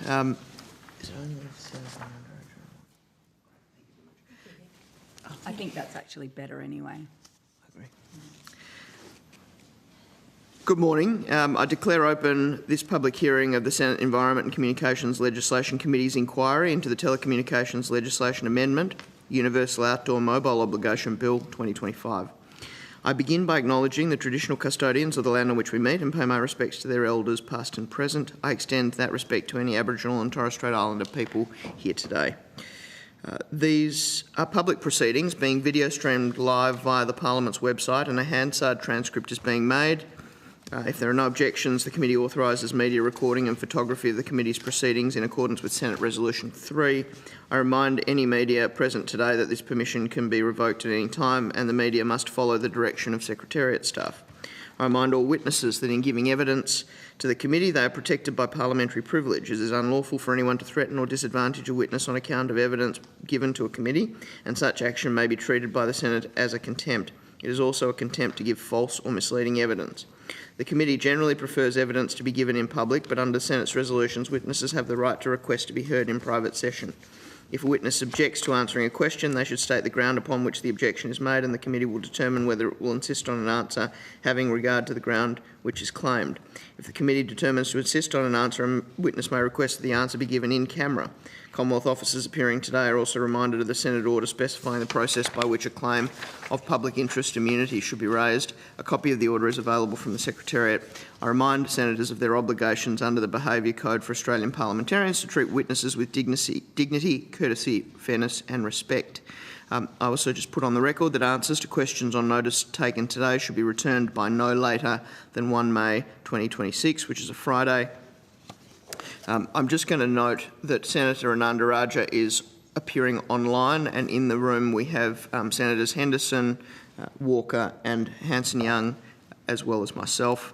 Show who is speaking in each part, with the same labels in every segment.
Speaker 1: I think that's actually better anyway.
Speaker 2: Good morning. I declare open this public hearing of the Senate Environment and Communications Legislation Committee's inquiry into the Telecommunications Legislation Amendment, Universal Outdoor Mobile Obligation Bill 2025. I begin by acknowledging the traditional custodians of the land on which we meet and pay my respects to their elders past and present. I extend that respect to any Aboriginal and Torres Strait Islander people here today. These are public proceedings being video streamed live via the Parliament's website, and a Hansard transcript is being made. If there are no objections, the committee authorises media recording and photography of the committee's proceedings in accordance with Senate Resolution 3. I remind any media present today that this permission can be revoked at any time, and the media must follow the direction of Secretariat staff. I remind all witnesses that in giving evidence to the committee, they are protected by parliamentary privilege. It is unlawful for anyone to threaten or disadvantage a witness on account of evidence given to a committee, and such action may be treated by the Senate as a contempt. It is also a contempt to give false or misleading evidence. The committee generally prefers evidence to be given in public, but under Senate's resolutions, witnesses have the right to request to be heard in private session. If a witness objects to answering a question, they should state the ground upon which the objection is made, and the committee will determine whether it will insist on an answer having regard to the ground which is claimed. If the committee determines to insist on an answer, a witness may request that the answer be given in camera. Commonwealth officers appearing today are also reminded of the Senate order specifying the process by which a claim of public interest immunity should be raised. A copy of the order is available from the Secretariat. I remind senators of their obligations under the Behaviour Code for Australian parliamentarians to treat witnesses with dignity, courtesy, fairness and respect. I also just put on the record that answers to questions on notice taken today should be returned by no later than 1 May 2026, which is a Friday. I'm just going to note that Senator Ananda Raja is appearing online, and in the room we have Senators Henderson, Walker and Hanson-Young, as well as myself.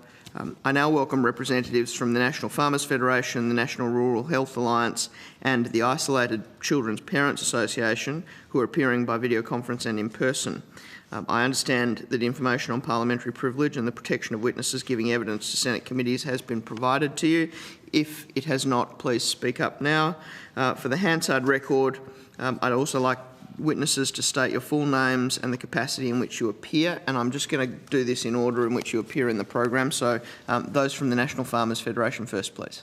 Speaker 2: I now welcome representatives from the National Farmers Federation, the National Rural Health Alliance and the Isolated Children's Parents Association, who are appearing by video conference and in person. I understand that information on parliamentary privilege and the protection of witnesses giving evidence to Senate committees has been provided to you. If it has not, please speak up now. For the Hansard record, I'd also like witnesses to state your full names and the capacity in which you appear, and I'm just going to do this in order in which you appear in the program. So those from the National Farmers Federation first, please.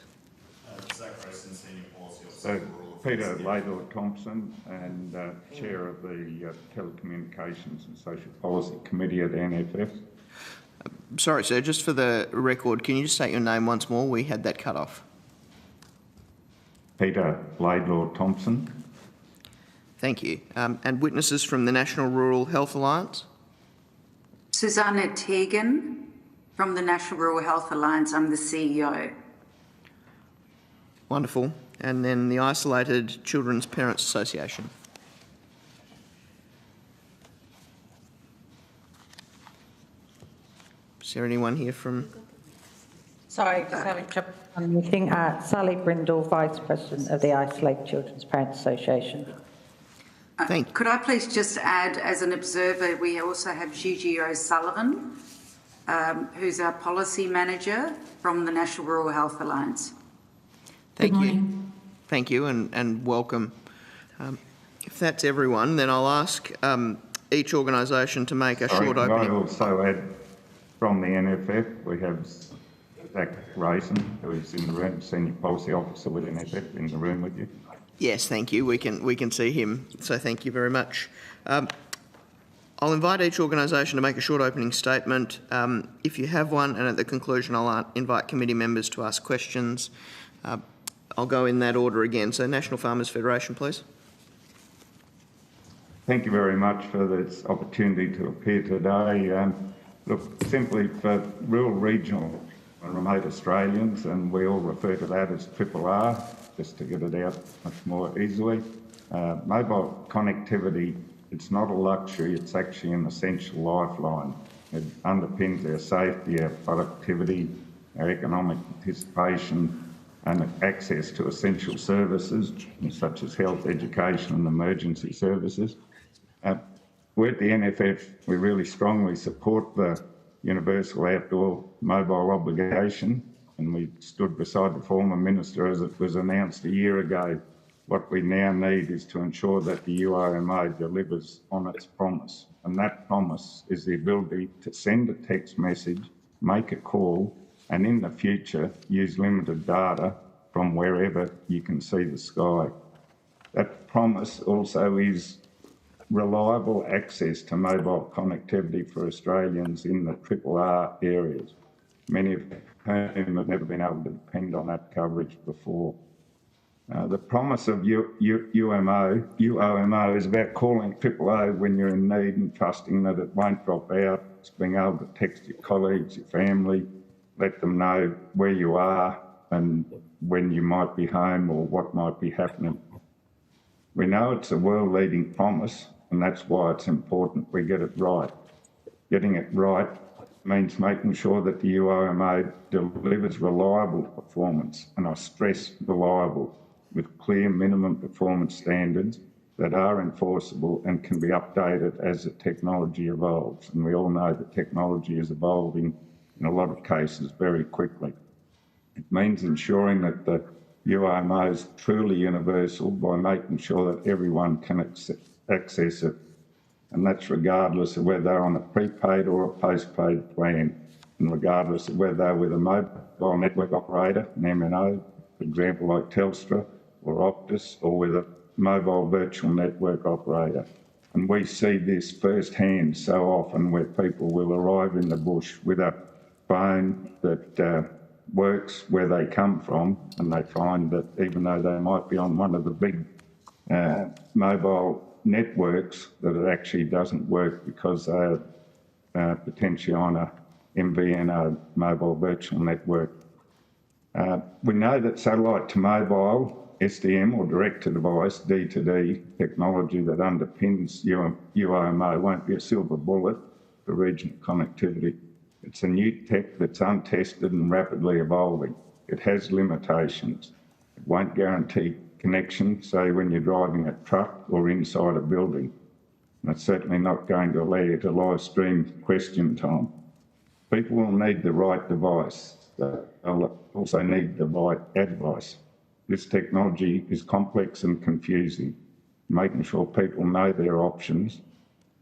Speaker 3: So Peter Laidlaw-Thompson, and Chair of the Telecommunications and Social Policy Committee at the NFF.
Speaker 2: Sorry, sir, just for the record, can you just state your name once more? We had that cut off.
Speaker 3: Peter Laidlaw-Thompson.
Speaker 2: Thank you. And witnesses from the National Rural Health Alliance?
Speaker 4: Susanna Tegan from the National Rural Health Alliance. I'm the CEO.
Speaker 2: Wonderful. And then the Isolated Children's Parents Association. Is there anyone here from...
Speaker 5: Sorry, just having trouble unmuting. Sally Brindle, Vice President of the Isolated Children's Parents Association.
Speaker 2: Thank you.
Speaker 4: Could I please just add, as an observer, we also have Gigi O'Sullivan, who's our Policy Manager from the National Rural Health Alliance.
Speaker 2: Thank you. Thank you and welcome. If that's everyone, then I'll ask each organisation to make a short opening.
Speaker 3: I also add from the NFF, we have Zach Rayson, who is in the room, Senior Policy Officer with NFF, in the room with you.
Speaker 2: Yes, thank you. We can see him, so thank you very much. I'll invite each organisation to make a short opening statement. If you have one, and at the conclusion I'll invite committee members to ask questions. I'll go in that order again. So National Farmers Federation, please.
Speaker 3: Thank you very much for this opportunity to appear today. Look, simply for rural, regional and remote Australians, and we all refer to that as RRR, just to get it out much more easily. Mobile connectivity, it's not a luxury, it's actually an essential lifeline. It underpins our safety, our productivity, our economic participation and access to essential services such as health, education and emergency services. We at the NFF, we really strongly support the Universal Outdoor Mobile Obligation. and we stood beside the former minister as it was announced a year ago. What we now need is to ensure that the UOMA delivers on its promise, and that promise is the ability to send a text message, make a call, and in the future use limited data from wherever you can see the sky. That promise also is reliable access to mobile connectivity for Australians in the RRR areas, many of whom have never been able to depend on that coverage before. The promise of UOMO is about calling AAA when you're in need and trusting that it won't drop out. It's being able to text your colleagues, your family, let them know where you are and when you might be home or what might be happening. We know it's a world-leading promise, and that's why it's important we get it right. Getting it right means making sure that the UOMO delivers reliable performance, and I stress reliable, with clear minimum performance standards that are enforceable and can be updated as the technology evolves. And we all know that technology is evolving in a lot of cases very quickly. It means ensuring that the UOMO is truly universal by making sure that everyone can access it. And that's regardless of whether they're on a prepaid or a postpaid plan, and regardless of whether they're with a mobile network operator, an MNO, for example, like Telstra or Optus, or with a mobile virtual network operator. And we see this firsthand so often where people will arrive in the bush with a phone that works where they come from, and they find that even though they might be on one of the big mobile networks, that it actually doesn't work because they're potentially on a MVNO, mobile virtual network. We know that satellite to mobile, SDM or direct-to-device, D2D technology that underpins UOMO won't be a silver bullet for regional connectivity. It's a new tech that's untested and rapidly evolving. It has limitations. It won't guarantee connection, say when you're driving a truck or inside a building. And it's certainly not going to allow you to live stream question time. People will need the right device. They'll also need the right advice. This technology is complex and confusing. Making sure people know their options,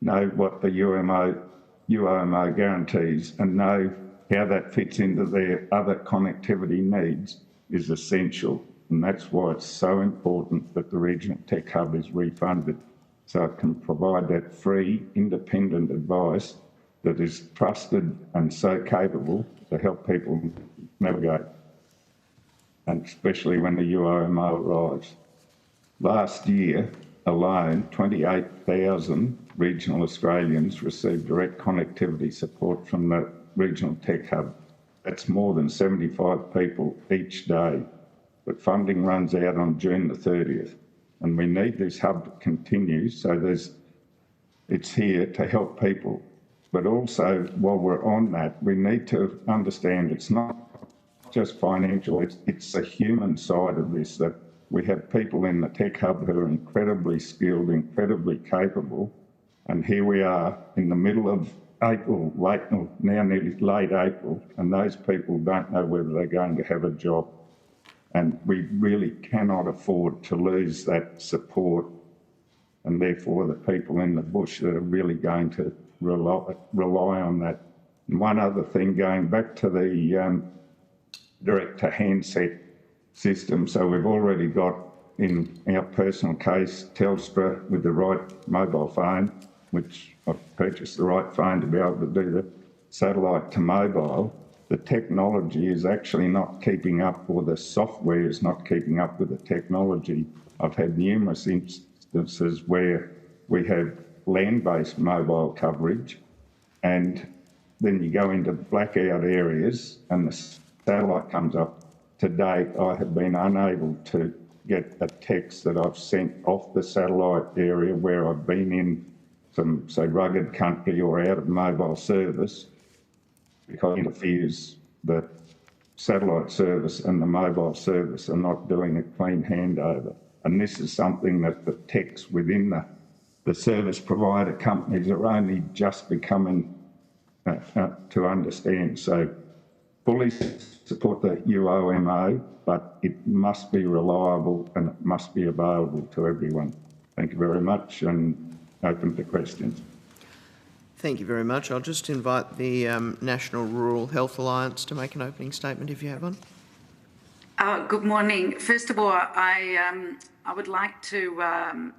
Speaker 3: know what the UOMO guarantees, and know how that fits into their other connectivity needs is essential. And that's why it's so important that the Regional Tech Hub is refunded, so it can provide that free, independent advice that is trusted and so capable to help people navigate, and especially when the UOMO arrives. Last year alone, 28,000 regional Australians received direct connectivity support from the Regional Tech Hub. That's more than 75 people each day. But funding runs out on June the 30th, and we need this hub to continue, so it's here to help people. But also, while we're on that, we need to understand it's not just financial, it's the human side of this, that we have people in the Tech Hub who are incredibly skilled, incredibly capable, and here we are in the middle of April, now nearly late April, and those people don't know whether they're going to have a job. And we really cannot afford to lose that support, and therefore the people in the bush that are really going to rely on that. And one other thing, going back to the direct-to-handset system, so we've already got, in our personal case, Telstra with the right mobile phone, which I've purchased the right phone to be able to do the satellite to mobile. The technology is actually not keeping up, or the software is not keeping up with the technology. I've had numerous instances where we have land-based mobile coverage, and then you go into blackout areas and the satellite comes up. To date, I have been unable to get a text that I've sent off the satellite area where I've been in some, say, rugged country or out of mobile service, because it interferes. The satellite service and the mobile service are not doing a clean handover. And this is something that the techs within the service provider companies are only just becoming to understand. So fully support the UOMA, but it must be reliable and it must be available to everyone. Thank you very much, and open to questions.
Speaker 2: Thank you very much. I'll just invite the National Rural Health Alliance to make an opening statement if you have one.
Speaker 4: Good morning. First of all, I would like to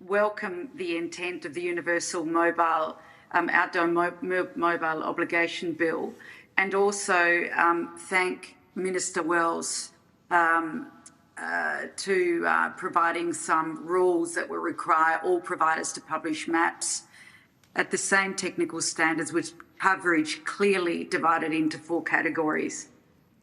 Speaker 4: welcome the intent of the Universal Mobile Outdoor Mobile Obligation Bill, and also thank Minister Wells to providing some rules that will require all providers to publish maps at the same technical standards, with coverage clearly divided into 4 categories.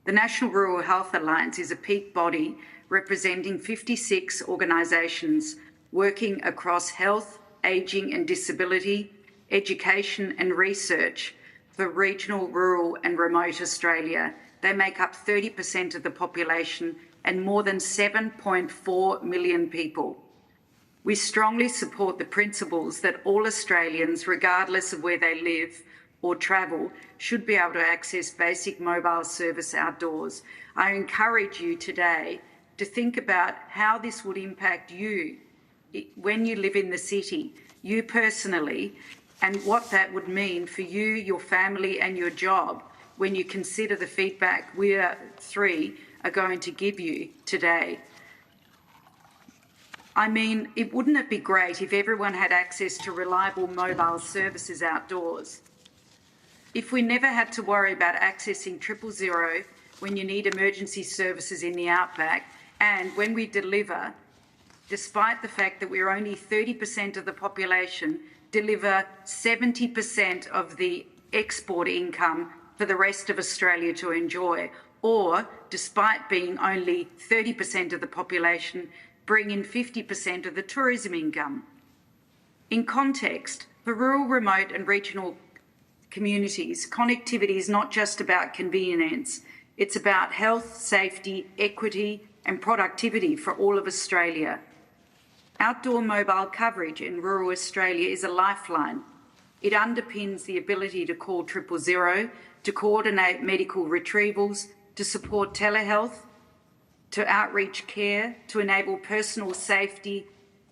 Speaker 4: The National Rural Health Alliance is a peak body representing 56 organisations working across health, ageing and disability, education and research for regional, rural and remote Australia. They make up 30% of the population and more than 7.4 million people. We strongly support the principles that all Australians, regardless of where they live or travel, should be able to access basic mobile service outdoors. I encourage you today to think about how this would impact you when you live in the city, you personally, and what that would mean for you, your family and your job when you consider the feedback we three are going to give you today. I mean, wouldn't it be great if everyone had access to reliable mobile services outdoors? If we never had to worry about accessing 000 when you need emergency services in the outback, and when we deliver, despite the fact that we're only 30% of the population, deliver 70% of the export income for the rest of Australia to enjoy, or despite being only 30% of the population, bring in 50% of the tourism income. In context, for rural, remote and regional communities, connectivity is not just about convenience, it's about health, safety, equity and productivity for all of Australia. Outdoor mobile coverage in rural Australia is a lifeline. It underpins the ability to call 000, to coordinate medical retrievals, to support telehealth, to outreach care, to enable personal safety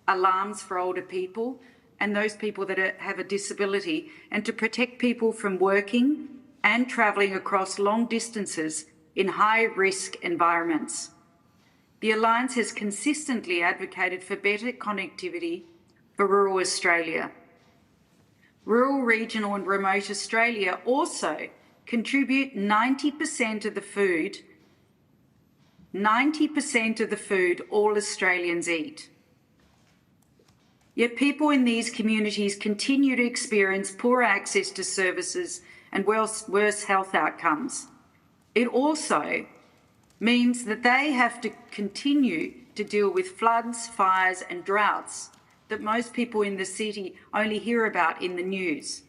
Speaker 4: alarms for older people and those people that have a disability, and to protect people from working and travelling across long distances in high-risk environments. The Alliance has consistently advocated for better connectivity for rural Australia. Rural, regional and remote Australia also contribute 90% of the food all Australians eat. Yet people in these communities continue to experience poor access to services and worse health outcomes. It also means that they have to continue to deal with floods, fires and droughts that most people in the city only hear about in the news.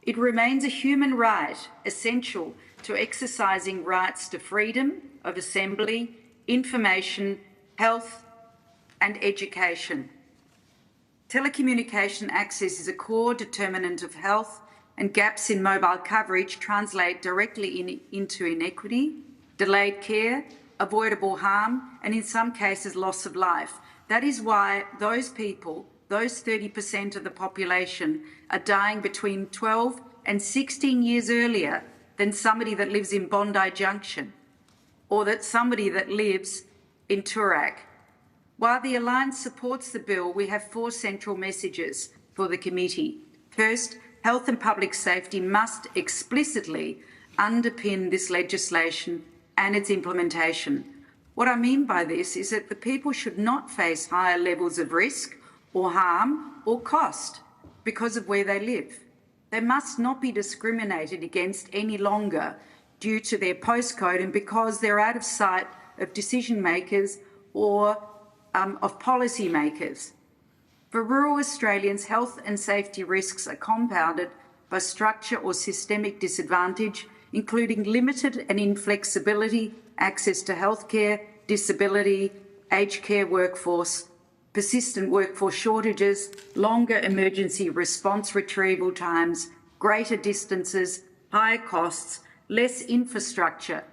Speaker 4: It remains a human right essential to exercising rights to freedom of assembly, information, health and education. Telecommunication access is a core determinant of health, and gaps in mobile coverage translate directly into inequity, delayed care, avoidable harm, and in some cases loss of life. That is why those people, those 30% of the population, are dying between 12 and 16 years earlier than somebody that lives in Bondi Junction or that somebody that lives in Toorak. While the Alliance supports the bill, we have 4 central messages for the committee. First, health and public safety must explicitly underpin this legislation and its implementation. What I mean by this is that the people should not face higher levels of risk or harm or cost because of where they live. They must not be discriminated against any longer due to their postcode and because they're out of sight of decision makers or of policy makers. For rural Australians, health and safety risks are compounded by structure or systemic disadvantage, including limited and inflexibility, access to healthcare, disability, aged care workforce, persistent workforce shortages, longer emergency response retrieval times, greater distances, higher costs, less infrastructure.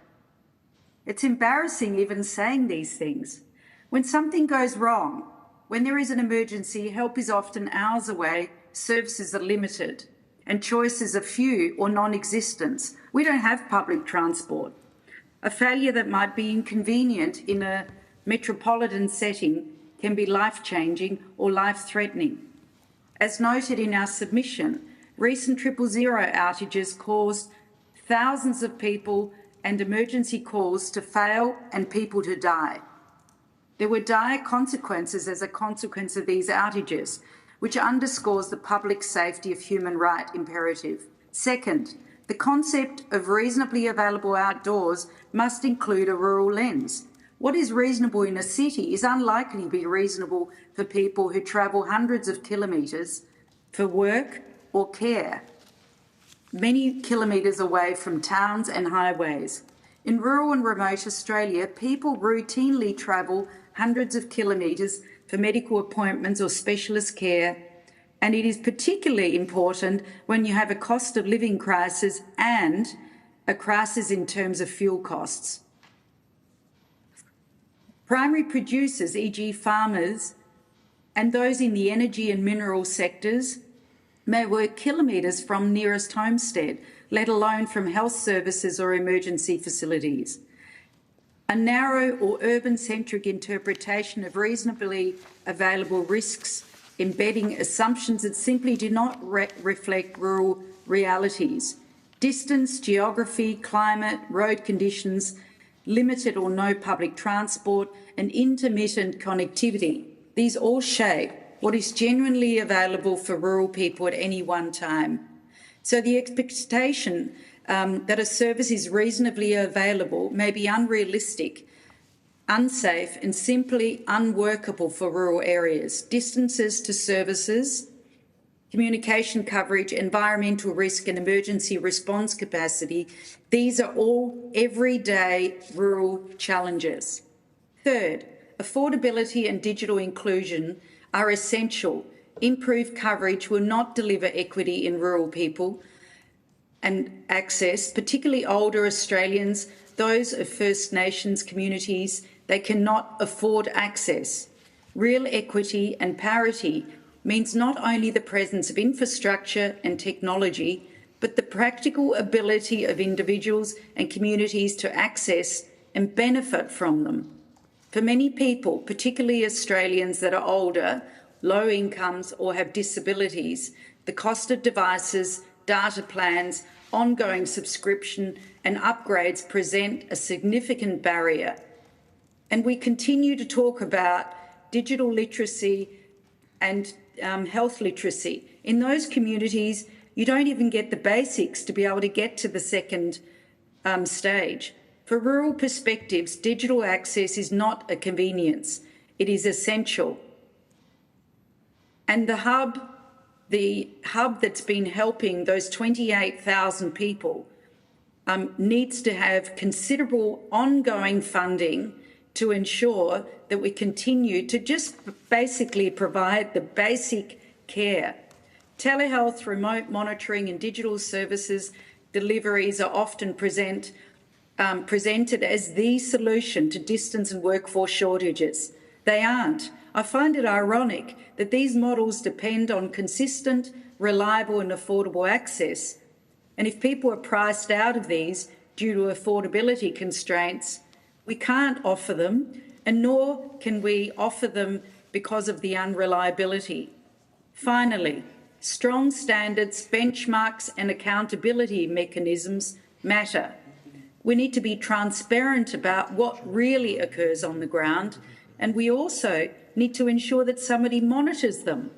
Speaker 4: It's embarrassing even saying these things. When something goes wrong, when there is an emergency, help is often hours away, services are limited, and choices are few or non-existent. We don't have public transport. A failure that might be inconvenient in a metropolitan setting can be life-changing or life-threatening. As noted in our submission, recent 000 outages caused thousands of people and emergency calls to fail and people to die. There were dire consequences as a consequence of these outages, which underscores the public safety of human right imperative. Second, the concept of reasonably available outdoors must include a rural lens. What is reasonable in a city is unlikely to be reasonable for people who travel hundreds of kilometres for work or care, many kilometres away from towns and highways. In rural and remote Australia, people routinely travel hundreds of kilometres for medical appointments or specialist care, and it is particularly important when you have a cost of living crisis and a crisis in terms of fuel costs. Primary producers, e.g. farmers, and those in the energy and mineral sectors may work kilometres from nearest homestead, let alone from health services or emergency facilities. A narrow or urban-centric interpretation of reasonably available risks, embedding assumptions that simply do not reflect rural realities. Distance, geography, climate, road conditions, limited or no public transport, and intermittent connectivity. These all shape what is genuinely available for rural people at any one time. So the expectation that a service is reasonably available may be unrealistic, unsafe, and simply unworkable for rural areas. Distances to services, communication coverage, environmental risk and emergency response capacity, these are all everyday rural challenges. Third, affordability and digital inclusion are essential. Improved coverage will not deliver equity in rural people and access, particularly older Australians, those of First Nations communities, they cannot afford access. Real equity and parity means not only the presence of infrastructure and technology, but the practical ability of individuals and communities to access and benefit from them. For many people, particularly Australians that are older, low incomes or have disabilities, the cost of devices, data plans, ongoing subscription and upgrades present a significant barrier. And we continue to talk about digital literacy and health literacy. In those communities, you don't even get the basics to be able to get to the second stage. For rural perspectives, digital access is not a convenience, it is essential. And the hub that's been helping those 28,000 people needs to have considerable ongoing funding to ensure that we continue to just basically provide the basic care. Telehealth, remote monitoring and digital services deliveries are often presented as the solution to distance and workforce shortages. They aren't. I find it ironic that these models depend on consistent, reliable and affordable access. And if people are priced out of these due to affordability constraints, we can't offer them, and nor can we offer them because of the unreliability. Finally, strong standards, benchmarks and accountability mechanisms matter. We need to be transparent about what really occurs on the ground, and we also need to ensure that somebody monitors them.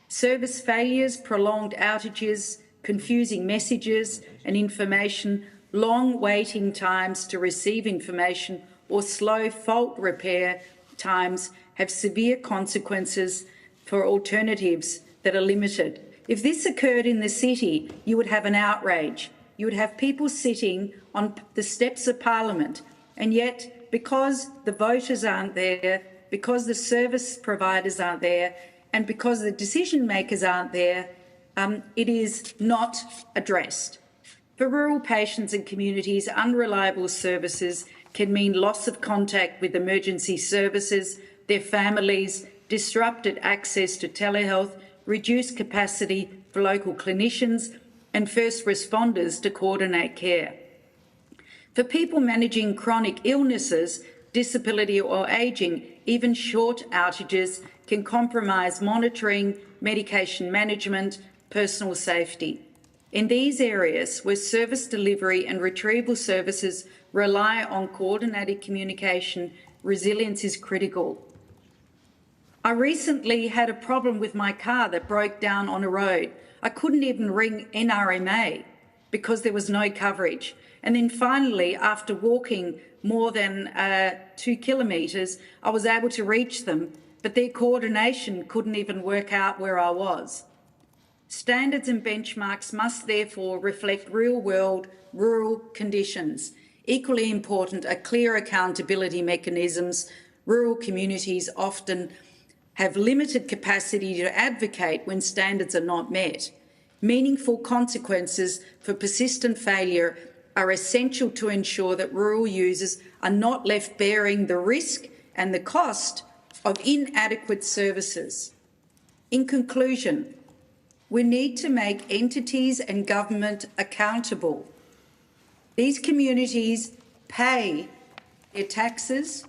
Speaker 4: Service failures, prolonged outages, confusing messages and information, long waiting times to receive information or slow fault repair times have severe consequences for alternatives that are limited. If this occurred in the city, you would have an outrage. You would have people sitting on the steps of Parliament, and yet because the voters aren't there, because the service providers aren't there, and because the decision makers aren't there, it is not addressed. For rural patients and communities, unreliable services can mean loss of contact with emergency services, their families, disrupted access to telehealth, reduced capacity for local clinicians and first responders to coordinate care. For people managing chronic illnesses, disability or ageing, even short outages can compromise monitoring, medication management, personal safety. In these areas where service delivery and retrieval services rely on coordinated communication, resilience is critical. I recently had a problem with my car that broke down on a road. I couldn't even ring NRMA because there was no coverage. And then finally, after walking more than 2 kilometres, I was able to reach them, but their coordination couldn't even work out where I was. Standards and benchmarks must therefore reflect real-world rural conditions. Equally important are clear accountability mechanisms. Rural communities often have limited capacity to advocate when standards are not met. Meaningful consequences for persistent failure are essential to ensure that rural users are not left bearing the risk and the cost of inadequate services. In conclusion, we need to make entities and government accountable. These communities pay their taxes,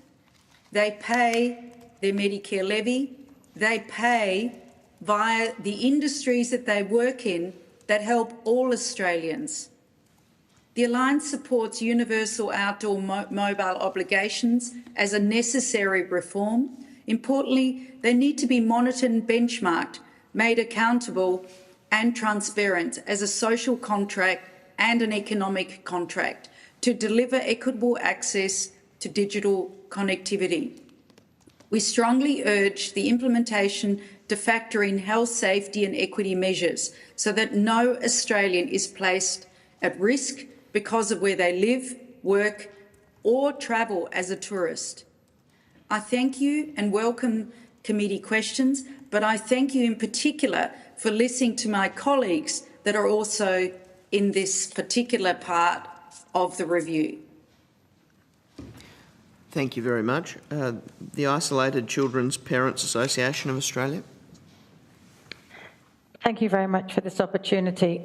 Speaker 4: they pay their Medicare levy, they pay via the industries that they work in that help all Australians. The Alliance supports universal outdoor mobile obligations as a necessary reform. Importantly, they need to be monitored and benchmarked, made accountable and transparent as a social contract and an economic contract to deliver equitable access to digital connectivity. We strongly urge the implementation to factor in health, safety and equity measures so that no Australian is placed at risk because of where they live, work or travel as a tourist. I thank you and welcome committee questions, but I thank you in particular for listening to my colleagues that are also in this particular part of the review.
Speaker 2: Thank you very much. The Isolated Children's Parents Association of Australia.
Speaker 5: Thank you very much for this opportunity.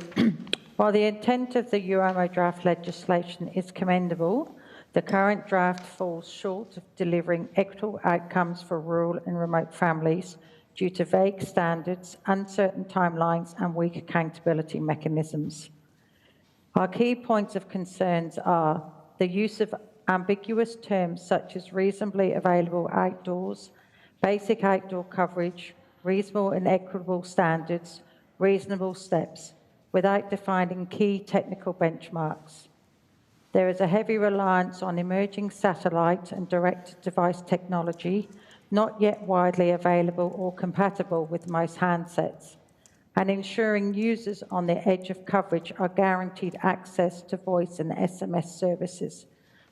Speaker 5: While the intent of the UOMO draft legislation is commendable, the current draft falls short of delivering equitable outcomes for rural and remote families due to vague standards, uncertain timelines and weak accountability mechanisms. Our key points of concerns are the use of ambiguous terms such as reasonably available outdoors, basic outdoor coverage, reasonable and equitable standards, reasonable steps, without defining key technical benchmarks. There is a heavy reliance on emerging satellite and direct-to-device technology, not yet widely available or compatible with most handsets, and ensuring users on the edge of coverage are guaranteed access to voice and SMS services.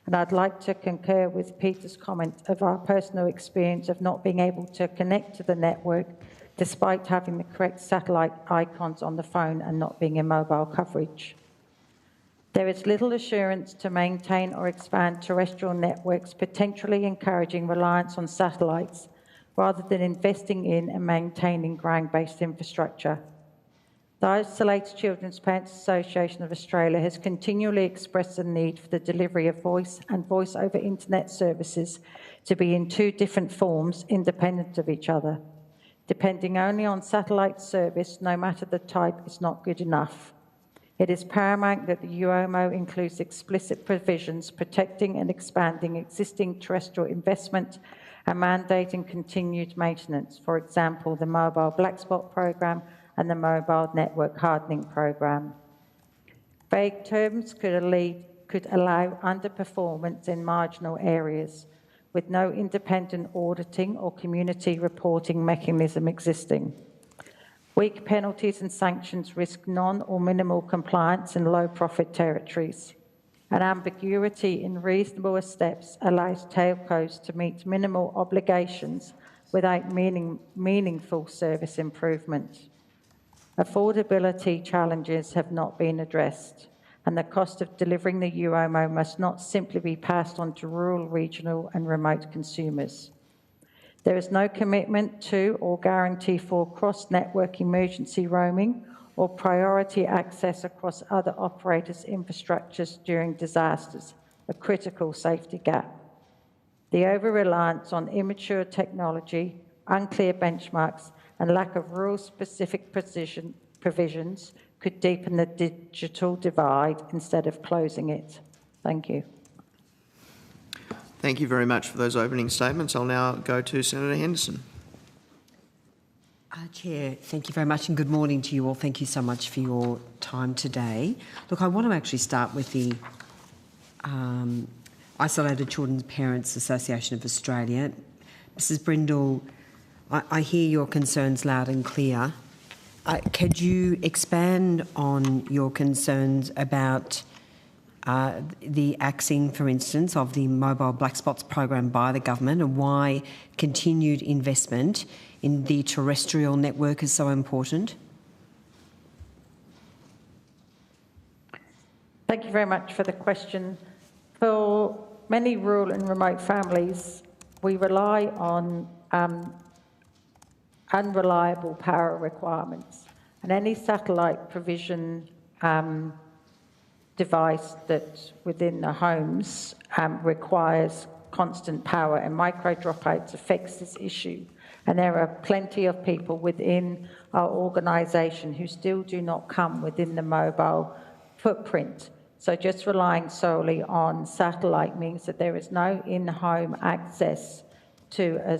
Speaker 5: And I'd like to concur with Peter's comment of our personal experience of not being able to connect to the network despite having the correct satellite icons on the phone and not being in mobile coverage. There is little assurance to maintain or expand terrestrial networks, potentially encouraging reliance on satellites rather than investing in and maintaining ground-based infrastructure. The Isolated Children's Parents Association of Australia has continually expressed the need for the delivery of voice and voice over internet services to be in two different forms, independent of each other. Depending only on satellite service, no matter the type, is not good enough. It is paramount that the UOMO includes explicit provisions protecting and expanding existing terrestrial investment and mandating continued maintenance, for example, the Mobile Black Spot Programme and the Mobile Network Hardening Programme. Vague terms could allow underperformance in marginal areas, with no independent auditing or community reporting mechanism existing. Weak penalties and sanctions risk non or minimal compliance in low-profit territories. And ambiguity in reasonable steps allows telcos to meet minimal obligations without meaningful service improvement. Affordability challenges have not been addressed, and the cost of delivering the UOMO must not simply be passed on to rural, regional and remote consumers. There is no commitment to or guarantee for cross-network emergency roaming or priority access across other operators' infrastructures during disasters, a critical safety gap. The over-reliance on immature technology, unclear benchmarks and lack of rural-specific provisions could deepen the digital divide instead of closing it. Thank you.
Speaker 2: Thank you very much for those opening statements. I'll now go to Senator Henderson.
Speaker 6: Chair, thank you very much and good morning to you all. Thank you so much for your time today. Look, I want to actually start with the Isolated Children's Parents Association of Australia. Mrs Brindle, I hear your concerns loud and clear. Could you expand on your concerns about the axing, for instance, of the mobile black spots program by the government and why continued investment in the terrestrial network is so important?
Speaker 5: Thank you very much for the question. For many rural and remote families, we rely on unreliable power requirements, and any satellite provision device that within the homes requires constant power, and micro dropouts affects this issue. And there are plenty of people within our organisation who still do not come within the mobile footprint. So just relying solely on satellite means that there is no in-home access to a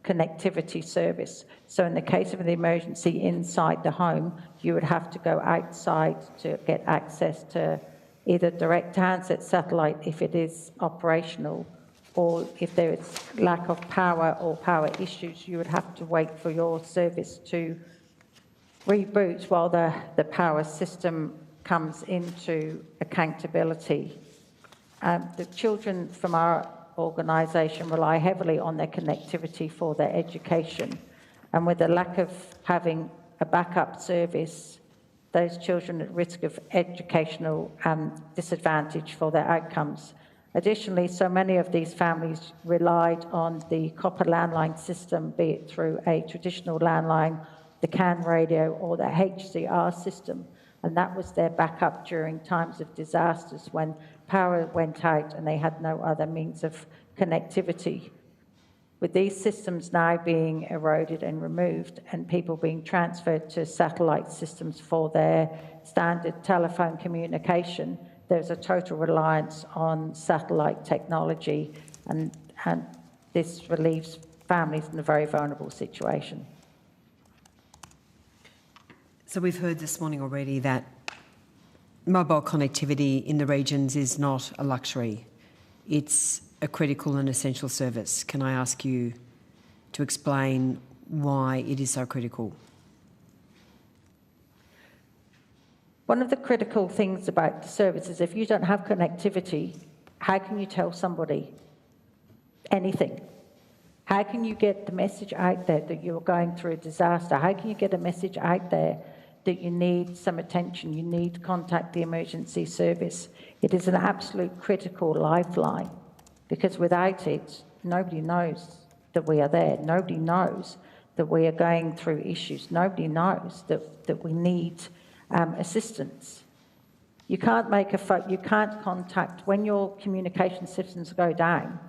Speaker 5: connectivity service. So in the case of an emergency inside the home, you would have to go outside to get access to either direct handset satellite if it is operational, or if there is lack of power or power issues, you would have to wait for your service to reboot while the power system comes into accountability. The children from our organisation rely heavily on their connectivity for their education, and with the lack of having a backup service, those children at risk of educational disadvantage for their outcomes. Additionally, so many of these families relied on the copper landline system, be it through a traditional landline, the CAN radio or the HCR system, and that was their backup during times of disasters when power went out and they had no other means of connectivity. With these systems now being eroded and removed and people being transferred to satellite systems for their standard telephone communication, there's a total reliance on satellite technology, and this relieves families in a very vulnerable situation.
Speaker 6: So we've heard this morning already that mobile connectivity in the regions is not a luxury. It's a critical and essential service. Can I ask you to explain why it is so critical?
Speaker 5: One of the critical things about the service is if you don't have connectivity, how can you tell somebody anything? How can you get the message out there that you're going through a disaster? How can you get a message out there that you need some attention, you need to contact the emergency service? It is an absolute critical lifeline, because without it, nobody knows that we are there. Nobody knows that we are going through issues. Nobody knows that we need assistance. You can't make you can't contact when your communication systems go down.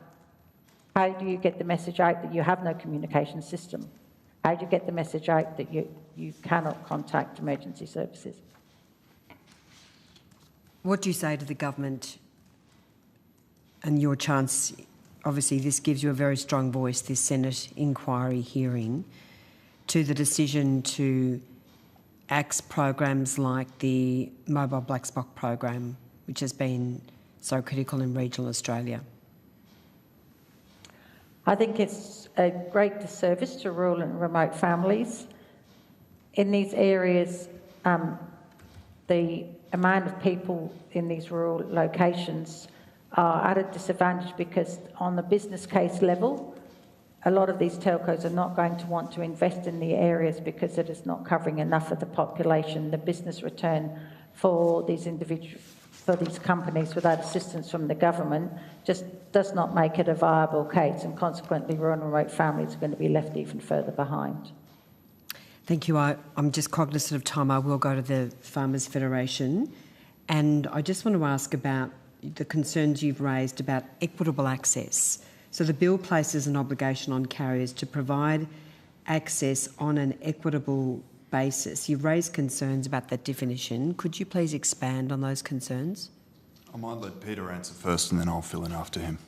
Speaker 5: How do you get the message out that you have no communication system? How do you get the message out that you cannot contact emergency services?
Speaker 6: What do you say to the government and your chance? Obviously, this gives you a very strong voice, this Senate inquiry hearing, to the decision to axe programs like the mobile black spot program, which has been so critical in regional Australia?
Speaker 5: I think it's a great disservice to rural and remote families. In these areas, the amount of people in these rural locations are at a disadvantage because on the business case level, a lot of these telcos are not going to want to invest in the areas because it is not covering enough of the population. The business return for these individual for these companies without assistance from the government just does not make it a viable case, and consequently rural and remote families are going to be left even further behind.
Speaker 6: Thank you. I'm just cognizant of time. I will go to the Farmers Federation, and I just want to ask about the concerns you've raised about equitable access. So the bill places an obligation on carriers to provide access on an equitable basis. You've raised concerns about that definition. Could you please expand on those concerns?
Speaker 7: I might let Peter answer first and then I'll fill in after him.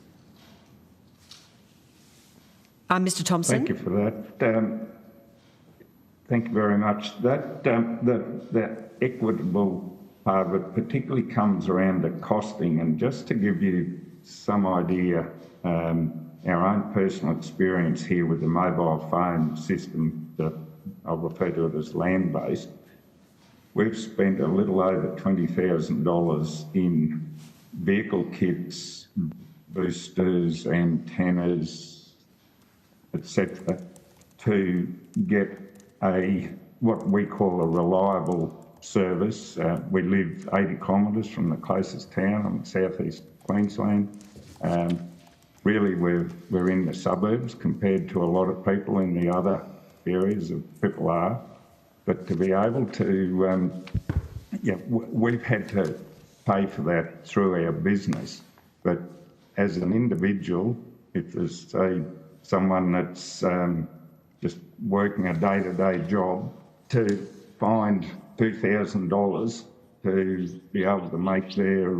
Speaker 6: Mr Thompson?
Speaker 3: Thank you for that. Thank you very much. That equitable part of it particularly comes around the costing, and just to give you some idea, our own personal experience here with the mobile phone system, that I'll refer to it as land-based, we've spent a little over $20,000 in vehicle kits, boosters, antennas, etc., to get what we call a reliable service. We live 80 kilometres from the closest town in southeast Queensland. Really, we're in the suburbs compared to a lot of people in the other areas of Triple R. But to be able to, we've had to pay for that through our business. But as an individual, if there's, say, someone that's just working a day-to-day job, to find $2,000 to be able to make their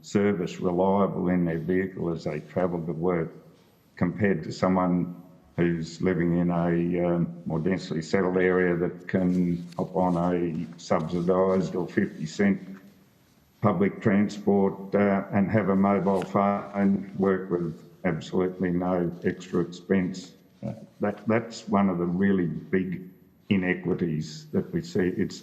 Speaker 3: service reliable in their vehicle as they travel to work, compared to someone who's living in a more densely settled area that can hop on a subsidised or 50-cent public transport and have a mobile phone, work with absolutely no extra expense. That's one of the really big inequities that we see. It's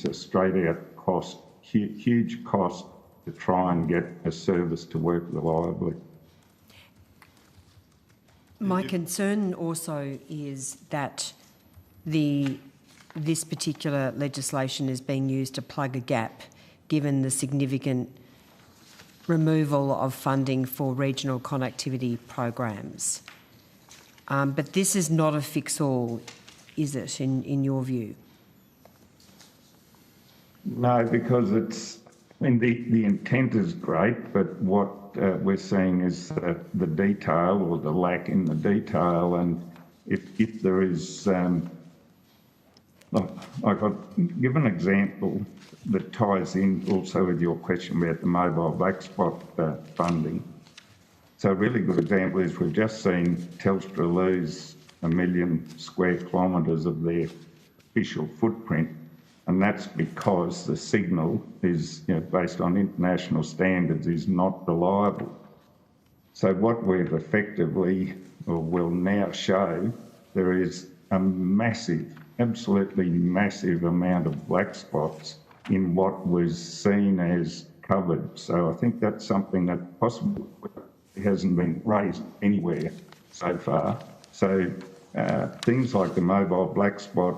Speaker 3: a straight out cost, huge cost to try and get a service to work reliably.
Speaker 6: My concern also is that this particular legislation is being used to plug a gap, given the significant removal of funding for regional connectivity programs. But this is not a fix-all, is it, in your view?
Speaker 3: No, because the intent is great, but what we're seeing is the detail, or the lack in the detail. And if there is, I'll give an example that ties in also with your question about the mobile black spot funding. So a really good example is we've just seen Telstra lose 1 million square kilometres of their official footprint, and that's because the signal is, based on international standards, is not reliable. So what we've effectively, or will now show, there is a massive, absolutely massive amount of black spots in what was seen as covered. So I think that's something that possibly hasn't been raised anywhere so far. So things like the mobile black spot,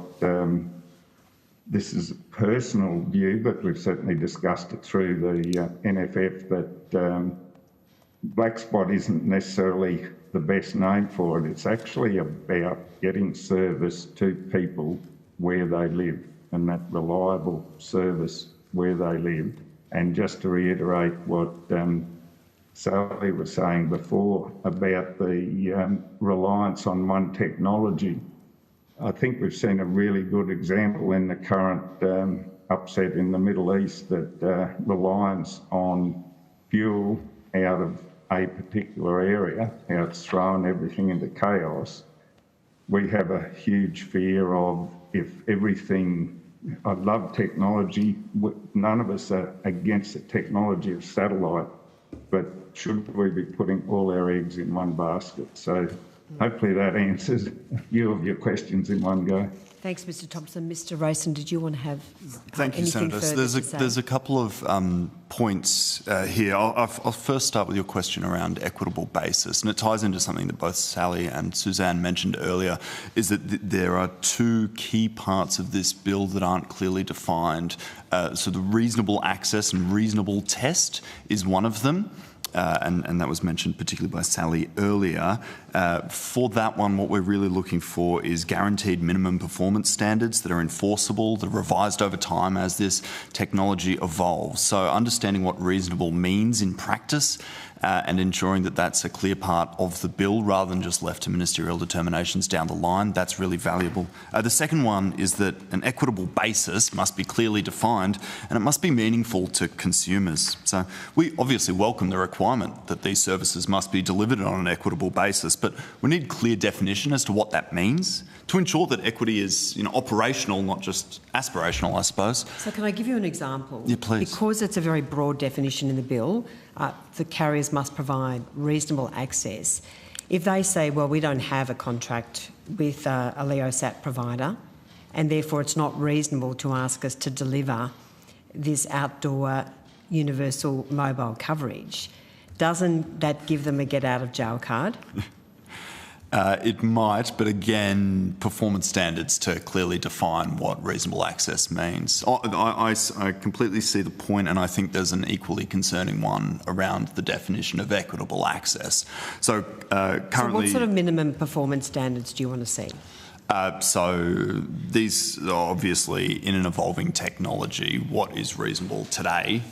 Speaker 3: this is a personal view, but we've certainly discussed it through the NFF, that black spot isn't necessarily the best name for it. It's actually about getting service to people where they live, and that reliable service where they live. And just to reiterate what Sally was saying before about the reliance on one technology, I think we've seen a really good example in the current upset in the Middle East, that reliance on fuel out of a particular area, how it's thrown everything into chaos. We have a huge fear of, if everything, I love technology, none of us are against the technology of satellite, but should we be putting all our eggs in one basket? So hopefully that answers a few of your questions in one go.
Speaker 6: Thanks, Mr Thompson. Mr Rayson, did you want to have
Speaker 7: Thank you,
Speaker 6: anything
Speaker 7: Senator.
Speaker 6: further to say?
Speaker 7: There's a couple of points here. I'll first start with your question around equitable basis, and it ties into something that both Sally and Suzanne mentioned earlier, is that there are two key parts of this bill that aren't clearly defined. So the reasonable access and reasonable test is one of them. And that was mentioned particularly by Sally earlier. For that one, what we're really looking for is guaranteed minimum performance standards that are enforceable, that are revised over time as this technology evolves. So understanding what reasonable means in practice and ensuring that that's a clear part of the bill rather than just left to ministerial determinations down the line, that's really valuable. The second one is that an equitable basis must be clearly defined and it must be meaningful to consumers. So we obviously welcome the requirement that these services must be delivered on an equitable basis, but we need clear definition as to what that means to ensure that equity is operational, not just aspirational, I suppose.
Speaker 6: So can I give you an example?
Speaker 7: Yeah, please.
Speaker 6: Because it's a very broad definition in the bill, the carriers must provide reasonable access. If they say, well, we don't have a contract with a LEOSAT provider and therefore it's not reasonable to ask us to deliver this outdoor universal mobile coverage, doesn't that give them a get out of jail card?
Speaker 7: It might, but again, performance standards to clearly define what reasonable access means. I completely see the point, and I think there's an equally concerning one around the definition of equitable access. So currently...
Speaker 6: So what sort of minimum performance standards do you want to see?
Speaker 7: So these are obviously in an evolving technology. What is reasonable today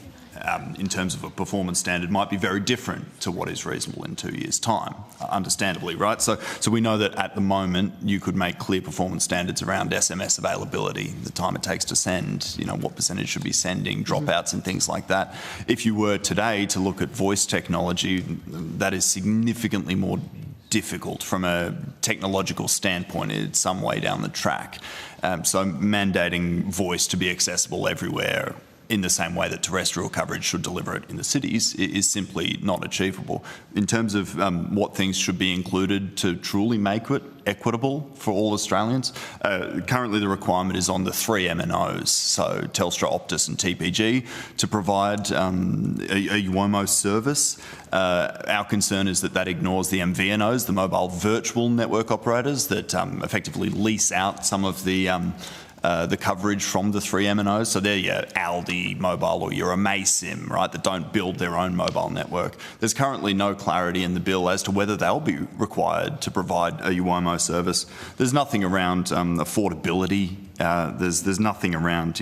Speaker 7: in terms of a performance standard might be very different to what is reasonable in 2 years' time, understandably, right? So we know that at the moment you could make clear performance standards around SMS availability, the time it takes to send, what percentage should be sending, dropouts and things like that. If you were today to look at voice technology, that is significantly more difficult from a technological standpoint. It's some way down the track. So mandating voice to be accessible everywhere in the same way that terrestrial coverage should deliver it in the cities is simply not achievable. In terms of what things should be included to truly make it equitable for all Australians, currently the requirement is on the three MNOs, so Telstra, Optus and TPG, to provide a UOMO service. Our concern is that ignores the MVNOs, the mobile virtual network operators that effectively lease out some of the coverage from the three MNOs. So they're your Aldi mobile or your Amaysim, right, that don't build their own mobile network. There's currently no clarity in the bill as to whether they'll be required to provide a UOMO service. There's nothing around affordability. There's nothing around,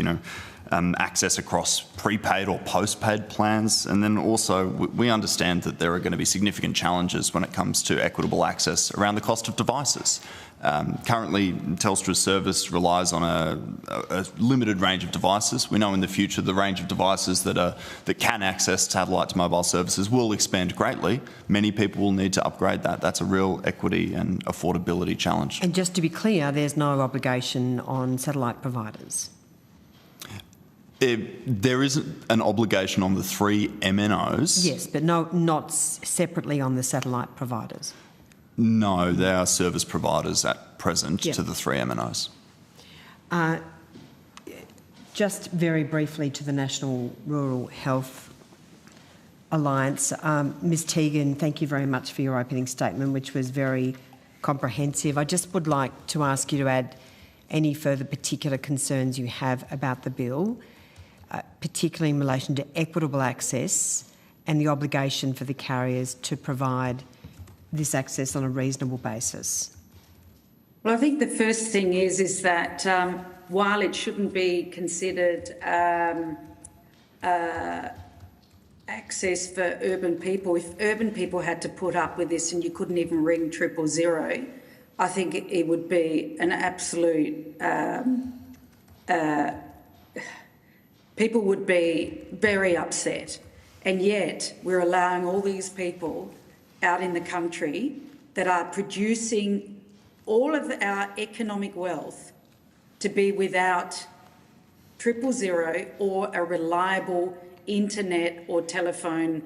Speaker 7: access across prepaid or postpaid plans. And then also we understand that there are going to be significant challenges when it comes to equitable access around the cost of devices. Currently, Telstra's service relies on a limited range of devices. We know in the future the range of devices that can access satellite to mobile services will expand greatly. Many people will need to upgrade that. That's a real equity and affordability challenge.
Speaker 6: And just to be clear, there's no obligation on satellite providers.
Speaker 7: There isn't an obligation on the three MNOs.
Speaker 6: Yes, but not separately on the satellite providers.
Speaker 7: No, they are service providers at present to the three MNOs.
Speaker 6: Just very briefly to the National Rural Health Alliance. Ms Teagan, thank you very much for your opening statement, which was very comprehensive. I just would like to ask you to add any further particular concerns you have about the bill, particularly in relation to equitable access and the obligation for the carriers to provide this access on a reasonable basis.
Speaker 4: Well, I think the first thing is that while it shouldn't be considered access for urban people, if urban people had to put up with this and you couldn't even ring 000, I think it would be an absolute... people would be very upset. And yet we're allowing all these people out in the country that are producing all of our economic wealth to be without 000 or a reliable internet or telephone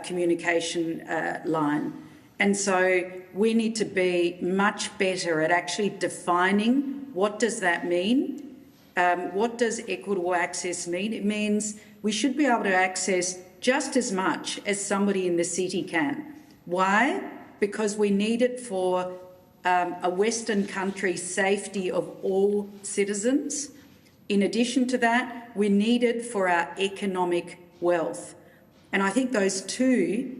Speaker 4: communication line. And so we need to be much better at actually defining What does that mean? What does equitable access mean? It means we should be able to access just as much as somebody in the city can. Why? Because we need it for a Western country's safety of all citizens. In addition to that, we need it for our economic wealth. And I think those two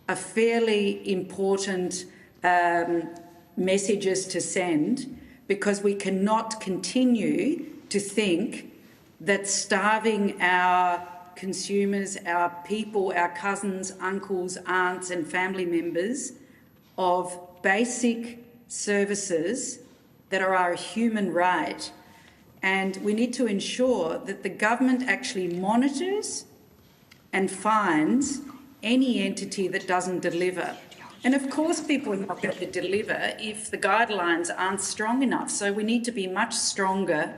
Speaker 4: are fairly important messages to send, because we cannot continue to think that starving our consumers, our people, our cousins, uncles, aunts and family members of basic services that are a human right. And we need to ensure that the government actually monitors and fines any entity that doesn't deliver. And of course people are not going to deliver if the guidelines aren't strong enough. So we need to be much stronger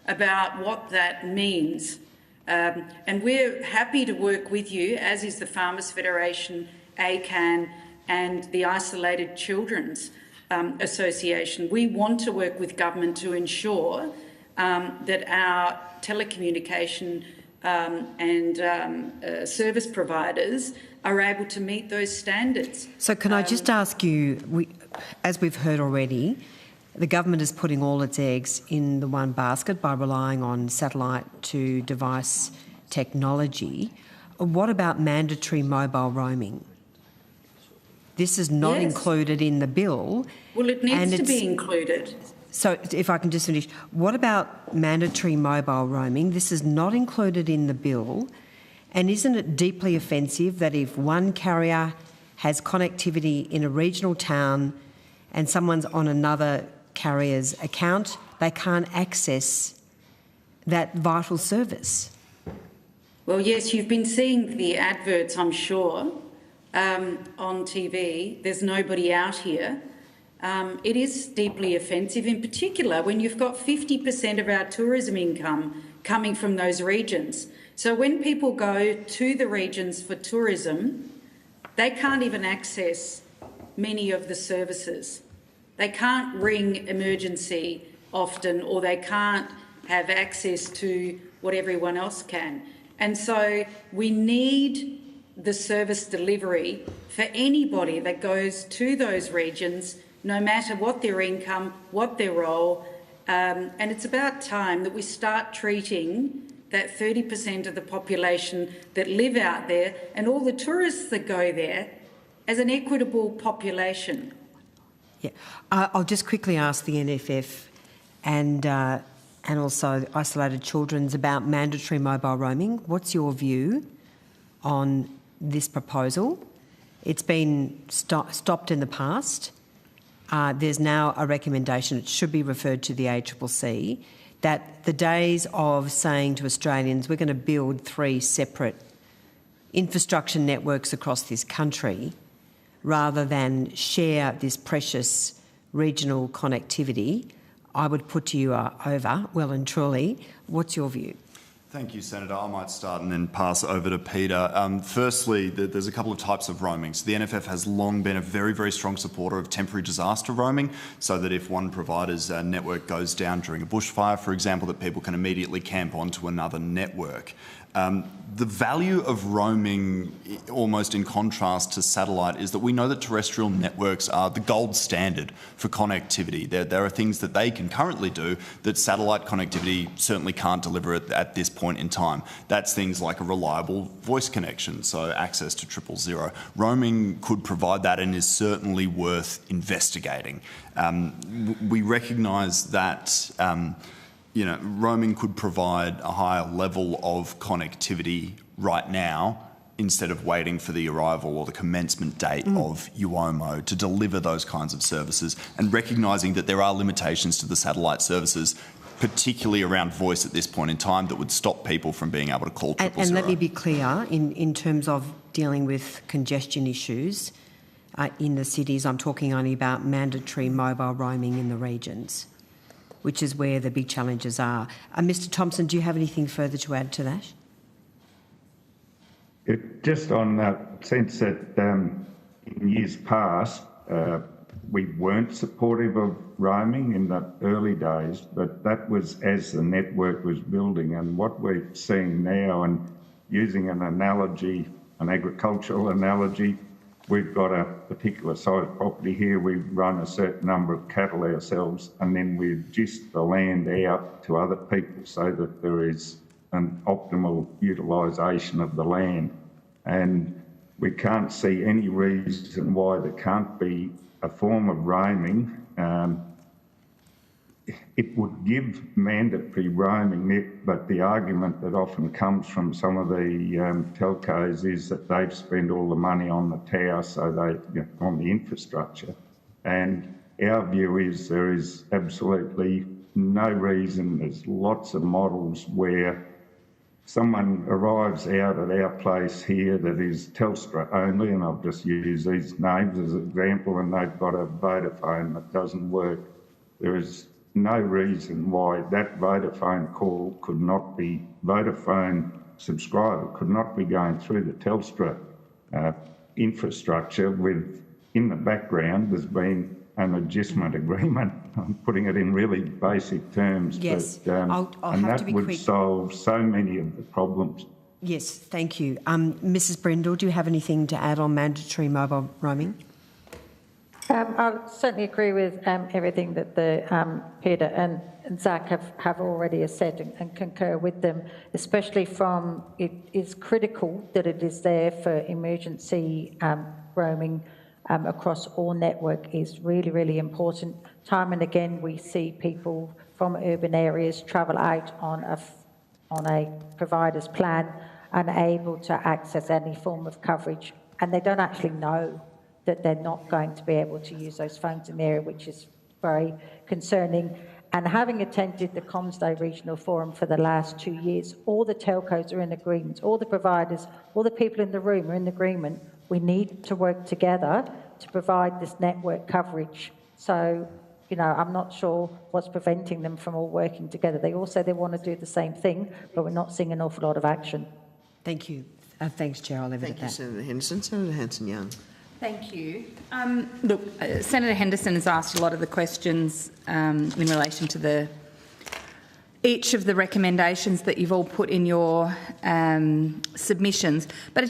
Speaker 4: about what that means. And we're happy to work with you, as is the Farmers Federation, ACCAN and the Isolated Children's Association. We want to work with government to ensure that our telecommunication and service providers are able to meet those standards.
Speaker 6: So can I just ask you, as we've heard already, the government is putting all its eggs in the one basket by relying on satellite-to-device technology. What about mandatory mobile roaming? This is not included in the bill.
Speaker 4: Well, it needs to be included.
Speaker 6: So if I can just finish, what about mandatory mobile roaming? This is not included in the bill. And isn't it deeply offensive that if one carrier has connectivity in a regional town and someone's on another carrier's account, they can't access that vital service?
Speaker 4: Well, yes, you've been seeing the adverts, I'm sure, on TV. There's nobody out here. It is deeply offensive, in particular when you've got 50% of our tourism income coming from those regions. So when people go to the regions for tourism, they can't even access many of the services. They can't ring emergency often, or they can't have access to what everyone else can. And so we need the service delivery for anybody that goes to those regions, no matter what their income, what their role. And it's about time that we start treating that 30% of the population that live out there and all the tourists that go there as an equitable population.
Speaker 6: Yeah, I'll just quickly ask the NFF and also Isolated Children's about mandatory mobile roaming. What's your view on this proposal? It's been stopped in the past. There's now a recommendation, it should be referred to the ACCC, that the days of saying to Australians, we're going to build 3 separate infrastructure networks across this country, rather than share this precious regional connectivity, I would put to you over, well and truly. What's your view?
Speaker 7: Thank you, Senator. I might start and then pass over to Peter. Firstly, there's a couple of types of roaming. So the NFF has long been a very, very strong supporter of temporary disaster roaming, so that if one provider's network goes down during a bushfire, for example, that people can immediately camp onto another network. The value of roaming, almost in contrast to satellite, is that we know that terrestrial networks are the gold standard for connectivity. There are things that they can currently do that satellite connectivity certainly can't deliver at this point in time. That's things like a reliable voice connection, so access to 000. Roaming could provide that and is certainly worth investigating. We recognise that roaming could provide a higher level of connectivity right now instead of waiting for the arrival or the commencement date of UOMO to deliver those kinds of services, and recognising that there are limitations to the satellite services, particularly around voice at this point in time, that would stop people from being able to call 000.
Speaker 6: And let me be clear, in terms of dealing with congestion issues in the cities, I'm talking only about mandatory mobile roaming in the regions, which is where the big challenges are. Mr Thompson, do you have anything further to add to that?
Speaker 3: Just on that sense that in years past, we weren't supportive of roaming in the early days, but that was as the network was building. And what we're seeing now, and using an analogy, an agricultural analogy, we've got a particular size property here, we run a certain number of cattle ourselves, and then we adjust the land out to other people so that there is an optimal utilisation of the land. And we can't see any reason why there can't be a form of roaming. It would give mandatory roaming, but the argument that often comes from some of the telcos is that they've spent all the money on the tower, so on the infrastructure. And our view is there is absolutely no reason. There's lots of models where someone arrives out at our place here that is Telstra only, and I'll just use these names as an example, and they've got a Vodafone that doesn't work. There is no reason why that Vodafone call could not be, Vodafone subscriber could not be going through the Telstra infrastructure with, in the background, there's been an adjustment agreement. I'm putting it in really basic terms.
Speaker 6: Yes,
Speaker 3: but,
Speaker 6: I'll
Speaker 3: and
Speaker 6: have to
Speaker 3: that
Speaker 6: be
Speaker 3: would
Speaker 6: quick.
Speaker 3: solve so many of the problems.
Speaker 6: Yes, thank you. Mrs. Brindle, do you have anything to add on mandatory mobile roaming?
Speaker 5: I'll certainly agree with everything that Peter and Zach have already said and concur with them, especially from it is critical that it is there for emergency roaming across all network is really, really important. Time and again, we see people from urban areas travel out on a provider's plan, unable to access any form of coverage, and they don't actually know that they're not going to be able to use those phones in the area, which is very concerning. And having attended the Comms Day Regional Forum for the last 2 years, all the telcos are in agreement, all the providers, all the people in the room are in agreement. We need to work together to provide this network coverage. So, I'm not sure what's preventing them from all working together. They all say they want to do the same thing, but we're not seeing an awful lot of action.
Speaker 6: Thank you. Thanks, Chair. I'll leave it at that.
Speaker 2: Thank you, Senator Henderson. Senator Hanson-Young.
Speaker 1: Thank you. Look, Senator Henderson has asked a lot of the questions in relation to each of the recommendations that you've all put in your submissions. But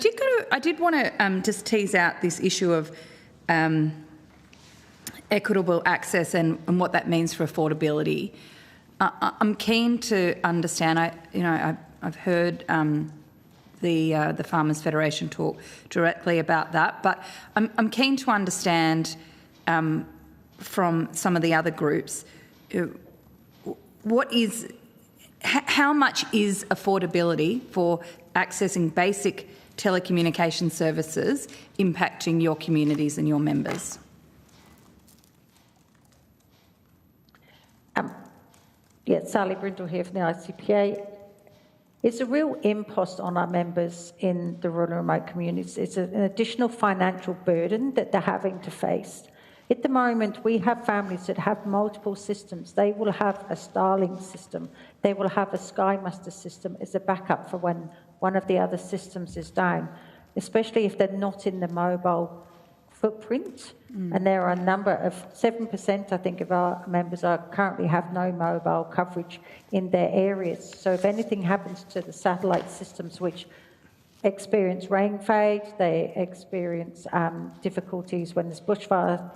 Speaker 1: I did want to just tease out this issue of equitable access and what that means for affordability. I'm keen to understand. I've heard the Farmers Federation talk directly about that, but I'm keen to understand from some of the other groups how much is affordability for accessing basic telecommunication services impacting your communities and your members?
Speaker 5: Sally Brindle here from the ICPA. It's a real impost on our members in the rural and remote communities. It's an additional financial burden that they're having to face. At the moment, we have families that have multiple systems. They will have a Starlink system. They will have a Sky Muster system as a backup for when one of the other systems is down, especially if they're not in the mobile footprint. And there are a number of 7%, I think, of our members currently have no mobile coverage in their areas. So if anything happens to the satellite systems, which experience rain fade, they experience difficulties when there's bushfire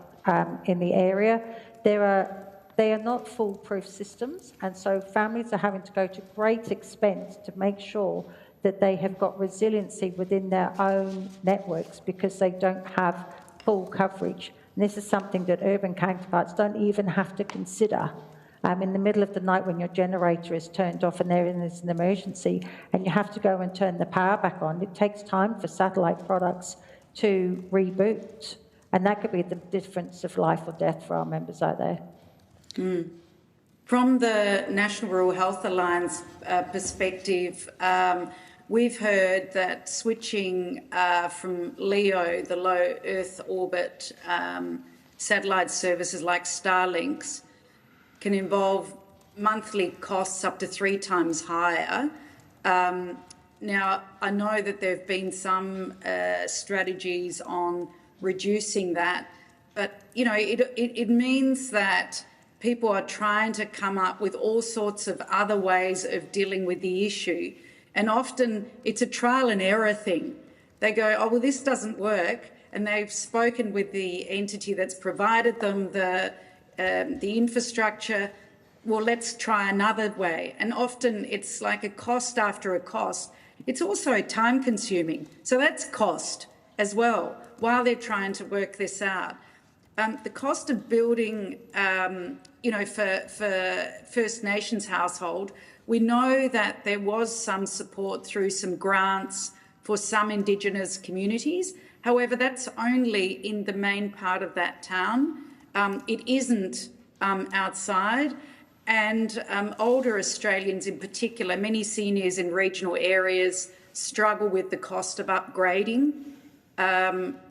Speaker 5: in the area, they are not foolproof systems, and so families are having to go to great expense to make sure that they have got resiliency within their own networks because they don't have full coverage. And this is something that urban counterparts don't even have to consider. In the middle of the night when your generator is turned off and there is an emergency and you have to go and turn the power back on, it takes time for satellite products to reboot. And that could be the difference of life or death for our members out there.
Speaker 4: From the National Rural Health Alliance perspective, we've heard that switching from LEO, the low Earth orbit satellite services like Starlinks, can involve monthly costs up to 3 times higher. Now, I know that there have been some strategies on reducing that, But, you know, it means that people are trying to come up with all sorts of other ways of dealing with the issue. And often it's a trial and error thing. They go, oh, well, this doesn't work. And they've spoken with the entity that's provided them the infrastructure. Well, let's try another way. And often it's like a cost after a cost. It's also time consuming. So that's cost as well while they're trying to work this out. The cost of building, you know, for First Nations household, we know that there was some support through some grants for some Indigenous communities. However, that's only in the main part of that town. It isn't outside. And older Australians in particular, many seniors in regional areas struggle with the cost of upgrading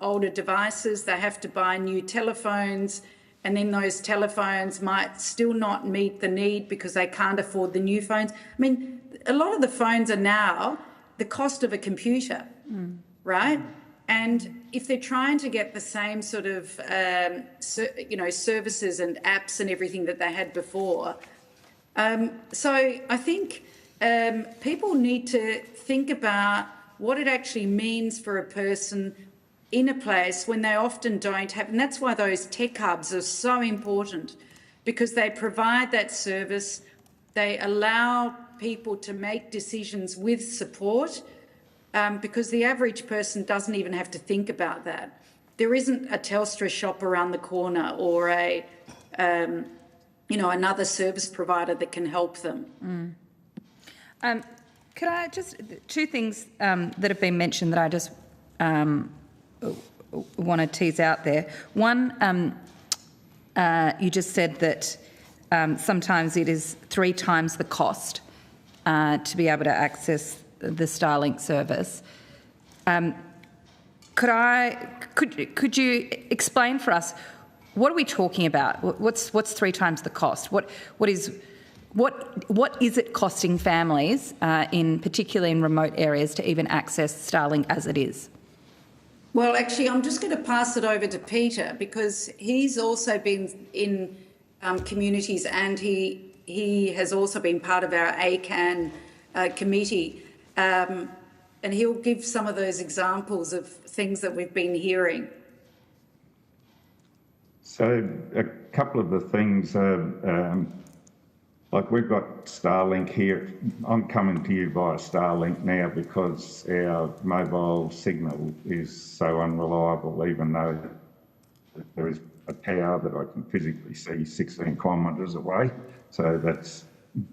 Speaker 4: older devices. They have to buy new telephones, and then those telephones might still not meet the need because they can't afford the new phones. I mean, a lot of the phones are now the cost of a computer, right? And if they're trying to get the same sort of, you know, services and apps and everything that they had before. So I think people need to think about what it actually means for a person in a place when they often don't have, and that's why those tech hubs are so important, because they provide that service, they allow people to make decisions with support, because the average person doesn't even have to think about that. There isn't a Telstra shop around the corner or a, you know, another service provider that can help them.
Speaker 1: Could I just, two things that have been mentioned that I just want to tease out there. One, you just said that sometimes it is 3 times the cost to be able to access the Starlink service. Could you explain for us, what are we talking about? What's 3 times the cost? What is it costing families, particularly in remote areas, to even access Starlink as it is?
Speaker 4: Well, actually, I'm just going to pass it over to Peter, because he's also been in communities, and he has also been part of our ACCAN committee, and he'll give some of those examples of things that we've been hearing.
Speaker 3: So a couple of the things, like we've got Starlink here. I'm coming to you via Starlink now because our mobile signal is so unreliable, even though there is a tower that I can physically see 16 kilometres away. So that's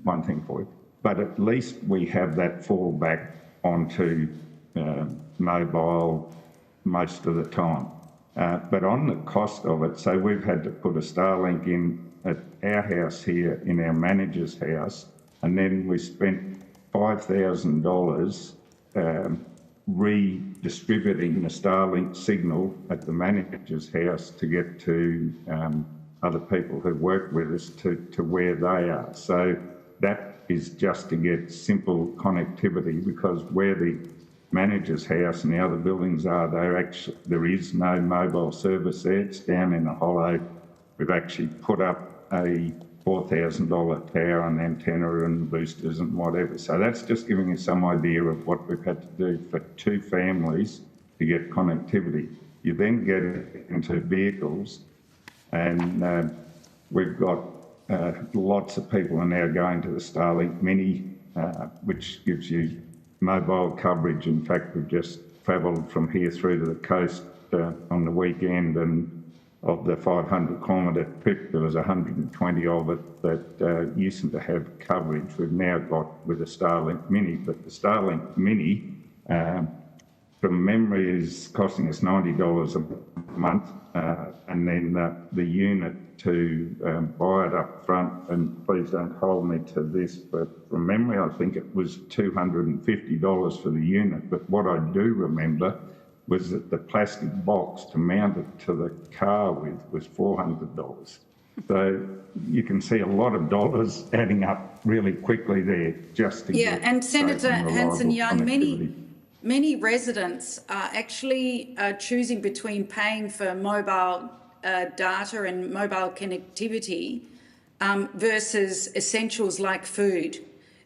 Speaker 3: one thing for you. But at least we have that fallback onto mobile most of the time. But on the cost of it, so we've had to put a Starlink in at our house here, in our manager's house, and then we spent $5,000 redistributing the Starlink signal at the manager's house to get to other people who work with us to where they are. So that is just to get simple connectivity, because where the manager's house and the other buildings are, there is no mobile service there. It's down in a hollow. We've actually put up a $4,000 tower and antenna and boosters and whatever. So that's just giving you some idea of what we've had to do for 2 families to get connectivity. You then get into vehicles, and we've got lots of people are now going to the Starlink Mini, which gives you mobile coverage. In fact, we've just travelled from here through to the coast on the weekend, and of the 500-kilometre trip, there was 120 of it that used to have coverage. We've now got with the Starlink Mini, but the Starlink Mini, from memory, is costing us $90 a month, and then the unit to buy it up front, and please don't hold me to this, but from memory I think it was $250 for the unit. But what I do remember was that the plastic box to mount it to the car with was $400. So you can see a lot of dollars adding up really quickly there just to get
Speaker 4: and Senator Hanson-Young,
Speaker 3: connectivity.
Speaker 4: many residents are actually choosing between paying for mobile data and mobile connectivity versus essentials like food.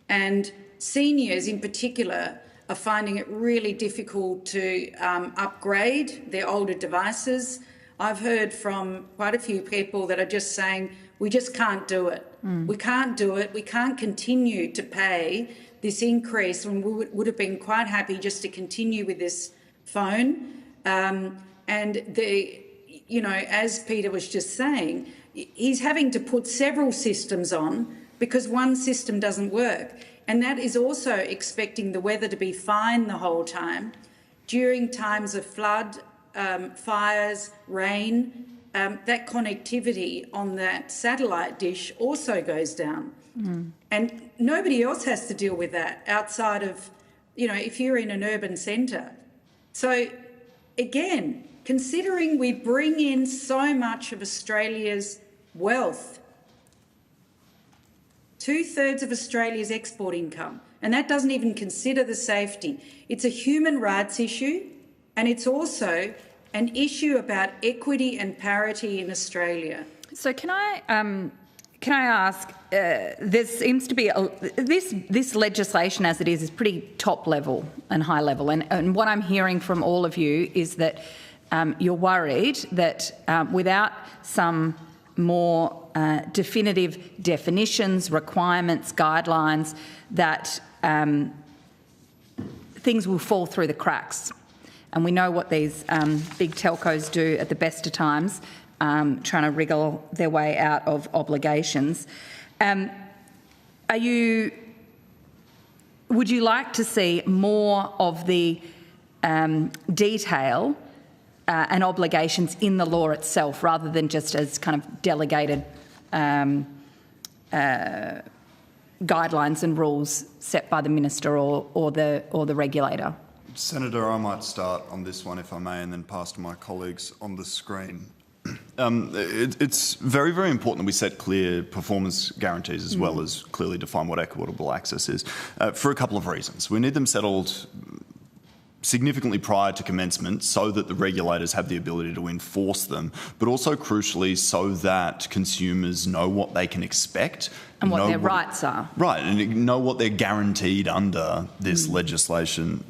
Speaker 4: And seniors in particular are finding it really difficult to upgrade their older devices. I've heard from quite a few people that are just saying, we just can't do it. We can't do it. We can't continue to pay this increase, and we would have been quite happy just to continue with this phone. And as Peter was just saying, he's having to put several systems on because one system doesn't work. And that is also expecting the weather to be fine the whole time. During times of flood, fires, rain, that connectivity on that satellite dish also goes down. And nobody else has to deal with that outside of, if you're in an urban centre. So, again, considering we bring in so much of Australia's wealth, 2/3 of Australia's export income, and that doesn't even consider the safety. It's a human rights issue, and it's also an issue about equity and parity in Australia.
Speaker 1: So can I ask? There seems to be this legislation, as it is pretty top level and high level, and what I'm hearing from all of you is that you're worried that without some more definitive definitions, requirements, guidelines, that things will fall through the cracks. And we know what these big telcos do at the best of times, trying to wriggle their way out of obligations. Would you like to see more of the detail and obligations in the law itself, rather than just as kind of delegated guidelines and rules set by the minister or the regulator?
Speaker 7: Senator, I might start on this one, if I may, and then pass to my colleagues on the screen. It's very, very important that we set clear performance guarantees as well as clearly define what equitable access is, for a couple of reasons. We need them settled significantly prior to commencement so that the regulators have the ability to enforce them, but also crucially so that consumers know what they can expect.
Speaker 1: And what their rights are.
Speaker 7: Right, and know what they're guaranteed under this legislation.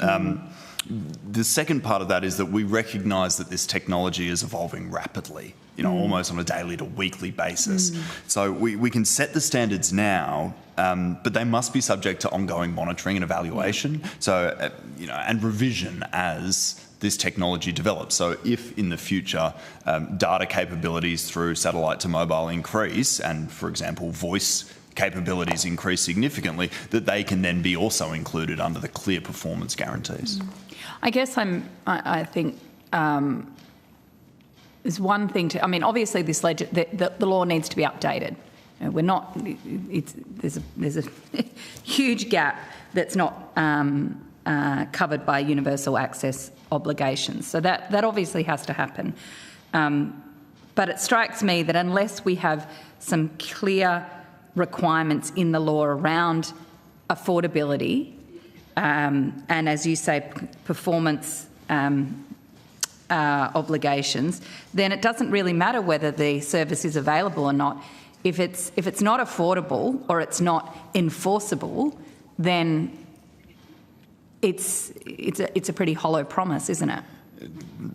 Speaker 7: The second part of that is that we recognise that this technology is evolving rapidly, almost on a daily to weekly basis. So we can set the standards now, but they must be subject to ongoing monitoring and evaluation. So, and revision as this technology develops. So if in the future data capabilities through satellite to mobile increase, and for example voice capabilities increase significantly, that they can then be also included under the clear performance guarantees.
Speaker 1: I guess I think there's one thing to. I mean, obviously, the law needs to be updated. We're not. There's a huge gap that's not covered by universal access obligations. So that obviously has to happen. But it strikes me that unless we have some clear requirements in the law around affordability, and as you say, performance obligations, then it doesn't really matter whether the service is available or not. If it's not affordable or it's not enforceable, then it's a pretty hollow promise, isn't it?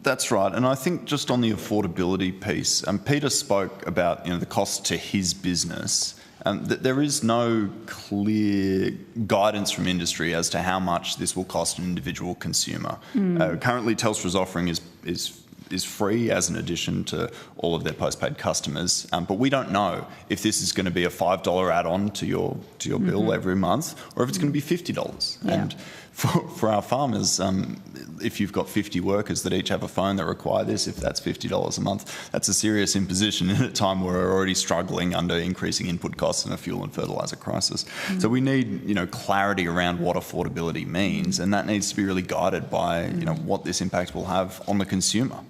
Speaker 7: That's right, and I think just on the affordability piece, Peter spoke about the cost to his business. There is no clear guidance from industry as to how much this will cost an individual consumer. Currently, Telstra's offering is free as an addition to all of their postpaid customers, but we don't know if this is going to be a $5 add-on to your bill every month, or if it's going to be $50.
Speaker 1: Yeah.
Speaker 7: And for our farmers, if you've got 50 workers that each have a phone that require this, if that's $50 a month, that's a serious imposition at a time where we're already struggling under increasing input costs and a fuel and fertiliser crisis. So we need, clarity around what affordability means, and that needs to be really guided by, what this impact will have on the consumer.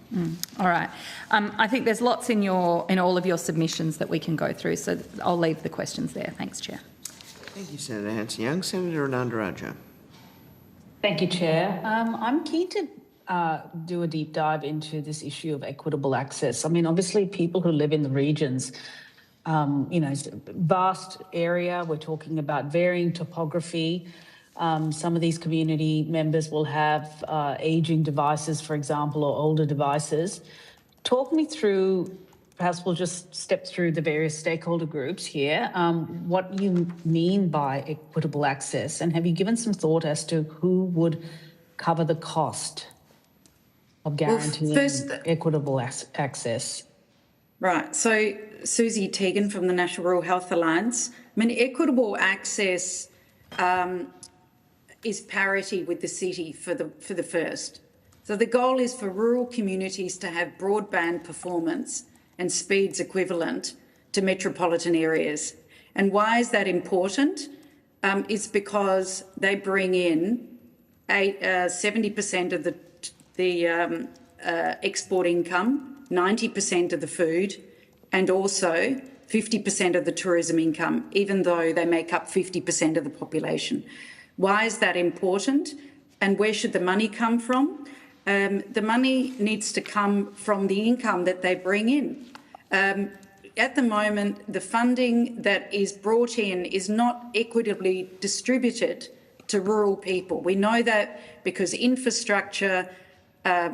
Speaker 1: All right. I think there's lots in all of your submissions that we can go through, so I'll leave the questions there. Thanks, Chair.
Speaker 2: Thank you, Senator Hanson-Young. Senator Anandaraja.
Speaker 8: Thank you, Chair. I'm keen to do a deep dive into this issue of equitable access. I mean, obviously, people who live in the regions, it's a vast area. We're talking about varying topography. Some of these community members will have aging devices, for example, or older devices. Talk me through, perhaps we'll just step through the various stakeholder groups here, what you mean by equitable access, and have you given some thought as to who would cover the cost of guaranteeing equitable access?
Speaker 4: Right. So, Susie Teagan from the National Rural Health Alliance. I mean, equitable access is parity with the city for the first. So the goal is for rural communities to have broadband performance and speeds equivalent to metropolitan areas. And why is that important? It's because they bring in 70% of the export income, 90% of the food, and also 50% of the tourism income, even though they make up 50% of the population. Why is that important? And where should the money come from? The money needs to come from the income that they bring in. At the moment, the funding that is brought in is not equitably distributed to rural people. We know that because infrastructure,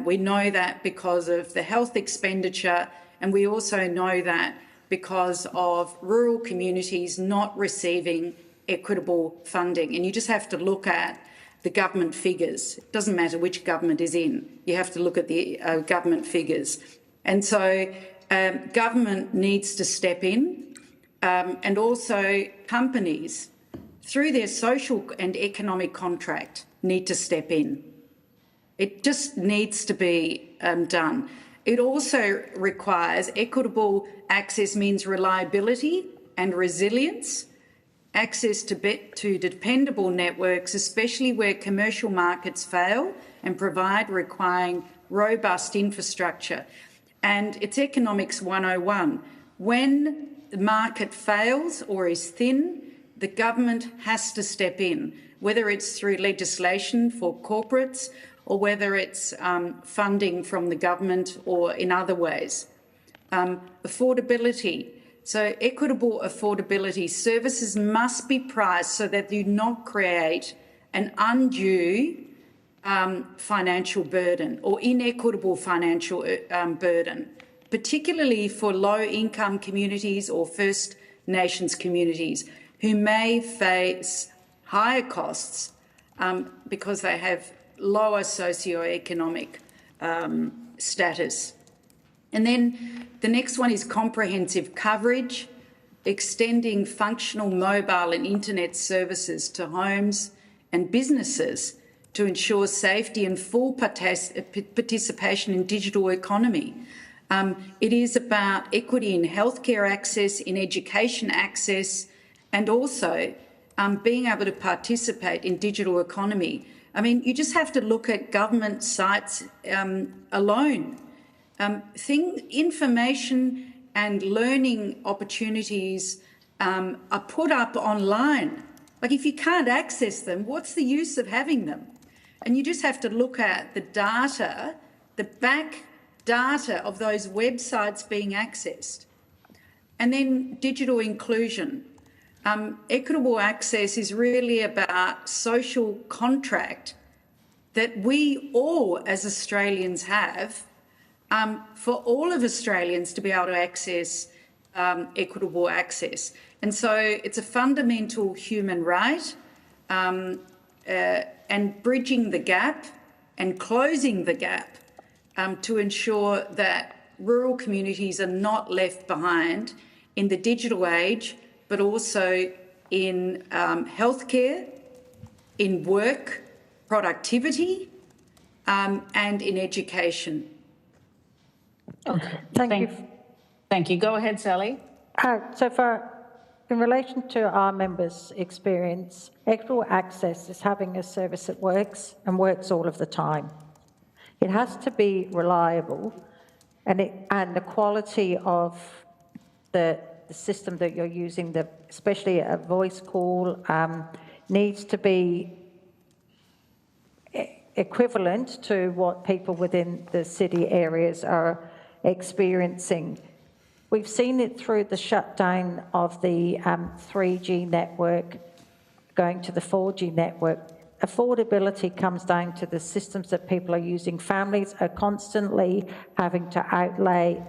Speaker 4: we know that because of the health expenditure, and we also know that because of rural communities not receiving equitable funding. And you just have to look at the government figures. It doesn't matter which government is in. You have to look at the government figures. And so government needs to step in, and also companies, through their social and economic contract, need to step in. It just needs to be done. It also requires equitable access means reliability and resilience, access to dependable networks, especially where commercial markets fail and requiring robust infrastructure. And it's Economics 101. When the market fails or is thin, the government has to step in, whether it's through legislation for corporates or whether it's funding from the government or in other ways. Affordability. So equitable affordability. Services must be priced so that they do not create an undue financial burden or inequitable financial burden, particularly for low-income communities or First Nations communities who may face higher costs because they have lower socioeconomic status. And then the next one is comprehensive coverage, extending functional mobile and internet services to homes and businesses to ensure safety and full participation in digital economy. It is about equity in healthcare access, in education access, and also being able to participate in digital economy. I mean, you just have to look at government sites alone. Information and learning opportunities are put up online. Like, if you can't access them, what's the use of having them? And you just have to look at the data, the back data of those websites being accessed. And then digital inclusion. Equitable access is really about social contract that we all as Australians have for all of Australians to be able to access equitable access. And so it's a fundamental human right, and bridging the gap and closing the gap to ensure that rural communities are not left behind in the digital age, but also in healthcare, in work, productivity, and in education.
Speaker 8: Okay.
Speaker 5: Thank you.
Speaker 8: Thank you. Go ahead, Sally.
Speaker 5: In relation to our members' experience, equitable access is having a service that works and works all of the time. It has to be reliable, and the quality of the system that you're using, especially a voice call, needs to be equivalent to what people within the city areas are experiencing. We've seen it through the shutdown of the 3G network going to the 4G network. Affordability comes down to the systems that people are using. Families are constantly having to outlay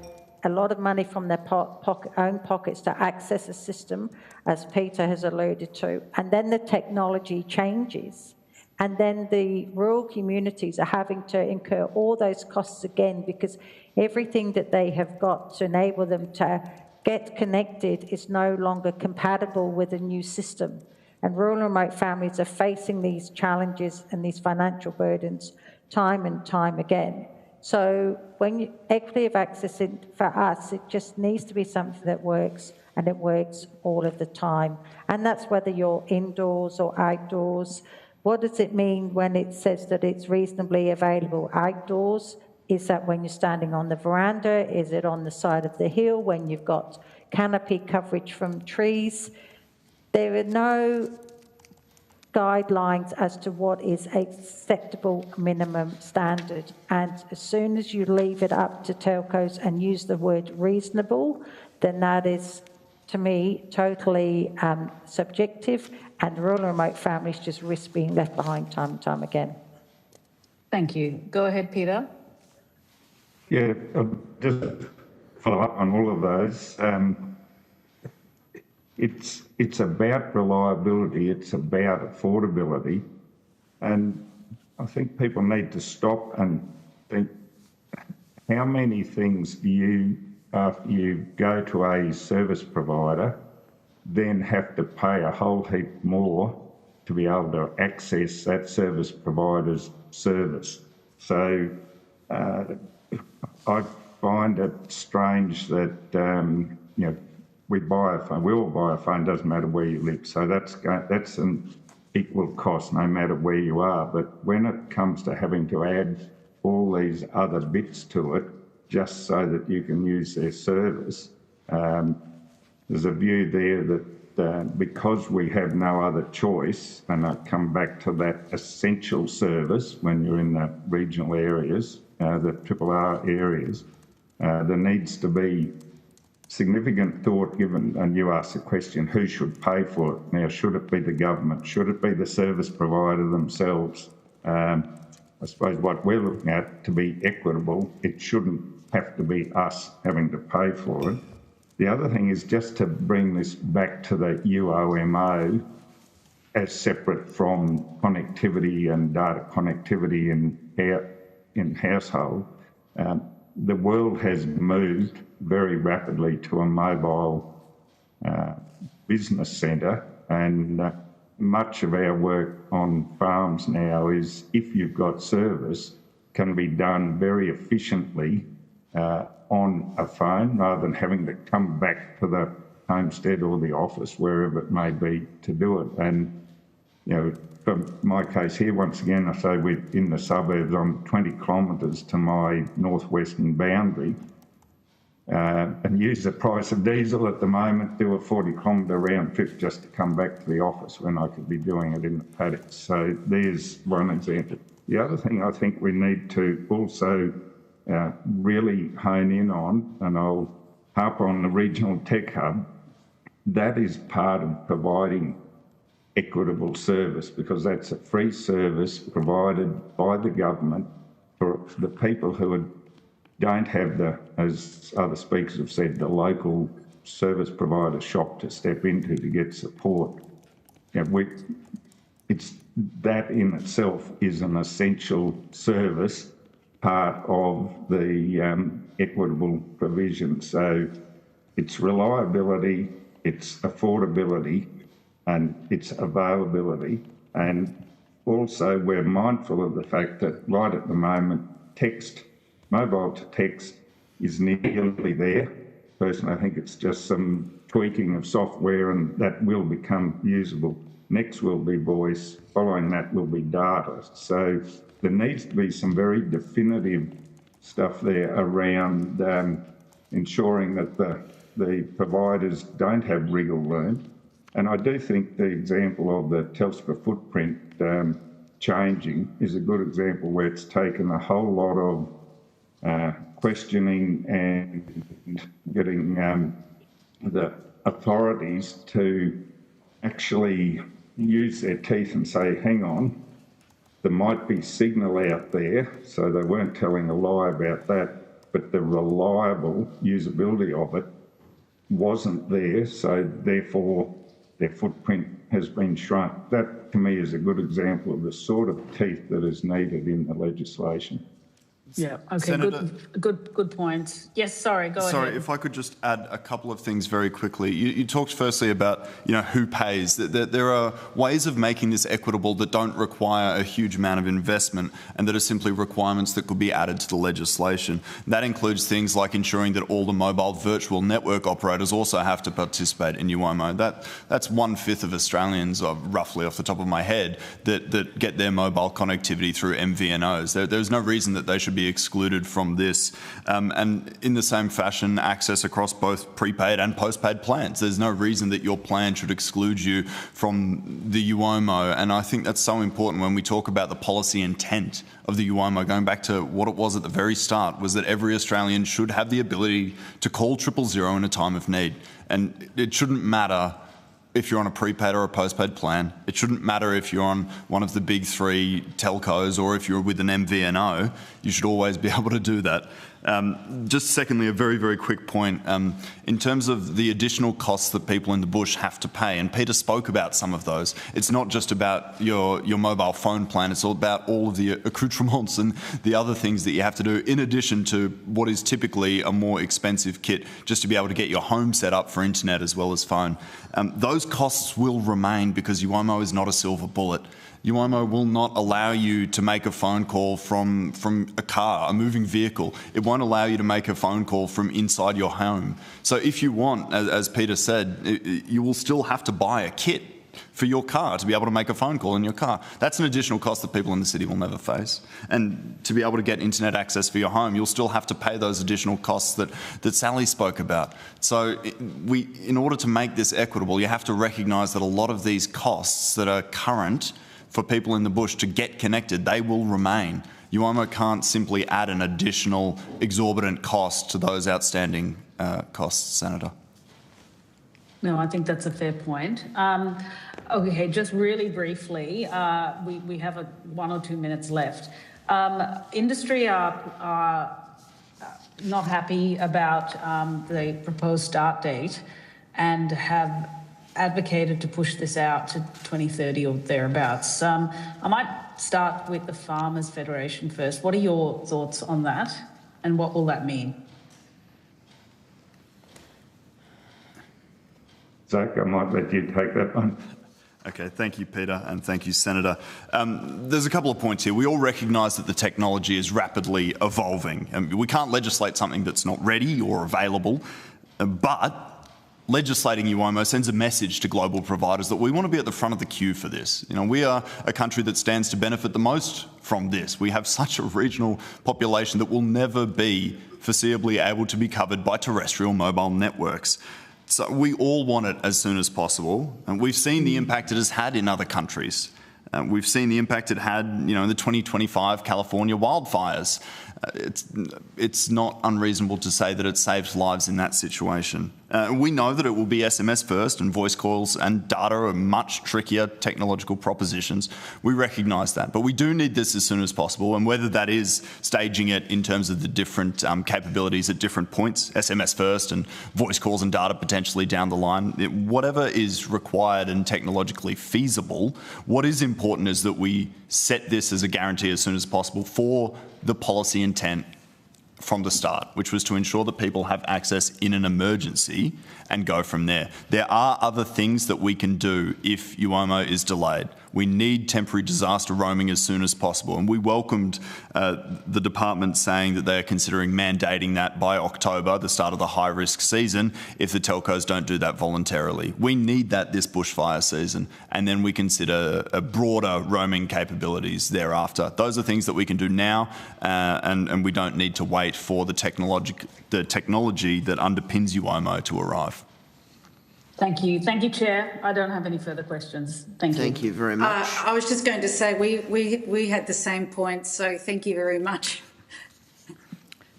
Speaker 5: a lot of money from their own pockets to access a system, as Peter has alluded to, and then the technology changes. And then the rural communities are having to incur all those costs again because everything that they have got to enable them to get connected is no longer compatible with a new system. And rural and remote families are facing these challenges and these financial burdens time and time again. So when equity of access for us, it just needs to be something that works, and it works all of the time. And that's whether you're indoors or outdoors. What does it mean when it says that it's reasonably available outdoors? Is that when you're standing on the veranda? Is it on the side of the hill when you've got canopy coverage from trees? There are no guidelines as to what is acceptable minimum standard. And as soon as you leave it up to telcos and use the word reasonable, then that is, to me, totally subjective, and rural and remote families just risk being left behind time and time again.
Speaker 8: Thank you. Go ahead, Peter.
Speaker 3: Yeah, just follow up on all of those. It's about reliability, it's about affordability, and I think people need to stop and think, how many things do you, after you go to a service provider, then have to pay a whole heap more to be able to access that service provider's service? So I find it strange that, you know, we buy a phone, we all buy a phone, doesn't matter where you live. So that's an equal cost no matter where you are. But when it comes to having to add all these other bits to it, just so that you can use their service, there's a view there that because we have no other choice, and I come back to that essential service when you're in the regional areas, the RRR areas, there needs to be significant thought given, and you asked the question, who should pay for it? Now, should it be the government? Should it be the service provider themselves? I suppose what we're looking at, to be equitable, it shouldn't have to be us having to pay for it. The other thing is just to bring this back to the UOMO as separate from connectivity and data connectivity in household. The world has moved very rapidly to a mobile business centre, and much of our work on farms now is, if you've got service, can be done very efficiently on a phone rather than having to come back to the homestead or the office, wherever it may be, to do it. And, you know, for my case here, once again, I say we're in the suburbs. I'm 20 kilometres to my northwestern boundary, and use the price of diesel at the moment, do a 40-kilometre round trip just to come back to the office when I could be doing it in the paddocks. So there's one example. The other thing I think we need to also really hone in on, and I'll harp on the regional tech hub, that is part of providing equitable service, because that's a free service provided by the government for the people who don't have the, as other speakers have said, the local service provider shop to step into to get support. You know, it's that in itself is an essential service, part of the equitable provision. So it's reliability, it's affordability, and it's availability. And also we're mindful of the fact that right at the moment, mobile to text is nearly there. Personally, I think it's just some tweaking of software and that will become usable. Next will be voice, following that will be data. So there needs to be some very definitive stuff there around ensuring that the providers don't have wriggle room. And I do think the example of the Telstra footprint changing is a good example where it's taken a whole lot of questioning and getting the authorities to actually use their teeth and say, hang on, there might be signal out there, so they weren't telling a lie about that, but the reliable usability of it wasn't there, so therefore their footprint has been shrunk. That, to me, is a good example of the sort of teeth that is needed in the legislation.
Speaker 8: Yeah, okay,
Speaker 7: Senator,
Speaker 8: good point. Yes, sorry, go ahead.
Speaker 7: Sorry, if I could just add a couple of things very quickly. You talked firstly about, who pays. There are ways of making this equitable that don't require a huge amount of investment and that are simply requirements that could be added to the legislation. That includes things like ensuring that all the mobile virtual network operators also have to participate in UOMO. That's 1/5 of Australians, roughly off the top of my head, that get their mobile connectivity through MVNOs. There's no reason that they should be excluded from this, and in the same fashion, access across both prepaid and postpaid plans. There's no reason that your plan should exclude you from the UOMO, and I think that's so important when we talk about the policy intent of the UOMO. Going back to what it was at the very start, was that every Australian should have the ability to call 000 in a time of need, and it shouldn't matter if you're on a prepaid or a postpaid plan. It shouldn't matter if you're on one of the big three telcos or if you're with an MVNO. You should always be able to do that. Just secondly, a very, very quick point. In terms of the additional costs that people in the bush have to pay, and Peter spoke about some of those, it's not just about your mobile phone plan, it's all about all of the accoutrements and the other things that you have to do in addition to what is typically a more expensive kit just to be able to get your home set up for internet as well as phone. Those costs will remain because UOMO is not a silver bullet. UOMO will not allow you to make a phone call from a car, a moving vehicle. It won't allow you to make a phone call from inside your home. So if you want, as Peter said, you will still have to buy a kit for your car to be able to make a phone call in your car. That's an additional cost that people in the city will never face. And to be able to get internet access for your home, you'll still have to pay those additional costs that Sally spoke about. So in order to make this equitable, you have to recognise that a lot of these costs that are current for people in the bush to get connected, they will remain. UOMO can't simply add an additional exorbitant cost to those outstanding costs, Senator.
Speaker 8: No, I think that's a fair point. Okay, just really briefly, we have 1 or 2 minutes left. Industry are not happy about the proposed start date and have advocated to push this out to 2030 or thereabouts. I might start with the Farmers Federation first. What are your thoughts on that, and what will that mean?
Speaker 3: Zach, I might let you take that one.
Speaker 7: Okay, thank you, Peter, and thank you, Senator. There's a couple of points here. We all recognise that the technology is rapidly evolving, and we can't legislate something that's not ready or available, but legislating UOMO sends a message to global providers that we want to be at the front of the queue for this. We are a country that stands to benefit the most from this. We have such a regional population that will never be foreseeably able to be covered by terrestrial mobile networks. So we all want it as soon as possible, and we've seen the impact it has had in other countries. We've seen the impact it had, in the 2025 California wildfires. It's not unreasonable to say that it saved lives in that situation. We know that it will be SMS first, and voice calls and data are much trickier technological propositions. We recognise that, but we do need this as soon as possible, and whether that is staging it in terms of the different capabilities at different points, SMS first and voice calls and data potentially down the line, whatever is required and technologically feasible, what is important is that we set this as a guarantee as soon as possible for the policy intent from the start, which was to ensure that people have access in an emergency and go from there. There are other things that we can do if UOMO is delayed. We need temporary disaster roaming as soon as possible, and we welcomed the department saying that they are considering mandating that by October, the start of the high-risk season, if the telcos don't do that voluntarily. We need that this bushfire season, and then we consider a broader roaming capabilities thereafter. Those are things that we can do now, and we don't need to wait for the technology that underpins UOMO to arrive.
Speaker 8: Thank you. Thank you, Chair. I don't have any further questions. Thank you.
Speaker 2: Thank you very much.
Speaker 4: I was just going to say we had the same point, so thank you very much.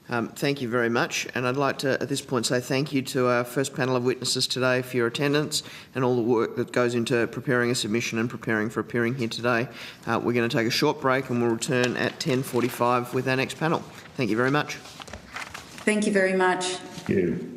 Speaker 2: Thank you very much. And I'd like to, at this point, say thank you to our first panel of witnesses today for your attendance and all the work that goes into preparing a submission and preparing for appearing here today. We're going to take a short break and we'll return at 10:45 with our next panel. Thank you very much.
Speaker 4: Thank you very much.
Speaker 3: Thank you.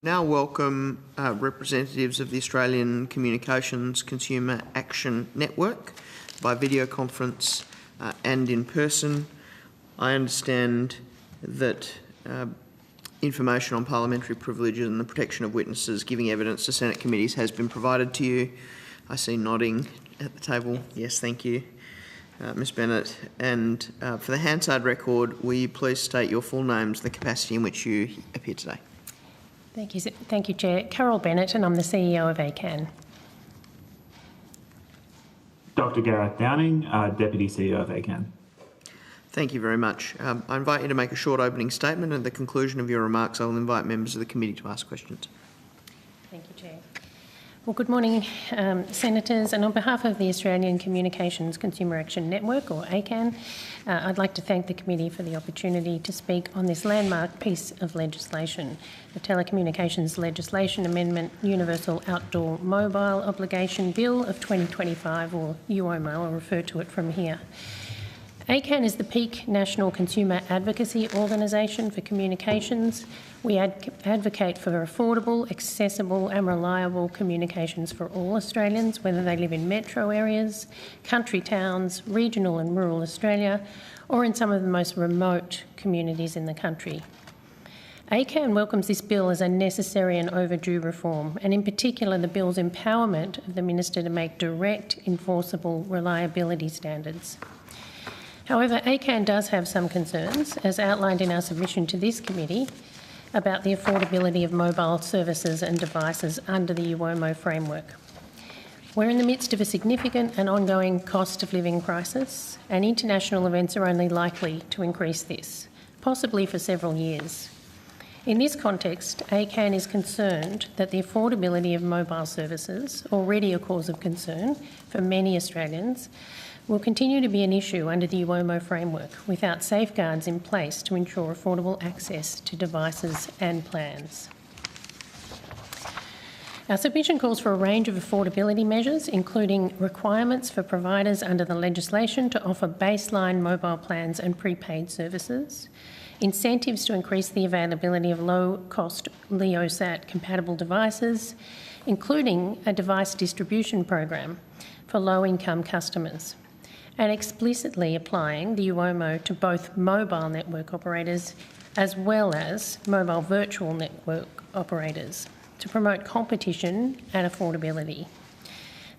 Speaker 2: Now welcome representatives of the Australian Communications Consumer Action Network by video conference and in person. I understand that information on parliamentary privileges and the protection of witnesses giving evidence to Senate committees has been provided to you. I see nodding at the table. Yes, thank you, Ms Bennett. And for the Hansard record, will you please state your full names and the capacity in which you appear today?
Speaker 9: Thank you, Chair. Carol Bennett, and I'm the CEO of ACCAN.
Speaker 10: Dr. Gareth Downing, Deputy CEO of ACCAN.
Speaker 2: Thank you very much. I invite you to make a short opening statement, and at the conclusion of your remarks, I will invite members of the committee to ask questions.
Speaker 9: Thank you, Chair. Well, good morning, Senators, and on behalf of the Australian Communications Consumer Action Network, or ACCAN, I'd like to thank the committee for the opportunity to speak on this landmark piece of legislation, the Telecommunications Legislation Amendment Universal Outdoor Mobile Obligation Bill of 2025, or UOMO, I'll refer to it from here. ACCAN is the peak national consumer advocacy organisation for communications. We advocate for affordable, accessible and reliable communications for all Australians, whether they live in metro areas, country towns, regional and rural Australia, or in some of the most remote communities in the country. ACCAN welcomes this bill as a necessary and overdue reform, and in particular the bill's empowerment of the Minister to make direct, enforceable reliability standards. However, ACCAN does have some concerns, as outlined in our submission to this committee, about the affordability of mobile services and devices under the UOMO framework. We're in the midst of a significant and ongoing cost of living crisis, and international events are only likely to increase this, possibly for several years. In this context, ACCAN is concerned that the affordability of mobile services, already a cause of concern for many Australians, will continue to be an issue under the UOMO framework without safeguards in place to ensure affordable access to devices and plans. Our submission calls for a range of affordability measures, including requirements for providers under the legislation to offer baseline mobile plans and prepaid services, incentives to increase the availability of low-cost LEO-SAT-compatible devices, including a device distribution program for low-income customers, and explicitly applying the UOMO to both mobile network operators as well as mobile virtual network operators to promote competition and affordability.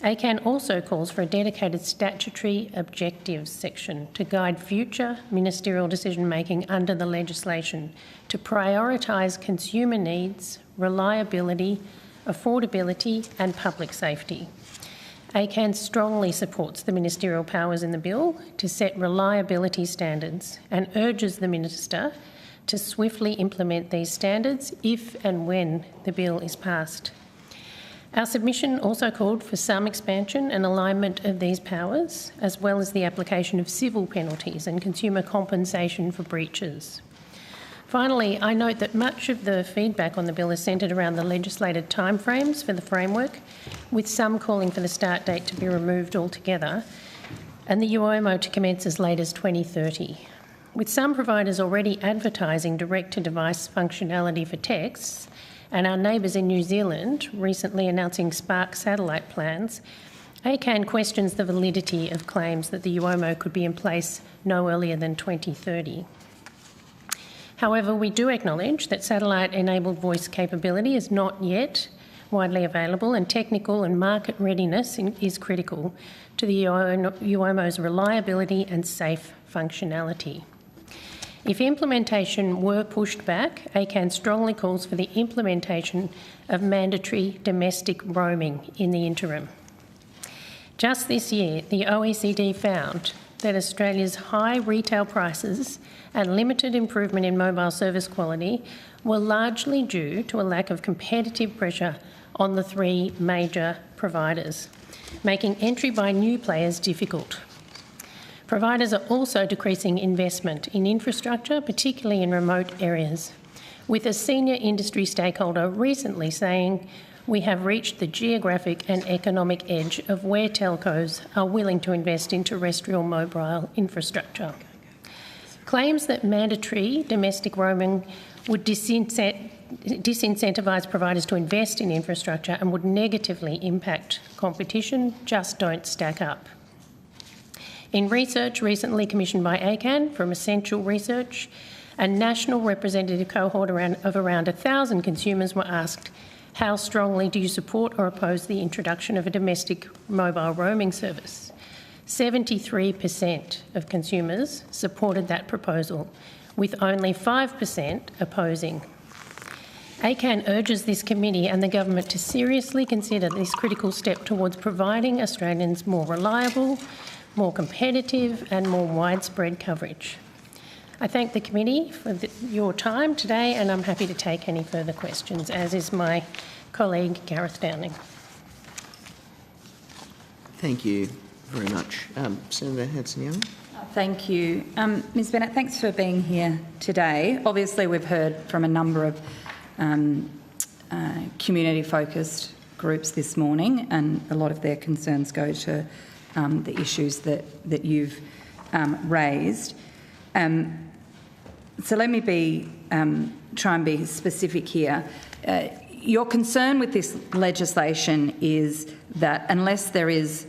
Speaker 9: ACCAN also calls for a dedicated statutory objectives section to guide future ministerial decision-making under the legislation to prioritise consumer needs, reliability, affordability and public safety. ACCAN strongly supports the ministerial powers in the bill to set reliability standards and urges the Minister to swiftly implement these standards if and when the bill is passed. Our submission also called for some expansion and alignment of these powers, as well as the application of civil penalties and consumer compensation for breaches. Finally, I note that much of the feedback on the bill is centred around the legislated timeframes for the framework, with some calling for the start date to be removed altogether and the UOMO to commence as late as 2030. With some providers already advertising direct-to-device functionality for texts, and our neighbours in New Zealand recently announcing Spark satellite plans, ACCAN questions the validity of claims that the UOMO could be in place no earlier than 2030. However, we do acknowledge that satellite-enabled voice capability is not yet widely available, and technical and market readiness is critical to the UOMO's reliability and safe functionality. If implementation were pushed back, ACCAN strongly calls for the implementation of mandatory domestic roaming in the interim. Just this year, the OECD found that Australia's high retail prices and limited improvement in mobile service quality were largely due to a lack of competitive pressure on the three major providers, making entry by new players difficult. Providers are also decreasing investment in infrastructure, particularly in remote areas, with a senior industry stakeholder recently saying, "We have reached the geographic and economic edge of where telcos are willing to invest in terrestrial mobile infrastructure." Claims that mandatory domestic roaming would disincentivize disincentivise providers to invest in infrastructure and would negatively impact competition just don't stack up. In research recently commissioned by ACCAN from Essential Research, a national representative cohort of around 1,000 consumers were asked, how strongly do you support or oppose the introduction of a domestic mobile roaming service? 73% of consumers supported that proposal, with only 5% opposing. ACCAN urges this committee and the government to seriously consider this critical step towards providing Australians more reliable, more competitive and more widespread coverage. I thank the committee for your time today, and I'm happy to take any further questions, as is my colleague Gareth Downing.
Speaker 2: Thank you very much. Senator Hanson-Young.
Speaker 1: Thank you. Ms Bennett, thanks for being here today. Obviously, we've heard from a number of community-focused groups this morning, and a lot of their concerns go to the issues that you've raised. So let me try and be specific here. Your concern with this legislation is that unless there is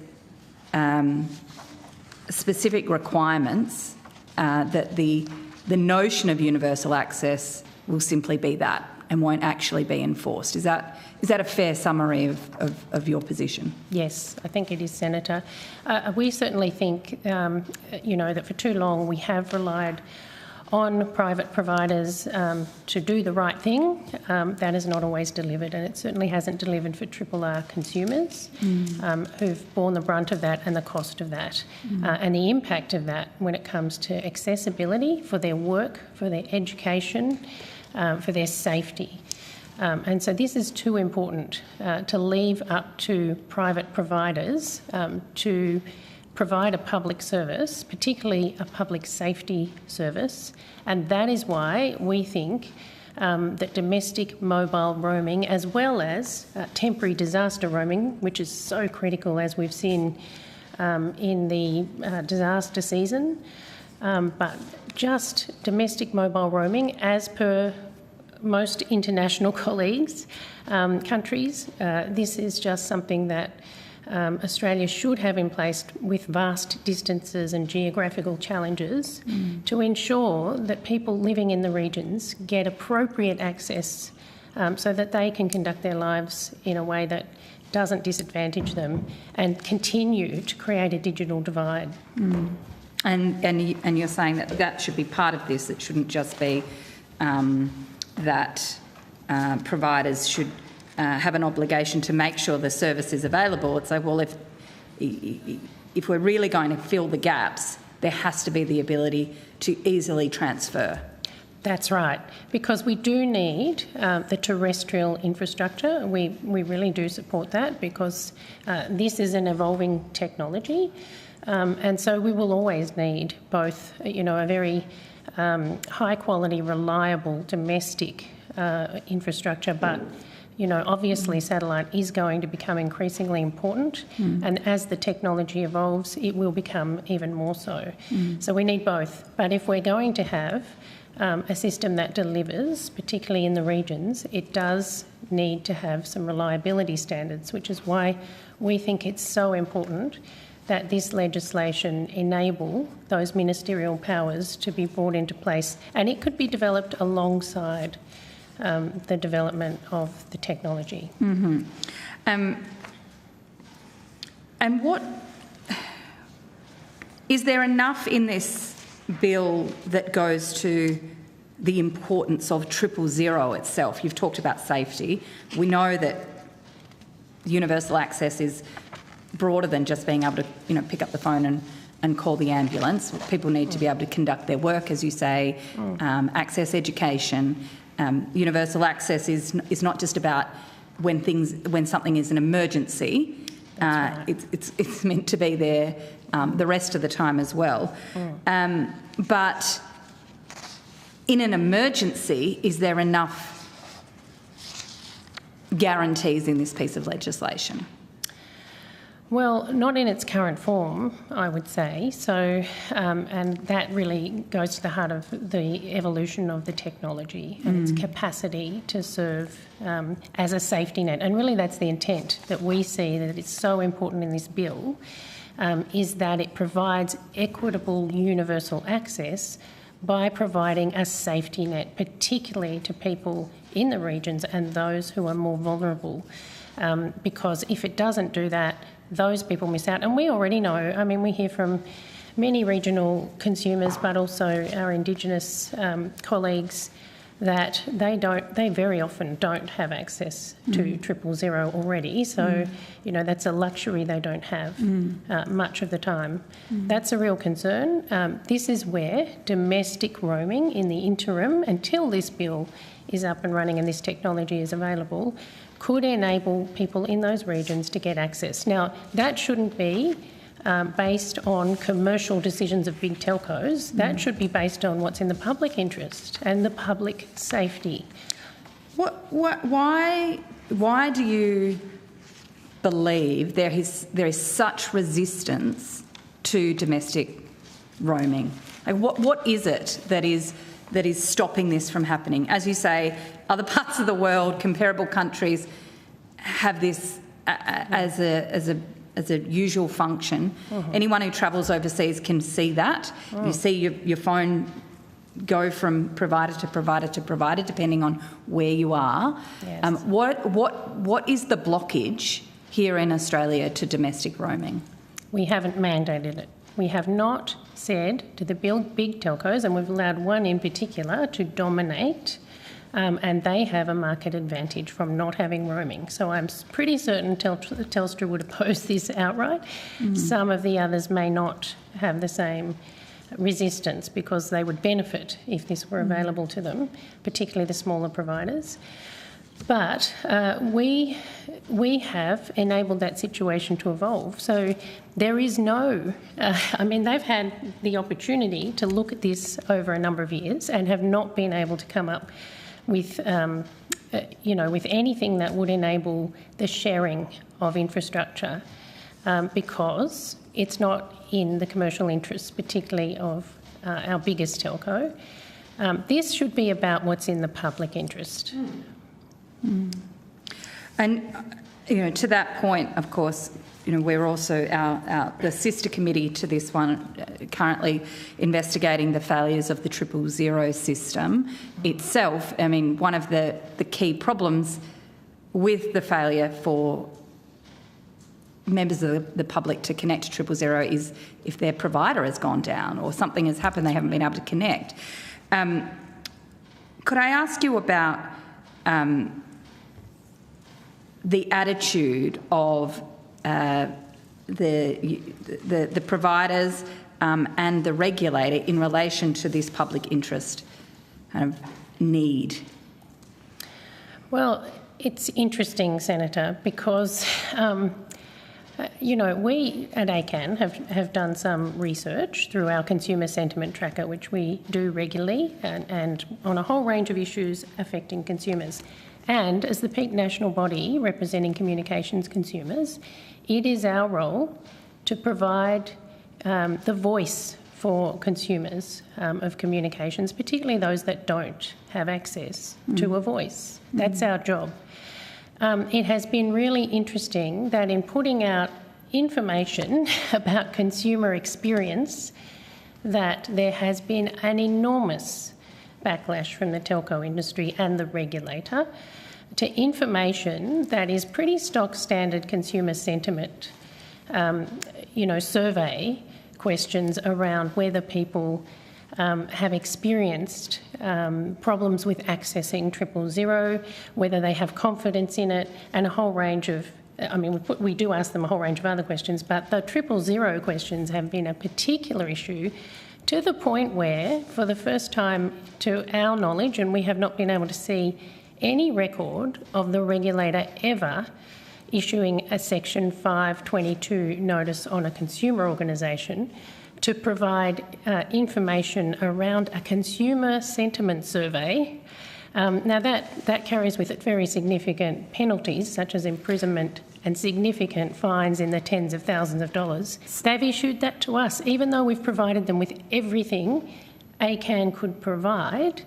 Speaker 1: specific requirements, that the notion of universal access will simply be that and won't actually be enforced. Is that a fair summary of your position?
Speaker 9: Yes, I think it is, Senator. We certainly think, that for too long we have relied on private providers to do the right thing. That has not always delivered, and it certainly hasn't delivered for R consumers who've borne the brunt of that and the cost of that and the impact of that when it comes to accessibility for their work, for their education, for their safety. And so this is too important to leave up to private providers to provide a public service, particularly a public safety service, and that is why we think that domestic mobile roaming, as well as temporary disaster roaming, which is so critical as we've seen in the disaster season, but just domestic mobile roaming, as per most international colleagues, countries, this is just something that Australia should have in place with vast distances and geographical challenges to ensure that people living in the regions get appropriate access so that they can conduct their lives in a way that doesn't disadvantage them and continue to create a digital divide.
Speaker 1: And you're saying that should be part of this. It shouldn't just be that providers should have an obligation to make sure the service is available. It's like, well, if we're really going to fill the gaps, there has to be the ability to easily transfer.
Speaker 9: That's right, because we do need the terrestrial infrastructure. We really do support that because this is an evolving technology, and so we will always need both, a very high quality, reliable domestic infrastructure, but obviously satellite is going to become increasingly important, and as the technology evolves, it will become even more so. So we need both. But if we're going to have a system that delivers, particularly in the regions, it does need to have some reliability standards, which is why we think it's so important that this legislation enable those ministerial powers to be brought into place, and it could be developed alongside the development of the technology.
Speaker 1: And what is there enough in this bill that goes to the importance of 000 itself? You've talked about safety. We know that universal access is broader than just being able to, pick up the phone and call the ambulance. People need to be able to conduct their work, as you say, access education. Universal access is not just about when something is an emergency. Right. It's meant to be there the rest of the time as well. But in an emergency, is there enough guarantees in this piece of legislation?
Speaker 9: Well, not in its current form, I would say. So, and that really goes to the heart of the evolution of the technology and its capacity to serve as a safety net. And really that's the intent that we see, that it's so important in this bill, is that it provides equitable universal access by providing a safety net, particularly to people in the regions and those who are more vulnerable. Because if it doesn't do that, those people miss out. And we already know, I mean, we hear from many regional consumers, but also our Indigenous colleagues, that they very often don't have access to 000 already. So, you know, that's a luxury they don't have much of the time. That's a real concern. This is where domestic roaming in the interim, until this bill is up and running and this technology is available, could enable people in those regions to get access. Now, that shouldn't be based on commercial decisions of big telcos. That should be based on what's in the public interest and the public safety.
Speaker 1: Why do you believe there is such resistance to domestic roaming? Like what is it that is stopping this from happening? As you say, other parts of the world, comparable countries, have this as a usual function. Anyone who travels overseas can see that. You see your phone go from provider to provider to provider, depending on where you are.
Speaker 9: Yes.
Speaker 1: What is the blockage here in Australia to domestic roaming?
Speaker 9: We haven't mandated it. We have not said to the big telcos, and we've allowed one in particular to dominate, and they have a market advantage from not having roaming. So I'm pretty certain Telstra would oppose this outright. Some of the others may not have the same resistance because they would benefit if this were available to them, particularly the smaller providers. But we have enabled that situation to evolve. So there is no, I mean, they've had the opportunity to look at this over a number of years and have not been able to come up with, with anything that would enable the sharing of infrastructure because it's not in the commercial interests, particularly of our biggest telco. This should be about what's in the public interest.
Speaker 1: And, to that point, of course, we're also the sister committee to this one currently investigating the failures of the 000 system itself. I mean, one of the key problems with the failure for members of the public to connect to 000 is if their provider has gone down or something has happened, they haven't been able to connect. Could I ask you about the attitude of the providers and the regulator in relation to this public interest kind of need?
Speaker 9: Well, it's interesting, Senator, because we at ACCAN have done some research through our consumer sentiment tracker, which we do regularly and on a whole range of issues affecting consumers. And as the peak national body representing communications consumers, it is our role to provide the voice for consumers of communications, particularly those that don't have access to a voice. That's our job. It has been really interesting that in putting out information about consumer experience, that there has been an enormous backlash from the telco industry and the regulator to information that is pretty stock standard consumer sentiment, survey questions around whether people have experienced problems with accessing 000, whether they have confidence in it, and a whole range of, we do ask them a whole range of other questions, but the 000 questions have been a particular issue to the point where, for the first time to our knowledge, and we have not been able to see any record of the regulator ever issuing a Section 522 notice on a consumer organisation to provide information around a consumer sentiment survey. Now that carries with it very significant penalties such as imprisonment and significant fines in the tens of thousands of dollars. They've issued that to us, even though we've provided them with everything ACCAN could provide,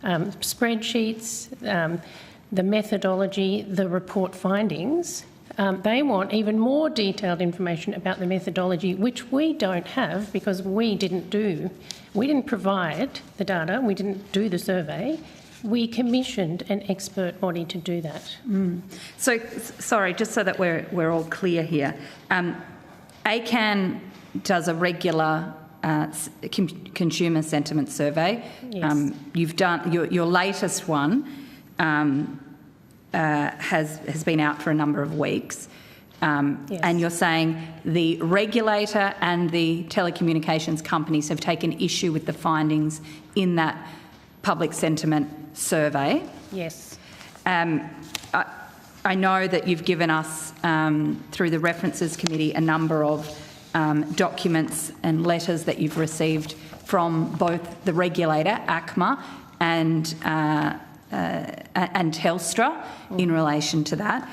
Speaker 9: spreadsheets, the methodology, the report findings. They want even more detailed information about the methodology, which we don't have because we didn't provide the data, we didn't do the survey. We commissioned an expert body to do that.
Speaker 1: So, sorry, just so that we're all clear here, ACCAN does a regular consumer sentiment survey.
Speaker 9: Yes.
Speaker 1: You've done your latest one has been out for a number of weeks,
Speaker 9: Yes.
Speaker 1: and you're saying the regulator and the telecommunications companies have taken issue with the findings in that public sentiment survey.
Speaker 9: Yes.
Speaker 1: I know that you've given us, through the References Committee, a number of documents and letters that you've received from both the regulator, ACMA, and Telstra in relation to that.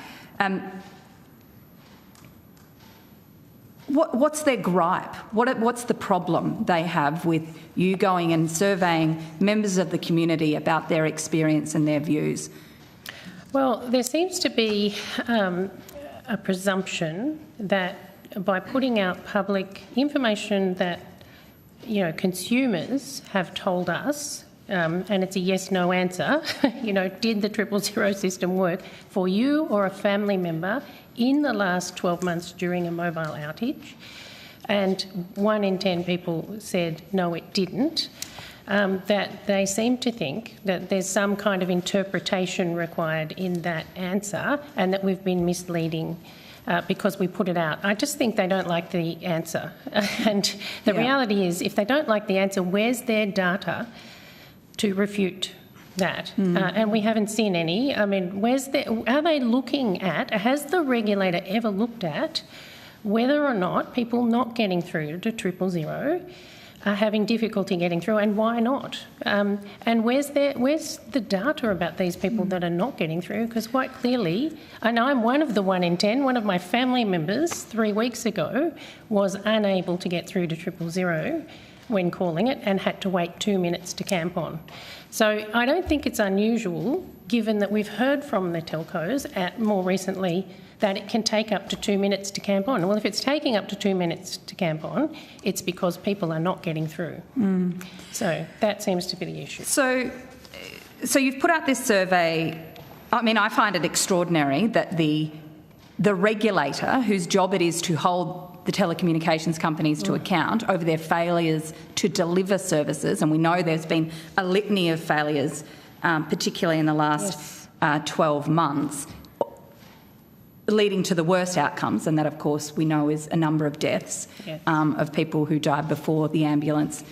Speaker 1: What's their gripe? What's the problem they have with you going and surveying members of the community about their experience and their views?
Speaker 9: Well, there seems to be a presumption that by putting out public information that, consumers have told us, and it's a yes/no answer, did the 000 system work for you or a family member in the last 12 months during a mobile outage? And 1 in 10 people said, no, it didn't. That they seem to think that there's some kind of interpretation required in that answer and that we've been misleading because we put it out. I just think they don't like the answer. And the reality is, if they don't like the answer, where's their data to refute that? And we haven't seen any. I mean, are they looking at, has the regulator ever looked at whether or not people not getting through to 000 are having difficulty getting through, and why not? And where's the data about these people that are not getting through? Because quite clearly, and I'm one of the 1 in 10, one of my family members 3 weeks ago was unable to get through to 000 when calling it and had to wait 2 minutes to camp on. So I don't think it's unusual, given that we've heard from the telcos more recently that it can take up to 2 minutes to camp on. Well, if it's taking up to 2 minutes to camp on, it's because people are not getting through. So that seems to be the issue. So you've put out this survey. I mean, I find it extraordinary that the regulator, whose job it is to hold the telecommunications companies to account over their failures to deliver services, and we know there's been a litany of failures, particularly in the last 12 months, leading to the worst outcomes, and that, of course, we know is a number of deaths of people who died before the ambulance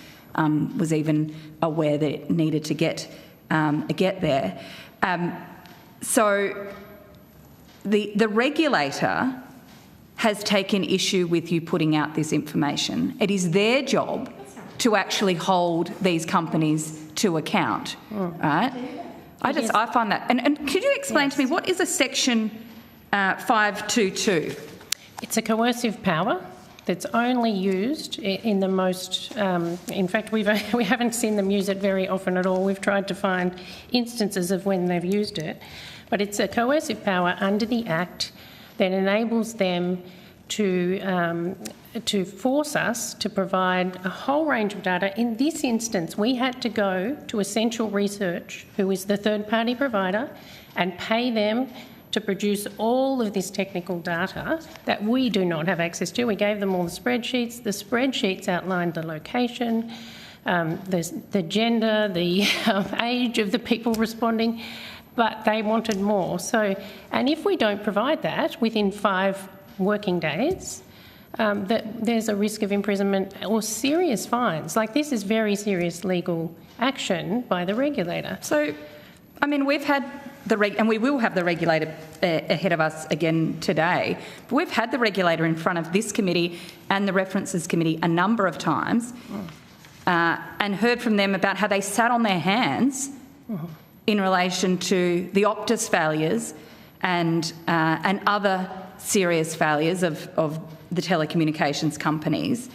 Speaker 9: was even aware that it needed to get there. So the regulator has taken issue with you putting out this information. It is their job to actually hold these companies to account, right? I find that. And could you explain to me, what is a Section 522? It's a coercive power that's only used in the most... in fact, we haven't seen them use it very often at all. Have tried to find instances of when they've used it. But it's a coercive power under the Act that enables them to force us to provide a whole range of data. In this instance, we had to go to Essential Research, who is the third-party provider, and pay them to produce all of this technical data that we do not have access to. We gave them all the spreadsheets. The spreadsheets outlined the location, the gender, the age of the people responding, but they wanted more. So, and if we don't provide that within 5 working days, that there's a risk of imprisonment or serious fines. Like, this is very serious legal action by the regulator.
Speaker 1: So, I mean, we've had and we will have the regulator ahead of us again today, but we've had the regulator in front of this committee and the References Committee a number of times and heard from them about how they sat on their hands in relation to the Optus failures and other serious failures of the telecommunications companies.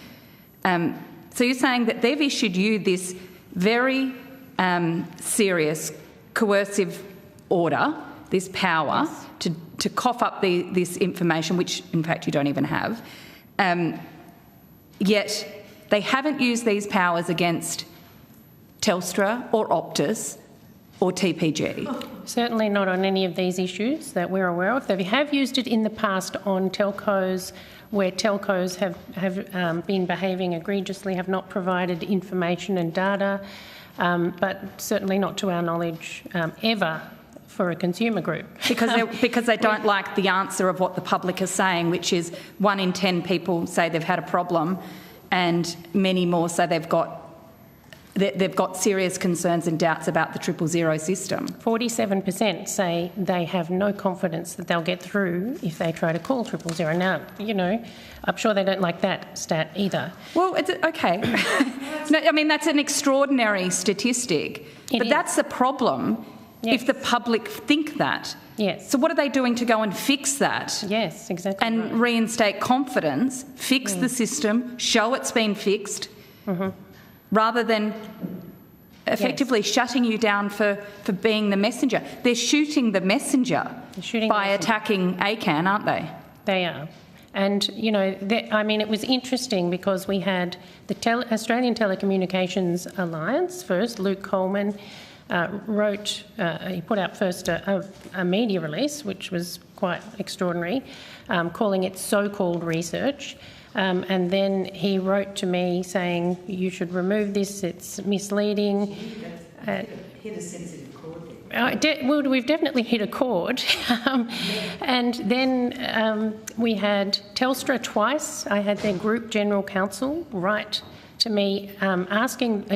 Speaker 1: So you're saying that they've issued you this very serious coercive order, this power to cough up this information, which in fact you don't even have, yet they haven't used these powers against Telstra or Optus or TPG.
Speaker 9: Certainly not on any of these issues that we're aware of. They have used it in the past on telcos where telcos have been behaving egregiously, have not provided information and data, but certainly not to our knowledge ever for a consumer group.
Speaker 1: Because they don't like the answer of what the public is saying, which is 1 in 10 people say they've had a problem and many more say they've got serious concerns and doubts about the 000 system.
Speaker 9: 47% say they have no confidence that they'll get through if they try to call 000. Now, you know, I'm sure they don't like that stat either.
Speaker 1: Well, it's okay. No, I mean, that's an extraordinary statistic. But that's the problem if the public think that.
Speaker 9: Yes.
Speaker 1: So what are they doing to go and fix that?
Speaker 9: Yes, exactly.
Speaker 1: And reinstate confidence, fix the system, show it's been fixed, rather than effectively shutting you down for being the messenger. They're shooting the messenger by attacking ACCAN, aren't they?
Speaker 9: They are. And, you know, I mean, it was interesting because we had the Australian Telecommunications Alliance first. Luke Coleman wrote, he put out first a media release, which was quite extraordinary, calling it so-called research. And then he wrote to me saying, you should remove this, it's misleading.
Speaker 11: Hit a sensitive chord there.
Speaker 9: Well, we've definitely hit a chord. And then we had Telstra twice. I had their group general counsel write to me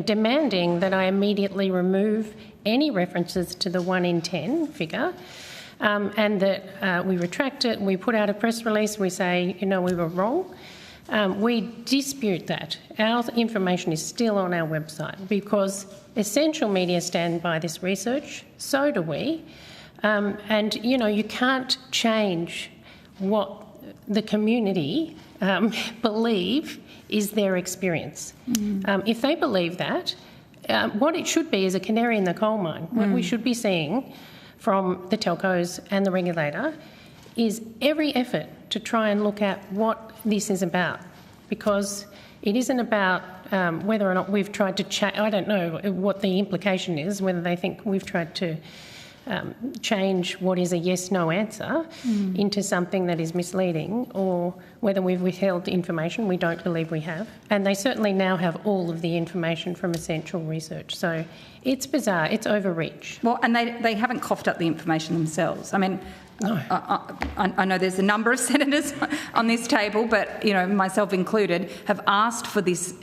Speaker 9: demanding that I immediately remove any references to the 1 in 10 figure. And that we retract it, we put out a press release, we say, you know, we were wrong. We dispute that. Our information is still on our website because essential media stand by this research, so do we. And, you know, you can't change what the community believe is their experience. If they believe that, what it should be is a canary in the coal mine. What we should be seeing from the telcos and the regulator is every effort to try and look at what this is about, because it isn't about whether or not we've tried to change. I don't know what the implication is, whether they think we've tried to change what is a yes-no answer into something that is misleading, or whether we've withheld information. We don't believe we have. And they certainly now have all of the information from essential research. So it's bizarre. It's overreach.
Speaker 1: Well, and they haven't coughed up the information themselves. I mean, no. I know there's a number of senators on this table, but, you know, myself included, have asked for this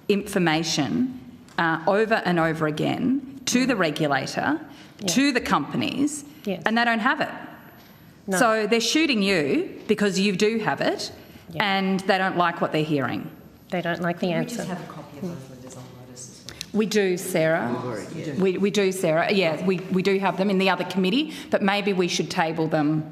Speaker 1: information over and over again to the regulator, to the companies, and they don't have it. No. So they're shooting you because you do have it, and they don't like what they're hearing.
Speaker 9: They don't like the answer.
Speaker 11: We just have a copy of those letters on notice as well.
Speaker 1: We do, Sarah. We do, Sarah. Yeah, we do have them in the other committee, but maybe we should table them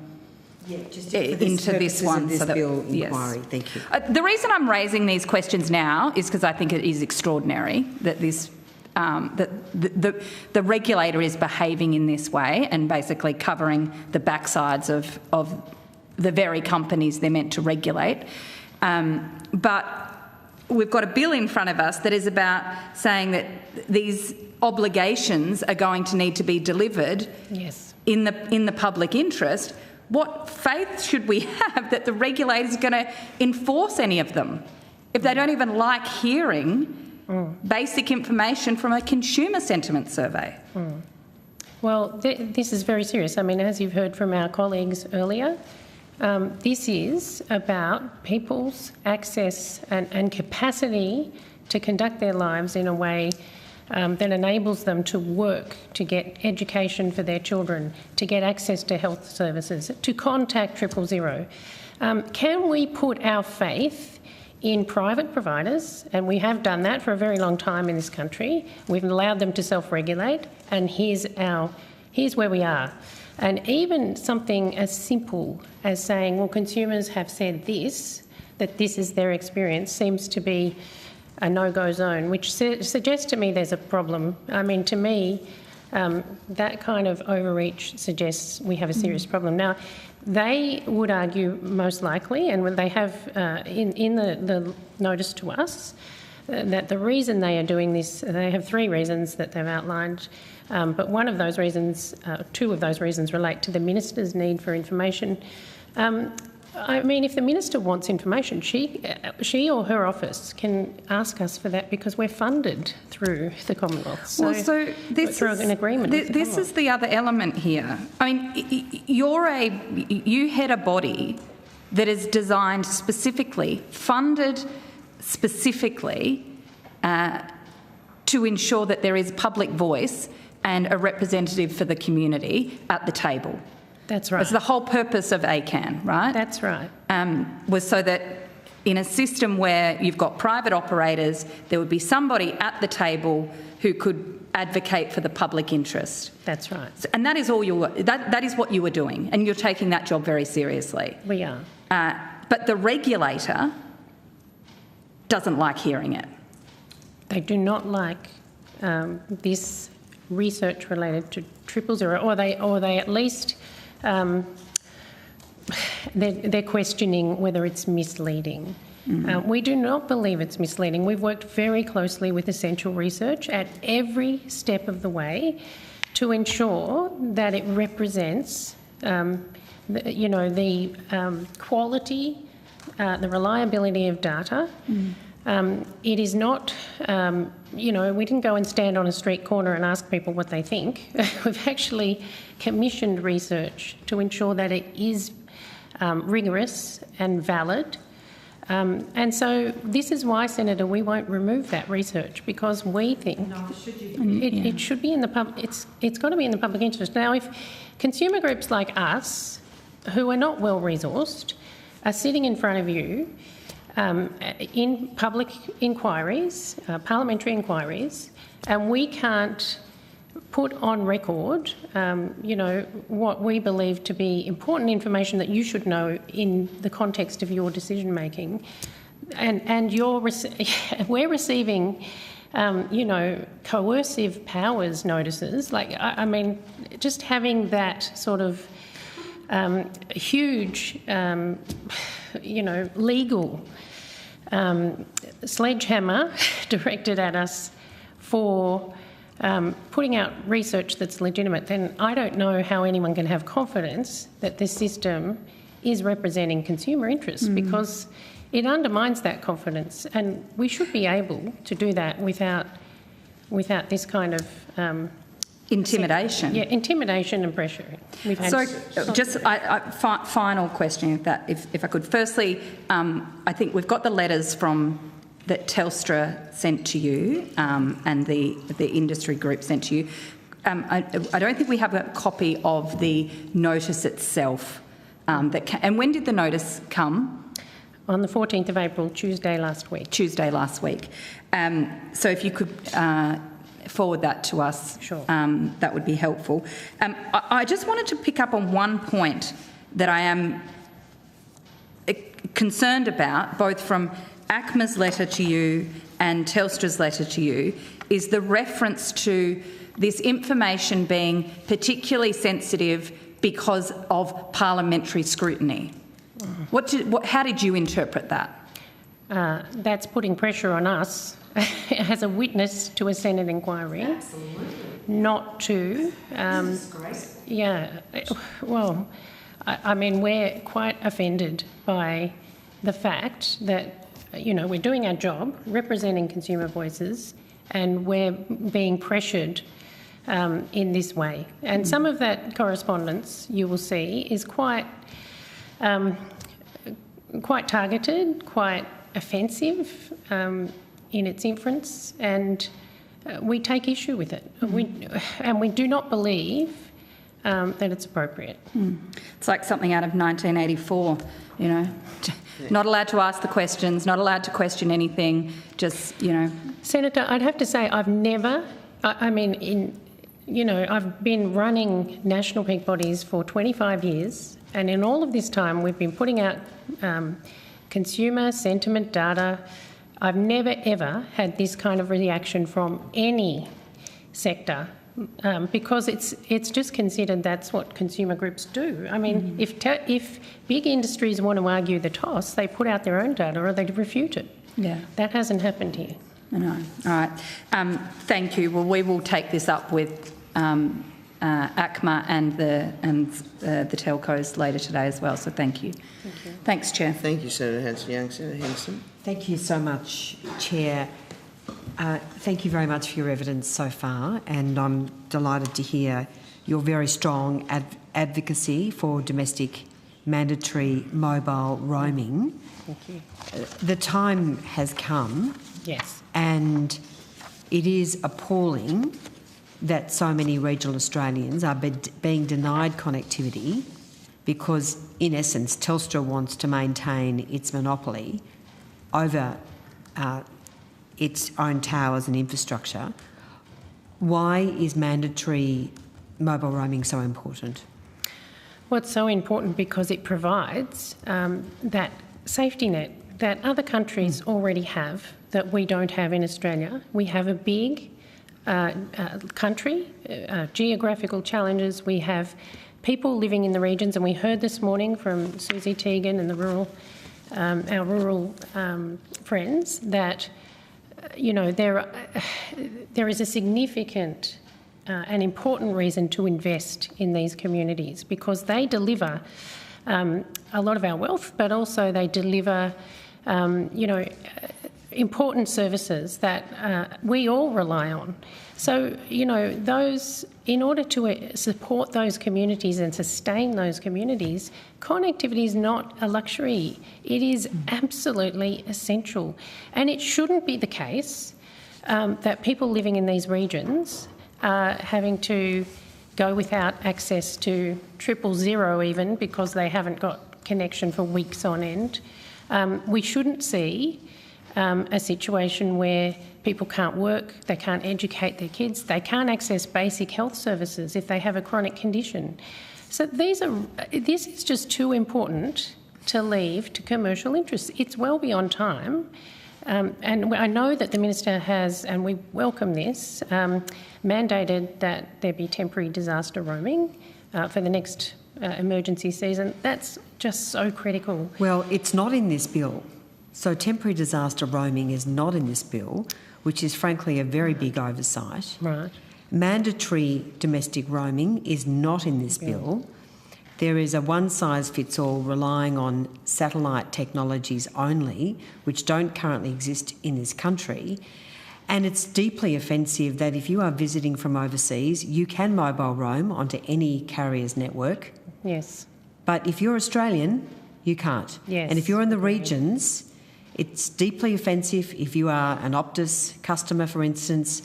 Speaker 11: just
Speaker 1: into this one.
Speaker 11: This bill inquiry. Thank you.
Speaker 1: The reason I'm raising these questions now is because I think it is extraordinary that this that the regulator is behaving in this way and basically covering the backsides of the very companies they're meant to regulate. But we've got a bill in front of us that is about saying that these obligations are going to need to be delivered in the public interest. What faith should we have that the regulator is going to enforce any of them if they don't even like hearing basic information from a consumer sentiment survey?
Speaker 9: Well, this is very serious. I mean, as you've heard from our colleagues earlier, this is about people's access and capacity to conduct their lives in a way that enables them to work, to get education for their children, to get access to health services, to contact 000. Can we put our faith in private providers? And we have done that for a very long time in this country. We've allowed them to self-regulate, and here's where we are. And even something as simple as saying, well, consumers have said this, that this is their experience, seems to be a no-go zone, which suggests to me there's a problem. I mean, to me, that kind of overreach suggests we have a serious problem. Now, they would argue most likely, and they have in the notice to us, that the reason they are doing this, they have 3 reasons that they've outlined, but one of those reasons, 2 of those reasons relate to the minister's need for information. I mean, if the minister wants information, she or her office can ask us for that because we're funded through the Commonwealth. So this through an agreement.
Speaker 1: This is the other element here. I mean, you head a body that is designed specifically, funded specifically to ensure that there is public voice and a representative for the community at the table.
Speaker 9: That's right.
Speaker 1: It's the whole purpose of ACCAN, right?
Speaker 9: That's right.
Speaker 1: Was so that in a system where you've got private operators, there would be somebody at the table who could advocate for the public interest.
Speaker 9: That's right.
Speaker 1: And that is all that is what you were doing, and you're taking that job very seriously.
Speaker 9: We are.
Speaker 1: But the regulator doesn't like hearing it. They
Speaker 9: do not like this research related to 000, or they at least. They're questioning whether it's misleading. We do not believe it's misleading. We've worked very closely with Essential Research at every step of the way to ensure that it represents, the quality, the reliability of data. It is not, we didn't go and stand on a street corner and ask people what they think. We've actually commissioned research to ensure that it is rigorous and valid. And so this is why, Senator, we won't remove that research, because we think it should be in the it's got to be in the public interest. Now, if consumer groups like us, who are not well resourced, are sitting in front of you in public inquiries, parliamentary inquiries, and we can't put on record, what we believe to be important information that you should know in the context of your decision making, and we're receiving, coercive powers notices. Like, I mean, just having that sort of huge, legal sledgehammer directed at us for putting out research that's legitimate, then I don't know how anyone can have confidence that this system is representing consumer interests, because it undermines that confidence, and we should be able to do that without this kind of
Speaker 1: intimidation.
Speaker 9: Intimidation and pressure.
Speaker 1: Final question, if I could. Firstly, I think we've got the letters that Telstra sent to you and the industry group sent to you. I don't think we have a copy of the notice itself. And when did the notice come?
Speaker 9: On the 14th of April, Tuesday last week.
Speaker 1: So if you could forward that to us,
Speaker 9: sure.
Speaker 1: That would be helpful. I just wanted to pick up on one point that I am concerned about, both from ACMA's letter to you and Telstra's letter to you, is the reference to this information being particularly sensitive because of parliamentary scrutiny. How did you interpret that?
Speaker 9: That's putting pressure on us as a witness to a Senate inquiry.
Speaker 11: Absolutely.
Speaker 9: Not to.
Speaker 11: This is disgraceful.
Speaker 9: Yeah. Well, I mean, we're quite offended by the fact that, we're doing our job, representing consumer voices, and we're being pressured in this way. And some of that correspondence, you will see, is quite targeted, quite offensive in its inference, and we take issue with it. We do not believe that it's appropriate.
Speaker 1: It's like something out of 1984, Not allowed to ask the questions, not allowed to question anything, just,
Speaker 9: Senator, I'd have to say I've never, I've been running national peak bodies for 25 years, and in all of this time we've been putting out consumer sentiment data. I've never ever had this kind of reaction from any sector because it's just considered that's what consumer groups do. I mean, if big industries want to argue the toss, they put out their own data or they refute it.
Speaker 1: Yeah.
Speaker 9: That hasn't happened here.
Speaker 1: I know. All right. Thank you. Well, we will take this up with ACMA and the telcos later today as well. So thank you.
Speaker 9: Thank you.
Speaker 1: Thanks, Chair.
Speaker 2: Thank you, Senator Hanson-Young. Senator Henderson.
Speaker 6: Thank you so much, Chair. Thank you very much for your evidence so far, and I'm delighted to hear your very strong advocacy for domestic mandatory mobile roaming.
Speaker 9: Thank you.
Speaker 6: The time has come.
Speaker 9: Yes.
Speaker 6: And it is appalling that so many regional Australians are being denied connectivity because, in essence, Telstra wants to maintain its monopoly over its own towers and infrastructure. Why is mandatory mobile roaming so important?
Speaker 9: Well, it's so important because it provides that safety net that other countries already have that we don't have in Australia. We have a big country, geographical challenges. We have people living in the regions, and we heard this morning from Susie Teagan and our rural friends that there is a significant and important reason to invest in these communities because they deliver a lot of our wealth, but also they deliver important services that we all rely on. So, in order to support those communities and sustain those communities, connectivity is not a luxury. It is absolutely essential. And it shouldn't be the case that people living in these regions are having to go without access to 000 even because they haven't got connection for weeks on end. We shouldn't see a situation where people can't work, they can't educate their kids, they can't access basic health services if they have a chronic condition. So this is just too important to leave to commercial interests. It's well beyond time. And I know that the Minister has, and we welcome this, mandated that there be temporary disaster roaming for the next emergency season. That's just so critical.
Speaker 6: Well, it's not in this bill. So temporary disaster roaming is not in this bill, which is frankly a very big oversight.
Speaker 9: Right.
Speaker 6: Mandatory domestic roaming is not in this bill. There is a one-size-fits-all relying on satellite technologies only, which don't currently exist in this country. And it's deeply offensive that if you are visiting from overseas, you can mobile roam onto any carrier's network.
Speaker 9: Yes.
Speaker 6: But if you're Australian, you can't.
Speaker 9: Yes.
Speaker 6: And if you're in the regions, it's deeply offensive if you are an Optus customer, for instance,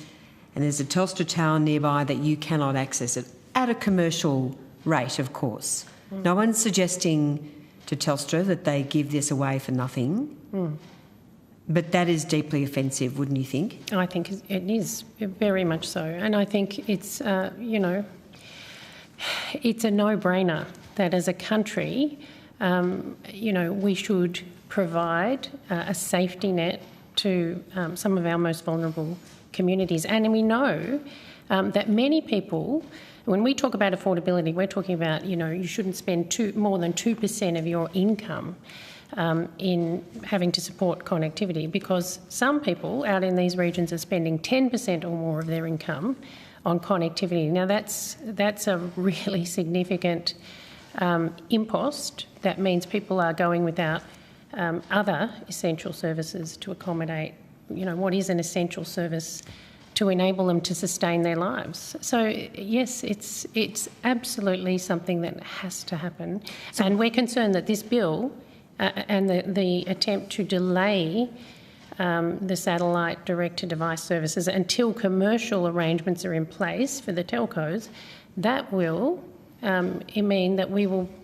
Speaker 6: and there's a Telstra tower nearby that you cannot access it at a commercial rate, of course. No one's suggesting to Telstra that they give this away for nothing, but that is deeply offensive, wouldn't you think?
Speaker 9: I think it is, very much so. And I think it's, it's a no-brainer that as a country, we should provide a safety net to some of our most vulnerable communities. And we know that many people, when we talk about affordability, we're talking about, you shouldn't spend more than 2% of your income in having to support connectivity, because some people out in these regions are spending 10% or more of their income on connectivity. Now, that's a really significant impost. That means people are going without other essential services to accommodate, what is an essential service to enable them to sustain their lives. So, yes, it's absolutely something that has to happen. And we're concerned that this bill and the attempt to delay the satellite direct-to-device services until commercial arrangements are in place for the telcos, that will mean that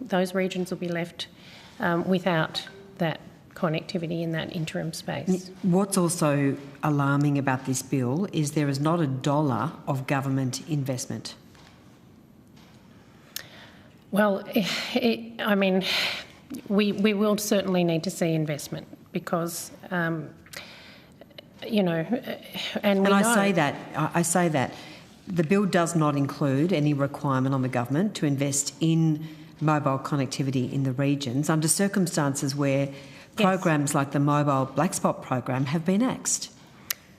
Speaker 9: those regions will be left without that connectivity in that interim space.
Speaker 6: What's also alarming about this bill is there is not a dollar of government investment.
Speaker 9: Well, I mean, we will certainly need to see investment because, you know, and we know...
Speaker 6: I say that the bill does not include any requirement on the government to invest in mobile connectivity in the regions under circumstances where programs like the Mobile Black Spot program have been axed.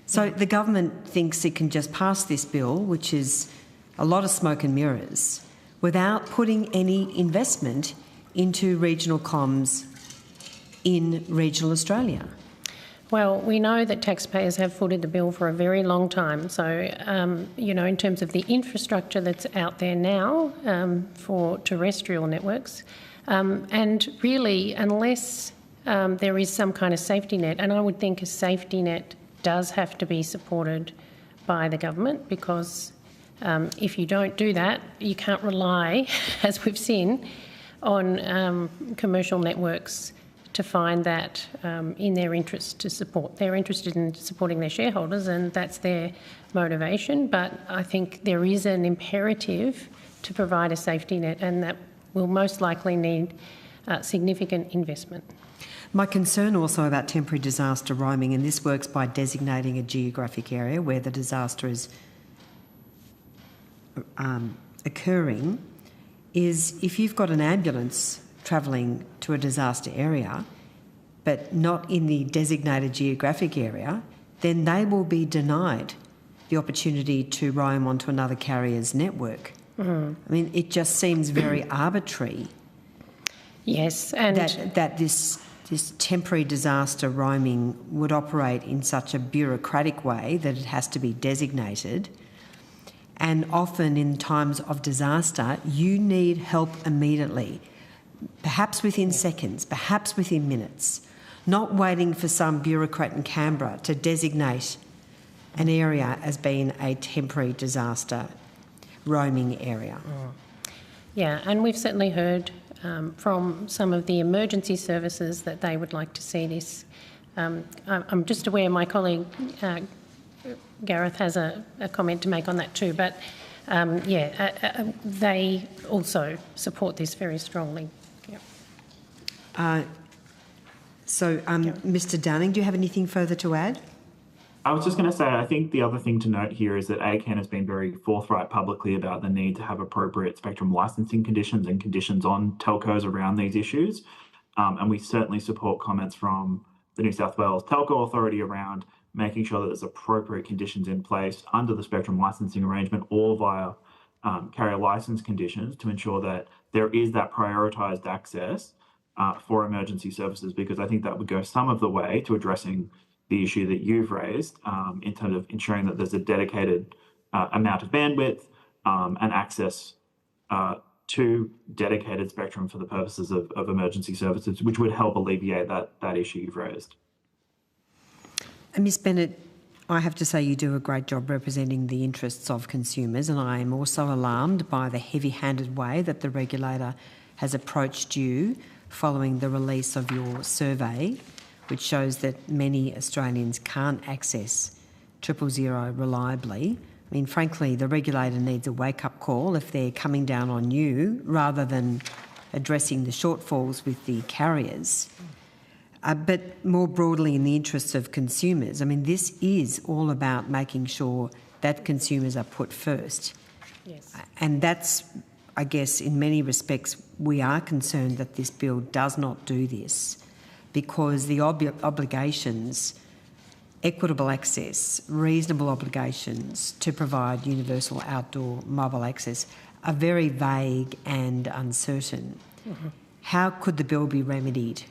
Speaker 6: So the government thinks it can just pass this bill, which is a lot of smoke and mirrors, without putting any investment into regional comms in regional Australia.
Speaker 9: Well, we know that taxpayers have footed the bill for a very long time. So, you know, in terms of the infrastructure that's out there now for terrestrial networks, and really, unless there is some kind of safety net, and I would think a safety net does have to be supported by the government, because if you don't do that, you can't rely, as we've seen, on commercial networks to find that in their interest to support. They're interested in supporting their shareholders, and that's their motivation. But I think there is an imperative to provide a safety net, and that will most likely need significant investment.
Speaker 6: My concern also about temporary disaster roaming, and this works by designating a geographic area where the disaster is occurring, is if you've got an ambulance travelling to a disaster area but not in the designated geographic area, then they will be denied the opportunity to roam onto another carrier's network. I mean, it just seems very arbitrary.
Speaker 9: Yes, and
Speaker 6: that this temporary disaster roaming would operate in such a bureaucratic way that it has to be designated. And often in times of disaster, you need help immediately, perhaps within seconds, perhaps within minutes, not waiting for some bureaucrat in Canberra to designate an area as being a temporary disaster roaming area.
Speaker 9: Yeah, and we've certainly heard from some of the emergency services that they would like to see this. I'm just aware my colleague Gareth has a comment to make on that too, but they also support this very strongly.
Speaker 6: Mr. Downing, do you have anything further to add?
Speaker 10: I was just going to say, I think the other thing to note here is that ACCAN has been very forthright publicly about the need to have appropriate spectrum licensing conditions and conditions on telcos around these issues. And we certainly support comments from the New South Wales Telco Authority around making sure that there's appropriate conditions in place under the spectrum licensing arrangement or via carrier license conditions to ensure that there is that prioritised access for emergency services, because I think that would go some of the way to addressing the issue that you've raised in terms of ensuring that there's a dedicated amount of bandwidth and access to dedicated spectrum for the purposes of emergency services, which would help alleviate that issue you've raised.
Speaker 6: And Ms Bennett, I have to say you do a great job representing the interests of consumers, and I am also alarmed by the heavy-handed way that the regulator has approached you following the release of your survey, which shows that many Australians can't access 000 reliably. I mean, frankly, the regulator needs a wake-up call if they're coming down on you rather than addressing the shortfalls with the carriers. But more broadly, in the interests of consumers, I mean, this is all about making sure that consumers are put first.
Speaker 9: Yes.
Speaker 6: And that's, I guess, in many respects, we are concerned that this bill does not do this, because the obligations, equitable access, reasonable obligations to provide universal outdoor mobile access are very vague and uncertain. How could the bill be remedied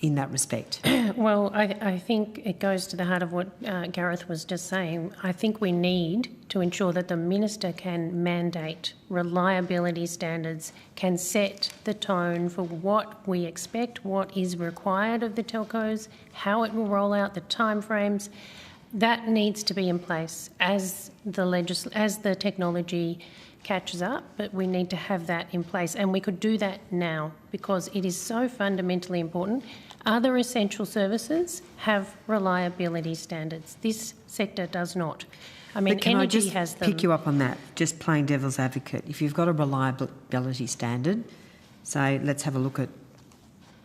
Speaker 6: in that respect?
Speaker 9: Well, I think it goes to the heart of what Gareth was just saying. I think we need to ensure that the minister can mandate reliability standards, can set the tone for what we expect, what is required of the telcos, how it will roll out, the timeframes. That needs to be in place as the technology catches up, but we need to have that in place, and we could do that now because it is so fundamentally important. Other essential services have reliability standards. This sector does not. I mean,
Speaker 6: but can
Speaker 9: energy
Speaker 6: I just
Speaker 9: has them.
Speaker 6: pick you up on that, just playing devil's advocate? If you've got a reliability standard, so let's have a look at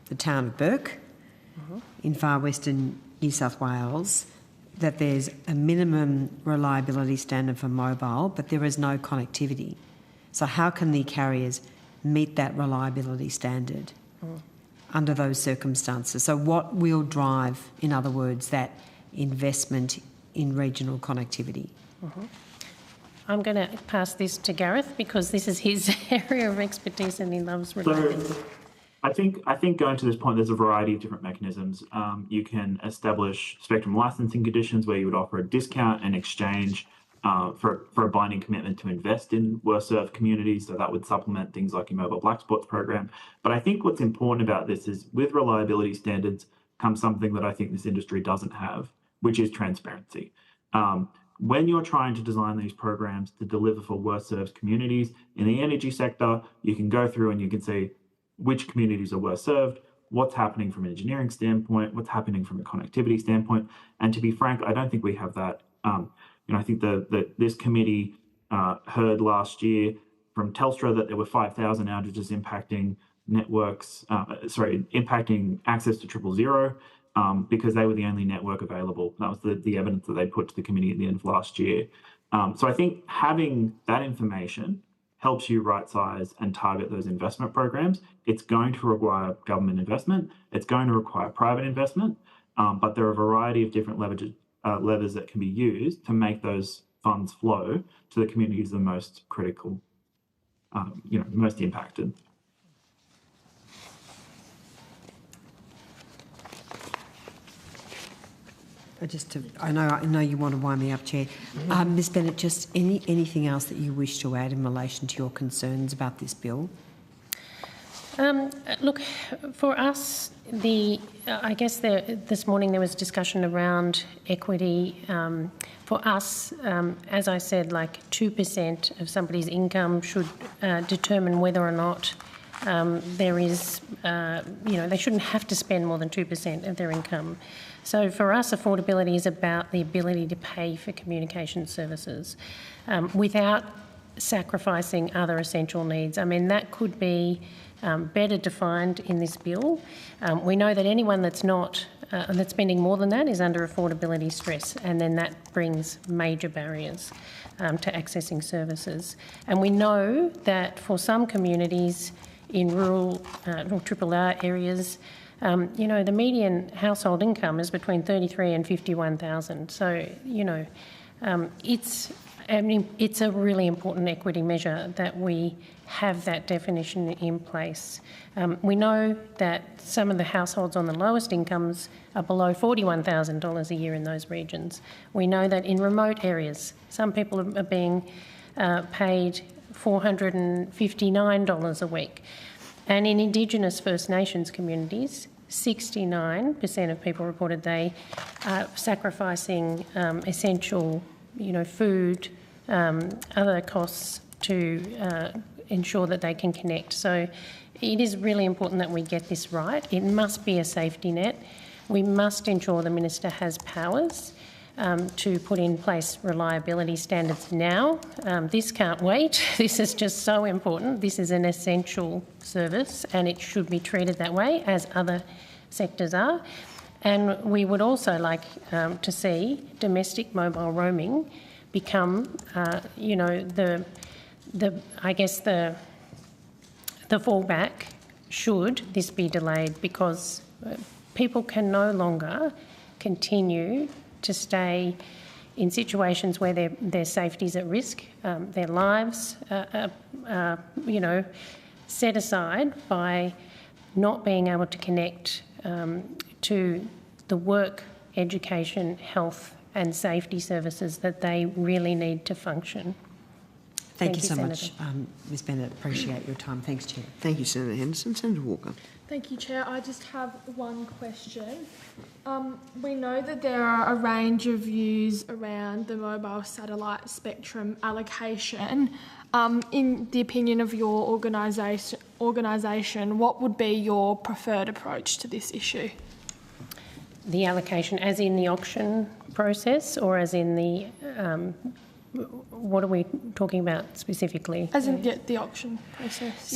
Speaker 6: the town of Burke in far western New South Wales, that there's a minimum reliability standard for mobile, but there is no connectivity. So how can the carriers meet that reliability standard under those circumstances? So what will drive, in other words, that investment in regional connectivity?
Speaker 9: I'm going to pass this to Gareth because this is his area of expertise and he loves reliability.
Speaker 10: So I think going to this point, there's a variety of different mechanisms. You can establish spectrum licensing conditions where you would offer a discount in exchange for a binding commitment to invest in worse served communities. So that would supplement things like your mobile black spots program. But I think what's important about this is with reliability standards comes something that I think this industry doesn't have, which is transparency. When you're trying to design these programs to deliver for worse served communities in the energy sector, you can go through and you can see which communities are worse served, what's happening from an engineering standpoint, what's happening from a connectivity standpoint. And to be frank, I don't think we have that. I think that this committee heard last year from Telstra that there were 5,000 outages impacting networks, impacting access to 000 because they were the only network available. That was the evidence that they put to the committee at the end of last year. So I think having that information helps you right-size and target those investment programs. It's going to require government investment. It's going to require private investment, but there are a variety of different levers that can be used to make those funds flow to the communities that are most critical, most impacted.
Speaker 6: I know you want to wind me up, Chair. Ms Bennett, just anything else that you wish to add in relation to your concerns about this bill?
Speaker 9: Look, for us, I guess this morning there was discussion around equity. For us, as I said, like 2% of somebody's income should determine whether or not there is, they shouldn't have to spend more than 2% of their income. So for us, affordability is about the ability to pay for communication services without sacrificing other essential needs. I mean, that could be better defined in this bill. We know that anyone that's spending more than that is under affordability stress, and then that brings major barriers to accessing services. And we know that for some communities in rural RRR areas, the median household income is between 33 and 51,000. So, it's a really important equity measure that we have that definition in place. We know that some of the households on the lowest incomes are below $41,000 a year in those regions. We know that in remote areas, some people are being paid $459 a week. And in Indigenous First Nations communities, 69% of people reported they are sacrificing essential, food, other costs to ensure that they can connect. So it is really important that we get this right. It must be a safety net. We must ensure the Minister has powers to put in place reliability standards now. This can't wait. This is just so important. This is an essential service and it should be treated that way as other sectors are. And we would also like to see domestic mobile roaming become, the fallback should this be delayed, because people can no longer continue to stay in situations where their safety is at risk, their lives set aside by not being able to connect to the work, education, health and safety services that they really need to function.
Speaker 6: Thank you so much, Ms Bennett. Appreciate your time. Thanks, Chair.
Speaker 2: Thank you, Senator Henderson. Senator Walker.
Speaker 12: Thank you, Chair. I just have one question. We know that there are a range of views around the mobile satellite spectrum allocation. In the opinion of your organisation, what would be your preferred approach to this issue?
Speaker 9: the allocation as in the auction process or as in the, what are we talking about specifically?
Speaker 12: As in the auction process.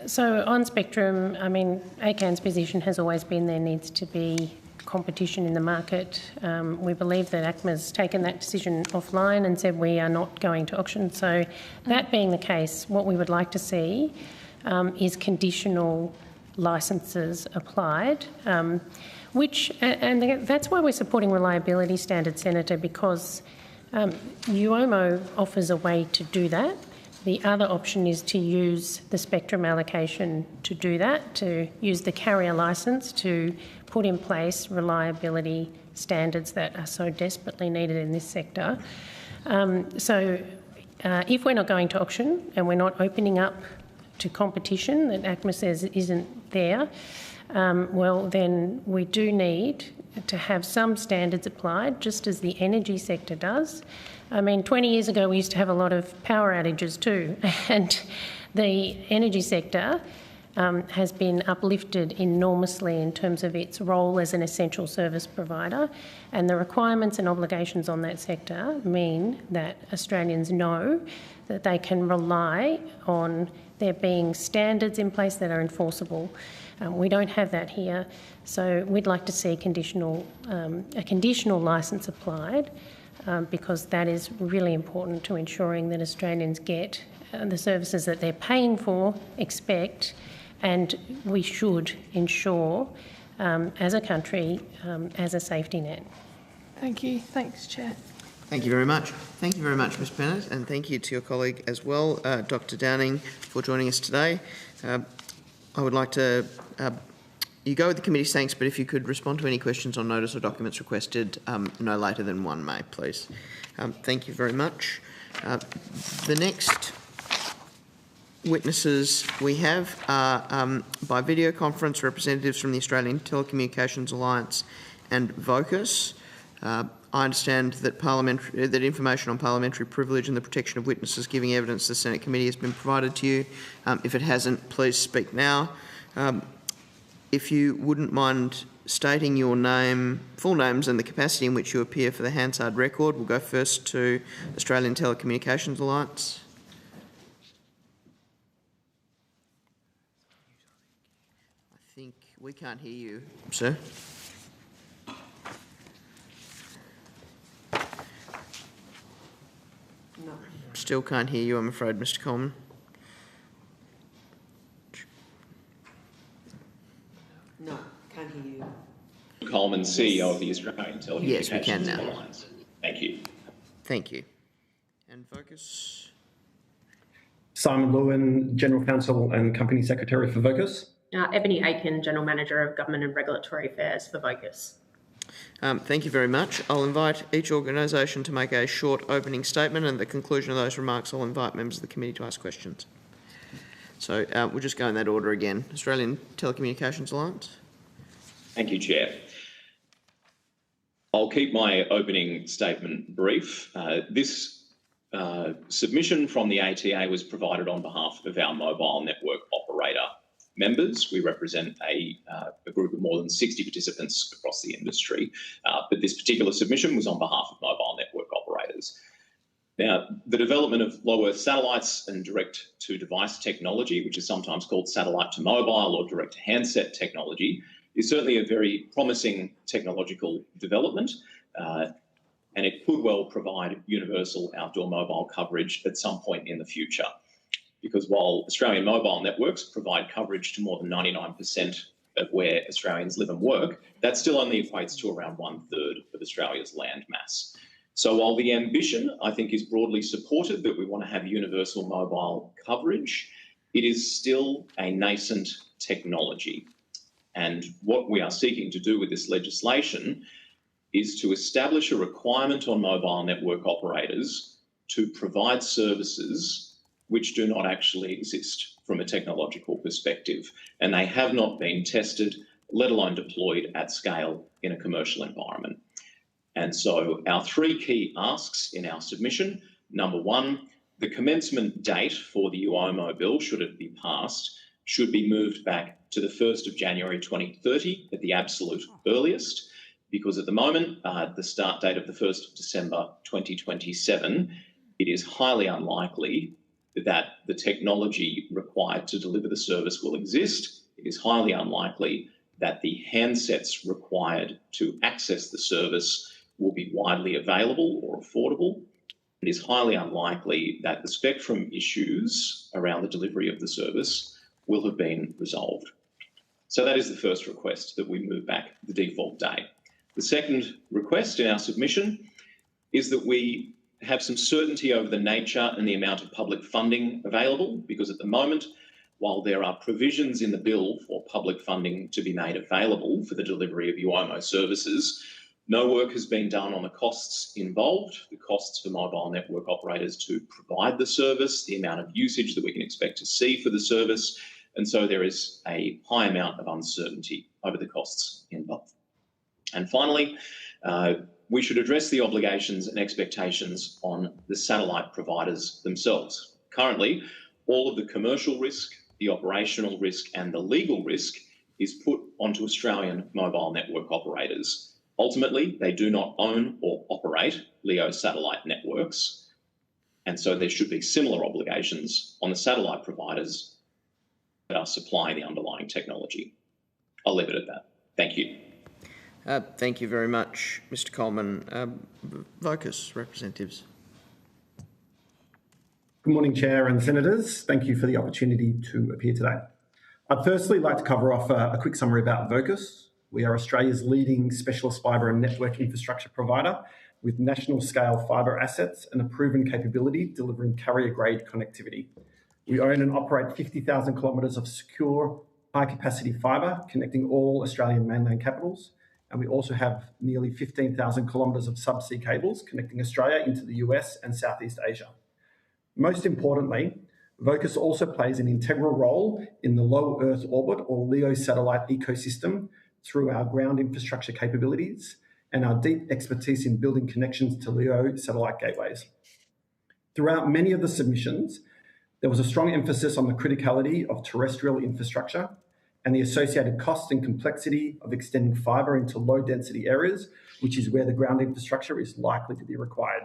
Speaker 9: So on spectrum, I mean, ACCAN's position has always been there needs to be competition in the market. We believe that ACMA's taken that decision offline and said we are not going to auction. So that being the case, what we would like to see is conditional licences applied, and that's why we're supporting reliability standards, Senator, because UOMO offers a way to do that. The other option is to use the spectrum allocation to do that, to use the carrier licence to put in place reliability standards that are so desperately needed in this sector. If we're not going to auction and we're not opening up to competition that ACMA says isn't there, well, then we do need to have some standards applied, just as the energy sector does. I mean, 20 years ago, we used to have a lot of power outages too, and the energy sector has been uplifted enormously in terms of its role as an essential service provider, and the requirements and obligations on that sector mean that Australians know that they can rely on there being standards in place that are enforceable. We don't have that here, so we'd like to see a conditional licence applied because that is really important to ensuring that Australians get the services that they're paying for, expect, and we should ensure as a country as a safety net.
Speaker 12: Thank you. Thanks, Chair.
Speaker 2: Thank you very much. Thank you very much, Ms Bennett, and thank you to your colleague as well, Dr Downing, for joining us today. I would like to, you go with the committee's thanks, but if you could respond to any questions on notice or documents requested no later than 1 May, please. Thank you very much. The next witnesses we have are by video conference representatives from the Australian Telecommunications Alliance and Vocus. I understand that information on parliamentary privilege and the protection of witnesses giving evidence to the Senate committee has been provided to you. If it hasn't, please speak now. If you wouldn't mind stating your name, full names and the capacity in which you appear for the Hansard record. We'll go first to Australian Telecommunications Alliance. I think we can't hear you, sir.
Speaker 6: No.
Speaker 2: Still can't hear you, I'm afraid, Mr Coleman.
Speaker 6: No, can't hear you.
Speaker 13: Coleman, CEO of the Australian Telecommunications
Speaker 2: Yes, we can now.
Speaker 13: Alliance. Thank you.
Speaker 2: Thank you. And Vocus?
Speaker 14: Simon Lewin, General Counsel and Company Secretary for Vocus.
Speaker 15: Ebony Aiken, General Manager of Government and Regulatory Affairs for Vocus.
Speaker 2: Thank you very much. I'll invite each organisation to make a short opening statement, and at the conclusion of those remarks I'll invite members of the committee to ask questions. So we'll just go in that order again. Australian Telecommunications Alliance.
Speaker 13: Thank you, Chair. I'll keep my opening statement brief. This submission from the ATA was provided on behalf of our mobile network operator members. We represent a group of more than 60 participants across the industry, but this particular submission was on behalf of mobile network operators. Now, the development of low Earth satellites and direct-to-device technology, which is sometimes called satellite-to-mobile or direct-to-handset technology, is certainly a very promising technological development, and it could well provide universal outdoor mobile coverage at some point in the future. Because while Australian mobile networks provide coverage to more than 99% of where Australians live and work, that still only equates to around 1/3 of Australia's land mass. So while the ambition, I think, is broadly supported that we want to have universal mobile coverage, it is still a nascent technology. And what we are seeking to do with this legislation is to establish a requirement on mobile network operators to provide services which do not actually exist from a technological perspective, and they have not been tested, let alone deployed at scale in a commercial environment. And so our three key asks in our submission: number one, the commencement date for the UOMO bill, should it be passed, should be moved back to the 1st of January 2030 at the absolute earliest, because at the moment, the start date of the 1st of December 2027, it is highly unlikely that the technology required to deliver the service will exist. It is highly unlikely that the handsets required to access the service will be widely available or affordable. It is highly unlikely that the spectrum issues around the delivery of the service will have been resolved. So that is the first request, that we move back the default date. The second request in our submission is that we have some certainty over the nature and the amount of public funding available, because at the moment, while there are provisions in the bill for public funding to be made available for the delivery of UOMO services, no work has been done on the costs involved, the costs for mobile network operators to provide the service, the amount of usage that we can expect to see for the service, and so there is a high amount of uncertainty over the costs involved. And finally, we should address the obligations and expectations on the satellite providers themselves. Currently, all of the commercial risk, the operational risk and the legal risk is put onto Australian mobile network operators. Ultimately, they do not own or operate LEO satellite networks, and so there should be similar obligations on the satellite providers that are supplying the underlying technology. I'll leave it at that. Thank you.
Speaker 2: Thank you very much, Mr Coleman. Vocus representatives.
Speaker 14: Good morning, Chair and Senators. Thank you for the opportunity to appear today. I'd firstly like to cover off a quick summary about Vocus. We are Australia's leading specialist fibre and network infrastructure provider with national-scale fibre assets and a proven capability delivering carrier-grade connectivity. We own and operate 50,000 kilometres of secure, high-capacity fibre connecting all Australian mainland capitals, and we also have nearly 15,000 kilometres of subsea cables connecting Australia into the US and Southeast Asia. Most importantly, Vocus also plays an integral role in the low Earth orbit or LEO satellite ecosystem through our ground infrastructure capabilities and our deep expertise in building connections to LEO satellite gateways. Throughout many of the submissions, there was a strong emphasis on the criticality of terrestrial infrastructure and the associated cost and complexity of extending fibre into low-density areas, which is where the ground infrastructure is likely to be required.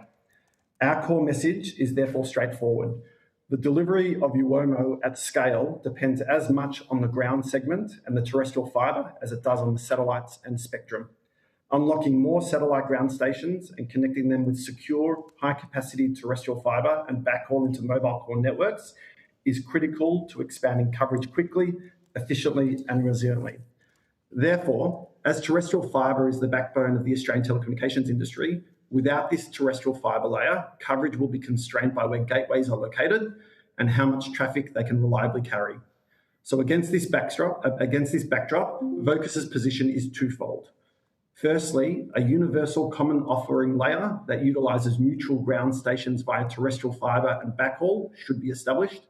Speaker 14: Our core message is therefore straightforward. The delivery of UOMO at scale depends as much on the ground segment and the terrestrial fibre as it does on the satellites and spectrum. Unlocking more satellite ground stations and connecting them with secure, high-capacity terrestrial fibre and backhaul into mobile core networks is critical to expanding coverage quickly, efficiently and resiliently. Therefore, as terrestrial fibre is the backbone of the Australian telecommunications industry, without this terrestrial fibre layer, coverage will be constrained by where gateways are located and how much traffic they can reliably carry. So against this backdrop, Vocus's position is twofold. Firstly, a universal common offering layer that utilises neutral ground stations via terrestrial fibre and backhaul should be established.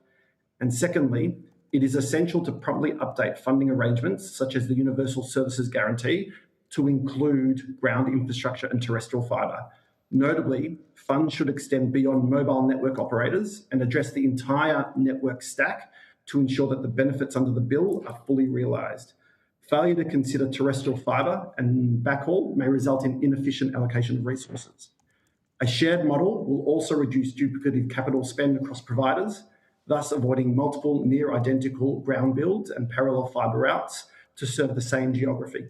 Speaker 14: And secondly, it is essential to promptly update funding arrangements such as the Universal Services Guarantee to include ground infrastructure and terrestrial fibre. Notably, funds should extend beyond mobile network operators and address the entire network stack to ensure that the benefits under the bill are fully realised. Failure to consider terrestrial fibre and backhaul may result in inefficient allocation of resources. A shared model will also reduce duplicative capital spend across providers, thus avoiding multiple near-identical ground builds and parallel fibre routes to serve the same geography.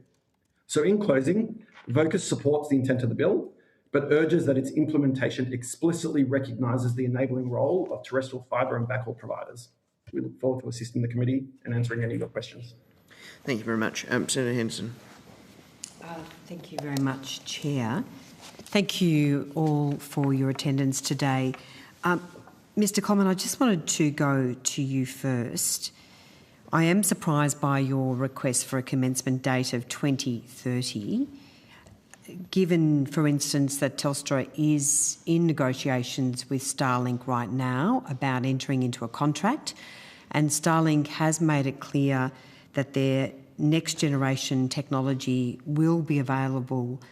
Speaker 14: So in closing, Vocus supports the intent of the bill, but urges that its implementation explicitly recognises the enabling role of terrestrial fibre and backhaul providers. We look forward to assisting the committee and answering any of your questions.
Speaker 2: Thank you very much. Senator Henderson.
Speaker 6: Thank you very much, Chair. Thank you all for your attendance today. Mr. Coleman, I just wanted to go to you first. I am surprised by your request for a commencement date of 2030, given, for instance, that Telstra is in negotiations with Starlink right now about entering into a contract, and Starlink has made it clear that their next generation technology will be available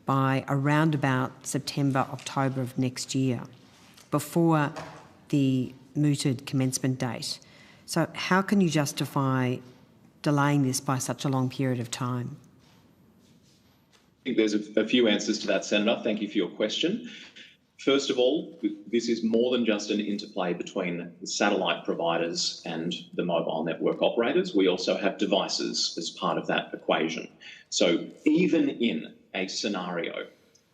Speaker 6: by around about September, October of next year, before the mooted commencement date. So how can you justify delaying this by such a long period of time?
Speaker 13: I think there's a few answers to that, Senator. Thank you for your question. First of all, this is more than just an interplay between the satellite providers and the mobile network operators. We also have devices as part of that equation. So even in a scenario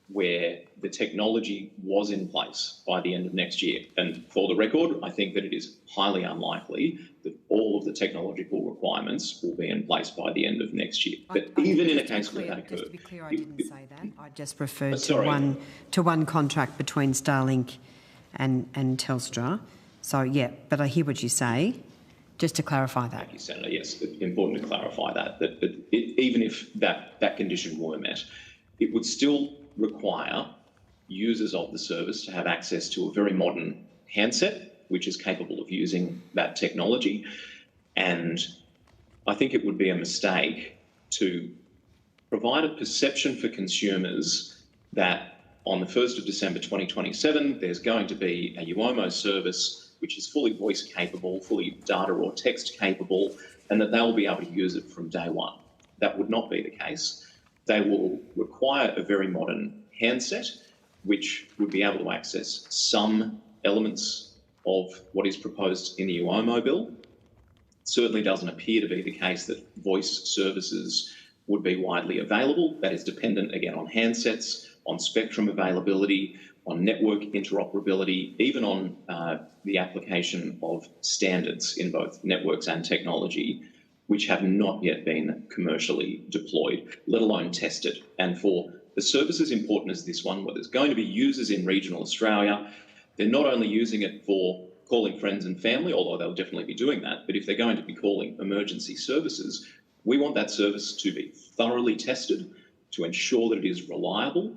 Speaker 13: where the technology was in place by the end of next year, and for the record, I think that it is highly unlikely that all of the technological requirements will be in place by the end of next year. But even in a case where that occurred...
Speaker 6: Just to be clear, I didn't say that. I just referred to one contract between Starlink and Telstra. So, yeah, but I hear what you say. Just to clarify that.
Speaker 13: Thank you, Senator. Yes, it's important to clarify that even if that condition were met, it would still require users of the service to have access to a very modern handset, which is capable of using that technology. And I think it would be a mistake to provide a perception for consumers that on the 1st of December 2027, there's going to be a UOMO service which is fully voice capable, fully data or text capable, and that they'll be able to use it from day one. That would not be the case. They will require a very modern handset, which would be able to access some elements of what is proposed in the UOMO bill. It certainly doesn't appear to be the case that voice services would be widely available. That is dependent, again, on handsets, on spectrum availability, on network interoperability, even on the application of standards in both networks and technology, which have not yet been commercially deployed, let alone tested. And for the services important as this one, where there's going to be users in regional Australia, they're not only using it for calling friends and family, although they'll definitely be doing that, but if they're going to be calling emergency services, we want that service to be thoroughly tested to ensure that it is reliable,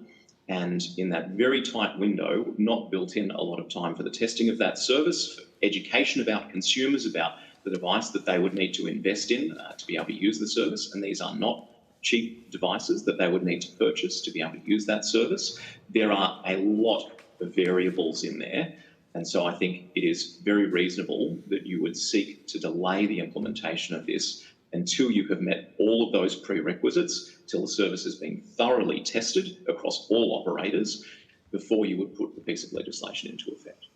Speaker 13: and in that very tight window, not built in a lot of time for the testing of that service, for education about consumers, about the device that they would need to invest in to be able to use the service. And these are not cheap devices that they would need to purchase to be able to use that service. There are a lot of variables in there. And so I think it is very reasonable that you would seek to delay the implementation of this until you have met all of those prerequisites, till the service has been thoroughly tested across all operators before you would put the piece of legislation into effect.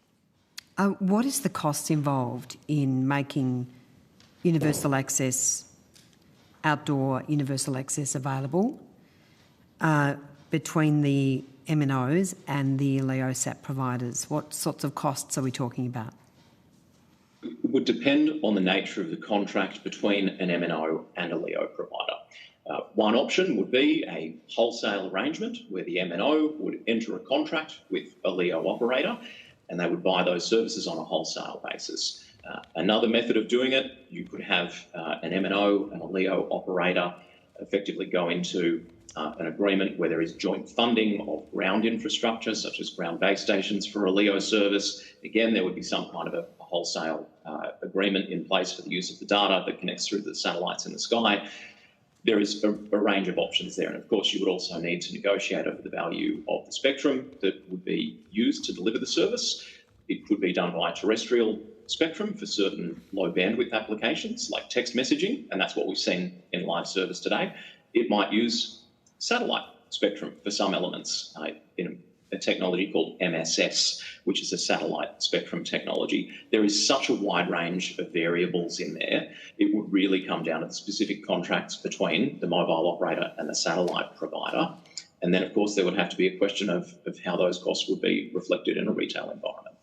Speaker 6: What is the cost involved in making universal access, outdoor universal access available between the MNOs and the LEO SAT providers? What sorts of costs are we talking about?
Speaker 13: It would depend on the nature of the contract between an MNO and a LEO provider. One option would be a wholesale arrangement where the MNO would enter a contract with a LEO operator and they would buy those services on a wholesale basis. Another method of doing it, you could have an MNO and a LEO operator effectively go into an agreement where there is joint funding of ground infrastructure, such as ground base stations for a LEO service. Again, there would be some kind of a wholesale agreement in place for the use of the data that connects through the satellites in the sky. There is a range of options there. And of course, you would also need to negotiate over the value of the spectrum that would be used to deliver the service. It could be done via terrestrial spectrum for certain low bandwidth applications like text messaging, and that's what we've seen in live service today. It might use satellite spectrum for some elements in a technology called MSS, which is a satellite spectrum technology. There is such a wide range of variables in there. It would really come down to the specific contracts between the mobile operator and the satellite provider. And then, of course, there would have to be a question of how those costs would be reflected in a retail environment.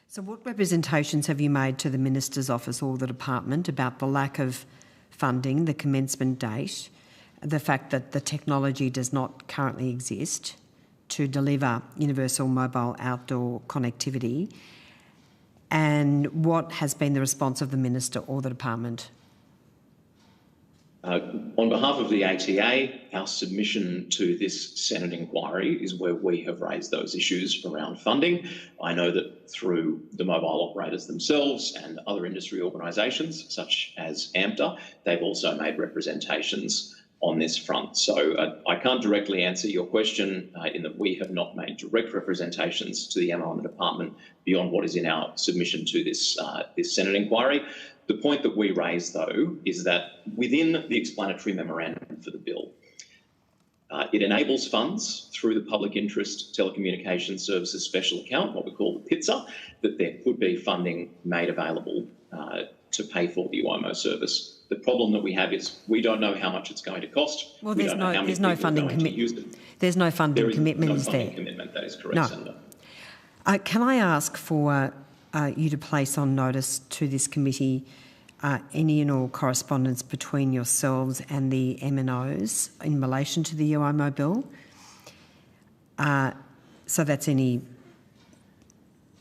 Speaker 6: So what representations have you made to the Minister's office or the department about the lack of funding, the commencement date, the fact that the technology does not currently exist to deliver universal mobile outdoor connectivity, and what has been the response of the Minister or the department?
Speaker 13: On behalf of the ATA, our submission to this Senate inquiry is where we have raised those issues around funding. I know that through the mobile operators themselves and other industry organisations such as AMTA, they've also made representations on this front. So I can't directly answer your question in that we have not made direct representations to the MO and the department beyond what is in our submission to this Senate inquiry. The point that we raise, though, is that within the explanatory memorandum for the bill, it enables funds through the Public Interest Telecommunications Services Special Account, what we call the PITSA, that there could be funding made available to pay for the UIMO service. The problem that we have is we don't know how much it's going to cost.
Speaker 6: Well, there's no funding commitment. There's no funding commitment, is there?
Speaker 13: There is no funding commitment, that is correct,
Speaker 6: no.
Speaker 13: Senator.
Speaker 6: Can I ask for you to place on notice to this committee any and all correspondence between yourselves and the MNOs in relation to the UIMO bill? So that's any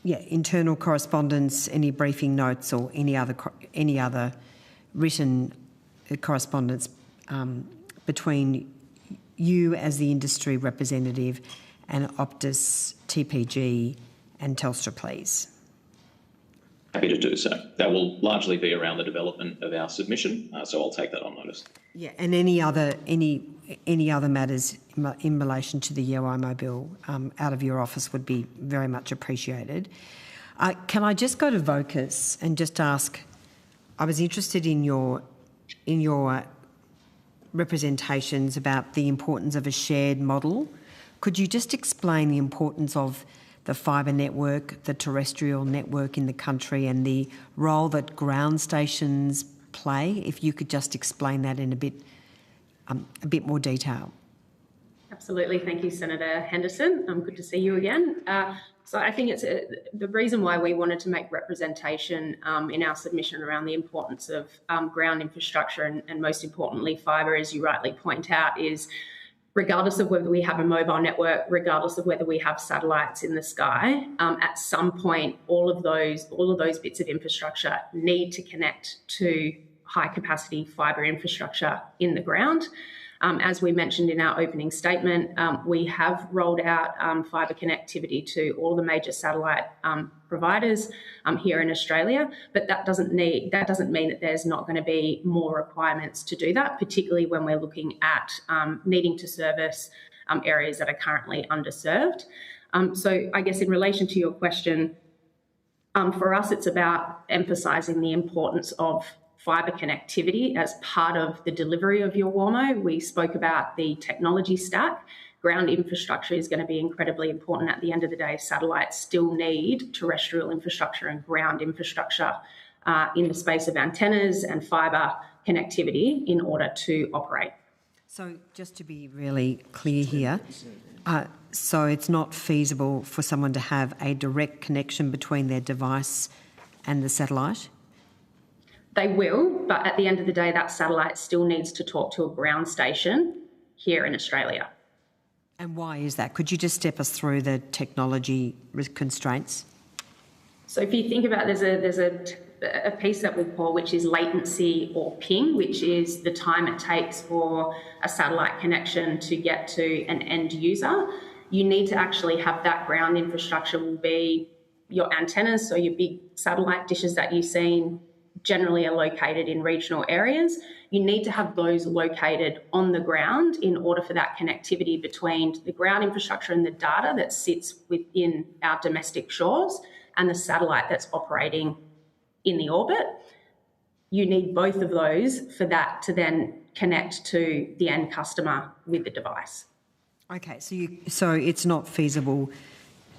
Speaker 6: internal correspondence, any briefing notes, or any other written correspondence between you as the industry representative and Optus, TPG and Telstra, please.
Speaker 13: Happy to do so. That will largely be around the development of our submission, so I'll take that on notice.
Speaker 6: Yeah, and any other matters in relation to the UIMO bill out of your office would be very much appreciated. Can I just go to Vocus and just ask? I was interested in your representations about the importance of a shared model. Could you just explain the importance of the fibre network, the terrestrial network in the country, and the role that ground stations play? If you could just explain that in a bit more detail.
Speaker 15: Absolutely. Thank you, Senator Henderson. Good to see you again. So I think it's the reason why we wanted to make representation in our submission around the importance of ground infrastructure and most importantly fibre, as you rightly point out, is regardless of whether we have a mobile network, regardless of whether we have satellites in the sky, at some point all of those bits of infrastructure need to connect to high capacity fibre infrastructure in the ground. As we mentioned in our opening statement, we have rolled out fibre connectivity to all the major satellite providers here in Australia, but that doesn't mean that there's not going to be more requirements to do that, particularly when we're looking at needing to service areas that are currently underserved. So I guess in relation to your question, for us it's about emphasising the importance of fibre connectivity as part of the delivery of your WOMO. We spoke about the technology stack. Ground infrastructure is going to be incredibly important. At the end of the day, satellites still need terrestrial infrastructure and ground infrastructure in the space of antennas and fibre connectivity in order to operate.
Speaker 6: So just to be really clear here, so it's not feasible for someone to have a direct connection between their device and the satellite?
Speaker 15: They will, but at the end of the day, that satellite still needs to talk to a ground station here in Australia.
Speaker 6: And why is that? Could you just step us through the technology constraints?
Speaker 15: So if you think about there's a piece that we call which is latency or ping, which is the time it takes for a satellite connection to get to an end user. You need to actually have that ground infrastructure will be your antennas, so your big satellite dishes that you've seen generally are located in regional areas. You need to have those located on the ground in order for that connectivity between the ground infrastructure and the data that sits within our domestic shores and the satellite that's operating in the orbit. You need both of those for that to then connect to the end customer with the device.
Speaker 6: Okay, so it's not feasible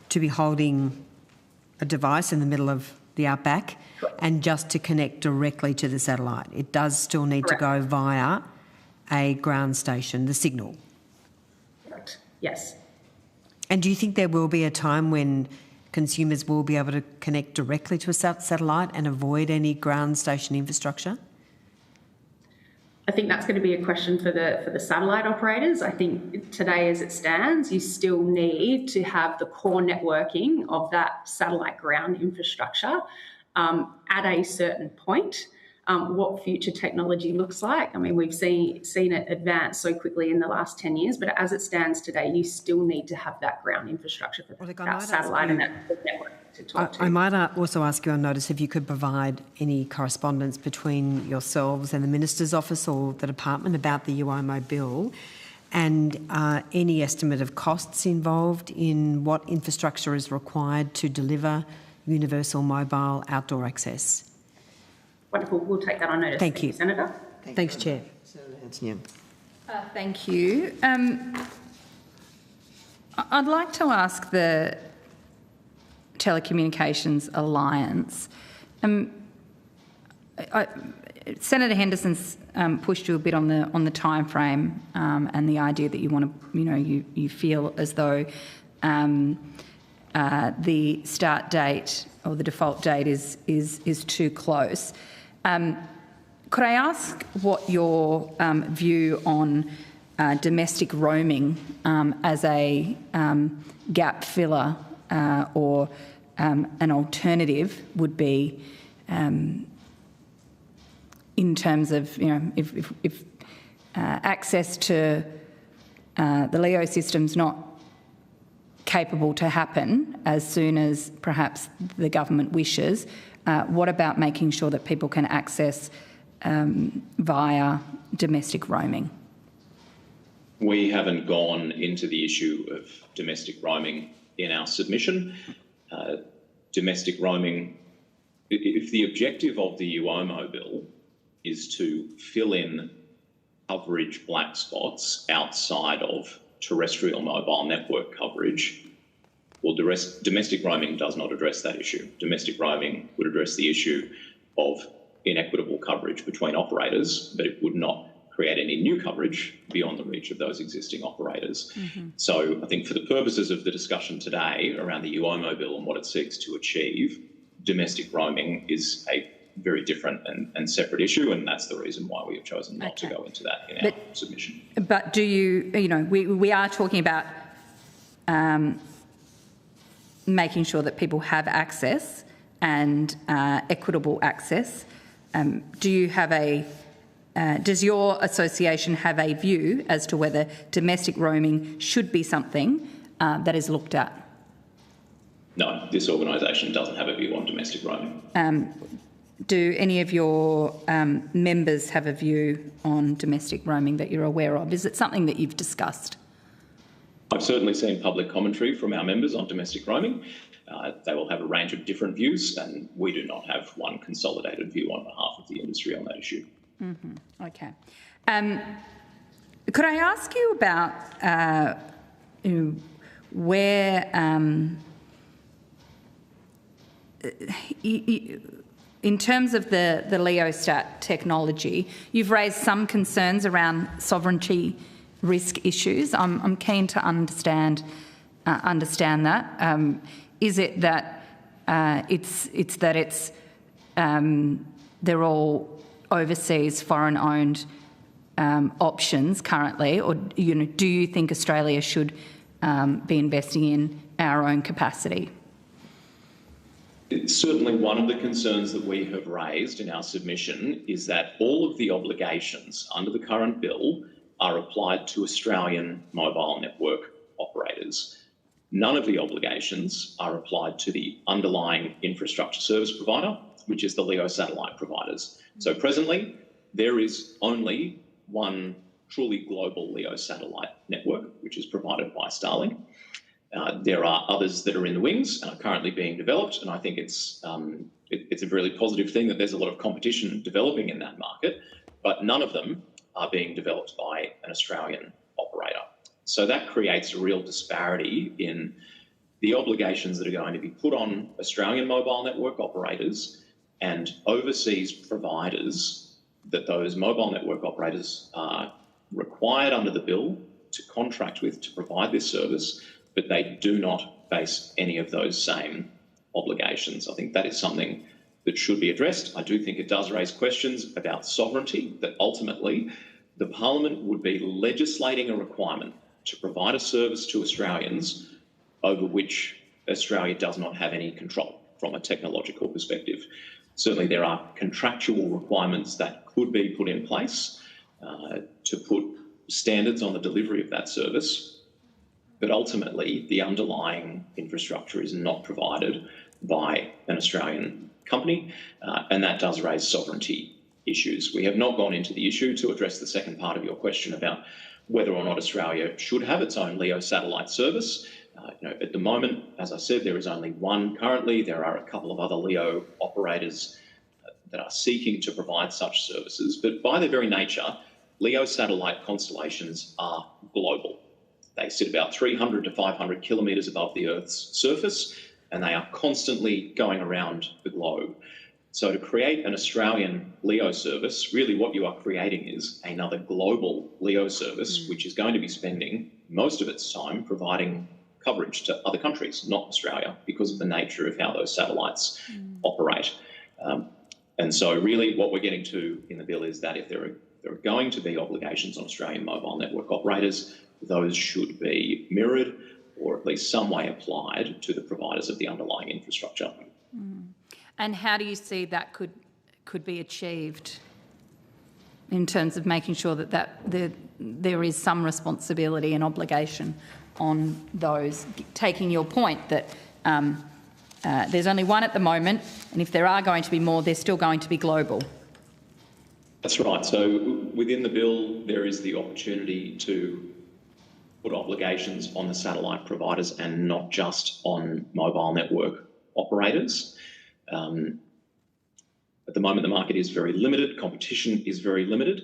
Speaker 6: to be holding a device in the middle of the outback and just to connect directly to the satellite. It does still need to go via a ground station, the signal.
Speaker 15: Correct. Yes.
Speaker 6: And do you think there will be a time when consumers will be able to connect directly to a satellite and avoid any ground station infrastructure?
Speaker 15: I think that's going to be a question for the satellite operators. I think today as it stands, you still need to have the core networking of that satellite ground infrastructure at a certain point. What future technology looks like. I mean, we've seen it advance so quickly in the last 10 years, but as it stands today, you still need to have that ground infrastructure for that satellite and that network to talk to.
Speaker 6: I might also ask you on notice if you could provide any correspondence between yourselves and the Minister's Office or the Department about the UIMO bill and any estimate of costs involved in what infrastructure is required to deliver universal mobile outdoor access.
Speaker 15: Wonderful. We'll take that on notice.
Speaker 6: Thank you.
Speaker 15: Senator.
Speaker 6: Thanks, Chair.
Speaker 1: Thank you. I'd like to ask the Telecommunications Alliance. Senator Henderson's pushed you a bit on the time frame and the idea that you want to, you feel as though the start date or the default date is too close. Could I ask what your view on domestic roaming as a gap filler or an alternative would be in terms of, if access to the LEO system's not capable to happen as soon as perhaps the government wishes, what about making sure that people can access via domestic roaming?
Speaker 13: We haven't gone into the issue of domestic roaming in our submission. Domestic roaming, if the objective of the UOMO bill is to fill in coverage black spots outside of terrestrial mobile network coverage, well, domestic roaming does not address that issue. Domestic roaming would address the issue of inequitable coverage between operators, but it would not create any new coverage beyond the reach of those existing operators. So I think for the purposes of the discussion today around the UOMO bill and what it seeks to achieve, domestic roaming is a very different and separate issue, and that's the reason why we have chosen not to go into that in our submission. But
Speaker 1: do you, we are talking about making sure that people have access and equitable access. Do you have does your association have a view as to whether domestic roaming should be something that is looked at?
Speaker 13: No, this organisation doesn't have a view on domestic roaming.
Speaker 1: Do any of your members have a view on domestic roaming that you're aware of? Is it something that you've discussed?
Speaker 13: I've certainly seen public commentary from our members on domestic roaming. They will have a range of different views, and we do not have one consolidated view on behalf of the industry on that issue.
Speaker 1: Okay. Could I ask you about where, in terms of the LEOstat technology, you've raised some concerns around sovereignty risk issues. I'm keen to understand that. Is it that they're all overseas foreign-owned options currently, or do you think Australia should be investing in our own capacity?
Speaker 13: It's certainly one of the concerns that we have raised in our submission is that all of the obligations under the current bill are applied to Australian mobile network operators. None of the obligations are applied to the underlying infrastructure service provider, which is the LEO satellite providers. So presently, there is only one truly global LEO satellite network, which is provided by Starlink. There are others that are in the wings and are currently being developed, and I think it's a really positive thing that there's a lot of competition developing in that market, but none of them are being developed by an Australian operator. So that creates a real disparity in the obligations that are going to be put on Australian mobile network operators and overseas providers that those mobile network operators are required under the bill to contract with to provide this service, but they do not face any of those same obligations. I think that is something that should be addressed. I do think it does raise questions about sovereignty, that ultimately the Parliament would be legislating a requirement to provide a service to Australians over which Australia does not have any control from a technological perspective. Certainly there are contractual requirements that could be put in place to put standards on the delivery of that service, but ultimately the underlying infrastructure is not provided by an Australian company, and that does raise sovereignty issues. We have not gone into the issue to address the second part of your question about whether or not Australia should have its own LEO satellite service. At the moment, as I said, there is only one currently. There are a couple of other LEO operators that are seeking to provide such services, but by their very nature, LEO satellite constellations are global. They sit about 300 to 500 kilometres above the Earth's surface, and they are constantly going around the globe. So to create an Australian LEO service, really what you are creating is another global LEO service, which is going to be spending most of its time providing coverage to other countries, not Australia, because of the nature of how those satellites operate. And so really what we're getting to in the bill is that if there are going to be obligations on Australian mobile network operators, those should be mirrored or at least some way applied to the providers of the underlying infrastructure.
Speaker 1: And how do you see that could be achieved in terms of making sure that there is some responsibility and obligation on those, taking your point that there's only one at the moment, and if there are going to be more, they're still going to be global?
Speaker 13: That's right. So within the bill, there is the opportunity to put obligations on the satellite providers and not just on mobile network operators. At the moment, the market is very limited. Competition is very limited.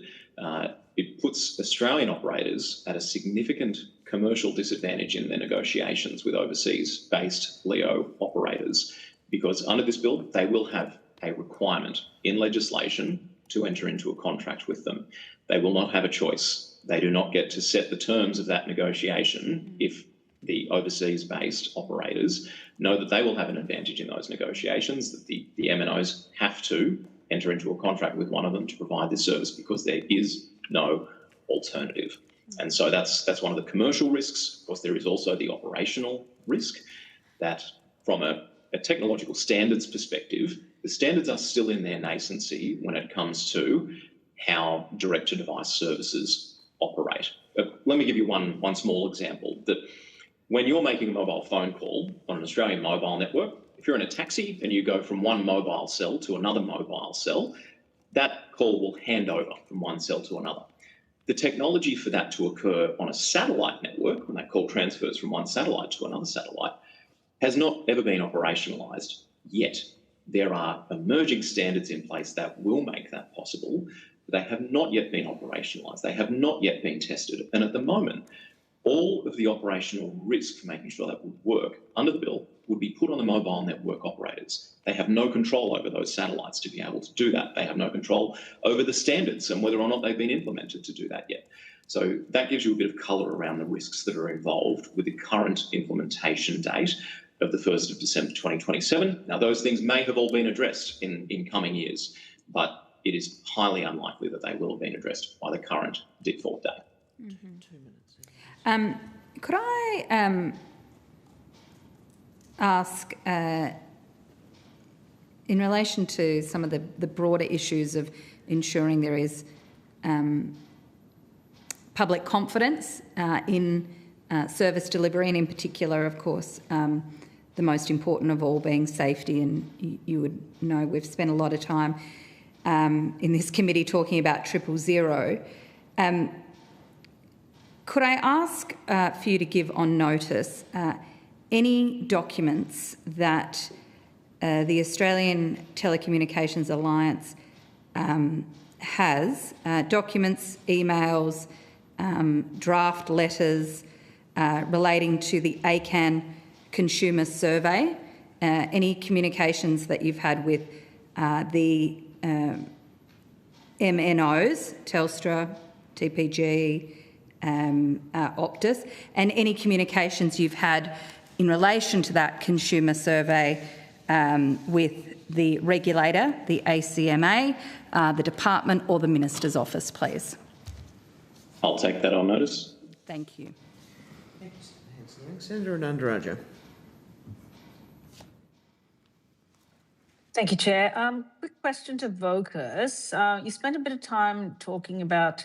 Speaker 13: It puts Australian operators at a significant commercial disadvantage in their negotiations with overseas-based LEO operators, because under this bill, they will have a requirement in legislation to enter into a contract with them. They will not have a choice. They do not get to set the terms of that negotiation if the overseas-based operators know that they will have an advantage in those negotiations, that the MNOs have to enter into a contract with one of them to provide this service because there is no alternative. And so that's one of the commercial risks. Of course, there is also the operational risk that from a technological standards perspective, the standards are still in their nascency when it comes to how direct-to-device services operate. Let me give you one small example. That when you're making a mobile phone call on an Australian mobile network, if you're in a taxi and you go from one mobile cell to another mobile cell, that call will hand over from one cell to another. The technology for that to occur on a satellite network, when that call transfers from one satellite to another satellite, has not ever been operationalised yet. There are emerging standards in place that will make that possible, but they have not yet been operationalised. They have not yet been tested. And at the moment, all of the operational risk for making sure that would work under the bill would be put on the mobile network operators. They have no control over those satellites to be able to do that. They have no control over the standards and whether or not they've been implemented to do that yet. So that gives you a bit of colour around the risks that are involved with the current implementation date of the 1st of December 2027. Now, those things may have all been addressed in coming years, but it is highly unlikely that they will have been addressed by the current default date.
Speaker 1: Mm-hmm. 2 minutes. Could I ask, in relation to some of the broader issues of ensuring there is public confidence in service delivery, and in particular, of course, the most important of all being safety, and you would know we've spent a lot of time in this committee talking about 000. Could I ask for you to give on notice any documents that the Australian Telecommunications Alliance has, documents, emails, draft letters relating to the ACCAN consumer survey, any communications that you've had with the MNOs, Telstra, TPG, Optus, and any communications you've had in relation to that consumer survey with the regulator, the ACMA, the department or the Minister's office, please.
Speaker 13: I'll take that on notice.
Speaker 1: Thank you.
Speaker 2: Senator Nandaraja.
Speaker 8: Thank you, Chair. Quick question to Vocus. You spent a bit of time talking about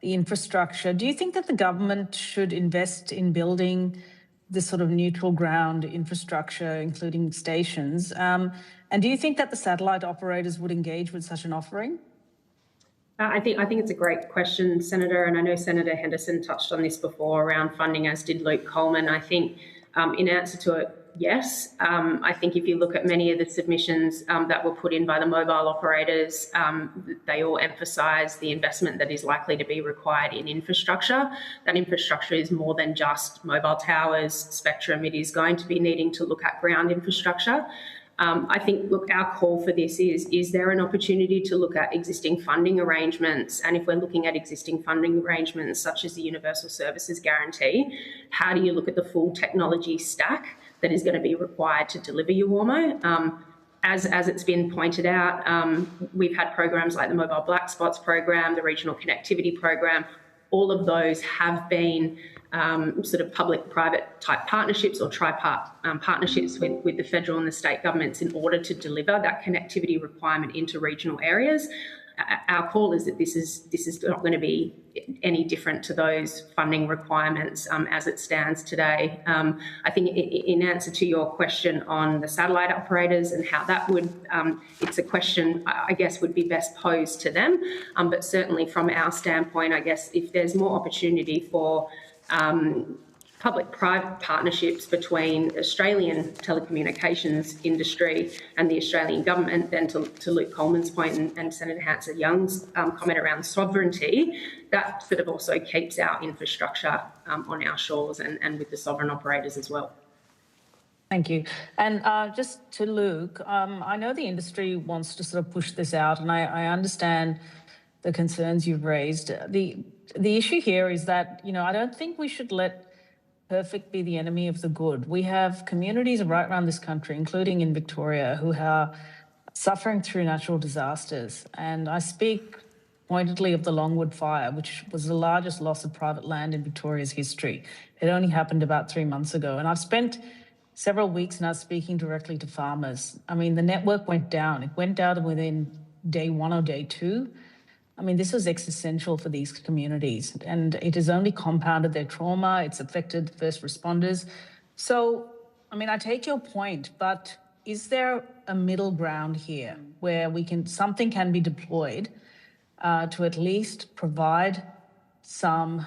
Speaker 8: the infrastructure. Do you think that the government should invest in building this sort of neutral ground infrastructure, including stations? And do you think that the satellite operators would engage with such an offering?
Speaker 15: I think it's a great question, Senator, and I know Senator Henderson touched on this before around funding, as did Luke Coleman. I think in answer to it, yes. I think if you look at many of the submissions that were put in by the mobile operators, they all emphasise the investment that is likely to be required in infrastructure. That infrastructure is more than just mobile towers, spectrum. It is going to be needing to look at ground infrastructure. I think, look, our call for this is there an opportunity to look at existing funding arrangements? And if we're looking at existing funding arrangements, such as the Universal Services Guarantee, how do you look at the full technology stack that is going to be required to deliver UOMO? As it's been pointed out, we've had programs like the Mobile Black Spots program, the Regional Connectivity program. All of those have been sort of public-private type partnerships or tripart partnerships with the federal and the state governments in order to deliver that connectivity requirement into regional areas. Our call is that this is not going to be any different to those funding requirements as it stands today. I think in answer to your question on the satellite operators and how that would, it's a question I guess would be best posed to them. But certainly from our standpoint, I guess if there's more opportunity for public-private partnerships between Australian telecommunications industry and the Australian government, then to Luke Coleman's point and Senator Hansard-Young's comment around sovereignty, that sort of also keeps our infrastructure on our shores and with the sovereign operators as well.
Speaker 8: Thank you. And just to Luke, I know the industry wants to sort of push this out, and I understand the concerns you've raised. The issue here is that, I don't think we should let perfect be the enemy of the good. We have communities right around this country, including in Victoria, who are suffering through natural disasters. And I speak pointedly of the Longwood Fire, which was the largest loss of private land in Victoria's history. It only happened about 3 months ago. And I've spent several weeks now speaking directly to farmers. I mean, the network went down. It went down within day 1 or day 2. I mean, this was existential for these communities, and it has only compounded their trauma. It's affected first responders. So, I mean, I take your point, but is there a middle ground here where something can be deployed to at least provide some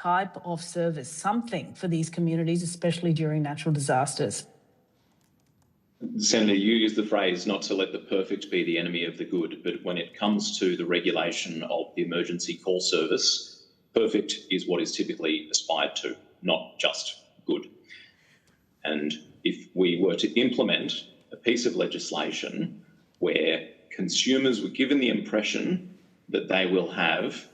Speaker 8: type of service, something for these communities, especially during natural disasters?
Speaker 13: Senator, you used the phrase not to let the perfect be the enemy of the good, but when it comes to the regulation of the emergency call service, perfect is what is typically aspired to, not just good. And if we were to implement a piece of legislation where consumers were given the impression that they will have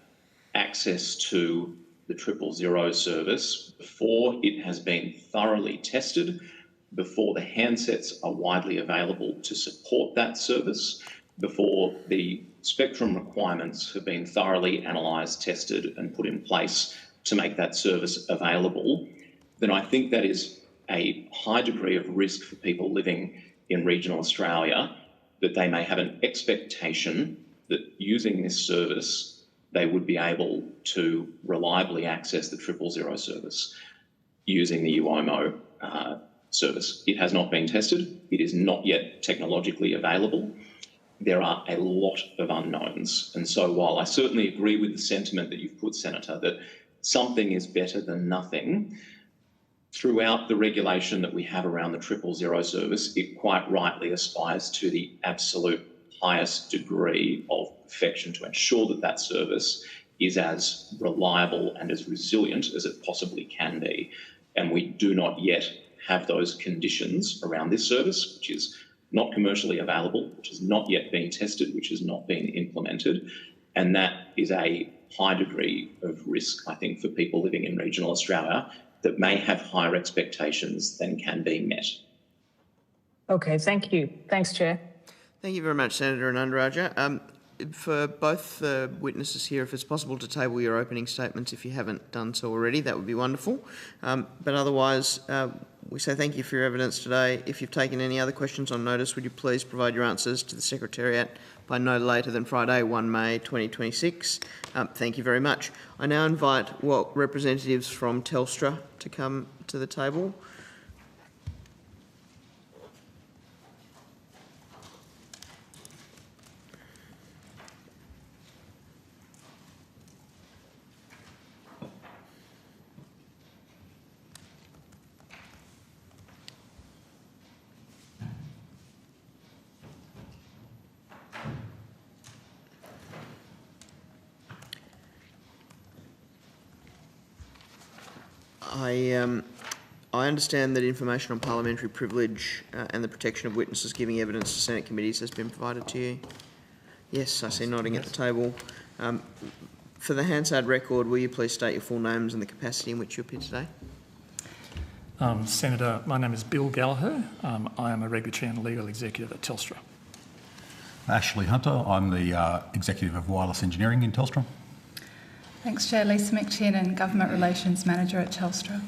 Speaker 13: access to the 000 service before it has been thoroughly tested, before the handsets are widely available to support that service, before the spectrum requirements have been thoroughly analysed, tested and put in place to make that service available, then I think that is a high degree of risk for people living in regional Australia, that they may have an expectation that using this service, they would be able to reliably access the 000 service using the UOMO service. It has not been tested. It is not yet technologically available. There are a lot of unknowns. And so while I certainly agree with the sentiment that you've put, Senator, that something is better than nothing, throughout the regulation that we have around the 000 service, it quite rightly aspires to the absolute highest degree of perfection to ensure that that service is as reliable and as resilient as it possibly can be. And we do not yet have those conditions around this service, which is not commercially available, which has not yet been tested, which has not been implemented. And that is a high degree of risk, I think, for people living in regional Australia that may have higher expectations than can be met.
Speaker 8: Okay, thank you. Thanks, Chair.
Speaker 2: Thank you very much, Senator Anandaraja. For both witnesses here, if it's possible to table your opening statements if you haven't done so already, that would be wonderful. But otherwise, we say thank you for your evidence today. If you've taken any other questions on notice, would you please provide your answers to the Secretariat by no later than Friday, 1 May 2026. Thank you very much. I now invite representatives from Telstra to come to the table. I understand that information on parliamentary privilege and the protection of witnesses giving evidence to Senate committees has been provided to you. Yes, I see nodding at the table. For the Hansard record, will you please state your full names and the capacity in which you appear today?
Speaker 16: Senator, my name is Bill Gallagher. I am a regulatory and legal executive at Telstra.
Speaker 17: Ashley Hunter, I'm the Executive of Wireless Engineering in Telstra.
Speaker 18: Thanks, Chair. Lisa McTiernan, Government Relations Manager at Telstra.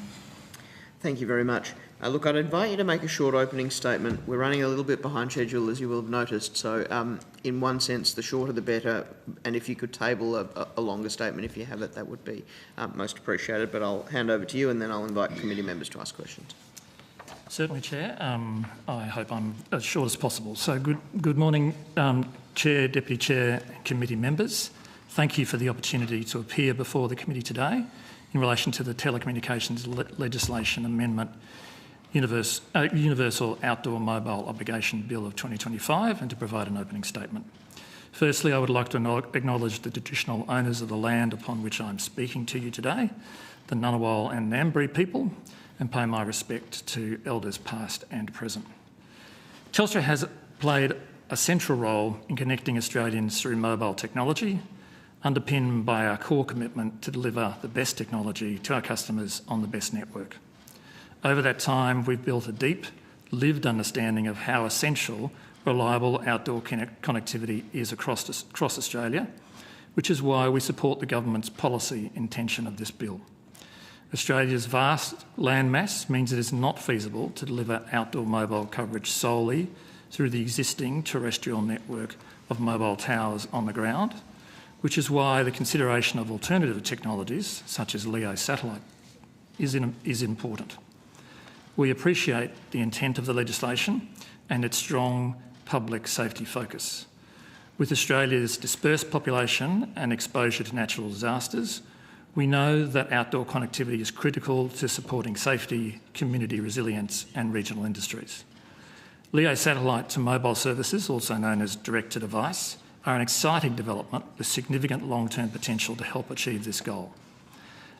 Speaker 2: Thank you very much. Look, I'd invite you to make a short opening statement. We're running a little bit behind schedule, as you will have noticed, so in one sense, the shorter the better, and if you could table a longer statement if you have it, that would be most appreciated, but I'll hand over to you and then I'll invite committee members to ask questions.
Speaker 16: Certainly, Chair. I hope I'm as short as possible. So good morning, Chair, Deputy Chair, committee members. Thank you for the opportunity to appear before the committee today in relation to the Telecommunications Legislation Amendment Universal Outdoor Mobile Obligation Bill of 2025 and to provide an opening statement. Firstly, I would like to acknowledge the traditional owners of the land upon which I'm speaking to you today, the Ngunnawal and Ngambri people, and pay my respect to elders past and present. Telstra has played a central role in connecting Australians through mobile technology, underpinned by our core commitment to deliver the best technology to our customers on the best network. Over that time, we've built a deep, lived understanding of how essential reliable outdoor connectivity is across Australia, which is why we support the government's policy intention of this bill. Australia's vast landmass means it is not feasible to deliver outdoor mobile coverage solely through the existing terrestrial network of mobile towers on the ground, which is why the consideration of alternative technologies, such as LEO satellite, is important. We appreciate the intent of the legislation and its strong public safety focus. With Australia's dispersed population and exposure to natural disasters, we know that outdoor connectivity is critical to supporting safety, community resilience and regional industries. LEO satellite to mobile services, also known as direct-to-device, are an exciting development with significant long-term potential to help achieve this goal.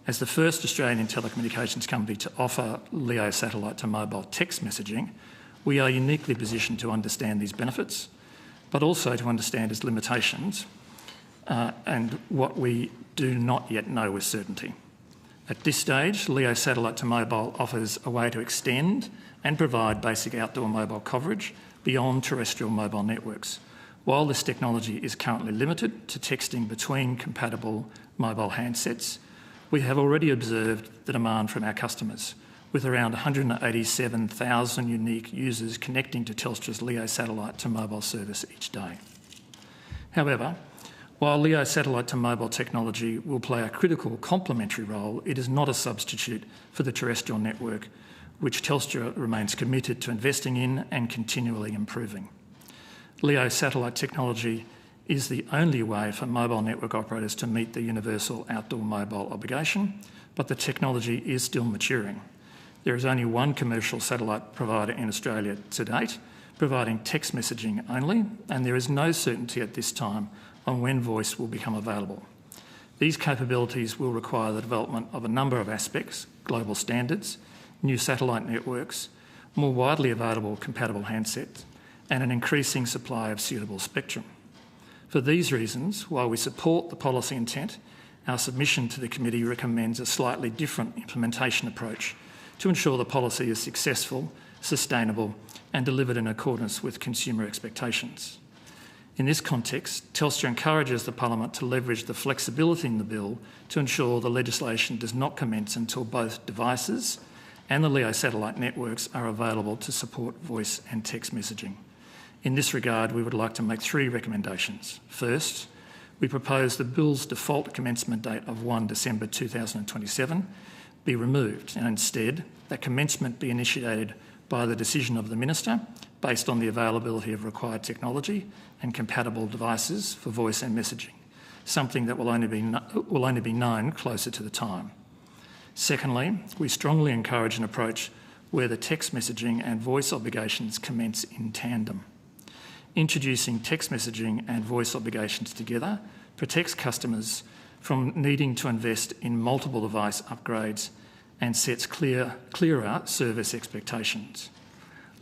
Speaker 16: As the first Australian telecommunications company to offer LEO satellite to mobile text messaging, we are uniquely positioned to understand these benefits, but also to understand its limitations and what we do not yet know with certainty. At this stage, LEO satellite to mobile offers a way to extend and provide basic outdoor mobile coverage beyond terrestrial mobile networks. While this technology is currently limited to texting between compatible mobile handsets, we have already observed the demand from our customers, with around 187,000 unique users connecting to Telstra's LEO satellite to mobile service each day. However, while LEO satellite to mobile technology will play a critical complementary role, it is not a substitute for the terrestrial network, which Telstra remains committed to investing in and continually improving. LEO satellite technology is the only way for mobile network operators to meet the universal outdoor mobile obligation, but the technology is still maturing. There is only one commercial satellite provider in Australia to date, providing text messaging only, and there is no certainty at this time on when voice will become available. These capabilities will require the development of a number of aspects: global standards, new satellite networks, more widely available compatible handsets, and an increasing supply of suitable spectrum. For these reasons, while we support the policy intent, our submission to the committee recommends a slightly different implementation approach to ensure the policy is successful, sustainable, and delivered in accordance with consumer expectations. In this context, Telstra encourages the Parliament to leverage the flexibility in the bill to ensure the legislation does not commence until both devices and the LEO satellite networks are available to support voice and text messaging. In this regard, we would like to make 3 recommendations. First, we propose the bill's default commencement date of 1 December 2027 be removed, and instead that commencement be initiated by the decision of the Minister based on the availability of required technology and compatible devices for voice and messaging, something that will only be known closer to the time. Secondly, we strongly encourage an approach where the text messaging and voice obligations commence in tandem. Introducing text messaging and voice obligations together protects customers from needing to invest in multiple device upgrades and sets clearer service expectations.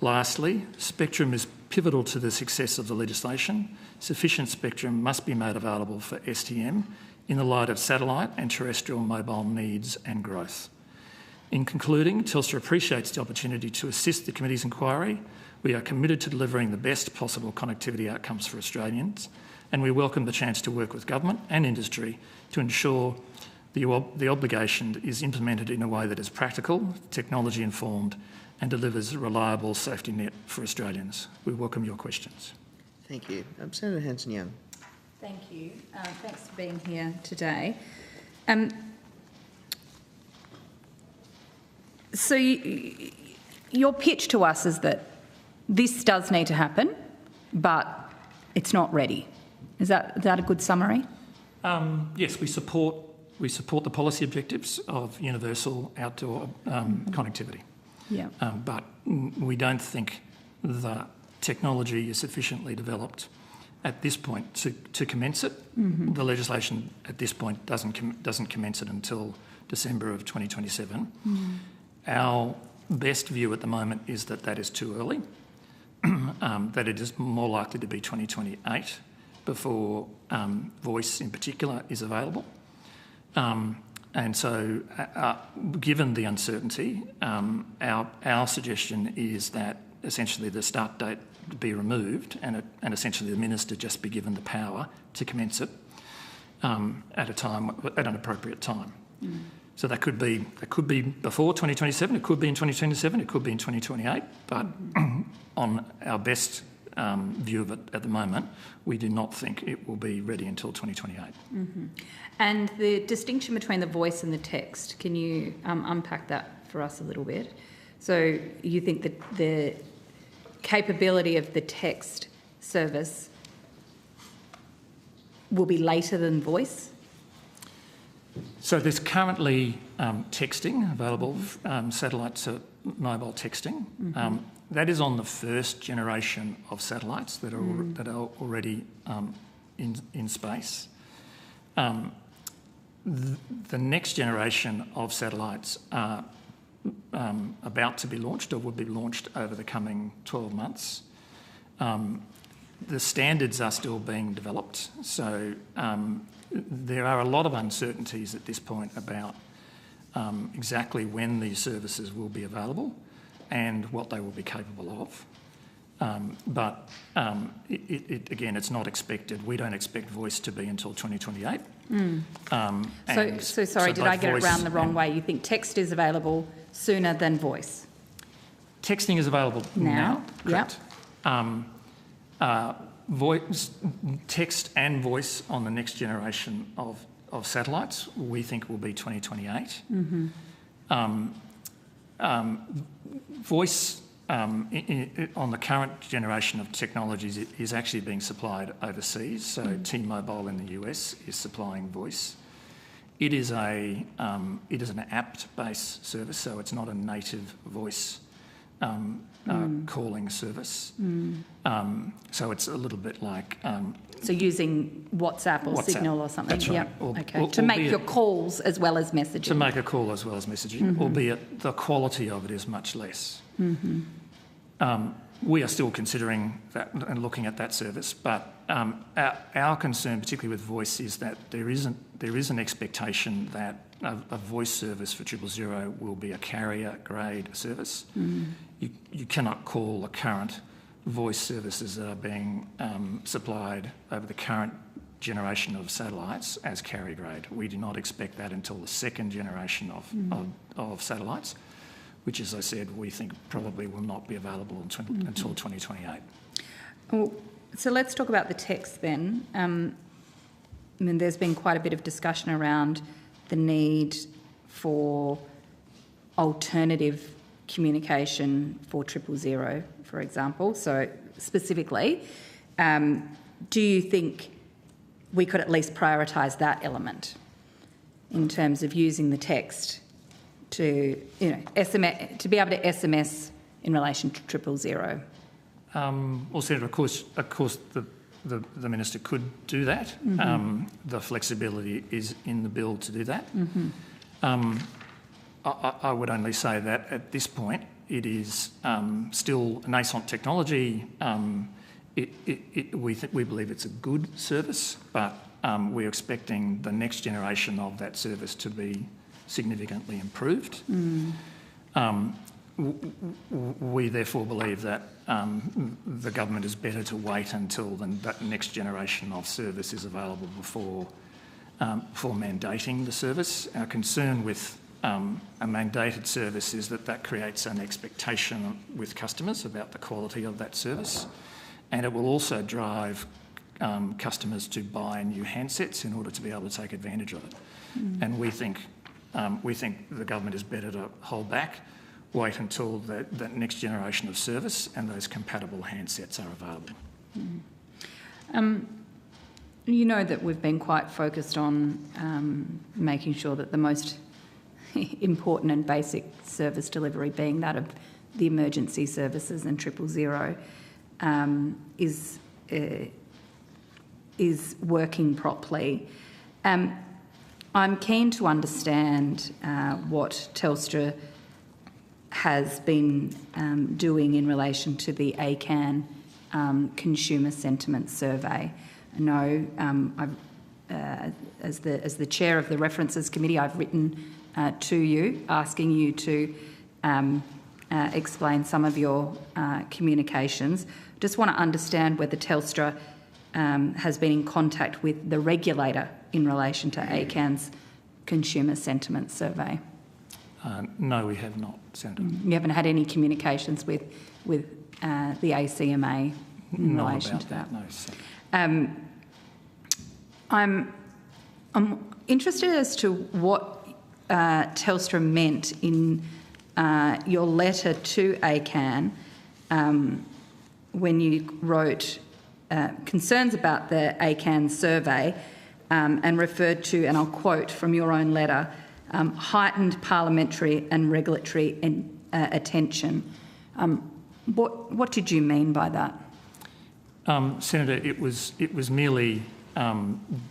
Speaker 16: Lastly, spectrum is pivotal to the success of the legislation. Sufficient spectrum must be made available for STM in the light of satellite and terrestrial mobile needs and growth. In concluding, Telstra appreciates the opportunity to assist the committee's inquiry. We are committed to delivering the best possible connectivity outcomes for Australians, and we welcome the chance to work with government and industry to ensure the obligation is implemented in a way that is practical, technology-informed, and delivers a reliable safety net for Australians. We welcome your questions.
Speaker 2: Thank you. Senator Hanson-Young.
Speaker 1: Thank you. Thanks for being here today. So your pitch to us is that this does need to happen, but it's not ready. Is that a good summary?
Speaker 16: Yes, we support the policy objectives of universal outdoor connectivity.
Speaker 1: Yeah.
Speaker 16: But we don't think the technology is sufficiently developed at this point to commence it.
Speaker 1: Mm-hmm.
Speaker 16: The legislation at this point doesn't commence it until December of 2027.
Speaker 1: Mm.
Speaker 16: Our best view at the moment is that is too early, that it is more likely to be 2028 before voice in particular is available. And so, given the uncertainty, our suggestion is that essentially the start date be removed and essentially the minister just be given the power to commence it at an appropriate time.
Speaker 1: Mm.
Speaker 16: So that could be before 2027, it could be in 2027, it could be in 2028, but on our best view of it at the moment, we do not think it will be ready until 2028.
Speaker 1: Mm-hmm. And the distinction between the voice and the text, can you unpack that for us a little bit? So you think that the capability of the text service will be later than voice?
Speaker 16: So there's currently texting available, satellite to mobile texting.
Speaker 1: Mm-hmm.
Speaker 16: That is on the first generation of satellites that are already in space. The next generation of satellites are about to be launched or will be launched over the coming 12 months. The standards are still being developed, so there are a lot of uncertainties at this point about exactly when these services will be available and what they will be capable of. But again, it's not expected. We don't expect voice to be until 2028.
Speaker 1: Mm. So sorry, did I get it around the wrong way? You think text is available sooner than voice?
Speaker 16: Texting is available now. Correct.
Speaker 1: Yep.
Speaker 16: Voice, text and voice on the next generation of satellites, we think will be 2028.
Speaker 1: Mm-hmm.
Speaker 16: Voice on the current generation of technologies is actually being supplied overseas. So T-Mobile in the US is supplying voice. It is an app-based service, so it's not a native voice calling service. So it's a little bit like...
Speaker 1: so using WhatsApp or Signal or something?
Speaker 16: That's right.
Speaker 1: Okay. To make your calls as well as messaging.
Speaker 16: To make a call as well as messaging, albeit the quality of it is much less.
Speaker 1: Mm-hmm.
Speaker 16: We are still considering that and looking at that service, but our concern, particularly with voice, is that there is an expectation that a voice service for 000 will be a carrier-grade service.
Speaker 1: Mm.
Speaker 16: You cannot call the current voice services that are being supplied over the current generation of satellites as carrier-grade. We do not expect that until the second generation of satellites, which, as I said, we think probably will not be available until 2028.
Speaker 1: Well, so let's talk about the text then. I mean, there's been quite a bit of discussion around the need for alternative communication for 000, for example. So specifically, do you think we could at least prioritise that element in terms of using the text to, SMS, to be able to SMS in relation to 000?
Speaker 16: Well, Senator, of course, the minister could do that. The flexibility is in the bill to do that. I would only say that at this point it is still a nascent technology. We believe it's a good service, but we're expecting the next generation of that service to be significantly improved. We therefore believe that the government is better to wait until that next generation of service is available before mandating the service. Our concern with a mandated service is that creates an expectation with customers about the quality of that service, and it will also drive customers to buy new handsets in order to be able to take advantage of it. And we think the government is better to hold back, wait until that next generation of service and those compatible handsets are available.
Speaker 1: You know that we've been quite focused on making sure that the most important and basic service delivery, being that of the emergency services and 000, is working properly. I'm keen to understand what Telstra has been doing in relation to the ACCAN consumer sentiment survey. I know as the chair of the references committee, I've written to you asking you to explain some of your communications. Just want to understand whether Telstra has been in contact with the regulator in relation to ACCAN's consumer sentiment survey.
Speaker 16: No, we have not, Senator.
Speaker 1: You haven't had any communications with the ACMA in
Speaker 16: Not
Speaker 1: relation
Speaker 16: about
Speaker 1: to that?
Speaker 16: No, sir.
Speaker 1: I'm interested as to what Telstra meant in your letter to ACCAN when you wrote concerns about the ACCAN survey and referred to, and I'll quote from your own letter, heightened parliamentary and regulatory attention. What did you mean by that?
Speaker 16: Senator, it was merely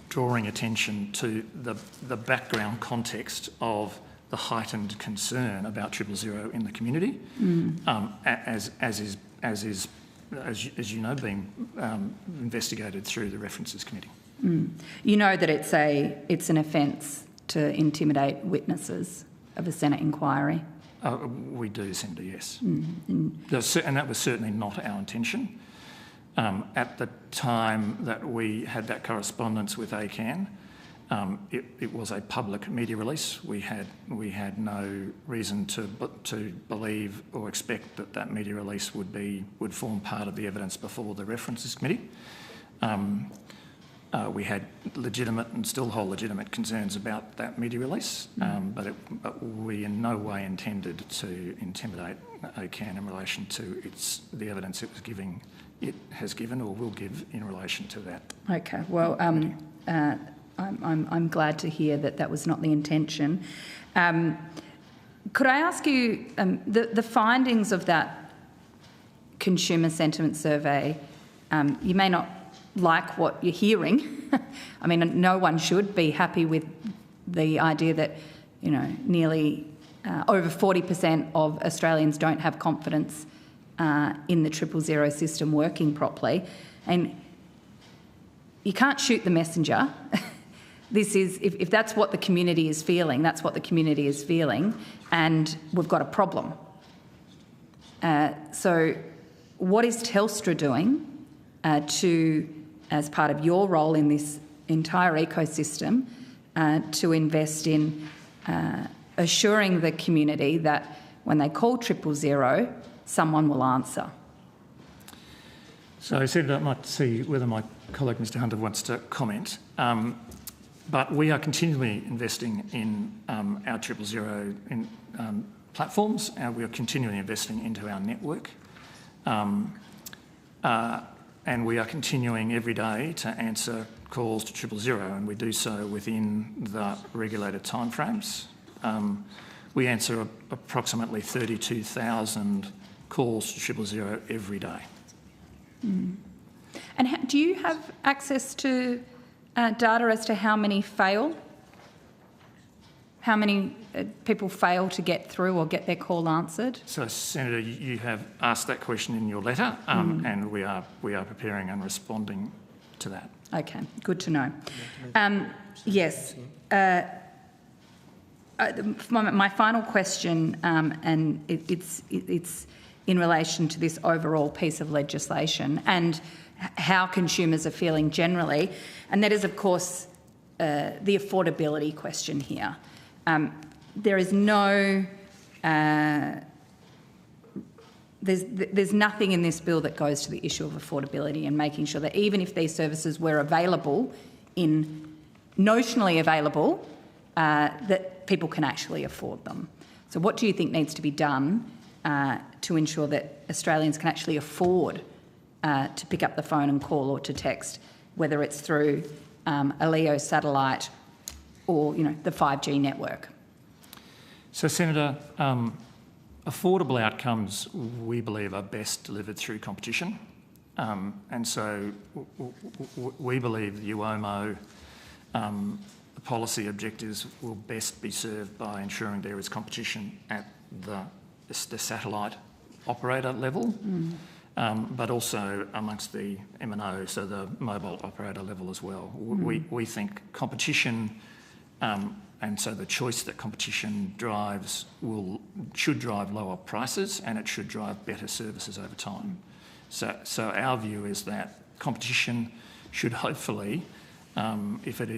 Speaker 16: drawing attention to the background context of the heightened concern about 000 in the community, as you know, being investigated through the References Committee.
Speaker 1: You know that it's an offence to intimidate witnesses of a Senate inquiry?
Speaker 16: We do, Senator, yes. And that was certainly not our intention. At the time that we had that correspondence with ACCAN, it was a public media release. We had no reason to believe or expect that media release would form part of the evidence before the References Committee. We had legitimate and still hold legitimate concerns about that media release, but we in no way intended to intimidate ACCAN in relation to the evidence it has given or will give in relation to that.
Speaker 1: Okay, well, I'm glad to hear that was not the intention. Could I ask you, the findings of that consumer sentiment survey, you may not like what you're hearing. I mean, no one should be happy with the idea that, nearly over 40% of Australians don't have confidence in the 000 system working properly. And you can't shoot the messenger. This is, if that's what the community is feeling, that's what the community is feeling, and we've got a problem. So what is Telstra doing as part of your role in this entire ecosystem, to invest in assuring the community that when they call 000, someone will answer?
Speaker 16: So, Senator, I might see whether my colleague Mr Hunter wants to comment. But we are continually investing in our 000 platforms, and we are continually investing into our network. And we are continuing every day to answer calls to 000, and we do so within the regulated timeframes. We answer approximately 32,000 calls to 000 every day.
Speaker 1: And do you have access to data as to how many fail? how many people fail to get through or get their call answered?
Speaker 16: So, Senator, you have asked that question in your letter, and we are preparing and responding to that.
Speaker 1: Okay, good to know. Yes. My final question, and it's in relation to this overall piece of legislation and how consumers are feeling generally, and that is, of course, the affordability question here. There is no... There's nothing in this bill that goes to the issue of affordability and making sure that even if these services were available, notionally available, that people can actually afford them. So what do you think needs to be done to ensure that Australians can actually afford to pick up the phone and call or to text, whether it's through a LEO satellite or, the 5G network?
Speaker 16: So, Senator, affordable outcomes, we believe, are best delivered through competition. And so we believe the UOMO policy objectives will best be served by ensuring there is competition at the satellite operator level, but also amongst the MNO, so the mobile operator level as well. We think competition, and so the choice that competition drives should drive lower prices, and it should drive better services over time. So our view is that competition should hopefully, if it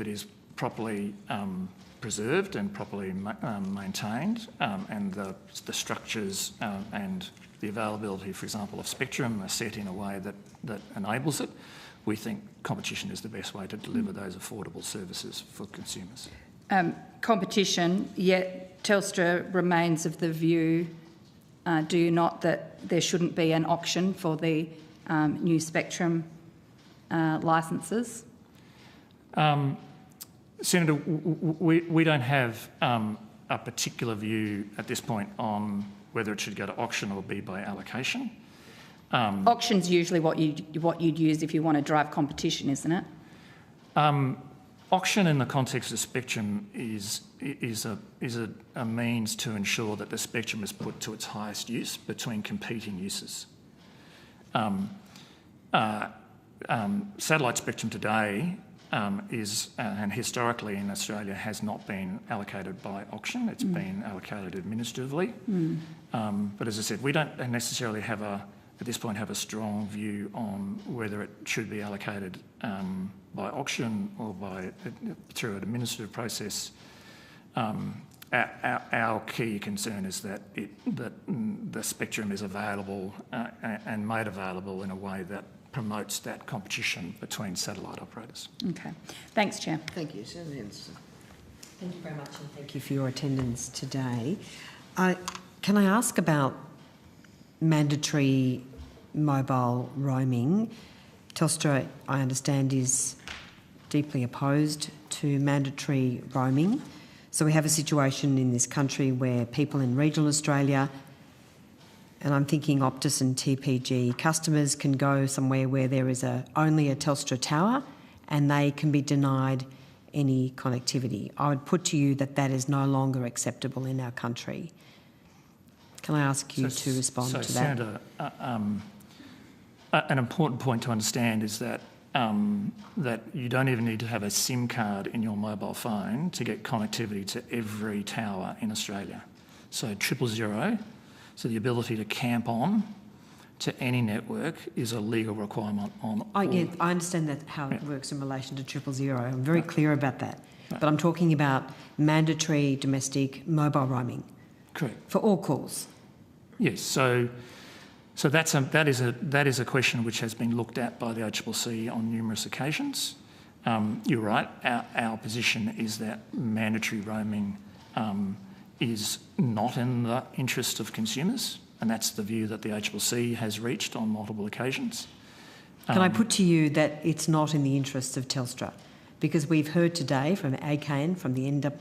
Speaker 16: is properly preserved and properly maintained, and the structures and the availability, for example, of spectrum are set in a way that enables it, we think competition is the best way to deliver those affordable services for consumers.
Speaker 1: Competition, yet Telstra remains of the view, do you not, that there shouldn't be an auction for the new spectrum licences?
Speaker 16: Senator, we don't have a particular view at this point on whether it should go to auction or be by allocation.
Speaker 1: Auction's usually what you'd use if you want to drive competition, isn't it?
Speaker 16: Auction in the context of spectrum is a means to ensure that the spectrum is put to its highest use between competing uses. Satellite spectrum today is, and historically in Australia, has not been allocated by auction. It's been allocated administratively. But as I said, we don't necessarily at this point have a strong view on whether it should be allocated by auction or through an administrative process. Our key concern is that the spectrum is available and made available in a way that promotes that competition between satellite operators.
Speaker 1: Okay. Thanks, Chair.
Speaker 2: Thank you. Senator Henderson.
Speaker 6: Thank you very much, and thank you for your attendance today. Can I ask about mandatory mobile roaming? Telstra, I understand, is deeply opposed to mandatory roaming. So we have a situation in this country where people in regional Australia, and I'm thinking Optus and TPG, customers can go somewhere where there is only a Telstra tower and they can be denied any connectivity. I would put to you that is no longer acceptable in our country. Can I ask you to respond to that?
Speaker 16: Senator, an important point to understand is that you don't even need to have a SIM card in your mobile phone to get connectivity to every tower in Australia. So 000, so the ability to camp on to any network is a legal requirement on all.
Speaker 6: I understand that how it works in relation to 000. I'm very clear about that. But I'm talking about mandatory domestic mobile roaming.
Speaker 16: Correct.
Speaker 6: For all calls.
Speaker 16: Yes. So that is a question which has been looked at by the ACCC on numerous occasions. You're right. Our position is that mandatory roaming is not in the interest of consumers, and that's the view that the ACCC has reached on multiple occasions.
Speaker 6: Can I put to you that it's not in the interests of Telstra? Because we've heard today from ACCAN, from the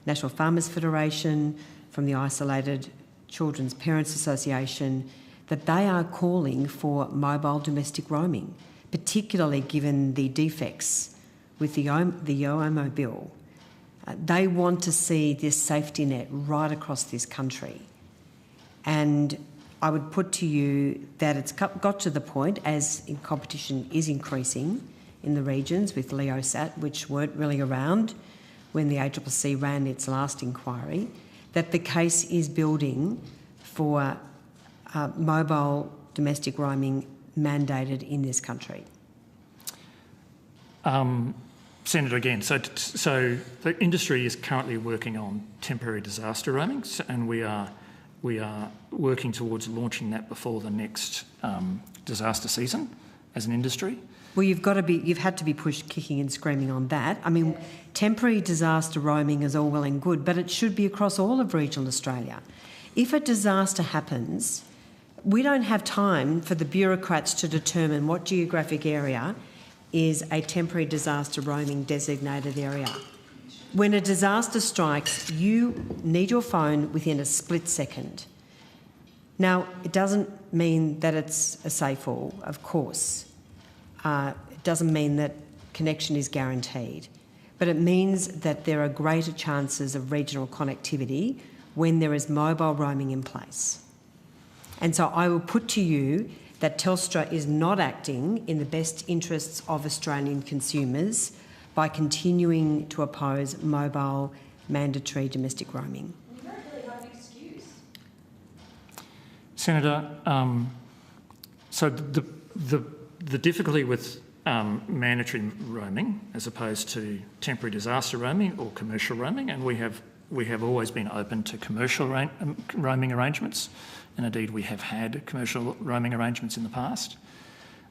Speaker 6: National Farmers Federation, from the Isolated Children's Parents Association, that they are calling for mobile domestic roaming, particularly given the defects with the UOMO bill. They want to see this safety net right across this country. And I would put to you that it's got to the point, as competition is increasing in the regions with LeoSat, which weren't really around when the ACCC ran its last inquiry, that the case is building for mobile domestic roaming mandated in this country.
Speaker 16: Senator, again, so the industry is currently working on temporary disaster roaming, and we are working towards launching that before the next disaster season as an industry.
Speaker 6: Well, you've had to be pushed kicking and screaming on that. I mean, temporary disaster roaming is all well and good, but it should be across all of regional Australia. If a disaster happens, we don't have time for the bureaucrats to determine what geographic area is a temporary disaster roaming designated area. When a disaster strikes, you need your phone within a split second. Now, it doesn't mean that it's a safe all, of course. It doesn't mean that connection is guaranteed, but it means that there are greater chances of regional connectivity when there is mobile roaming in place. And so I will put to you that Telstra is not acting in the best interests of Australian consumers by continuing to oppose mobile mandatory domestic roaming.
Speaker 11: You don't really have an excuse.
Speaker 16: Senator, so the difficulty with mandatory roaming as opposed to temporary disaster roaming or commercial roaming, and we have always been open to commercial roaming arrangements, and indeed we have had commercial roaming arrangements in the past.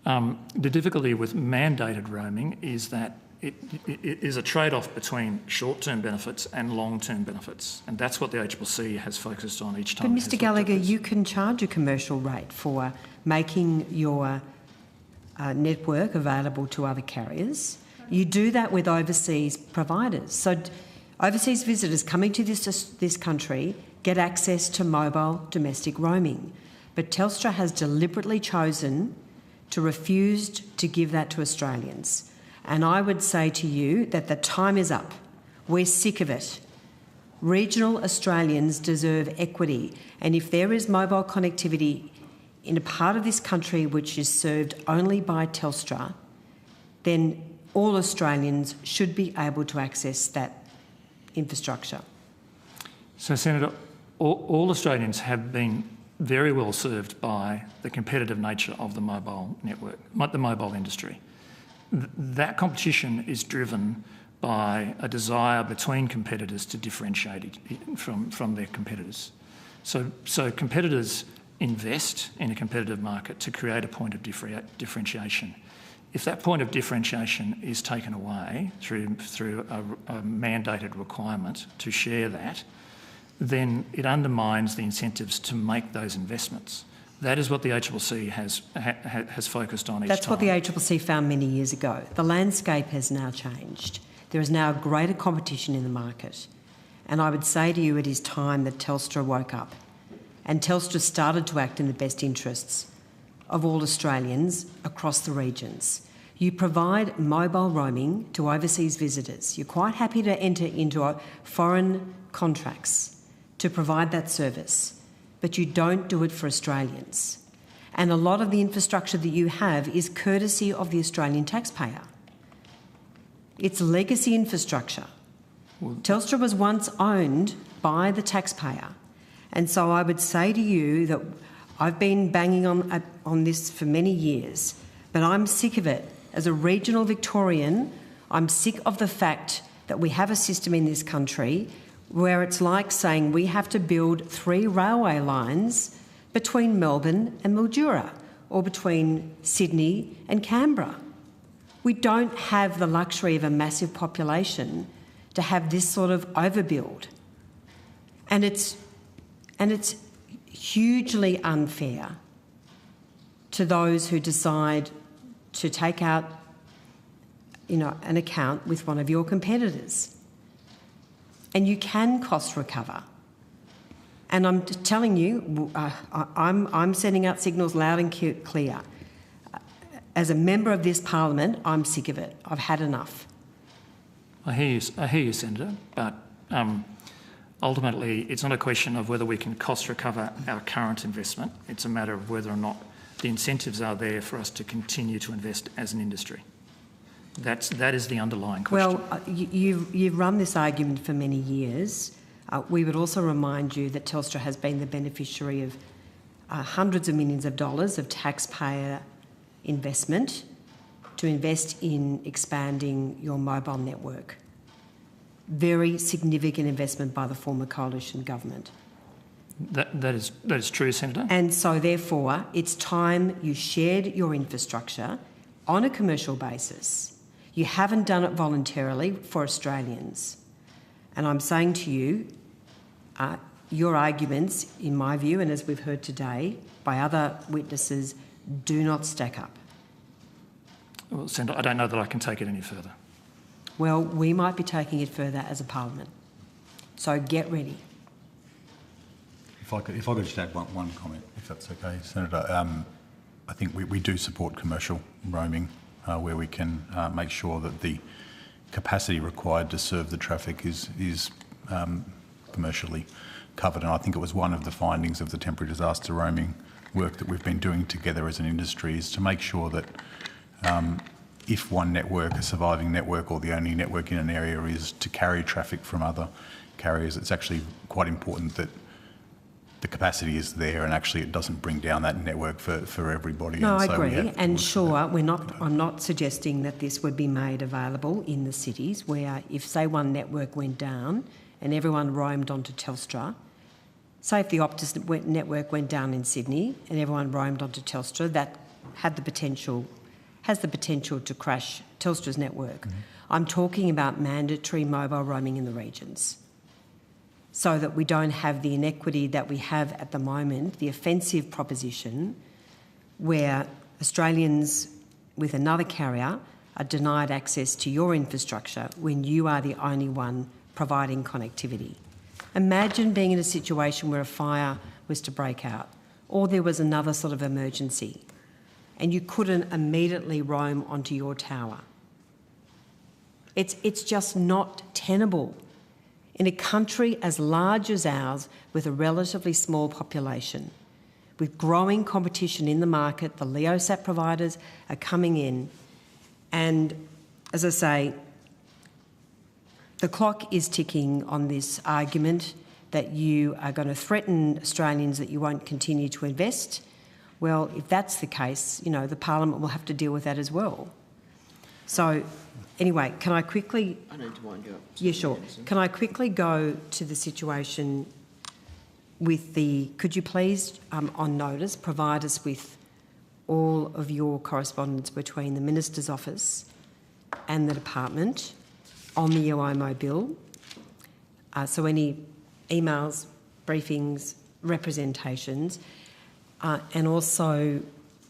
Speaker 16: The difficulty with mandated roaming is that it is a trade-off between short-term benefits and long-term benefits, and that's what the ACCC has focused on each time.
Speaker 6: But Mr Gallagher, you can charge a commercial rate for making your network available to other carriers. You do that with overseas providers. So overseas visitors coming to this country get access to mobile domestic roaming. But Telstra has deliberately chosen to refuse to give that to Australians. And I would say to you that the time is up. We're sick of it. Regional Australians deserve equity. And if there is mobile connectivity in a part of this country which is served only by Telstra, then all Australians should be able to access that infrastructure.
Speaker 16: So, Senator, all Australians have been very well served by the competitive nature of the mobile network, the mobile industry. That competition is driven by a desire between competitors to differentiate from their competitors. So competitors invest in a competitive market to create a point of differentiation. If that point of differentiation is taken away through a mandated requirement to share that, then it undermines the incentives to make those investments. That is what the ACCC has focused on each time.
Speaker 6: That's what the ACCC found many years ago. The landscape has now changed. There is now greater competition in the market. And I would say to you, it is time that Telstra woke up. And Telstra started to act in the best interests of all Australians across the regions. You provide mobile roaming to overseas visitors. You're quite happy to enter into foreign contracts to provide that service, but you don't do it for Australians. And a lot of the infrastructure that you have is courtesy of the Australian taxpayer. It's legacy infrastructure. Telstra was once owned by the taxpayer. And so I would say to you that I've been banging on this for many years, but I'm sick of it. As a regional Victorian, I'm sick of the fact that we have a system in this country where it's like saying we have to build 3 railway lines between Melbourne and Mildura or between Sydney and Canberra. We don't have the luxury of a massive population to have this sort of overbuild. And it's hugely unfair to those who decide to take out, an account with one of your competitors. And you can cost recover. And I'm telling you, I'm sending out signals loud and clear. As a member of this parliament, I'm sick of it. I've had enough.
Speaker 16: I hear you, Senator, but ultimately it's not a question of whether we can cost recover our current investment. It's a matter of whether or not the incentives are there for us to continue to invest as an industry. That is the underlying question.
Speaker 6: Well, you've run this argument for many years. We would also remind you that Telstra has been the beneficiary of hundreds of millions of dollars of taxpayer investment to invest in expanding your mobile network. Very significant investment by the former coalition government.
Speaker 16: That is true, Senator.
Speaker 6: And so therefore, it's time you shared your infrastructure on a commercial basis. You haven't done it voluntarily for Australians. And I'm saying to you, your arguments, in my view, and as we've heard today by other witnesses, do not stack up.
Speaker 16: Well, Senator, I don't know that I can take it any further.
Speaker 6: Well, we might be taking it further as a parliament. So get ready.
Speaker 17: If I could just add one comment, if that's okay, Senator. I think we do support commercial roaming where we can make sure that the capacity required to serve the traffic is commercially covered. And I think it was one of the findings of the temporary disaster roaming work that we've been doing together as an industry is to make sure that if one network, a surviving network or the only network in an area is to carry traffic from other carriers, it's actually quite important that the capacity is there and actually it doesn't bring down that network for everybody.
Speaker 6: No,
Speaker 17: and
Speaker 6: I
Speaker 17: so
Speaker 6: agree. And sure, I'm not suggesting that this would be made available in the cities where if, say, one network went down and everyone roamed onto Telstra, say if the Optus network went down in Sydney and everyone roamed onto Telstra, that has the potential to crash Telstra's network. Mm-hmm. I'm talking about mandatory mobile roaming in the regions so that we don't have the inequity that we have at the moment, the offensive proposition where Australians with another carrier are denied access to your infrastructure when you are the only one providing connectivity. Imagine being in a situation where a fire was to break out or there was another sort of emergency and you couldn't immediately roam onto your tower. It's just not tenable. In a country as large as ours, with a relatively small population, with growing competition in the market, the LeoSat providers are coming in, and as I say, the clock is ticking on this argument that you are going to threaten Australians that you won't continue to invest. Well, if that's the case, you know, the Parliament will have to deal with that as well. So, anyway, can I quickly...
Speaker 2: I need to wind you up.
Speaker 6: Yeah, sure. Can I quickly go to the situation with the... Could you please, on notice, provide us with all of your correspondence between the Minister's Office and the Department on the UIMO bill? So any emails, briefings, representations, and also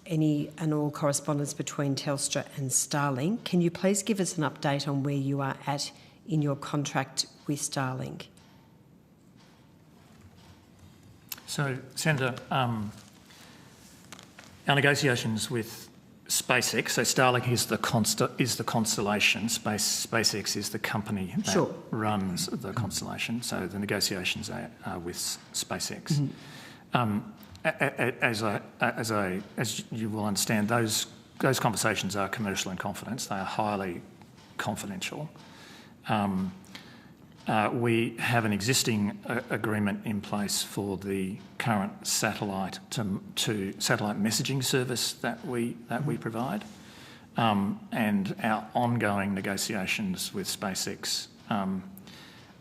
Speaker 6: any and all correspondence between Telstra and Starlink. Can you please give us an update on where you are at in your contract with Starlink?
Speaker 16: So, Senator, our negotiations with SpaceX, so Starlink is the constellation, SpaceX is the company that runs the constellation, so the negotiations are with SpaceX. Mm-hmm. As you will understand, those conversations are commercial in confidence. They are highly confidential. We have an existing agreement in place for the current satellite to satellite messaging service that we provide, and our ongoing negotiations with SpaceX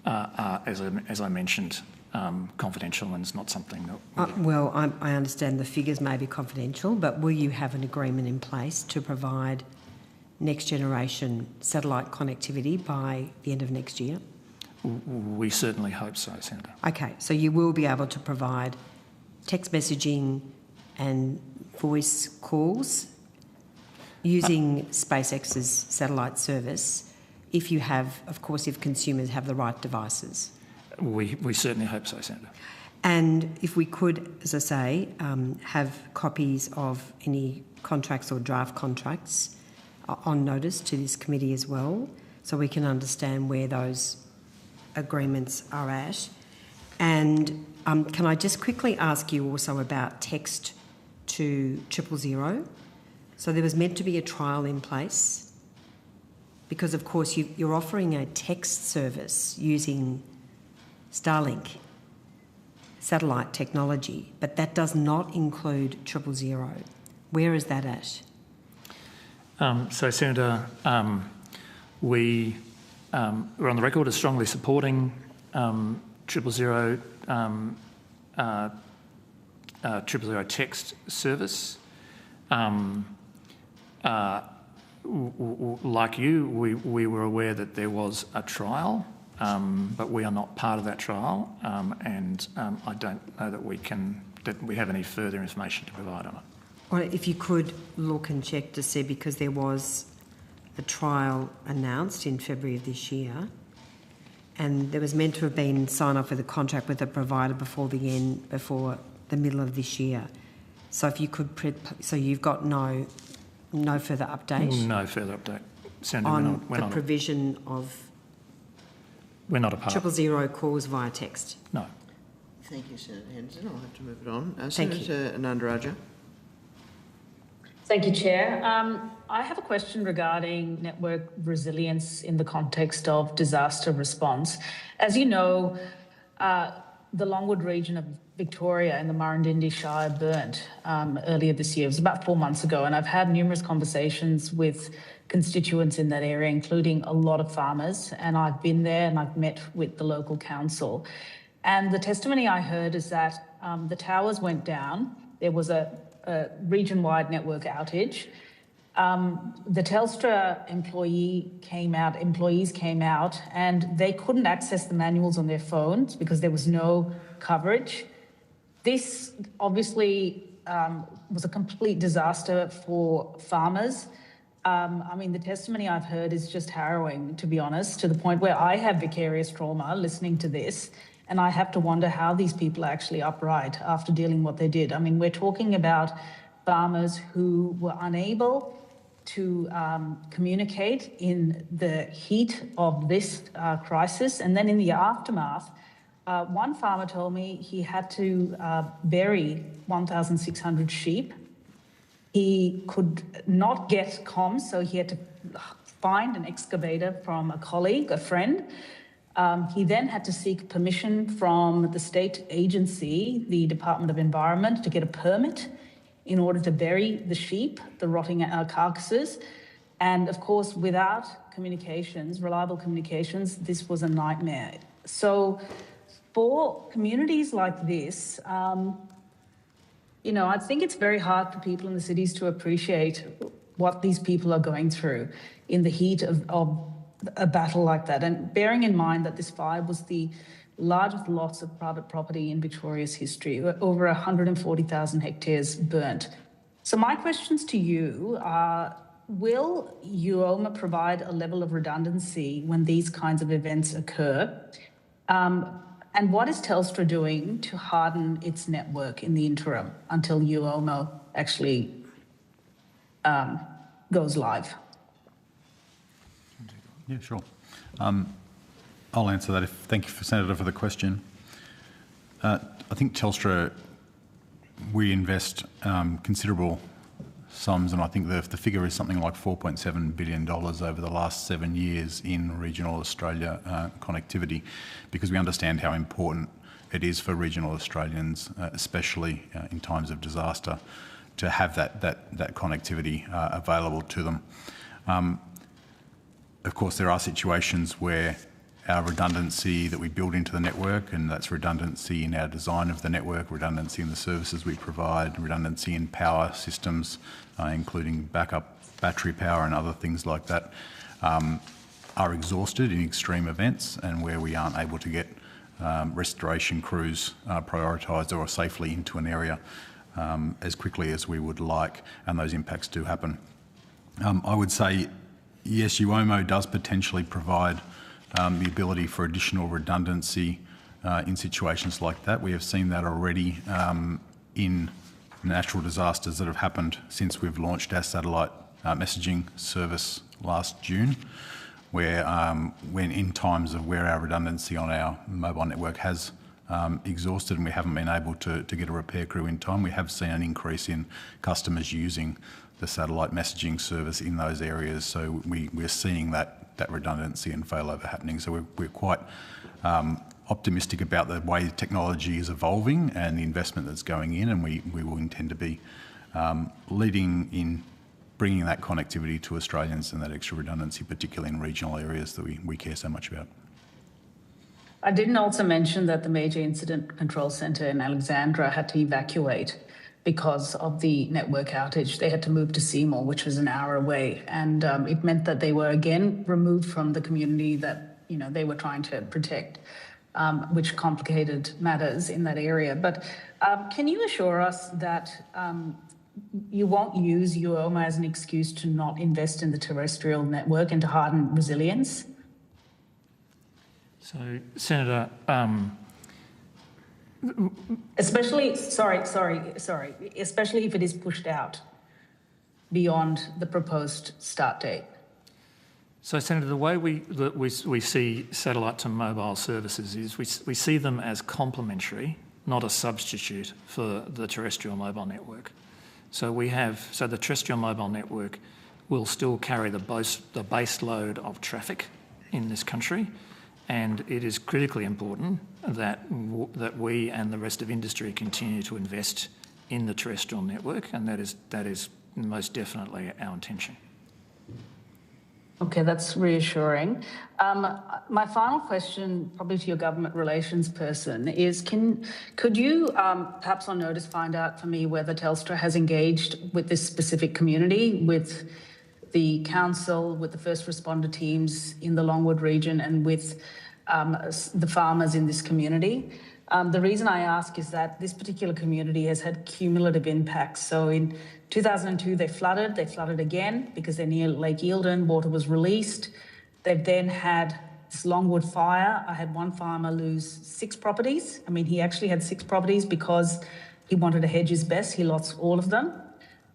Speaker 16: are, as I mentioned, confidential, and it's not something that...
Speaker 6: well, I understand the figures may be confidential, but will you have an agreement in place to provide next-generation satellite connectivity by the end of next year?
Speaker 16: We certainly hope so, Senator.
Speaker 6: Okay, so you will be able to provide text messaging and voice calls using SpaceX's satellite service if you have, of course, if consumers have the right devices.
Speaker 16: We certainly hope so, Senator.
Speaker 6: And if we could, as I say, have copies of any contracts or draft contracts on notice to this committee as well, so we can understand where those agreements are at. And can I just quickly ask you also about text to 000? So there was meant to be a trial in place because, of course, you're offering a text service using Starlink satellite technology, but that does not include 000. Where is that at?
Speaker 16: So, Senator, we are on the record as strongly supporting 000 text service. Like you, we were aware that there was a trial, but we are not part of that trial, and I don't know that we have any further information to provide on it.
Speaker 6: Well, if you could look and check to see, because there was a trial announced in February of this year, and there was meant to have been signed off with a contract with a provider before the middle of this year. So if you could, so you've got no further update.
Speaker 16: No further update, Senator.
Speaker 6: On the provision of.
Speaker 16: We're not a part.
Speaker 6: 000 calls via text.
Speaker 16: No.
Speaker 2: Thank you, Senator Henderson. I'll have to move it on.
Speaker 6: Thank
Speaker 2: Senator Nandaraja.
Speaker 8: Thank you, Chair. I have a question regarding network resilience in the context of disaster response. As you know, the Longwood region of Victoria and the Murrindindi Shire burnt earlier this year. It was about 4 months ago, and I've had numerous conversations with constituents in that area, including a lot of farmers, and I've been there and I've met with the local council. And the testimony I heard is that the towers went down. There was a region-wide network outage. The Telstra employees came out and they couldn't access the manuals on their phones because there was no coverage. This obviously was a complete disaster for farmers. I mean, the testimony I've heard is just harrowing, to be honest, to the point where I have vicarious trauma listening to this, and I have to wonder how these people are actually upright after dealing what they did. I mean, we're talking about farmers who were unable to communicate in the heat of this crisis, and then in the aftermath, one farmer told me he had to bury 1,600 sheep. He could not get comms, so he had to find an excavator from a colleague, a friend. He then had to seek permission from the state agency, the Department of Environment, to get a permit in order to bury the sheep, the rotting carcasses. And of course, without communications, reliable communications, this was a nightmare. So for communities like this, you know, I think it's very hard for people in the cities to appreciate what these people are going through in the heat of a battle like that. And bearing in mind that this fire was the largest loss of private property in Victoria's history, over 140,000 hectares burnt. So my questions to you are, will UOMA provide a level of redundancy when these kinds of events occur? And what is Telstra doing to harden its network in the interim until UOMA actually goes live?
Speaker 17: Yeah, sure. I'll answer that. Thank you, Senator, for the question. I think Telstra, we invest considerable sums, and I think the figure is something like $4.7 billion over the last 7 years in regional Australia connectivity, because we understand how important it is for regional Australians, especially in times of disaster, to have that connectivity available to them. Of course, there are situations where our redundancy that we build into the network, and that's redundancy in our design of the network, redundancy in the services we provide, redundancy in power systems, including backup battery power and other things like that, are exhausted in extreme events and where we aren't able to get restoration crews prioritised or safely into an area as quickly as we would like, and those impacts do happen. I would say, yes, UOMO does potentially provide the ability for additional redundancy in situations like that. We have seen that already in natural disasters that have happened since we've launched our satellite messaging service last June. where when in times of where our redundancy on our mobile network has exhausted and we haven't been able to get a repair crew in time, we have seen an increase in customers using the satellite messaging service in those areas. So we're seeing that redundancy and failover happening. So we're quite optimistic about the way technology is evolving and the investment that's going in, and we will intend to be leading in bringing that connectivity to Australians and that extra redundancy, particularly in regional areas that we care so much about.
Speaker 8: I didn't also mention that the Major Incident Control Centre in Alexandra had to evacuate because of the network outage. They had to move to Seymour, which was an hour away, and it meant that they were again removed from the community that they were trying to protect, which complicated matters in that area. But can you assure us that you won't use UOMA as an excuse to not invest in the terrestrial network and to harden resilience?
Speaker 16: So, Senator,
Speaker 8: especially if it is pushed out beyond the proposed start date.
Speaker 16: So, Senator, the way we see satellite to mobile services is we see them as complementary, not a substitute for the terrestrial mobile network. So the terrestrial mobile network will still carry the base load of traffic in this country, and it is critically important that we and the rest of industry continue to invest in the terrestrial network, and that is most definitely our intention.
Speaker 8: Okay, that's reassuring. My final question, probably to your government relations person, is could you perhaps on notice find out for me whether Telstra has engaged with this specific community, with the council, with the first responder teams in the Longwood region, and with the farmers in this community? The reason I ask is that this particular community has had cumulative impacts. So in 2002, they flooded again because they're near Lake Eildon, water was released. They've then had this Longwood fire. I had one farmer lose 6 properties. I mean, he actually had 6 properties because he wanted to hedge his bets. He lost all of them.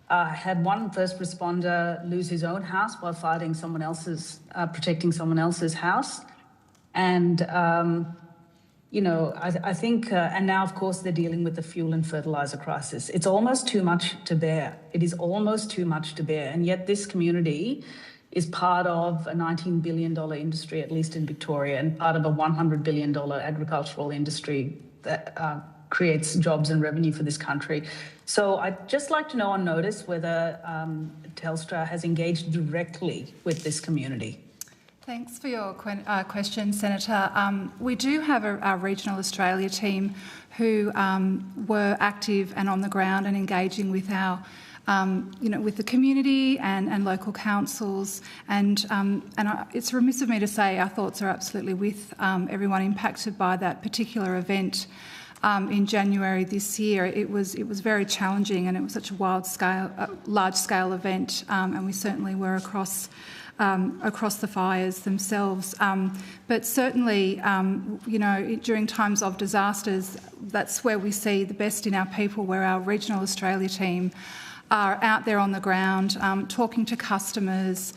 Speaker 8: I had one first responder lose his own house while protecting someone else's house. And I think, and now, of course, they're dealing with the fuel and fertiliser crisis. It's almost too much to bear. It is almost too much to bear. And yet this community is part of a $19 billion industry, at least in Victoria, and part of a $100 billion agricultural industry that creates jobs and revenue for this country. So I'd just like to know on notice whether Telstra has engaged directly with this community.
Speaker 18: Thanks for your question, Senator. We do have our Regional Australia team who were active and on the ground and engaging with our, with the community and local councils. And it's remiss of me to say our thoughts are absolutely with everyone impacted by that particular event in January this year. It was very challenging, and it was such a large-scale event, and we certainly were across the fires themselves. But certainly, during times of disasters, that's where we see the best in our people, where our Regional Australia team are out there on the ground, talking to customers,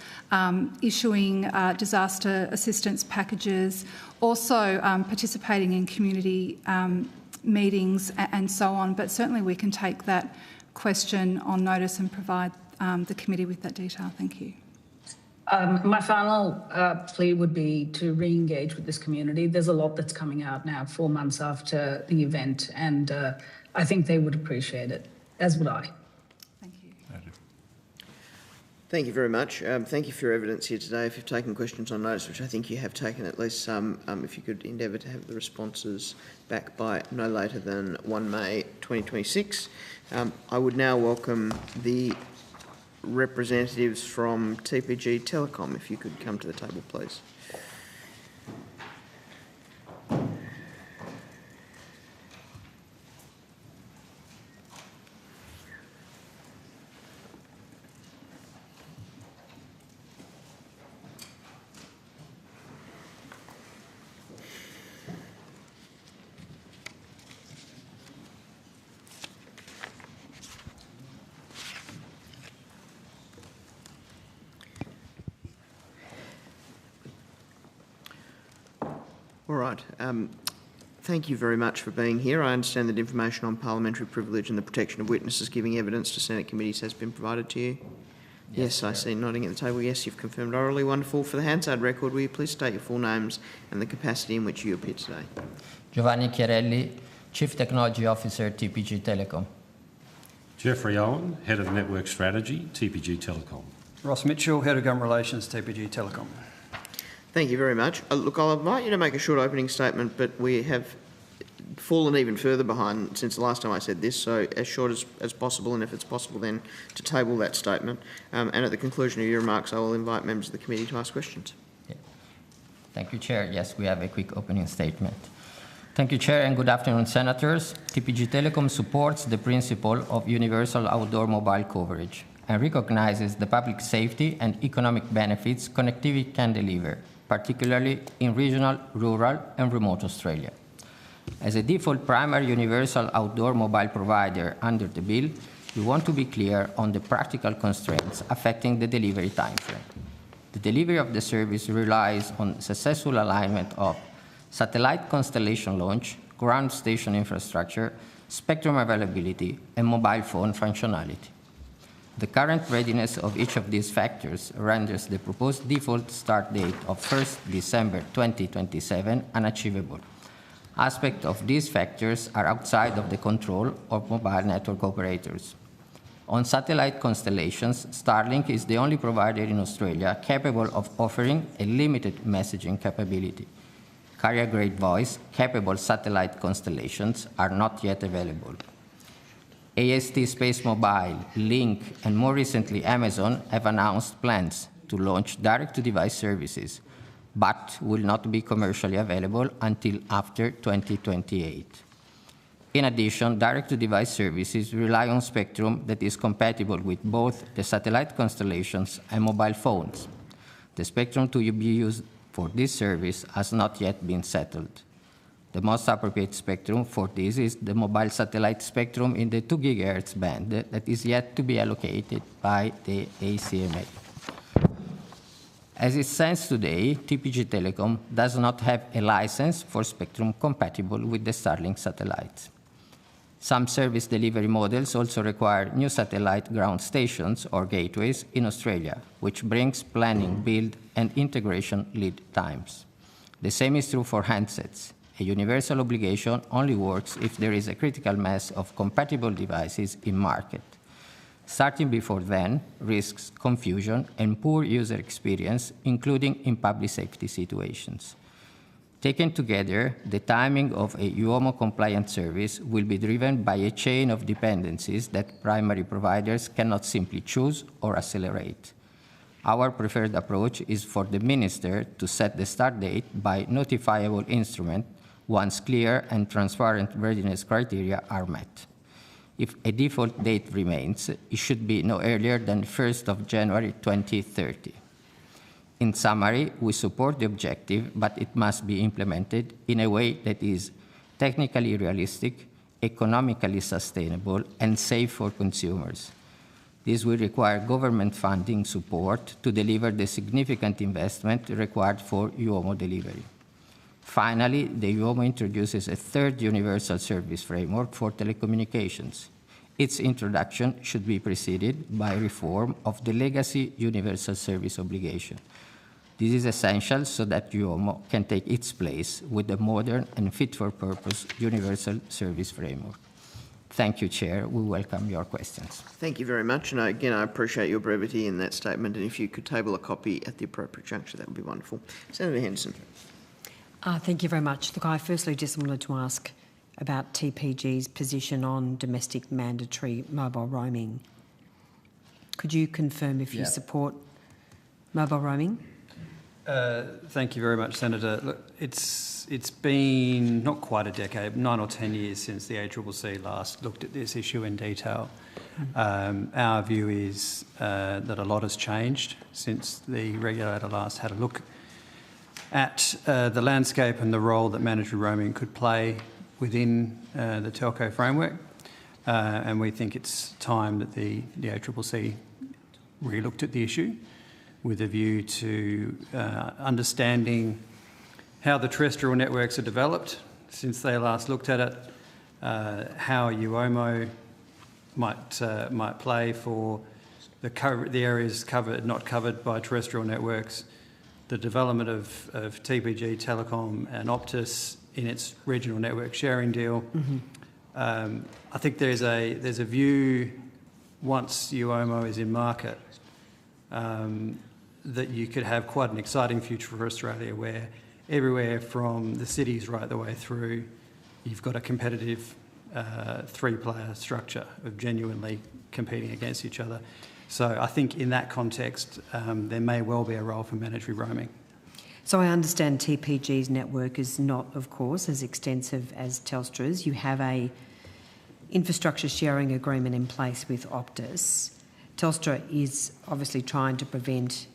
Speaker 18: issuing disaster assistance packages, also participating in community meetings and so on. But certainly we can take that question on notice and provide the committee with that detail. Thank you.
Speaker 8: My final plea would be to re-engage with this community. There's a lot that's coming out now 4 months after the event, and I think they would appreciate it, as would I.
Speaker 18: Thank you.
Speaker 2: Thank you very much. Thank you for your evidence here today. If you've taken questions on notice, which I think you have taken at least some, if you could endeavour to have the responses back by no later than 1 May 2026. I would now welcome the representatives from TPG Telecom, if you could come to the table, please. All right. Thank you very much for being here. I understand that information on parliamentary privilege and the protection of witnesses giving evidence to Senate committees has been provided to you. Yes, I see nodding at the table. Yes, you've confirmed orally. Wonderful. For the Hansard record, will you please state your full names and the capacity in which you appear today?
Speaker 19: Giovanni Chiarelli, Chief Technology Officer, TPG Telecom.
Speaker 20: Jeffrey Owen, Head of Network Strategy, TPG Telecom.
Speaker 21: Ross Mitchell, Head of Government Relations, TPG Telecom.
Speaker 2: Thank you very much. Look, I'll invite you to make a short opening statement, but we have fallen even further behind since the last time I said this, so as short as possible, and if it's possible then to table that statement. And at the conclusion of your remarks, I will invite members of the committee to ask questions.
Speaker 19: Yeah. Thank you, Chair. Yes, we have a quick opening statement. Thank you, Chair, and good afternoon, Senators. TPG Telecom supports the principle of universal outdoor mobile coverage and recognizes the public safety and economic benefits connectivity can deliver, particularly in regional, rural, and remote Australia. As a default primary universal outdoor mobile provider under the bill, we want to be clear on the practical constraints affecting the delivery timeframe. The delivery of the service relies on successful alignment of satellite constellation launch, ground station infrastructure, spectrum availability, and mobile phone functionality. The current readiness of each of these factors renders the proposed default start date of 1st December 2027 unachievable. Aspects of these factors are outside of the control of mobile network operators. On satellite constellations, Starlink is the only provider in Australia capable of offering a limited messaging capability. Carrier-grade voice-capable satellite constellations are not yet available. AST Space Mobile, Link, and more recently Amazon have announced plans to launch direct-to-device services, but will not be commercially available until after 2028. In addition, direct-to-device services rely on spectrum that is compatible with both the satellite constellations and mobile phones. The spectrum to be used for this service has not yet been settled. The most appropriate spectrum for this is the mobile satellite spectrum in the 2 GHz band that is yet to be allocated by the ACMA. As it stands today, TPG Telecom does not have a license for spectrum compatible with the Starlink satellites. Some service delivery models also require new satellite ground stations or gateways in Australia, which brings planning, build, and integration lead times. The same is true for handsets. A universal obligation only works if there is a critical mass of compatible devices in market. Starting before then risks confusion and poor user experience, including in public safety situations. Taken together, the timing of a UOMO-compliant service will be driven by a chain of dependencies that primary providers cannot simply choose or accelerate. Our preferred approach is for the Minister to set the start date by notifiable instrument once clear and transparent readiness criteria are met. If a default date remains, it should be no earlier than 1st of January 2030. In summary, we support the objective, but it must be implemented in a way that is technically realistic, economically sustainable, and safe for consumers. This will require government funding support to deliver the significant investment required for UOMO delivery. Finally, the UOMO introduces a third universal service framework for telecommunications. Its introduction should be preceded by reform of the legacy universal service obligation. This is essential so that UOMO can take its place with the modern and fit-for-purpose universal service framework. Thank you, Chair. We welcome your questions.
Speaker 2: Thank you very much. And again, I appreciate your brevity in that statement. And if you could table a copy at the appropriate juncture, that would be wonderful. Senator Henderson.
Speaker 6: Thank you very much. Look, I firstly just wanted to ask about TPG's position on domestic mandatory mobile roaming. Could you confirm if you support mobile roaming?
Speaker 21: Thank you very much, Senator. Look, it's been not quite a decade, 9 or 10 years since the ACCC last looked at this issue in detail. Our view is that a lot has changed since the regulator last had a look at the landscape and the role that mandatory roaming could play within the telco framework. And we think it's time that the ACCC re-looked at the issue with a view to understanding how the terrestrial networks are developed since they last looked at it, how UOMO might play for the areas not covered by terrestrial networks, the development of TPG, Telecom and Optus in its regional network sharing deal. I think there's a view, once UOMO is in market, that you could have quite an exciting future for Australia, where everywhere from the cities right the way through, you've got a competitive three-player structure of genuinely competing against each other. So I think in that context, there may well be a role for mandatory roaming.
Speaker 6: So I understand TPG's network is not, of course, as extensive as Telstra's. You have a infrastructure sharing agreement in place with Optus. Telstra is obviously trying to prevent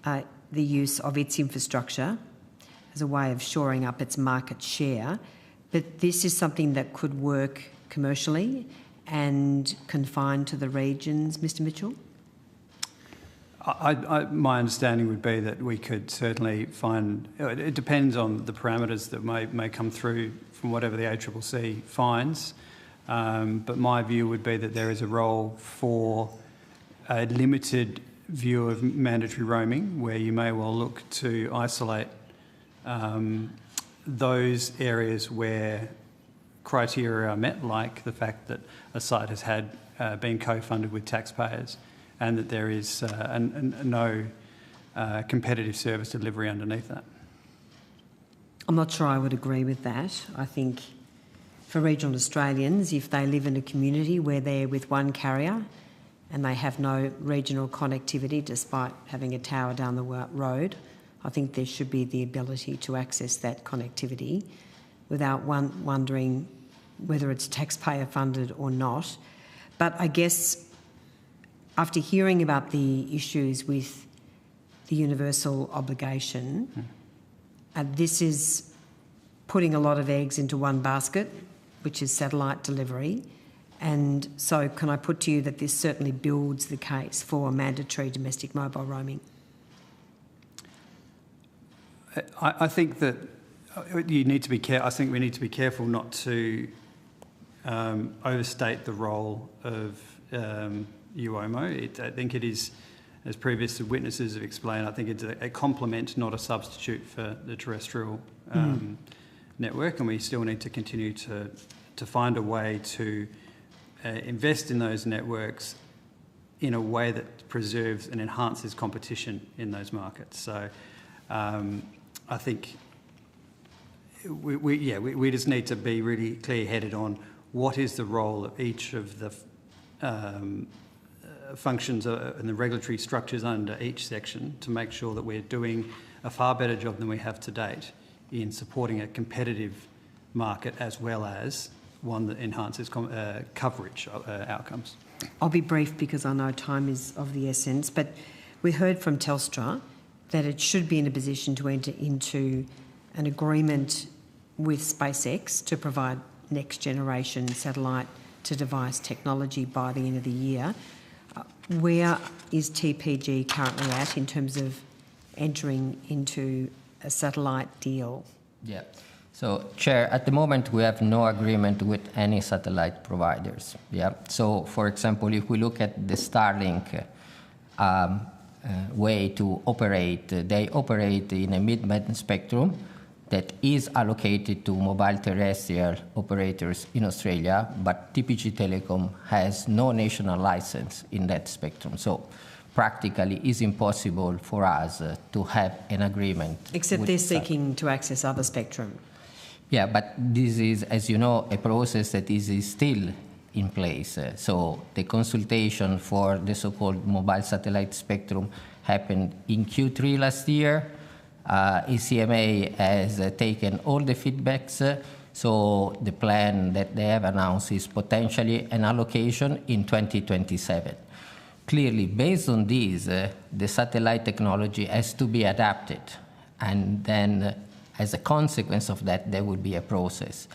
Speaker 6: the use of its infrastructure as a way of shoring up its market share, but this is something that could work commercially and confined to the regions, Mr Mitchell?
Speaker 21: My understanding would be that we could certainly find, it depends on the parameters that may come through from whatever the ACCC finds, but my view would be that there is a role for a limited view of mandatory roaming, where you may well look to isolate those areas where criteria are met, like the fact that a site has been co-funded with taxpayers and that there is no competitive service delivery underneath that.
Speaker 6: I'm not sure I would agree with that. I think for regional Australians, if they live in a community where they're with one carrier and they have no regional connectivity despite having a tower down the road, I think there should be the ability to access that connectivity without wondering whether it's taxpayer funded or not. But I guess after hearing about the issues with the universal obligation, this is putting a lot of eggs into one basket, which is satellite delivery. And so can I put to you that this certainly builds the case for mandatory domestic mobile roaming?
Speaker 21: I think that you need to be I think we need to be careful not to overstate the role of UOMO. I think it is, as previous witnesses have explained, I think it's a complement, not a substitute for the terrestrial network, and we still need to continue to find a way to invest in those networks in a way that preserves and enhances competition in those markets. So I think we just need to be really clear-headed on what is the role of each of the functions and the regulatory structures under each section to make sure that we're doing a far better job than we have to date in supporting a competitive market as well as one that enhances coverage outcomes.
Speaker 6: I'll be brief because I know time is of the essence, but we heard from Telstra that it should be in a position to enter into an agreement with SpaceX to provide next generation satellite to device technology by the end of the year. Where is TPG currently at in terms of entering into a satellite deal?
Speaker 19: Yeah. So, Chair, at the moment we have no agreement with any satellite providers. Yeah. So, for example, if we look at the Starlink way to operate, they operate in a mid-band spectrum that is allocated to mobile terrestrial operators in Australia, but TPG Telecom has no national license in that spectrum. So practically it's impossible for us to have an agreement.
Speaker 6: Except they're seeking to access other spectrum.
Speaker 19: Yeah, but this is, as you know, a process that is still in place. So the consultation for the so-called mobile satellite spectrum happened in Q3 last year. ACMA has taken all the feedbacks, so the plan that they have announced is potentially an allocation in 2027. Clearly, based on this, the satellite technology has to be adapted, and then as a consequence of that, there will be a process.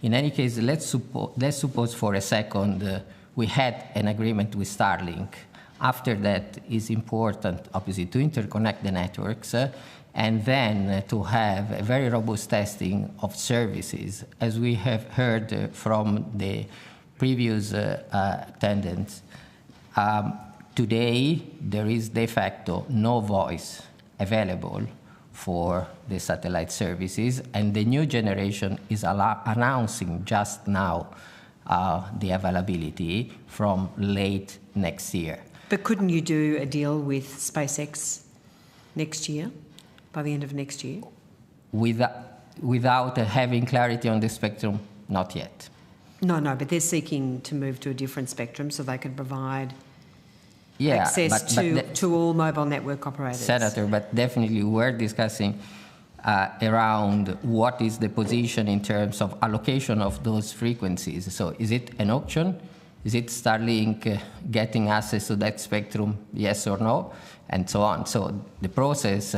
Speaker 19: In any case, let's suppose for a second we had an agreement with Starlink. After that, it's important, obviously, to interconnect the networks, and then to have a very robust testing of services. As we have heard from the previous attendants, today there is de facto no voice available for the satellite services, and the new generation is announcing just now the availability from late next year.
Speaker 6: But couldn't you do a deal with SpaceX next year, by the end of next year?
Speaker 19: Without having clarity on the spectrum, not yet.
Speaker 6: No, but they're seeking to move to a different spectrum so they can provide
Speaker 19: Yeah,
Speaker 6: access to all mobile network operators.
Speaker 19: Senator, but definitely we're discussing around what is the position in terms of allocation of those frequencies. So is it an auction? Is it Starlink getting access to that spectrum, yes or no? And so on. So the process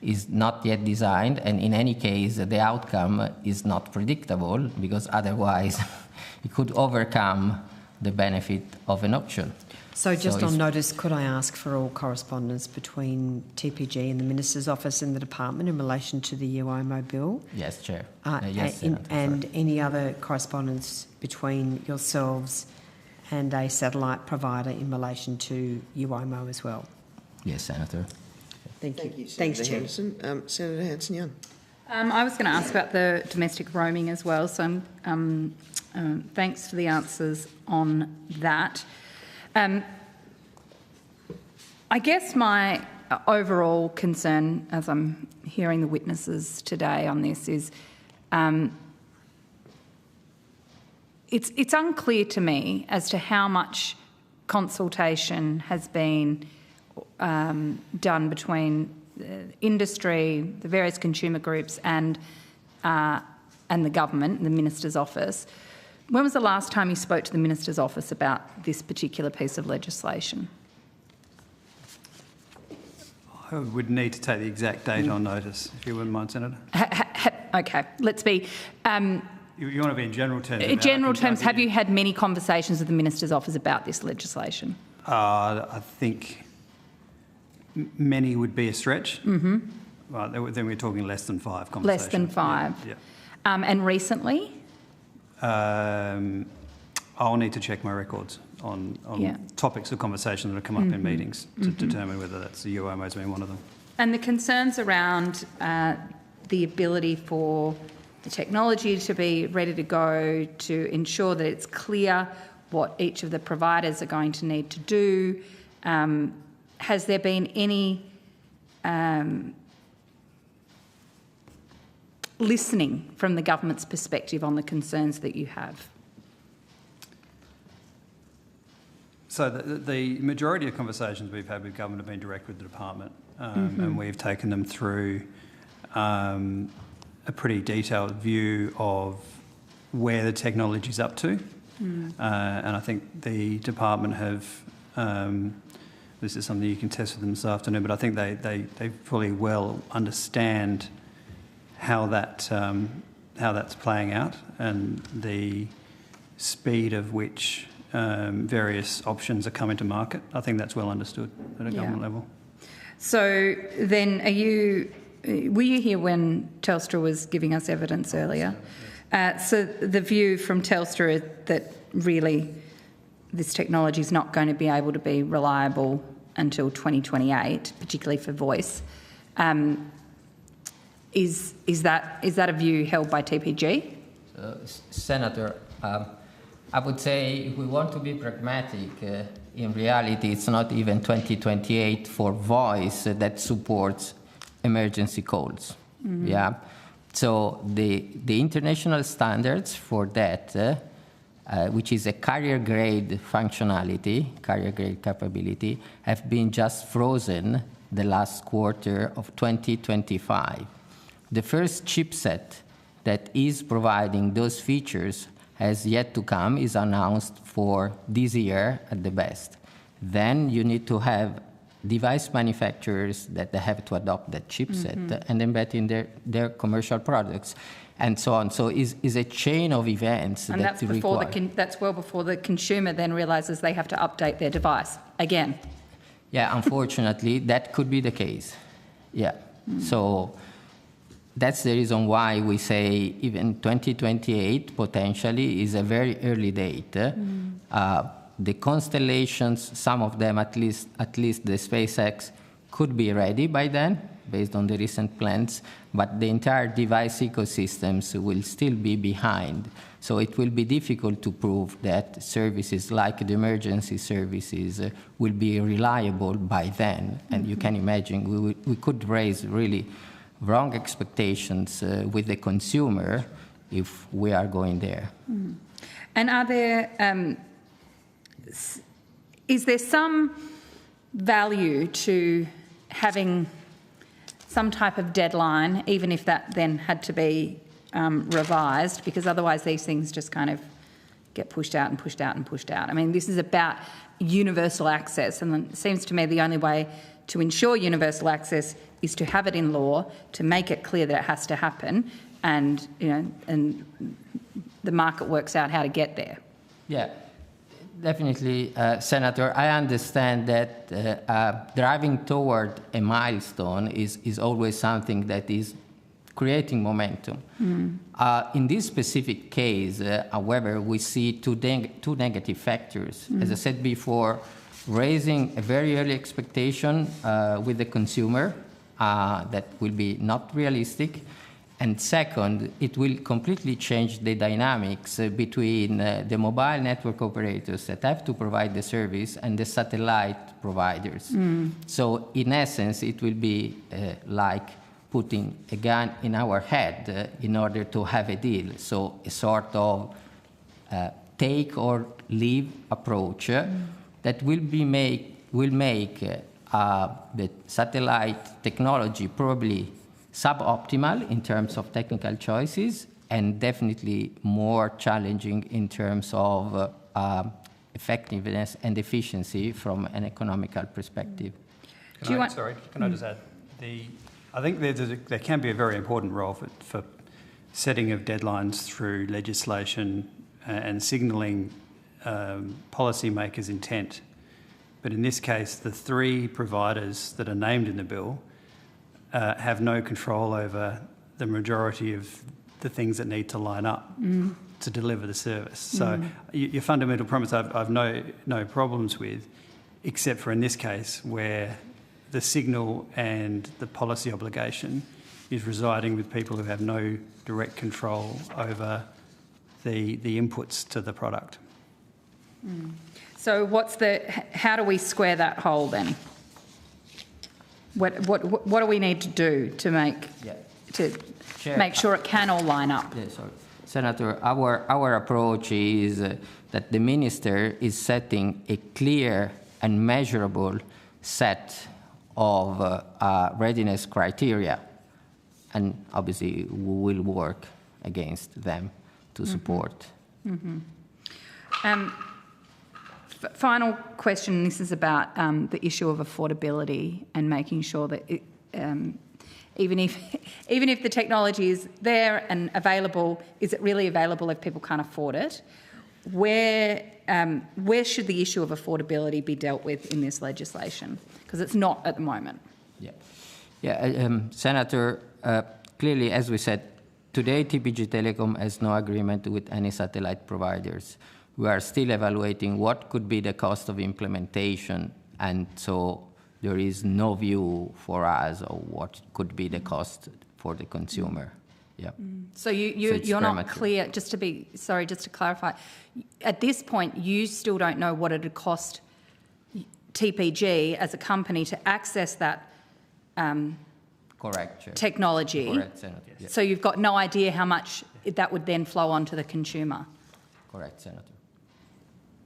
Speaker 19: is not yet designed, and in any case, the outcome is not predictable, because otherwise it could overcome the benefit of an auction.
Speaker 6: So just on notice, could I ask for all correspondence between TPG and the Minister's Office and the Department in relation to the UIMO bill?
Speaker 19: Yes, Chair.
Speaker 6: Yes, and any other correspondence between yourselves and a satellite provider in relation to UIMO as well?
Speaker 19: Yes, Senator.
Speaker 6: Thank you.
Speaker 2: Thank you,
Speaker 6: Thanks,
Speaker 2: Senator
Speaker 6: Chair.
Speaker 2: Henderson. Senator Hanson-Young.
Speaker 1: I was going to ask about the domestic roaming as well, so thanks for the answers on that. I guess my overall concern, as I'm hearing the witnesses today on this, is it's unclear to me as to how much consultation has been done between industry, the various consumer groups, and the government, the Minister's Office. When was the last time you spoke to the Minister's Office about this particular piece of legislation?
Speaker 21: I would need to take the exact date on notice, if you wouldn't mind, Senator.
Speaker 1: Okay, let's be...
Speaker 21: you want to be in general terms?
Speaker 1: In general terms, have you had many conversations with the Minister's Office about this legislation?
Speaker 21: I think many would be a stretch.
Speaker 1: Mm-hmm.
Speaker 21: Right, then we're talking less than 5 conversations.
Speaker 1: Less than 5.
Speaker 21: Yeah.
Speaker 1: And recently?
Speaker 21: I'll need to check my records on topics of conversation that have come up in meetings to determine whether that's the UIMO has been one of them.
Speaker 1: And the concerns around the ability for the technology to be ready to go, to ensure that it's clear what each of the providers are going to need to do. Has there been any listening from the government's perspective on the concerns that you have?
Speaker 21: So the majority of conversations we've had with government have been direct with the department, and we've taken them through a pretty detailed view of where the technology is up to. And I think the department have, this is something you can test with them this afternoon, but I think they fully well understand how that's playing out and the speed of which various options are coming to market. I think that's well understood at a government level. So then were you here when Telstra was giving us evidence earlier? So the view from Telstra is that really this technology is not going to be able to be reliable until 2028, particularly for voice. Is that a view held by TPG?
Speaker 19: Senator, I would say if we want to be pragmatic, in reality it's not even 2028 for voice that supports emergency calls. Yeah. So the international standards for that, which is a carrier grade functionality, carrier grade capability, have been just frozen the last quarter of 2025. The first chipset that is providing those features has yet to come, is announced for this year at the best. Then you need to have device manufacturers that they have to adopt that chipset and embed in their commercial products, and so on. So it's a chain of events.
Speaker 1: And that's before that's well before the consumer then realises they have to update their device again.
Speaker 19: Yeah, unfortunately, that could be the case. Yeah. So that's the reason why we say even 2028 potentially is a very early date. The constellations, some of them at least the SpaceX, could be ready by then, based on the recent plans, but the entire device ecosystems will still be behind. So it will be difficult to prove that services like the emergency services will be reliable by then. And you can imagine we could raise really wrong expectations with the consumer if we are going there.
Speaker 1: And are there, is there some value to having some type of deadline, even if that then had to be revised, because otherwise these things just kind of get pushed out and pushed out and pushed out. I mean, this is about universal access, and it seems to me the only way to ensure universal access is to have it in law, to make it clear that it has to happen, and and the market works out how to get there.
Speaker 19: Yeah, definitely, Senator. I understand that driving toward a milestone is always something that is creating momentum. In this specific case, however, we see two negative factors. As I said before, raising a very early expectation with the consumer that will be not realistic. And second, it will completely change the dynamics between the mobile network operators that have to provide the service and the satellite providers. So in essence, it will be like putting a gun in our head in order to have a deal. So a sort of take or leave approach that will make the satellite technology probably suboptimal in terms of technical choices and definitely more challenging in terms of effectiveness and efficiency from an economical perspective.
Speaker 21: Can I just add? I think there can be a very important role for setting of deadlines through legislation and signalling policymakers' intent. But in this case, the three providers that are named in the bill have no control over the majority of the things that need to line up to deliver the service. So your fundamental premise I've no problems with, except for in this case where the signal and the policy obligation is residing with people who have no direct control over the inputs to the product.
Speaker 1: So how do we square that hole then? What do we need to do to make sure it can all line up?
Speaker 19: Yeah, sorry. Senator, our approach is that the minister is setting a clear and measurable set of readiness criteria, and obviously we will work against them to support.
Speaker 1: Final question, this is about the issue of affordability and making sure that even if the technology is there and available, is it really available if people can't afford it? Where should the issue of affordability be dealt with in this legislation? Because it's not at the moment.
Speaker 19: Senator, clearly, as we said, today TPG Telecom has no agreement with any satellite providers. We are still evaluating what could be the cost of implementation, and so there is no view for us of what could be the cost for the consumer.
Speaker 1: So you're not clear, just to clarify, at this point you still don't know what it would cost TPG as a company to access that
Speaker 19: Correct,
Speaker 1: technology.
Speaker 19: Correct, Senator. Yeah.
Speaker 1: So you've got no idea how much that would then flow on to the consumer.
Speaker 19: Correct, Senator.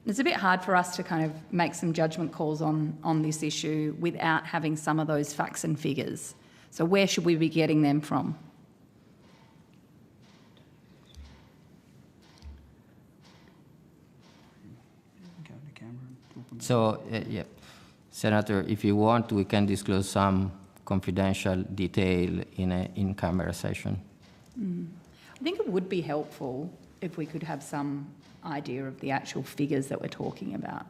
Speaker 1: It's a bit hard for us to kind of make some judgment calls on this issue without having some of those facts and figures. So where should we be getting them from?
Speaker 19: So, Senator, if you want, we can disclose some confidential detail in an in-camera session.
Speaker 1: I think it would be helpful if we could have some idea of the actual figures that we're talking about.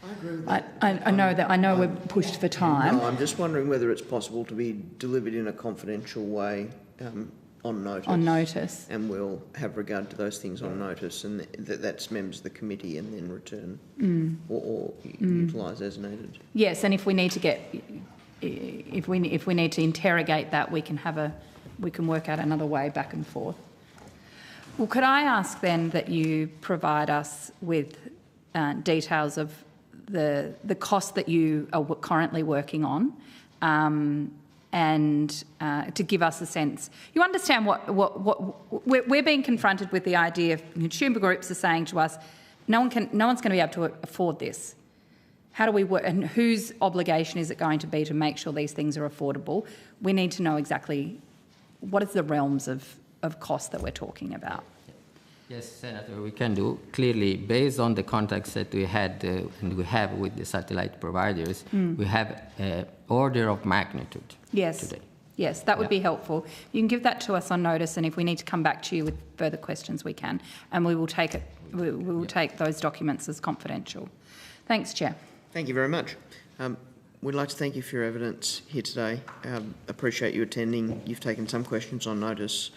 Speaker 2: I agree with
Speaker 1: I
Speaker 2: that.
Speaker 1: I know we're pushed for time.
Speaker 2: No, I'm just wondering whether it's possible to be delivered in a confidential way on notice.
Speaker 1: On notice.
Speaker 2: And we'll have regard to those things on notice, and that's members of the committee, and then return or utilise as needed.
Speaker 1: Yes, and if we need to if we need to interrogate that, we can work out another way back and forth. Well, could I ask then that you provide us with details of the cost that you are currently working on, and to give us a sense. You understand what we're being confronted with, the idea of consumer groups are saying to us, no one's going to be able to afford this. How do we work, and whose obligation is it going to be to make sure these things are affordable? We need to know exactly what is the realms of cost that we're talking about.
Speaker 19: Yes, Senator, we can do. Clearly, based on the contacts that we had and we have with the satellite providers, we have an order of magnitude today.
Speaker 1: Yes, that would be helpful. You can give that to us on notice, and if we need to come back to you with further questions, we can, and we will take it. We will take those documents as confidential. Thanks, Chair.
Speaker 2: Thank you very much. We'd like to thank you for your evidence here today. Appreciate you attending. You've taken some questions on notice.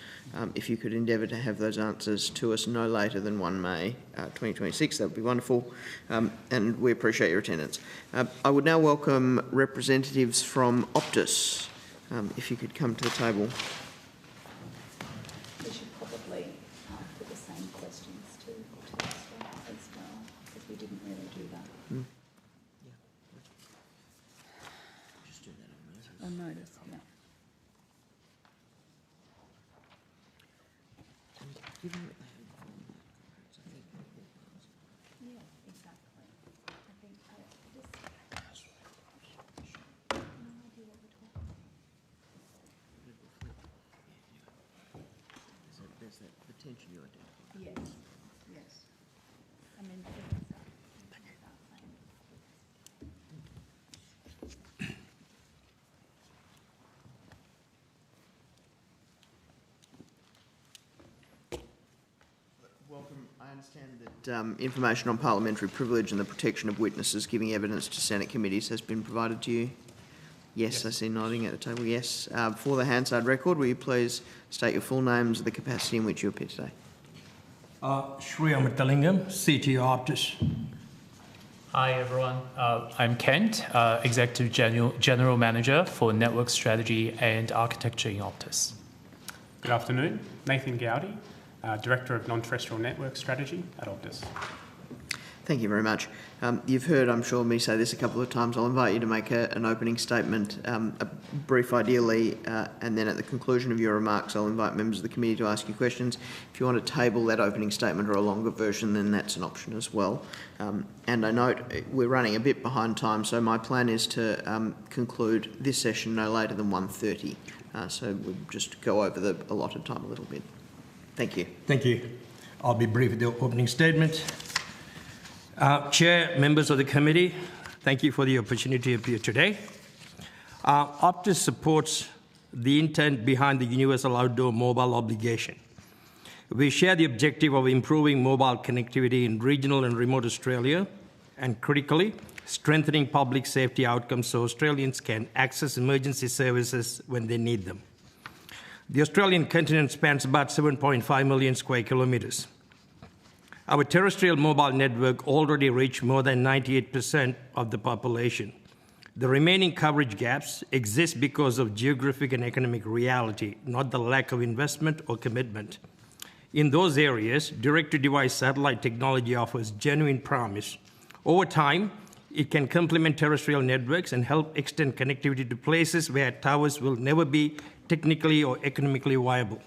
Speaker 2: If you could endeavour to have those answers to us no later than 1 May 2026, that would be wonderful. And we appreciate your attendance. I would now welcome representatives from Optus. If you could come to the table.
Speaker 1: We should probably put the same questions to Telstra as well, because we didn't really do that. On notice, yeah. Yeah, exactly. I think no idea what we're talking about.
Speaker 2: There's that potential you identified.
Speaker 1: Yes, yes. I mean,
Speaker 2: Welcome. I understand that information on parliamentary privilege and the protection of witnesses giving evidence to Senate committees has been provided to you. Yes, I see nodding at the table. Yes. For the Hansard record, will you please state your full names and the capacity in which you appear today?
Speaker 5: Shri Amartalingam, CTO Optus.
Speaker 22: Hi everyone, I'm Kent, Executive General Manager for Network Strategy and Architecture in Optus.
Speaker 23: Good afternoon, Nathan Gowdy, Director of Non-Terrestrial Network Strategy at Optus.
Speaker 2: Thank you very much. You've heard, I'm sure, me say this a couple of times. I'll invite you to make an opening statement, a brief ideally, and then at the conclusion of your remarks, I'll invite members of the committee to ask you questions. If you want to table that opening statement or a longer version, then that's an option as well. And I note we're running a bit behind time, so my plan is to conclude this session no later than 1:30. So we'll just go over the allotted time a little bit. Thank you.
Speaker 5: Thank you. I'll be brief with the opening statement. Chair, members of the committee, thank you for the opportunity to appear today. Optus supports the intent behind the Universal Outdoor Mobile Obligation. We share the objective of improving mobile connectivity in regional and remote Australia, and critically, strengthening public safety outcomes so Australians can access emergency services when they need them. The Australian continent spans about 7.5 million square kilometres. Our terrestrial mobile network already reached more than 98% of the population. The remaining coverage gaps exist because of geographic and economic reality, not the lack of investment or commitment. In those areas, direct-to-device satellite technology offers genuine promise. Over time, it can complement terrestrial networks and help extend connectivity to places where towers will never be technically or economically viable.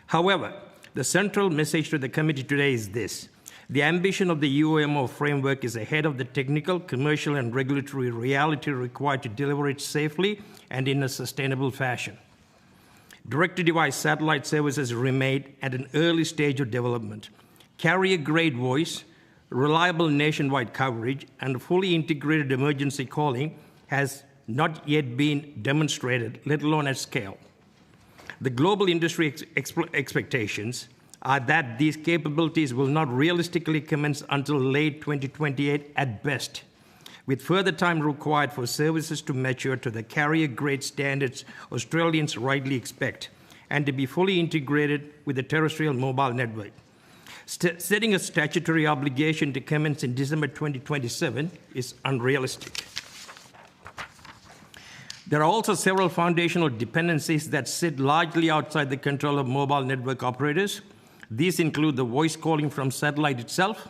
Speaker 5: However, the central message to the committee today is this. The ambition of the UOMO framework is ahead of the technical, commercial, and regulatory reality required to deliver it safely and in a sustainable fashion. Direct-to-device satellite services remain at an early stage of development. Carrier-grade voice, reliable nationwide coverage, and fully integrated emergency calling has not yet been demonstrated, let alone at scale. The global industry expectations are that these capabilities will not realistically commence until late 2028 at best, with further time required for services to mature to the carrier-grade standards Australians rightly expect, and to be fully integrated with the terrestrial mobile network. Setting a statutory obligation to commence in December 2027 is unrealistic. There are also several foundational dependencies that sit largely outside the control of mobile network operators. These include the voice calling from satellite itself,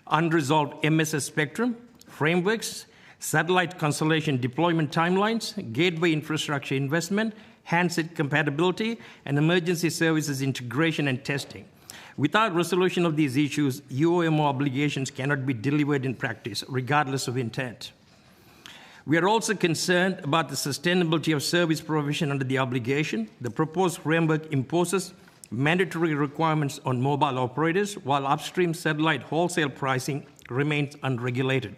Speaker 5: unresolved MSS spectrum, frameworks, satellite constellation deployment timelines, gateway infrastructure investment, handset compatibility, and emergency services integration and testing. Without resolution of these issues, UOMO obligations cannot be delivered in practice, regardless of intent. We are also concerned about the sustainability of service provision under the obligation. The proposed framework imposes mandatory requirements on mobile operators, while upstream satellite wholesale pricing remains unregulated.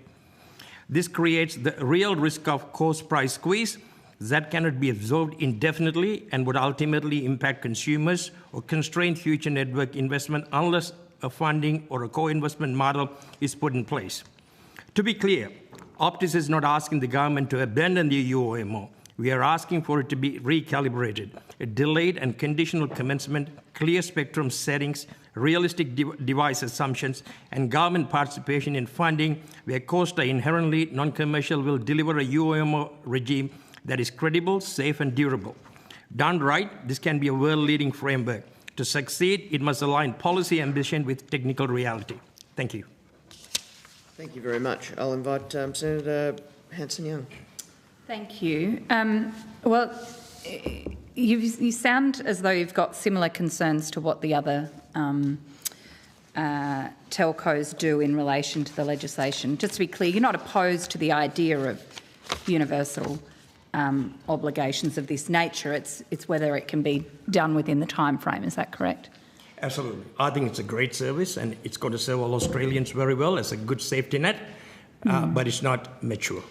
Speaker 5: This creates the real risk of cost price squeeze that cannot be absorbed indefinitely and would ultimately impact consumers or constrain future network investment unless a funding or a co-investment model is put in place. To be clear, Optus is not asking the government to abandon the UOMO. We are asking for it to be recalibrated. A delayed and conditional commencement, clear spectrum settings, realistic device assumptions, and government participation in funding where costs are inherently non-commercial will deliver a UOMO regime that is credible, safe, and durable. Done right, this can be a world-leading framework. To succeed, it must align policy ambition with technical reality. Thank you.
Speaker 2: Thank you very much. I'll invite Senator Hanson-Young.
Speaker 1: Thank you. Well, you sound as though you've got similar concerns to what the other telcos do in relation to the legislation. Just to be clear, you're not opposed to the idea of universal obligations of this nature. It's whether it can be done within the time frame. Is that correct?
Speaker 5: Absolutely. I think it's a great service and it's going to serve all Australians very well as a good safety net, but it's not mature.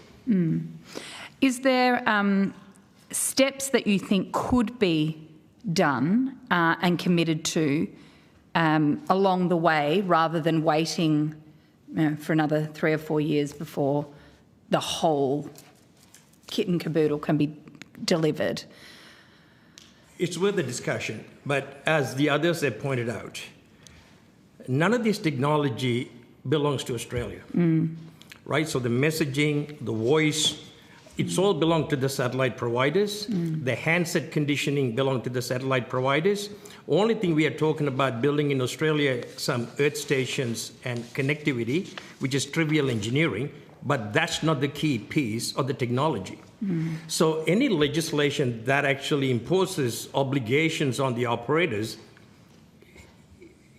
Speaker 1: Is there steps that you think could be done and committed to along the way rather than waiting for another 3 or 4 years before the whole kit and caboodle can be delivered?
Speaker 5: It's worth the discussion, but as the others have pointed out, none of this technology belongs to Australia, right? So the messaging, the voice, it's all belong to the satellite providers. The handset conditioning belong to the satellite providers. Only thing we are talking about building in Australia, some earth stations and connectivity, which is trivial engineering, but that's not the key piece of the technology. So any legislation that actually imposes obligations on the operators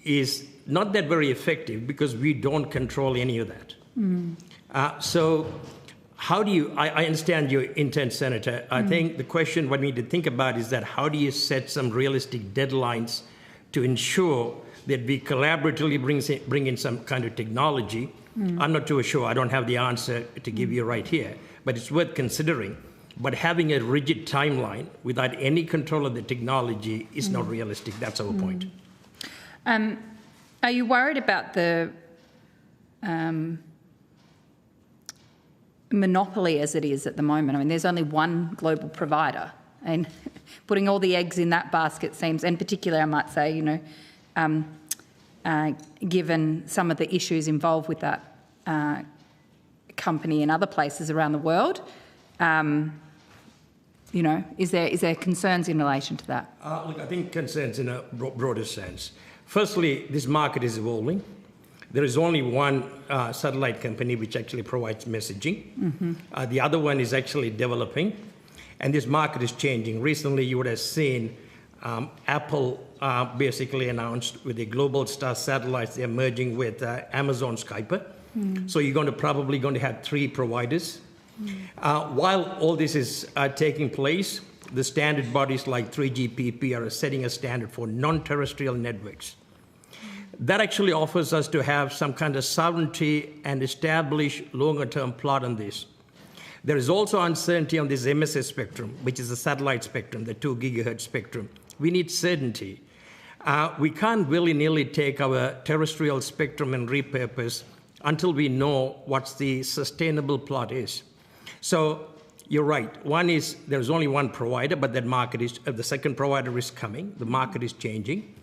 Speaker 5: is not that very effective because we don't control any of that. So how do you, I understand your intent, Senator. I think the question what we need to think about is that how do you set some realistic deadlines to ensure that we collaboratively bring in some kind of technology? I'm not too sure. I don't have the answer to give you right here, but it's worth considering. But having a rigid timeline without any control of the technology is not realistic. That's our point.
Speaker 1: Are you worried about the monopoly as it is at the moment? I mean, there's only one global provider, and putting all the eggs in that basket seems, in particular, I might say, you know, given some of the issues involved with that company in other places around the world, you know, is there concerns in relation to that?
Speaker 5: Look, I think concerns in a broader sense. Firstly, this market is evolving. There is only one satellite company which actually provides messaging. The other one is actually developing, and this market is changing. Recently, you would have seen Apple basically announced with the global star satellites, they're merging with Amazon Skype. So you're probably going to have 3 providers. While all this is taking place, the standard bodies like 3GPP are setting a standard for non-terrestrial networks. That actually offers us to have some kind of sovereignty and establish longer-term plot on this. There is also uncertainty on this MSS spectrum, which is the satellite spectrum, the 2 gigahertz spectrum. We need certainty. We can't willy-nilly take our terrestrial spectrum and repurpose until we know what the sustainable plot is. So you're right. One is there's only one provider, but that market is, the second provider is coming. The market is changing.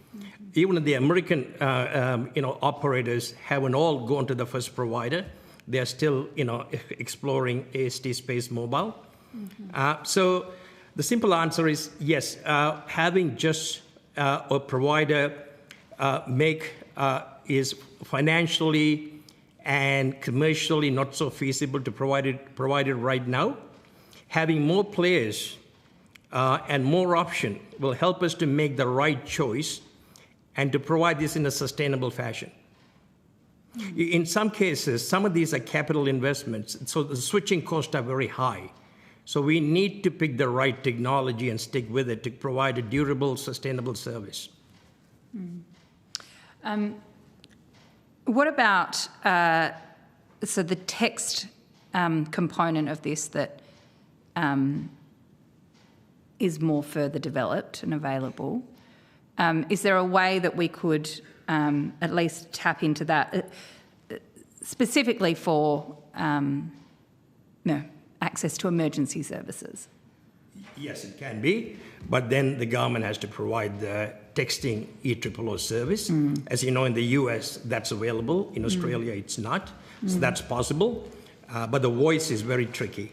Speaker 5: Even the American operators haven't all gone to the first provider. They're still exploring AST Space Mobile. So the simple answer is yes, having just a provider is financially and commercially not so feasible to provide it right now. Having more players and more option will help us to make the right choice and to provide this in a sustainable fashion. In some cases, some of these are capital investments, so the switching costs are very high. So we need to pick the right technology and stick with it to provide a durable, sustainable service.
Speaker 1: What about so the text component of this that is more further developed and available? Is there a way that we could at least tap into that, specifically for access to emergency services?
Speaker 5: Yes, it can be, but then the government has to provide the texting EOOO service. As you know, in the US, that's available. In Australia, it's not. So that's possible, but the voice is very tricky.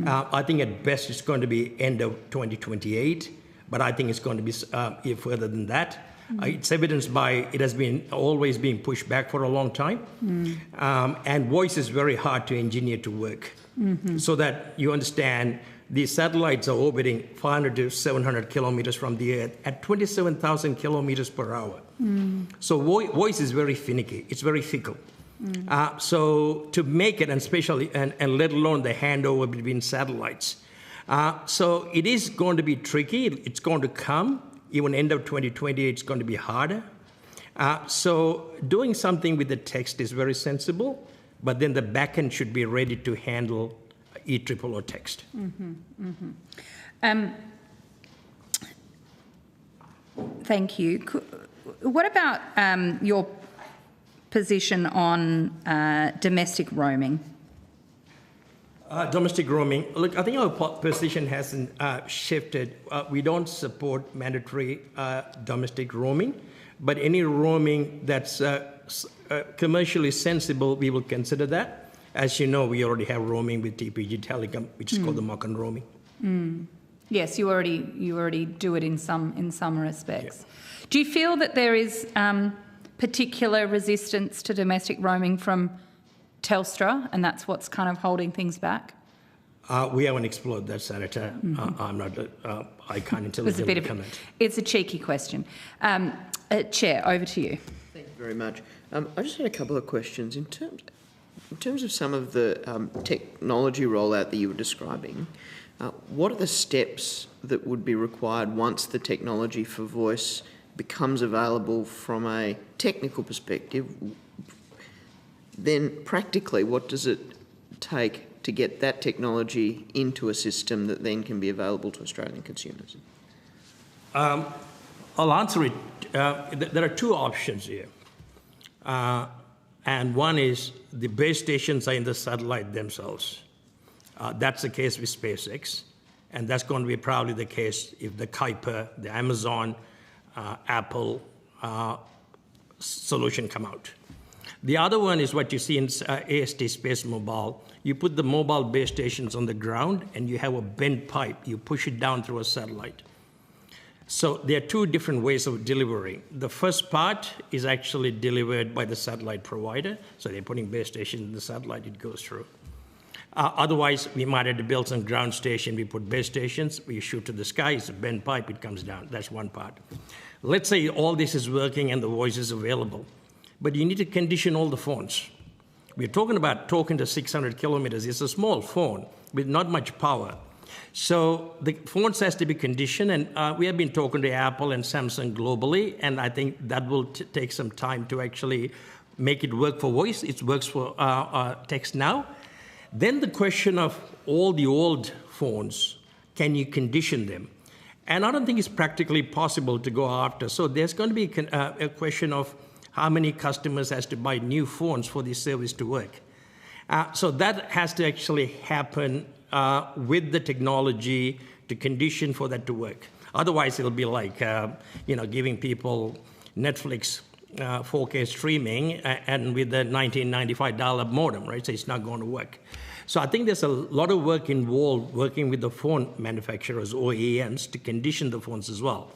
Speaker 5: I think at best it's going to be end of 2028, but I think it's going to be further than that. It's evidenced by it has been always being pushed back for a long time, and voice is very hard to engineer to work. So that you understand, these satellites are orbiting 500 to 700 kilometers from the Earth at 27,000 kilometers per hour. So voice is very finicky. It's very fickle. So to make it, and especially, and let alone the handover between satellites. So it is going to be tricky. It's going to come. Even end of 2020, it's going to be harder. So doing something with the text is very sensible, but then the backend should be ready to handle EOOO text.
Speaker 1: Thank you. What about your position on domestic roaming?
Speaker 5: Domestic roaming. Look, I think our position hasn't shifted. We don't support mandatory domestic roaming, but any roaming that's commercially sensible, we will consider that. As you know, we already have roaming with TPG Telecom, which is called the mock-on roaming.
Speaker 1: Yes, you already do it in some respects. Yeah. Do you feel that there is particular resistance to domestic roaming from Telstra, and that's what's kind of holding things back?
Speaker 5: We haven't explored that, Senator. I'm not. I can't intelligently comment.
Speaker 1: It's a cheeky question. Chair, over to you.
Speaker 2: Thank you very much. I just had a couple of questions in terms of some of the technology rollout that you were describing. What are the steps that would be required once the technology for voice becomes available from a technical perspective? Then practically, what does it take to get that technology into a system that then can be available to Australian consumers?
Speaker 5: I'll answer it. There are two options here. And one is the base stations are in the satellite themselves. That's the case with SpaceX. And that's going to be probably the case if the Kuiper, the Amazon, Apple solution come out. The other one is what you see in AST Space Mobile. You put the mobile base stations on the ground and you have a bent pipe. You push it down through a satellite. So there are two different ways of delivery. The first part is actually delivered by the satellite provider. So they're putting base stations in the satellite, it goes through. Otherwise, we might have to build some ground station. We put base stations, we shoot to the sky, it's a bent pipe, it comes down. That's one part. Let's say all this is working and the voice is available. But you need to condition all the phones. We're talking about talking to 600 kilometers. It's a small phone with not much power. So the phones has to be conditioned, and we have been talking to Apple and Samsung globally, and I think that will take some time to actually make it work for voice. It works for text now. Then the question of all the old phones, can you condition them? And I don't think it's practically possible to go after. So there's going to be a question of how many customers has to buy new phones for this service to work. So that has to actually happen with the technology to condition for that to work. Otherwise, it'll be like, giving people Netflix 4K streaming and with the $1995 modem, right? So it's not going to work. So I think there's a lot of work involved working with the phone manufacturers, OEMs, to condition the phones as well.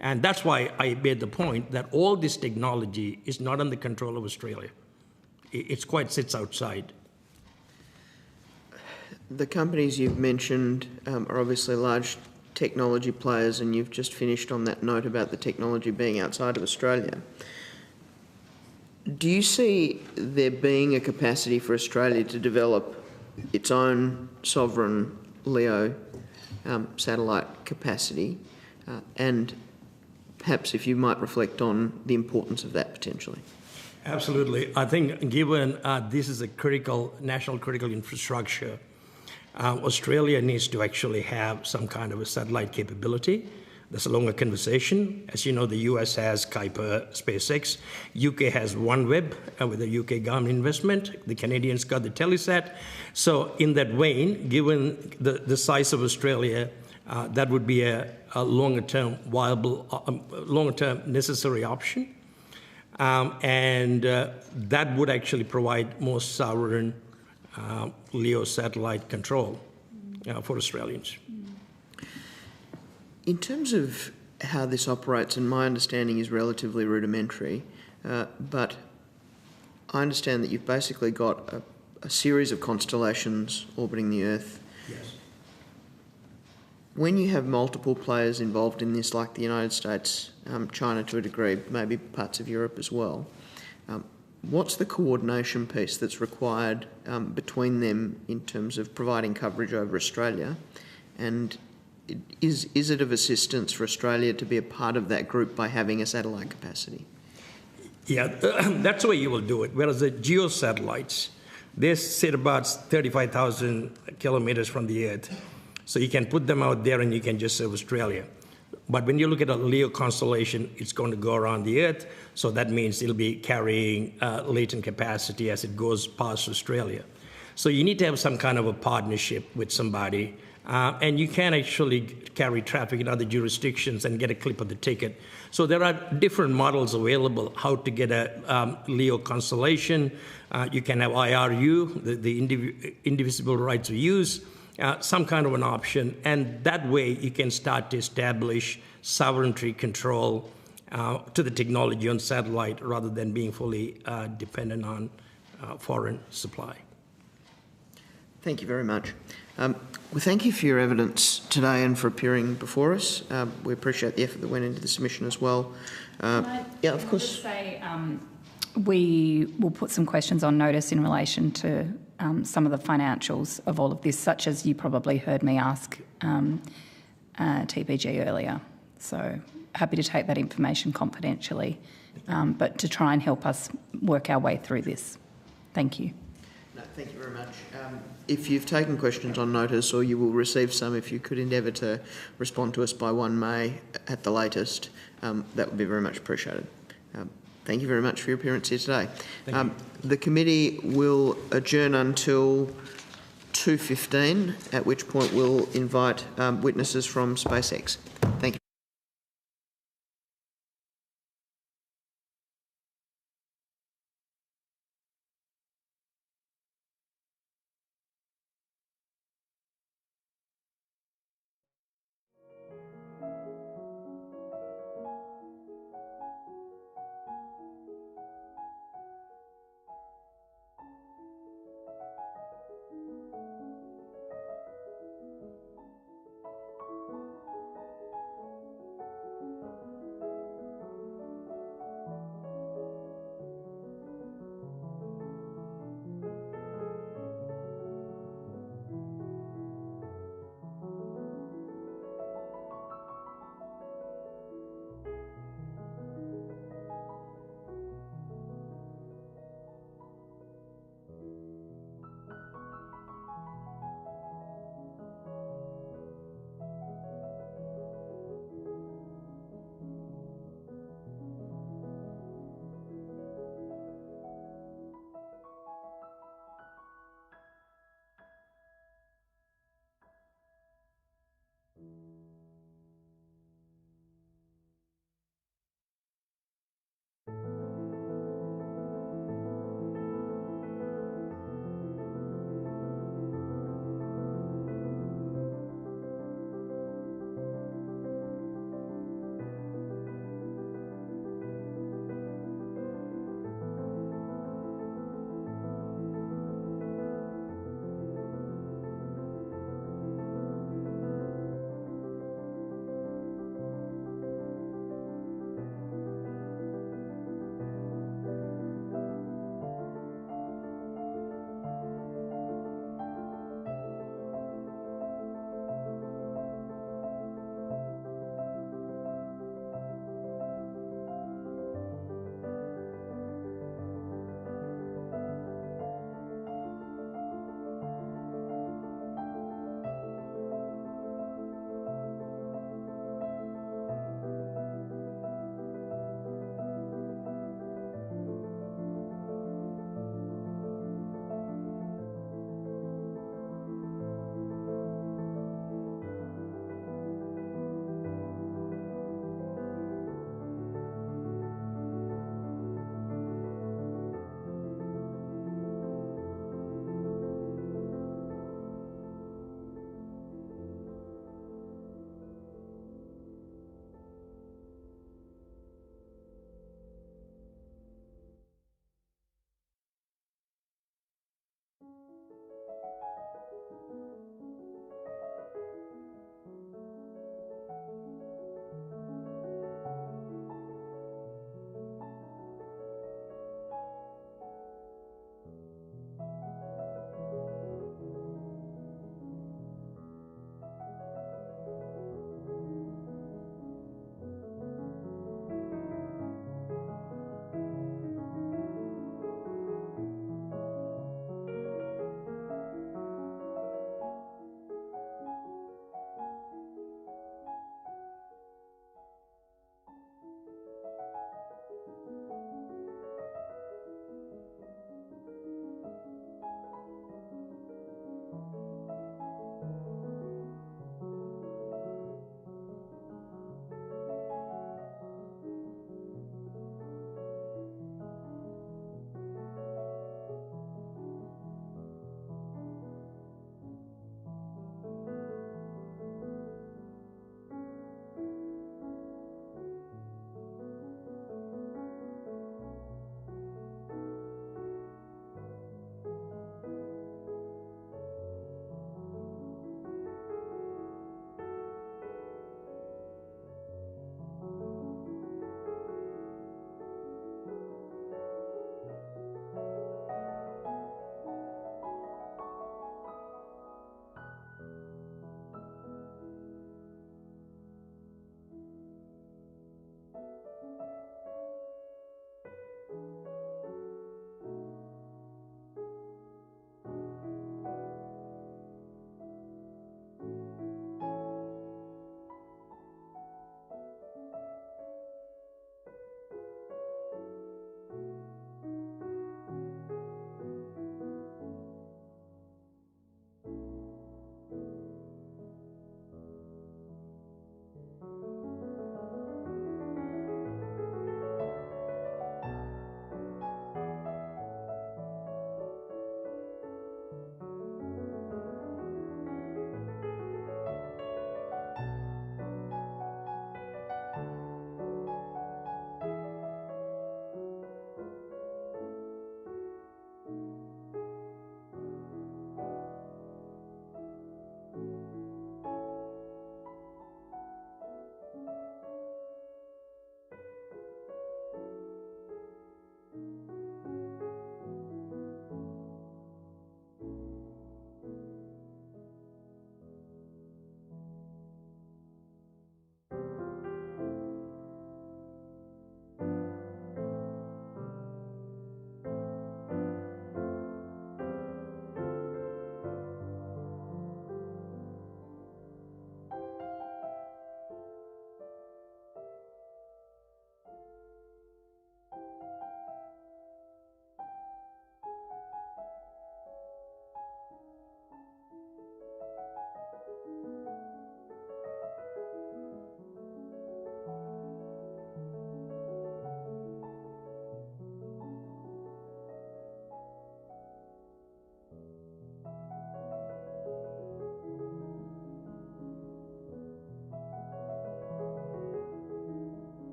Speaker 5: And that's why I made the point that all this technology is not under control of Australia. It's quite sits outside.
Speaker 2: The companies you've mentioned are obviously large technology players, and you've just finished on that note about the technology being outside of Australia. Do you see there being a capacity for Australia to develop its own sovereign LEO satellite capacity, and perhaps if you might reflect on the importance of that potentially?
Speaker 5: Absolutely. I think given this is a national critical infrastructure, Australia needs to actually have some kind of a satellite capability. That's a longer conversation. As you know, the US has Kuiper, SpaceX. UK has OneWeb with the UK government investment. The Canadians got the Telesat. So in that vein, given the size of Australia, that would be a longer-term viable, longer-term necessary option. And that would actually provide more sovereign LEO satellite control for Australians.
Speaker 2: In terms of how this operates, and my understanding is relatively rudimentary, but I understand that you've basically got a series of constellations orbiting the Earth.
Speaker 5: Yes.
Speaker 2: When you have multiple players involved in this, like the United States, China to a degree, maybe parts of Europe as well, what's the coordination piece that's required between them in terms of providing coverage over Australia? And is it of assistance for Australia to be a part of that group by having a satellite capacity?
Speaker 5: Yeah, that's the way you will do it. Whereas the geo satellites, they sit about 35,000 kilometers from the Earth. So you can put them out there and you can just serve Australia. But when you look at a LEO constellation, it's going to go around the Earth. So that means it'll be carrying latent capacity as it goes past Australia. So you need to have some kind of a partnership with somebody. And you can actually carry traffic in other jurisdictions and get a clip of the ticket. So there are different models available how to get a LEO constellation. You can have IRU, the indivisible rights of use, some kind of an option. And that way you can start to establish sovereignty control to the technology on satellite rather than being fully dependent on foreign supply.
Speaker 2: Thank you very much. We thank you for your evidence today and for appearing before us. We appreciate the effort that went into the submission as well. Yeah, of course.
Speaker 1: Just say, we will put some questions on notice in relation to some of the financials of all of this, such as you probably heard me ask TPG earlier. So happy to take that information confidentially, but to try and help us work our way through this. Thank you.
Speaker 2: No, thank you very much. If you've taken questions on notice, or you will receive some, if you could endeavour to respond to us by 1 May at the latest, that would be very much appreciated. Thank you very much for your appearance here today. The committee will adjourn until 2:15, at which point we'll invite witnesses from SpaceX. Thank you.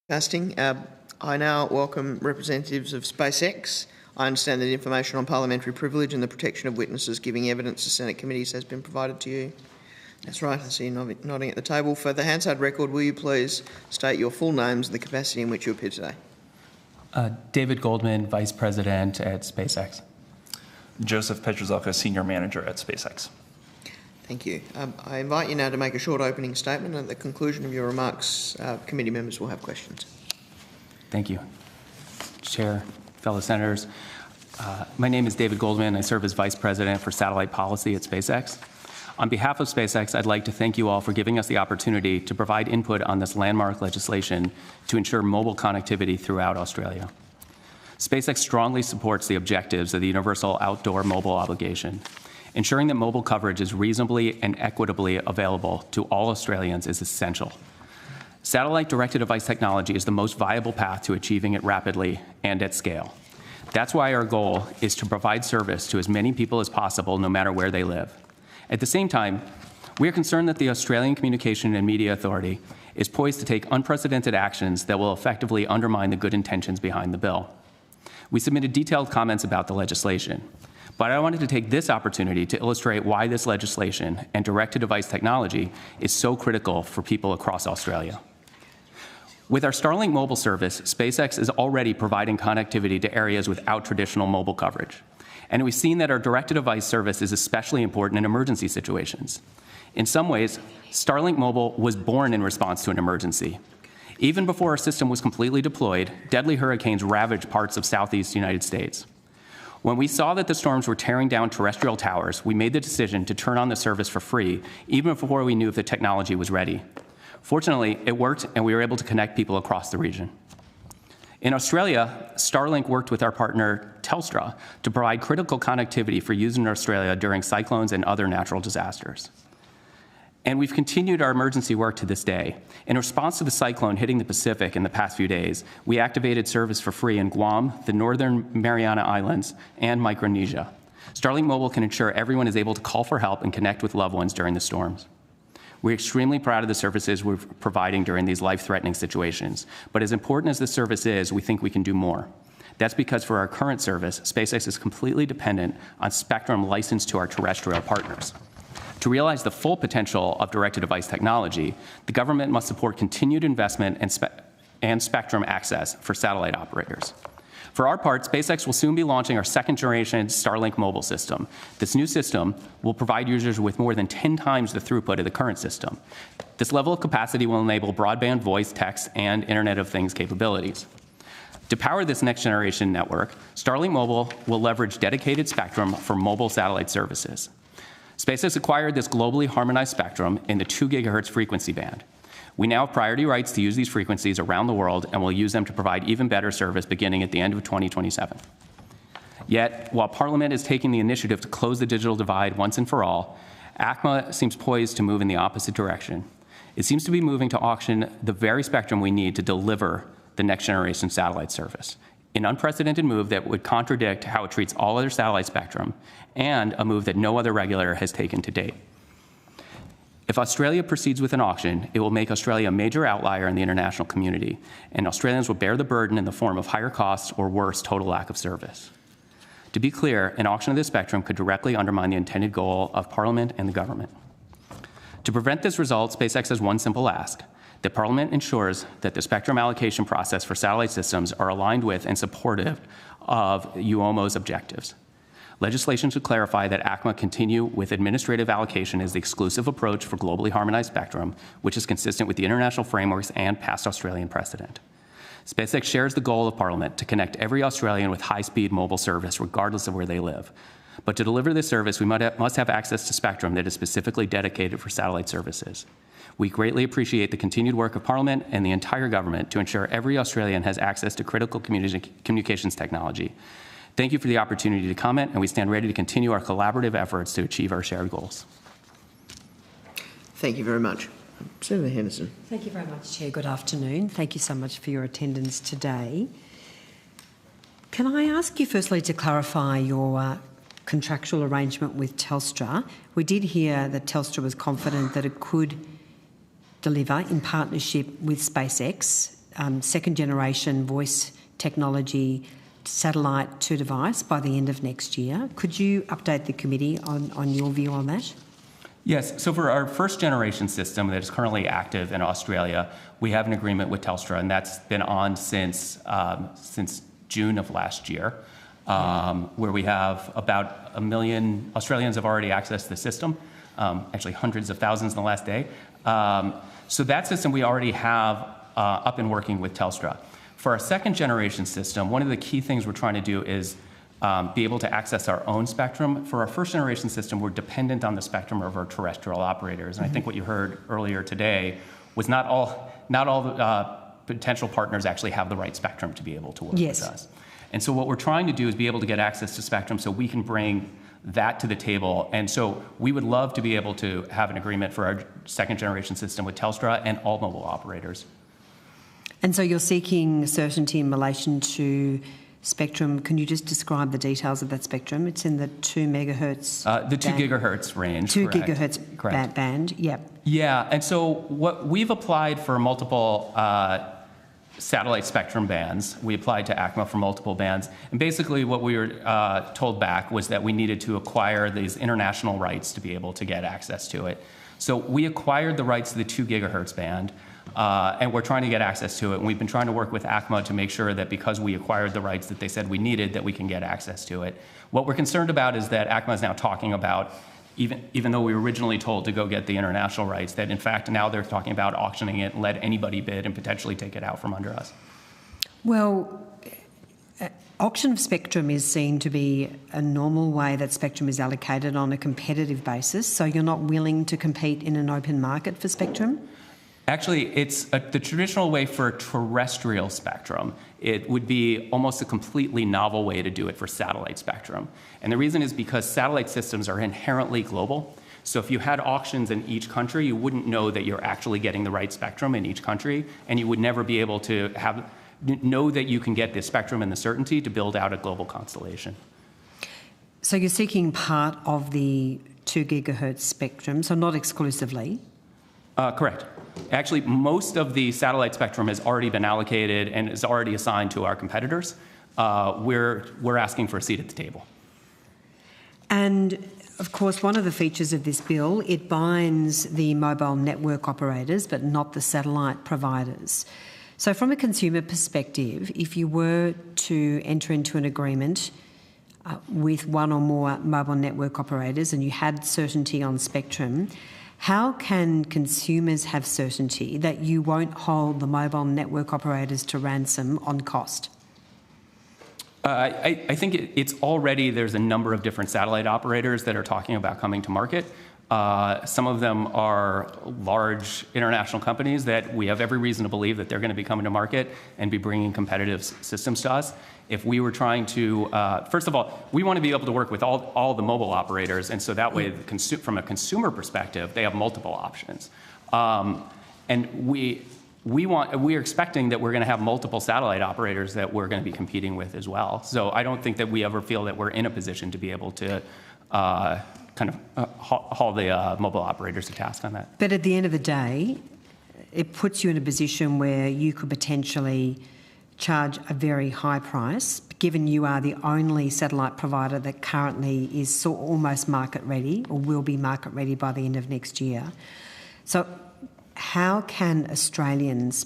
Speaker 2: Casting. I now welcome representatives of SpaceX. I understand that information on parliamentary privilege and the protection of witnesses giving evidence to Senate committees has been provided to you. That's right, I see you nodding at the table. For the Hansard record, will you please state your full names and the capacity in which you appear today?
Speaker 3: David Goldman, Vice President at SpaceX.
Speaker 4: Joseph Petrozelka, Senior Manager at SpaceX.
Speaker 2: Thank you. I invite you now to make a short opening statement, and at the conclusion of your remarks, committee members will have questions.
Speaker 3: Thank you. Chair, fellow senators. My name is David Goldman. I serve as Vice President for Satellite Policy at SpaceX. On behalf of SpaceX, I'd like to thank you all for giving us the opportunity to provide input on this landmark legislation to ensure mobile connectivity throughout Australia. SpaceX strongly supports the objectives of the Universal Outdoor Mobile Obligation. Ensuring that mobile coverage is reasonably and equitably available to all Australians is essential. Satellite direct-to-device technology is the most viable path to achieving it rapidly and at scale. That's why our goal is to provide service to as many people as possible, no matter where they live. At the same time, we are concerned that the Australian Communication and Media Authority is poised to take unprecedented actions that will effectively undermine the good intentions behind the bill. We submitted detailed comments about the legislation, but I wanted to take this opportunity to illustrate why this legislation and direct-to-device technology is so critical for people across Australia. With our Starlink mobile service, SpaceX is already providing connectivity to areas without traditional mobile coverage. And we've seen that our direct-to-device service is especially important in emergency situations. In some ways, Starlink Mobile was born in response to an emergency. Even before our system was completely deployed, deadly hurricanes ravaged parts of Southeast United States. When we saw that the storms were tearing down terrestrial towers, we made the decision to turn on the service for free, even before we knew if the technology was ready. Fortunately, it worked, and we were able to connect people across the region. In Australia, Starlink worked with our partner Telstra to provide critical connectivity for use in Australia during cyclones and other natural disasters. And we've continued our emergency work to this day. In response to the cyclone hitting the Pacific in the past few days, we activated service for free in Guam, the Northern Mariana Islands, and Micronesia. Starlink Mobile can ensure everyone is able to call for help and connect with loved ones during the storms. We're extremely proud of the services we're providing during these life-threatening situations. But as important as this service is, we think we can do more. That's because for our current service, SpaceX is completely dependent on spectrum licensed to our terrestrial partners. To realize the full potential of direct-to-device technology, the government must support continued investment and spectrum access for satellite operators. For our part, SpaceX will soon be launching our second-generation Starlink mobile system. This new system will provide users with more than 10 times the throughput of the current system. This level of capacity will enable broadband voice, text, and Internet of Things capabilities. To power this next-generation network, Starlink Mobile will leverage dedicated spectrum for mobile satellite services. SpaceX acquired this globally harmonized spectrum in the 2 gigahertz frequency band. We now have priority rights to use these frequencies around the world, and will use them to provide even better service beginning at the end of 2027. Yet, while Parliament is taking the initiative to close the digital divide once and for all, ACMA seems poised to move in the opposite direction. It seems to be moving to auction the very spectrum we need to deliver the next-generation satellite service, an unprecedented move that would contradict how it treats all other satellite spectrum, and a move that no other regulator has taken to date. If Australia proceeds with an auction, it will make Australia a major outlier in the international community, and Australians will bear the burden in the form of higher costs or worse, total lack of service. To be clear, an auction of this spectrum could directly undermine the intended goal of Parliament and the government. To prevent this result, SpaceX has one simple ask: that Parliament ensures that the spectrum allocation process for satellite systems are aligned with and supportive of UOMO's objectives. Legislation should clarify that ACMA continue with administrative allocation as the exclusive approach for globally harmonized spectrum, which is consistent with the international frameworks and past Australian precedent. SpaceX shares the goal of Parliament to connect every Australian with high-speed mobile service, regardless of where they live. But to deliver this service, we must have access to spectrum that is specifically dedicated for satellite services. We greatly appreciate the continued work of Parliament and the entire government to ensure every Australian has access to critical communications technology. Thank you for the opportunity to comment, and we stand ready to continue our collaborative efforts to achieve our shared goals.
Speaker 2: Thank you very much. Senator Henderson.
Speaker 6: Thank you very much, Chair. Good afternoon. Thank you so much for your attendance today. Can I ask you firstly to clarify your contractual arrangement with Telstra? We did hear that Telstra was confident that it could deliver in partnership with SpaceX second generation voice technology satellite to device by the end of next year. Could you update the committee on your view on that?
Speaker 3: Yes, so for our first generation system that is currently active in Australia, we have an agreement with Telstra, and that's been on since June of last year, where we have about 1 million Australians have already accessed the system, actually hundreds of thousands in the last day. So that system we already have up and working with Telstra. For our second generation system, one of the key things we're trying to do is be able to access our own spectrum. For our first generation system, we're dependent on the spectrum of our terrestrial operators. And I think what you heard earlier today was not all the potential partners actually have the right spectrum to be able to work with us. And so what we're trying to do is be able to get access to spectrum so we can bring that to the table. And so we would love to be able to have an agreement for our second generation system with Telstra and all mobile operators.
Speaker 6: And so you're seeking certainty in relation to spectrum. Can you just describe the details of that spectrum? It's in the 2 megahertz
Speaker 3: the 2 gigahertz range.
Speaker 6: 2
Speaker 3: correct.
Speaker 6: gigahertz band, yep.
Speaker 3: Yeah, and so what we've applied for multiple satellite spectrum bands. We applied to ACMA for multiple bands. And basically what we were told back was that we needed to acquire these international rights to be able to get access to it. So we acquired the rights to the 2 gigahertz band, and we're trying to get access to it. And we've been trying to work with ACMA to make sure that because we acquired the rights that they said we needed, that we can get access to it. What we're concerned about is that ACMA is now talking about, even though we were originally told to go get the international rights, that in fact now they're talking about auctioning it and let anybody bid and potentially take it out from under us.
Speaker 6: Well, auction of spectrum is seen to be a normal way that spectrum is allocated on a competitive basis, so you're not willing to compete in an open market for spectrum?
Speaker 3: Actually, it's the traditional way for terrestrial spectrum. It would be almost a completely novel way to do it for satellite spectrum. And the reason is because satellite systems are inherently global. So if you had auctions in each country, you wouldn't know that you're actually getting the right spectrum in each country, and you would never be able to know that you can get the spectrum and the certainty to build out a global constellation.
Speaker 6: So you're seeking part of the 2 gigahertz spectrum, so not exclusively?
Speaker 3: Correct. Actually, most of the satellite spectrum has already been allocated and is already assigned to our competitors. We're asking for a seat at the table.
Speaker 6: And of course, one of the features of this bill, it binds the mobile network operators, but not the satellite providers. So from a consumer perspective, if you were to enter into an agreement with one or more mobile network operators and you had certainty on spectrum, how can consumers have certainty that you won't hold the mobile network operators to ransom on cost?
Speaker 3: I think it's already, there's a number of different satellite operators that are talking about coming to market. Some of them are large international companies that we have every reason to believe that they're going to be coming to market and be bringing competitive systems to us. If we were trying to, first of all, we want to be able to work with all the mobile operators, and so that way, from a consumer perspective, they have multiple options. And we're expecting that we're going to have multiple satellite operators that we're going to be competing with as well. So I don't think that we ever feel that we're in a position to be able to haul the mobile operators to task on that.
Speaker 6: But at the end of the day, it puts you in a position where you could potentially charge a very high price, given you are the only satellite provider that currently is almost market ready or will be market ready by the end of next year. So how can Australians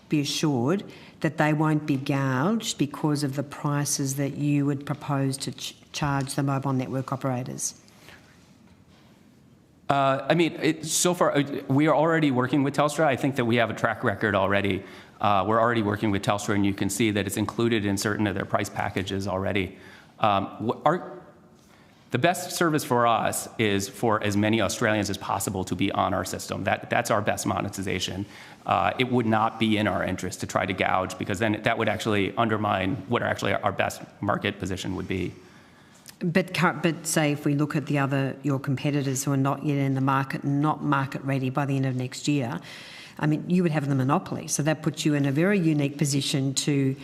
Speaker 6: be assured that they won't be gouged because of the prices that you would propose to charge the mobile network operators?
Speaker 3: So far, we are already working with Telstra. I think that we have a track record already. We're already working with Telstra, and you can see that it's included in certain of their price packages already. The best service for us is for as many Australians as possible to be on our system. That's our best monetization. It would not be in our interest to try to gouge, because then that would actually undermine what actually our best market position would be.
Speaker 6: But say if we look at your competitors who are not yet in the market and not market ready by the end of next year, I mean, you would have the monopoly. So that puts you in a very unique position to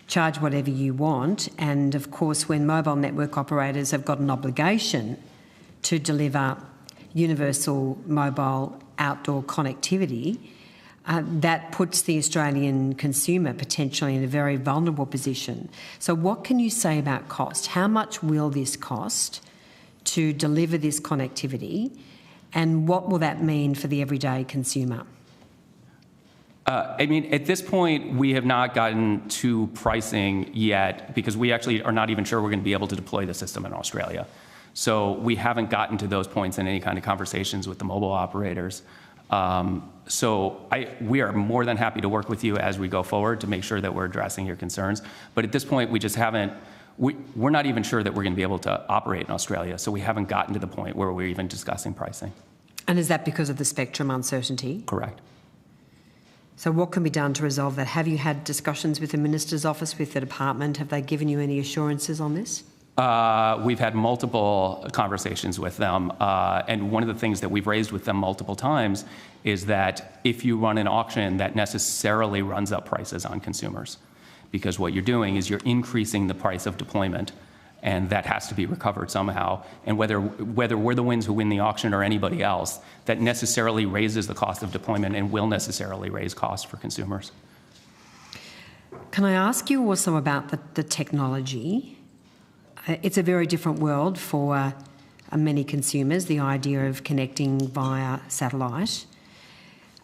Speaker 6: charge whatever you want. And of course, when mobile network operators have got an obligation to deliver universal mobile outdoor connectivity, that puts the Australian consumer potentially in a very vulnerable position. So what can you say about cost? How much will this cost to deliver this connectivity, and what will that mean for the everyday consumer?
Speaker 3: I mean, at this point, we have not gotten to pricing yet because we actually are not even sure we're going to be able to deploy the system in Australia. So we haven't gotten to those points in any kind of conversations with the mobile operators. We are more than happy to work with you as we go forward to make sure that we're addressing your concerns. But at this point, we just haven't, we're not even sure that we're going to be able to operate in Australia. So we haven't gotten to the point where we're even discussing pricing.
Speaker 6: And is that because of the spectrum uncertainty?
Speaker 3: Correct.
Speaker 6: So what can be done to resolve that? Have you had discussions with the Minister's office, with the department? Have they given you any assurances on this?
Speaker 3: We've had multiple conversations with them, and one of the things that we've raised with them multiple times is that if you run an auction, that necessarily runs up prices on consumers, because what you're doing is you're increasing the price of deployment, and that has to be recovered somehow. And whether we're the ones who win the auction or anybody else, that necessarily raises the cost of deployment and will necessarily raise costs for consumers.
Speaker 6: Can I ask you also about the technology? It's a very different world for many consumers, the idea of connecting via satellite.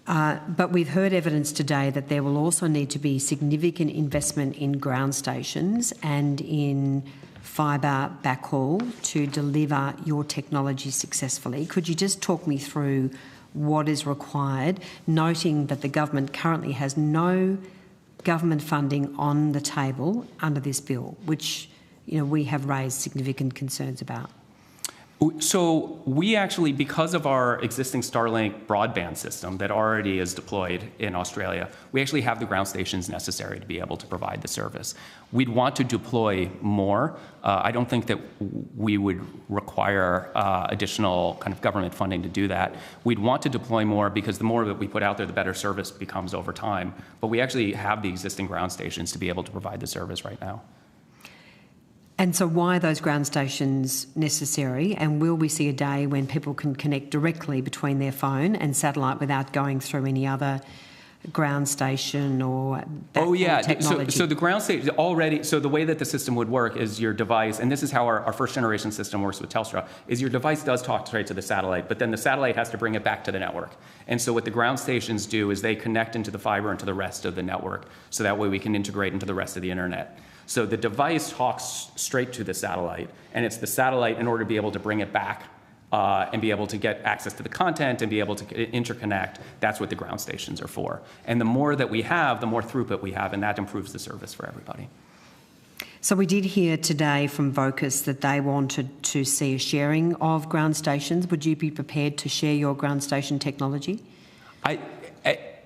Speaker 6: But we've heard evidence today that there will also need to be significant investment in ground stations and in fibre backhaul to deliver your technology successfully. Could you just talk me through what is required, noting that the government currently has no government funding on the table under this bill, which we have raised significant concerns about?
Speaker 3: So we actually, because of our existing Starlink broadband system that already is deployed in Australia, we actually have the ground stations necessary to be able to provide the service. We'd want to deploy more. I don't think that we would require additional kind of government funding to do that. We'd want to deploy more because the more that we put out there, the better service becomes over time. But we actually have the existing ground stations to be able to provide the service right now.
Speaker 6: And so why are those ground stations necessary, and will we see a day when people can connect directly between their phone and satellite without going through any other ground station or technology?
Speaker 3: So the ground station already, so the way that the system would work is your device, and this is how our first generation system works with Telstra, is your device does talk straight to the satellite, but then the satellite has to bring it back to the network. And so what the ground stations do is they connect into the fiber into the rest of the network, so that way we can integrate into the rest of the internet. So the device talks straight to the satellite, and it's the satellite, in order to be able to bring it back and be able to get access to the content and be able to interconnect, that's what the ground stations are for. And the more that we have, the more throughput we have, and that improves the service for everybody.
Speaker 6: So we did hear today from Vocus that they wanted to see a sharing of ground stations. Would you be prepared to share your ground station technology?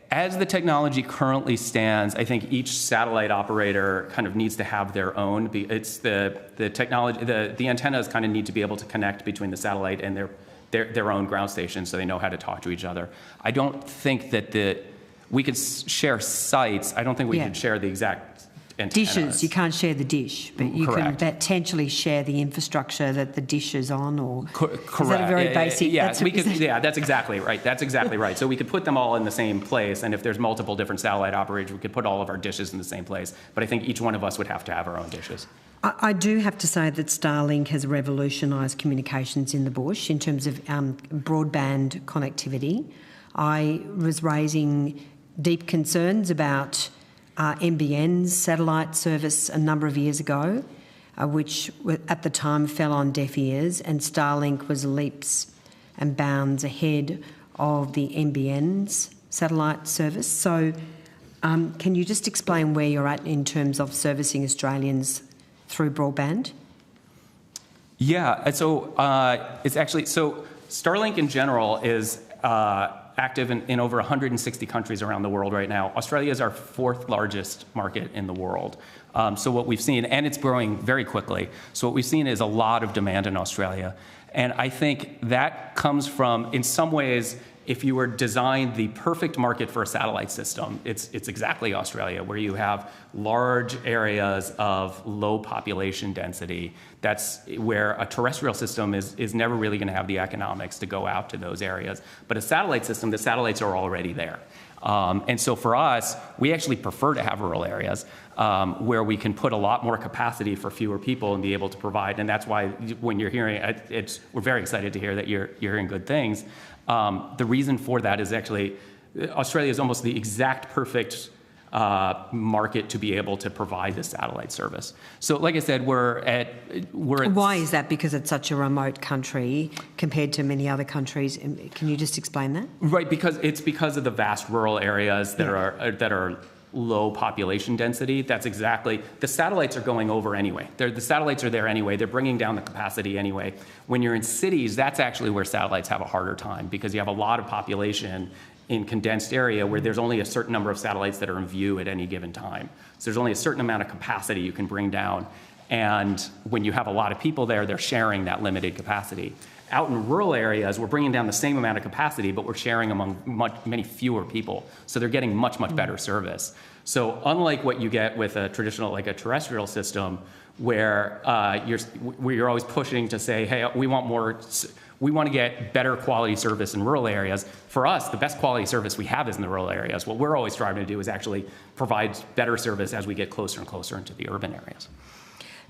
Speaker 3: As the technology currently stands, I think each satellite operator kind of needs to have their own. It's the technology, the antennas kind of need to be able to connect between the satellite and their own ground station, so they know how to talk to each other. I don't think that we could share sites. I don't think we could share the exact antennas.
Speaker 6: Dishes, you can't share the dish, but you can potentially share the infrastructure that the dish is on, or
Speaker 3: correct.
Speaker 6: Is that a very basic?
Speaker 3: That's exactly right. That's exactly right. So we could put them all in the same place, and if there's multiple different satellite operators, we could put all of our dishes in the same place. But I think each one of us would have to have our own dishes.
Speaker 6: I do have to say that Starlink has revolutionised communications in the bush in terms of broadband connectivity. I was raising deep concerns about NBN's satellite service a number of years ago, which at the time fell on deaf ears, and Starlink was leaps and bounds ahead of the NBN's satellite service. So can you just explain where you're at in terms of servicing Australians through broadband?
Speaker 3: Yeah, so it's actually, so Starlink in general is active in over 160 countries around the world right now. Australia is our 4th largest market in the world. So what we've seen, and it's growing very quickly, so what we've seen is a lot of demand in Australia. And I think that comes from, in some ways, if you were designed the perfect market for a satellite system, it's exactly Australia, where you have large areas of low population density. That's where a terrestrial system is never really going to have the economics to go out to those areas. But a satellite system, the satellites are already there. And so for us, we actually prefer to have rural areas where we can put a lot more capacity for fewer people and be able to provide. And that's why when you're hearing, we're very excited to hear that you're hearing good things. The reason for that is actually Australia is almost the exact perfect market to be able to provide the satellite service. So like I said, we're at
Speaker 6: Why is that? Because it's such a remote country compared to many other countries. Can you just explain that?
Speaker 3: Right, because of the vast rural areas that are low population density. That's exactly, the satellites are going over anyway. The satellites are there anyway. They're bringing down the capacity anyway. When you're in cities, that's actually where satellites have a harder time because you have a lot of population in condensed area where there's only a certain number of satellites that are in view at any given time. So there's only a certain amount of capacity you can bring down. And when you have a lot of people there, they're sharing that limited capacity. Out in rural areas, we're bringing down the same amount of capacity, but we're sharing among many fewer people. So they're getting much better service. So unlike what you get with a traditional, like a terrestrial system, where you're always pushing to say, hey, we want to get better quality service in rural areas. For us, the best quality service we have is in the rural areas. What we're always striving to do is actually provide better service as we get closer and closer into the urban areas.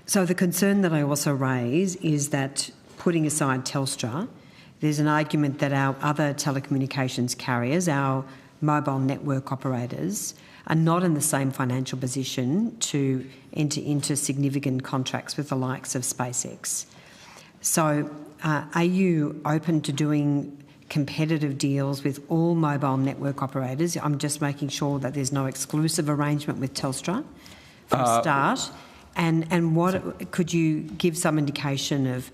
Speaker 6: So the concern that I also raise is that, putting aside Telstra, there's an argument that our other telecommunications carriers, our mobile network operators, are not in the same financial position to enter into significant contracts with the likes of SpaceX. So are you open to doing competitive deals with all mobile network operators? I'm just making sure that there's no exclusive arrangement with Telstra for a start. And what could you give some indication of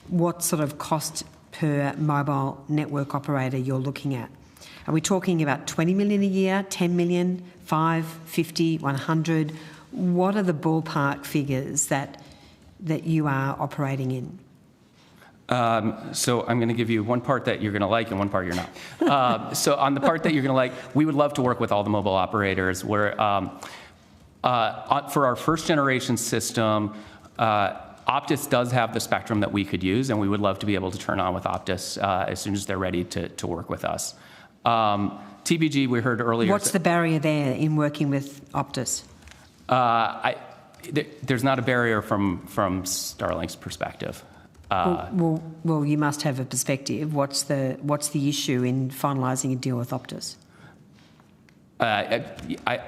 Speaker 6: what sort of cost per mobile network operator you're looking at? Are we talking about 20 million a year, 10 million, 5, 50, 100? What are the ballpark figures that you are operating in?
Speaker 3: So I'm going to give you one part that you're going to like and one part you're not. So on the part that you're going to like, we would love to work with all the mobile operators. Where for our first generation system, Optus does have the spectrum that we could use, and we would love to be able to turn on with Optus as soon as they're ready to work with us. TPG, we heard earlier.
Speaker 6: What's the barrier there in working with Optus?
Speaker 3: There's not a barrier from Starlink's perspective.
Speaker 6: Well, you must have a perspective. What's the issue in finalising a deal with Optus?
Speaker 3: I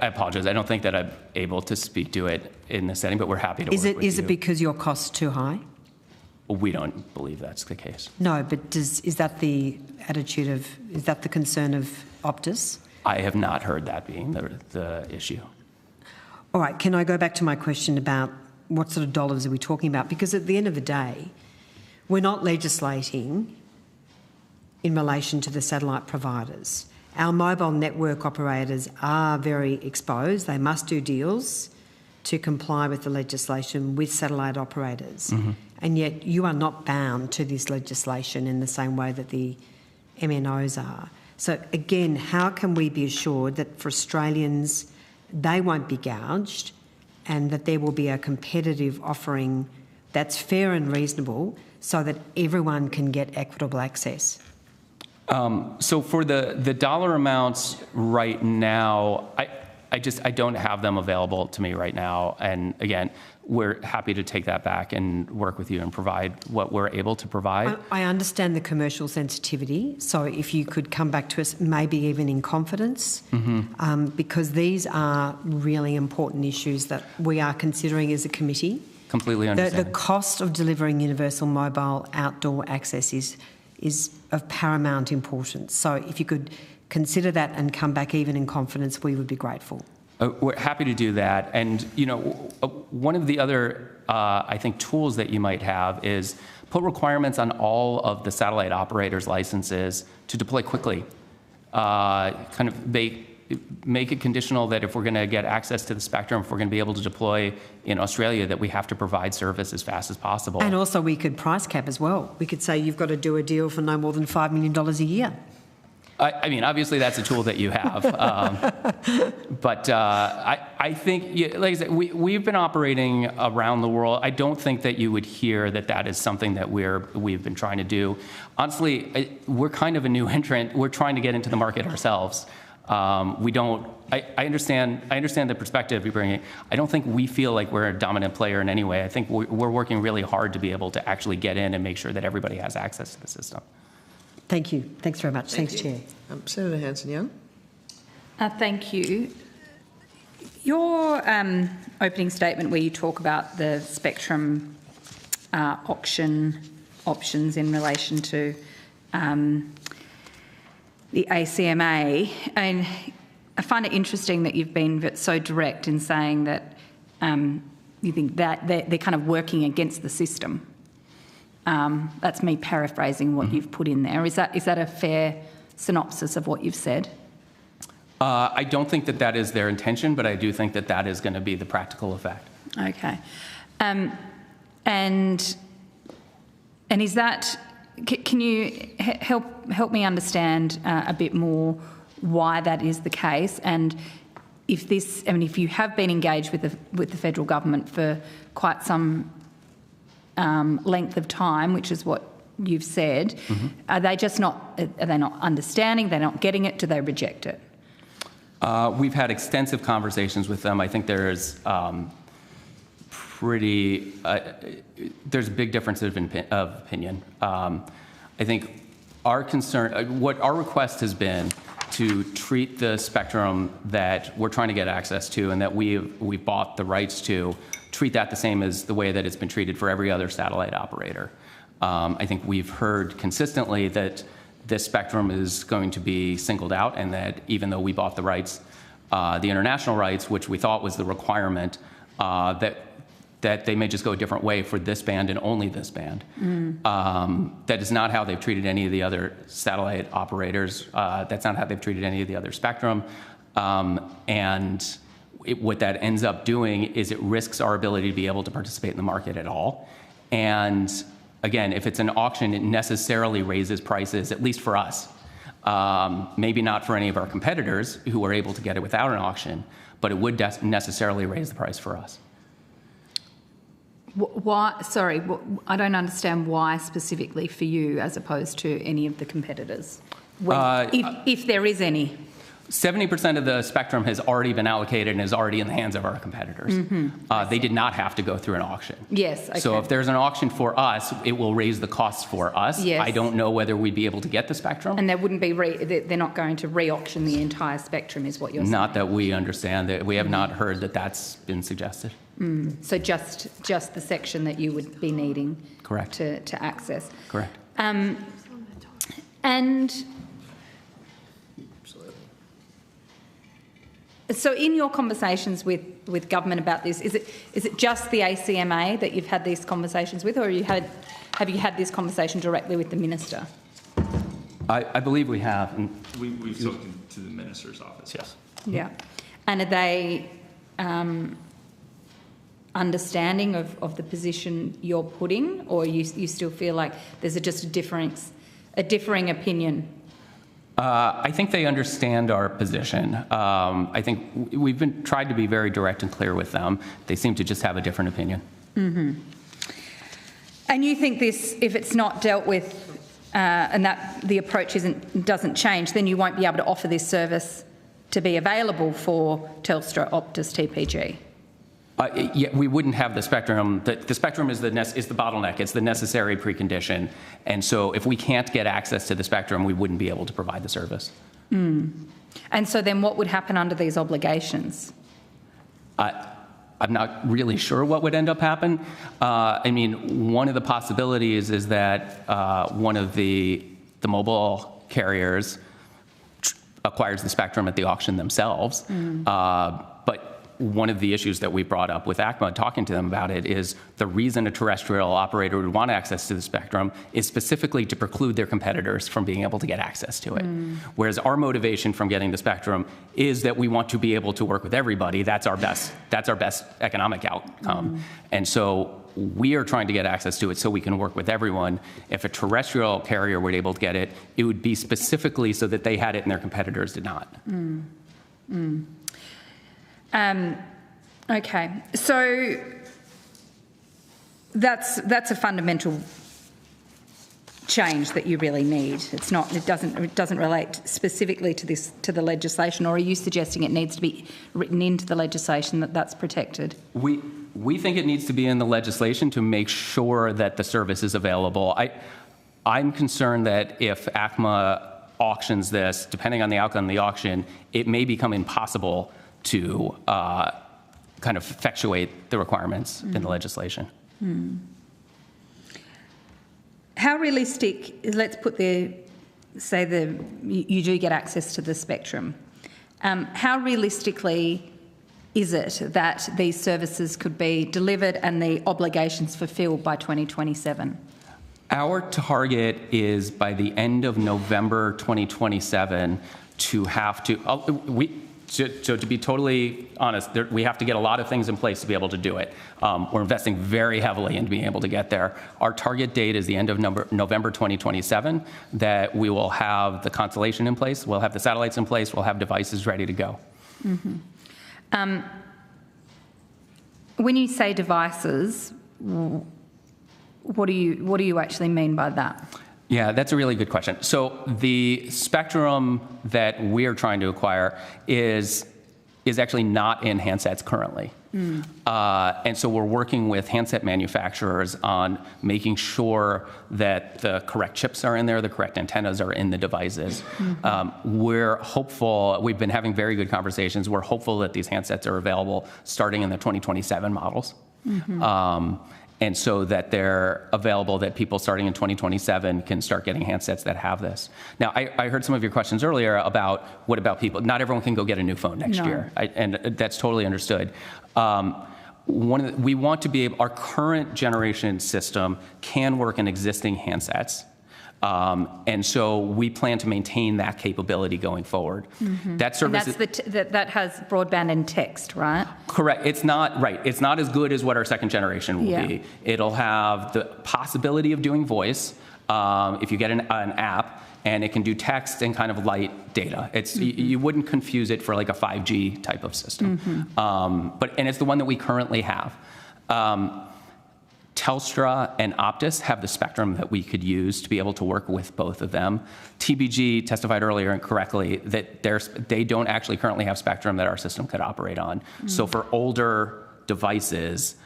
Speaker 3: apologize. I don't think that I'm able to speak to it in this setting, but we're happy to work with you.
Speaker 6: Is it because your cost's too high?
Speaker 3: We don't believe that's the case.
Speaker 6: No, but is that the concern of Optus?
Speaker 3: I have not heard that being the issue.
Speaker 6: All right, can I go back to my question about what sort of dollars are we talking about? Because at the end of the day, we're not legislating in relation to the satellite providers. Our mobile network operators are very exposed. They must do deals to comply with the legislation with satellite operators. Mm-hmm. And yet you are not bound to this legislation in the same way that the MNOs are. So again, how can we be assured that for Australians, they won't be gouged and that there will be a competitive offering that's fair and reasonable so that everyone can get equitable access?
Speaker 3: So for the dollar amounts right now, I don't have them available to me right now. And again, we're happy to take that back and work with you and provide what we're able to provide.
Speaker 6: I understand the commercial sensitivity. So if you could come back to us, maybe even in confidence, mm-hmm. Because these are really important issues that we are considering as a committee.
Speaker 3: Completely understand.
Speaker 6: The cost of delivering universal mobile outdoor access is of paramount importance. So if you could consider that and come back even in confidence, we would be grateful.
Speaker 3: We're happy to do that. And, you know, one of the other, I think, tools that you might have is put requirements on all of the satellite operators' licenses to deploy quickly. Kind of make it conditional that if we're going to get access to the spectrum, if we're going to be able to deploy in Australia, that we have to provide service as fast as possible.
Speaker 6: And also we could price cap as well. We could say you've got to do a deal for no more than $5 million a year.
Speaker 3: I mean, obviously that's a tool that you have. But I think, like I said, we've been operating around the world. I don't think that you would hear that is something that we've been trying to do. Honestly, we're kind of a new entrant. We're trying to get into the market ourselves. We don't. I understand the perspective you're bringing. I don't think we feel like we're a dominant player in any way. I think we're working really hard to be able to actually get in and make sure that everybody has access to the system.
Speaker 6: Thank you. Thanks very much. Thanks, Chair.
Speaker 2: Senator Hanson-Young.
Speaker 1: Thank you. Your opening statement where you talk about the spectrum options in relation to the ACMA, and I find it interesting that you've been so direct in saying that you think that they're kind of working against the system. That's me paraphrasing what you've put in there. Is that a fair synopsis of what you've said?
Speaker 3: I don't think that is their intention, but I do think that is going to be the practical effect.
Speaker 1: Okay. And is that... Can you help me understand a bit more why that is the case, and if you have been engaged with the federal government for quite some length of time, which is what you've said, are they not understanding? They're not getting it? Do they reject it?
Speaker 3: We've had extensive conversations with them. I think there's there's big differences of opinion. I think our concern, what our request has been, to treat the spectrum that we're trying to get access to and that we bought the rights to, treat that the same as the way that it's been treated for every other satellite operator. I think we've heard consistently that this spectrum is going to be singled out, and that even though we bought the rights, the international rights, which we thought was the requirement, that they may just go a different way for this band and only this band. That is not how they've treated any of the other satellite operators. That's not how they've treated any of the other spectrum. And what that ends up doing is it risks our ability to be able to participate in the market at all. And again, if it's an auction, it necessarily raises prices, at least for us. Maybe not for any of our competitors who are able to get it without an auction, but it would necessarily raise the price for us.
Speaker 1: Why? Sorry, I don't understand why specifically for you as opposed to any of the competitors, if there is any.
Speaker 3: 70% of the spectrum has already been allocated and is already in the hands of our competitors. They did not have to go through an auction.
Speaker 1: Yes. Okay.
Speaker 3: So if there's an auction for us, it will raise the costs for us.
Speaker 1: Yes.
Speaker 3: I don't know whether we'd be able to get the spectrum.
Speaker 1: And there wouldn't be, they're not going to re-auction the entire spectrum is what you're saying?
Speaker 3: Not that we understand. That we have not heard that that's been suggested.
Speaker 1: So just the section that you would be needing.
Speaker 3: Correct.
Speaker 1: To access.
Speaker 3: Correct.
Speaker 1: And so in your conversations with government about this, is it just the ACMA that you've had these conversations with, or have you had this conversation directly with the minister?
Speaker 3: I believe we have. And
Speaker 4: we've spoken to the minister's office, yes.
Speaker 1: Yeah. And are they understanding of the position you're putting, or you still feel like there's just a differing opinion?
Speaker 3: I think they understand our position. I think we've tried to be very direct and clear with them. They seem to just have a different opinion.
Speaker 1: And you think this, if it's not dealt with and that the approach doesn't change, then you won't be able to offer this service to be available for Telstra, Optus, TPG?
Speaker 3: Yeah, we wouldn't have the spectrum. The spectrum is the bottleneck. It's the necessary precondition. And so if we can't get access to the spectrum, we wouldn't be able to provide the service.
Speaker 1: And so then what would happen under these obligations?
Speaker 3: I'm not really sure what would end up happening. I mean, one of the possibilities is that one of the mobile carriers acquires the spectrum at the auction themselves. But one of the issues that we brought up with ACMA, talking to them about it, is the reason a terrestrial operator would want access to the spectrum is specifically to preclude their competitors from being able to get access to it. Whereas our motivation from getting the spectrum is that we want to be able to work with everybody. That's our best economic outcome. And so we are trying to get access to it so we can work with everyone. If a terrestrial carrier were able to get it, it would be specifically so that they had it and their competitors did not.
Speaker 1: Okay, so that's a fundamental change that you really need. It's not. It doesn't relate specifically to the legislation. Or are you suggesting it needs to be written into the legislation that that's protected?
Speaker 3: We think it needs to be in the legislation to make sure that the service is available. I'm concerned that if ACMA auctions this, depending on the outcome of the auction, it may become impossible to kind of effectuate the requirements in the legislation.
Speaker 1: How realistic, let's put you do get access to the spectrum. How realistically is it that these services could be delivered and the obligations fulfilled by 2027?
Speaker 3: Our target is by the end of November 2027 to have to, so to be totally honest, we have to get a lot of things in place to be able to do it. We're investing very heavily in being able to get there. Our target date is the end of November 2027, that we will have the constellation in place, we'll have the satellites in place, we'll have devices ready to go.
Speaker 1: When you say devices, what do you actually mean by that?
Speaker 3: Yeah, that's a really good question. So the spectrum that we're trying to acquire is actually not in handsets currently. And so we're working with handset manufacturers on making sure that the correct chips are in there, the correct antennas are in the devices. We're hopeful, we've been having very good conversations, we're hopeful that these handsets are available starting in the 2027 models. And so that they're available, that people starting in 2027 can start getting handsets that have this. Now, I heard some of your questions earlier about what about people? Not everyone can go get a new phone next year, and that's totally understood. We want to be able, our current generation system can work in existing handsets. And so we plan to maintain that capability going forward. That service,
Speaker 1: and that's that has broadband and text, right?
Speaker 3: Correct. It's not right. It's not as good as what our second generation will be. It'll have the possibility of doing voice if you get an app, and it can do text and kind of light data. It's you wouldn't confuse it for like a 5G type of system, and it's the one that we currently have. Telstra and Optus have the spectrum that we could use to be able to work with both of them. TBG testified earlier incorrectly that they don't actually currently have spectrum that our system could operate on. So for older devices,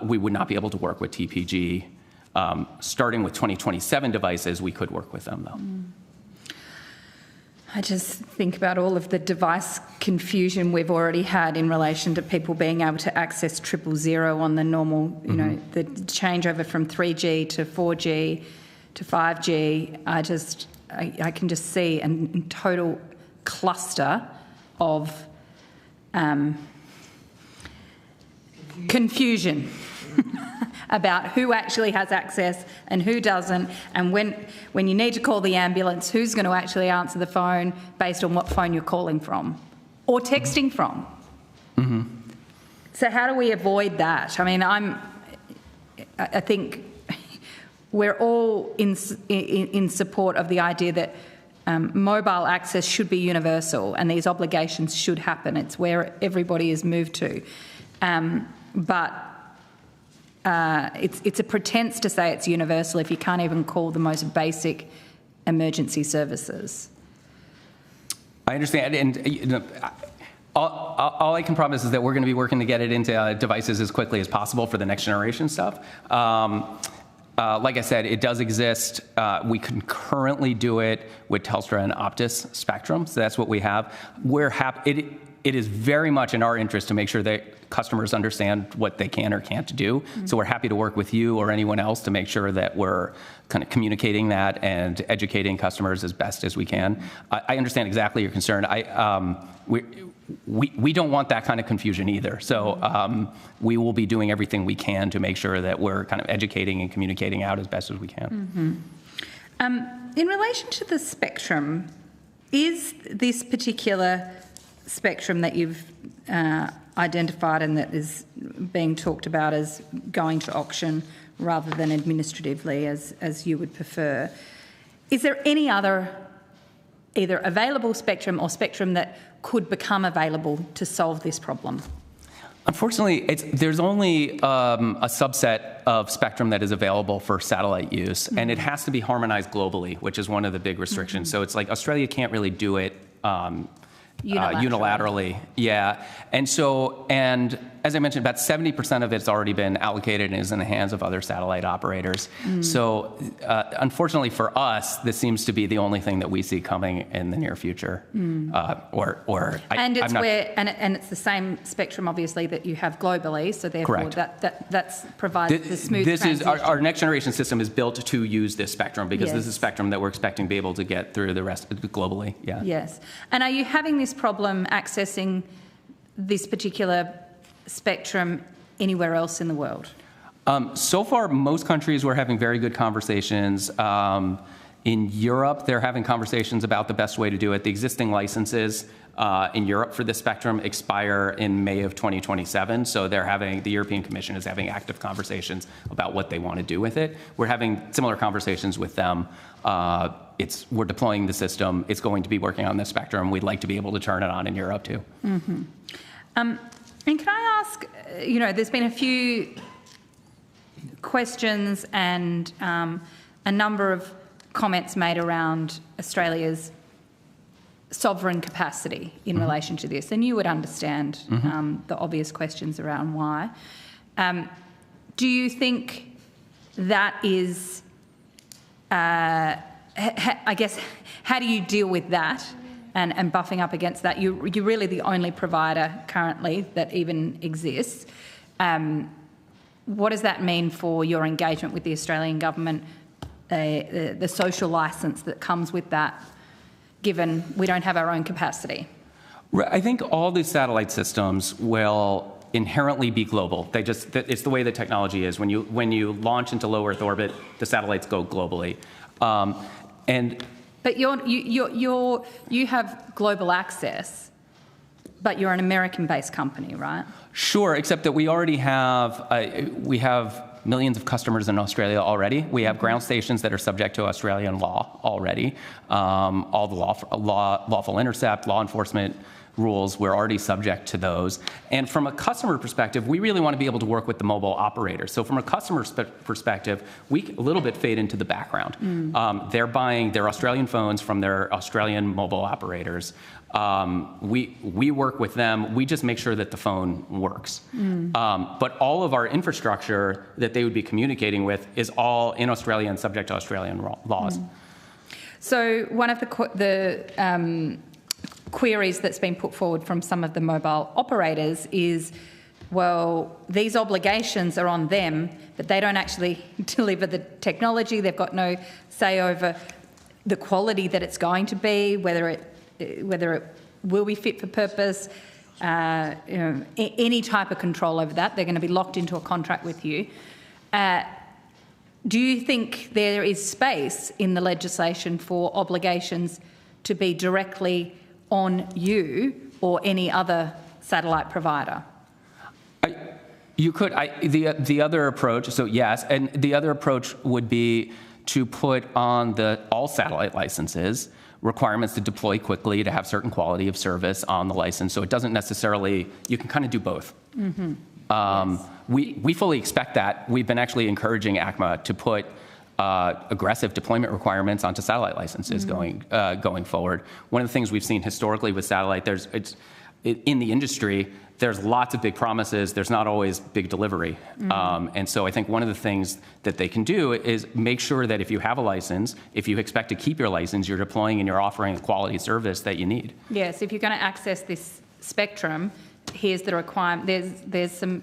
Speaker 3: we would not be able to work with TPG. Starting with 2027 devices, we could work with them though.
Speaker 1: I just think about all of the device confusion we've already had in relation to people being able to access 000 on the normal, you know, the changeover from 3G to 4G to 5G. I can just see a total cluster of confusion about who actually has access and who doesn't, and when you need to call the ambulance, who's going to actually answer the phone based on what phone you're calling from or texting from. So how do we avoid that? I mean, I think we're all in support of the idea that mobile access should be universal and these obligations should happen. It's where everybody is moved to. But it's a pretense to say it's universal if you can't even call the most basic emergency services.
Speaker 3: I understand, and you know, all I can promise is that we're going to be working to get it into devices as quickly as possible for the next generation stuff. Like I said, it does exist. We can currently do it with Telstra and Optus spectrum, so that's what we have. We're happy. It is very much in our interest to make sure that customers understand what they can or can't do. So we're happy to work with you or anyone else to make sure that we're kind of communicating that and educating customers as best as we can. I understand exactly your concern. We don't want that kind of confusion either. So we will be doing everything we can to make sure that we're kind of educating and communicating out as best as we can.
Speaker 1: In relation to the spectrum, is this particular spectrum that you've identified and that is being talked about as going to auction rather than administratively as you would prefer, is there any other either available spectrum or spectrum that could become available to solve this problem?
Speaker 3: Unfortunately, there's only a subset of spectrum that is available for satellite use, and it has to be harmonized globally, which is one of the big restrictions. So it's like Australia can't really do it unilaterally. Yeah. And as I mentioned, about 70% of it's already been allocated and is in the hands of other satellite operators. So unfortunately for us, this seems to be the only thing that we see coming in the near future.
Speaker 1: And it's the same spectrum, obviously, that you have globally. So therefore, that's provides the smooth transition.
Speaker 3: Our next generation system is built to use this spectrum because this is spectrum that we're expecting to be able to get through the rest globally. Yeah.
Speaker 1: Yes. And are you having this problem accessing this particular spectrum anywhere else in the world?
Speaker 3: So far, most countries were having very good conversations. In Europe, they're having conversations about the best way to do it. The existing licenses in Europe for this spectrum expire in May of 2027. So the European Commission is having active conversations about what they want to do with it. We're having similar conversations with them. We're deploying the system. It's going to be working on this spectrum. We'd like to be able to turn it on in Europe too.
Speaker 1: And can I ask, there's been a few questions and a number of comments made around Australia's sovereign capacity in relation to this, and you would understand the obvious questions around why. Do you think that is, I guess, how do you deal with that and buffing up against that? You're really the only provider currently that even exists. What does that mean for your engagement with the Australian government, the social licence that comes with that, given we don't have our own capacity?
Speaker 3: I think all these satellite systems will inherently be global. It's the way the technology is. When you launch into low Earth orbit, the satellites go globally.
Speaker 1: But you have global access, but you're an American-based company, right?
Speaker 3: Sure, except that we already have millions of customers in Australia already. We have ground stations that are subject to Australian law already. All the lawful intercept, law enforcement rules, we're already subject to those. And from a customer perspective, we really want to be able to work with the mobile operators. So from a customer perspective, we a little bit fade into the background. They're buying their Australian phones from their Australian mobile operators. We work with them. We just make sure that the phone works. But all of our infrastructure that they would be communicating with is all in Australia and subject to Australian laws.
Speaker 1: So one of the queries that's been put forward from some of the mobile operators is, well, these obligations are on them, but they don't actually deliver the technology. They've got no say over the quality that it's going to be, whether it will be fit for purpose, any type of control over that. They're going to be locked into a contract with you. Do you think there is space in the legislation for obligations to be directly on you or any other satellite provider?
Speaker 3: You could. The other approach, so yes, and the other approach would be to put on all satellite licenses requirements to deploy quickly, to have certain quality of service on the license. So it doesn't necessarily, you can kind of do both. We fully expect that. We've been actually encouraging ACMA to put aggressive deployment requirements onto satellite licenses going forward. One of the things we've seen historically with satellite, in the industry, there's lots of big promises. There's not always big delivery. And so I think one of the things that they can do is make sure that if you have a license, if you expect to keep your license, you're deploying and you're offering the quality service that you need.
Speaker 1: Yes, if you're going to access this spectrum, here's the requirement. There's some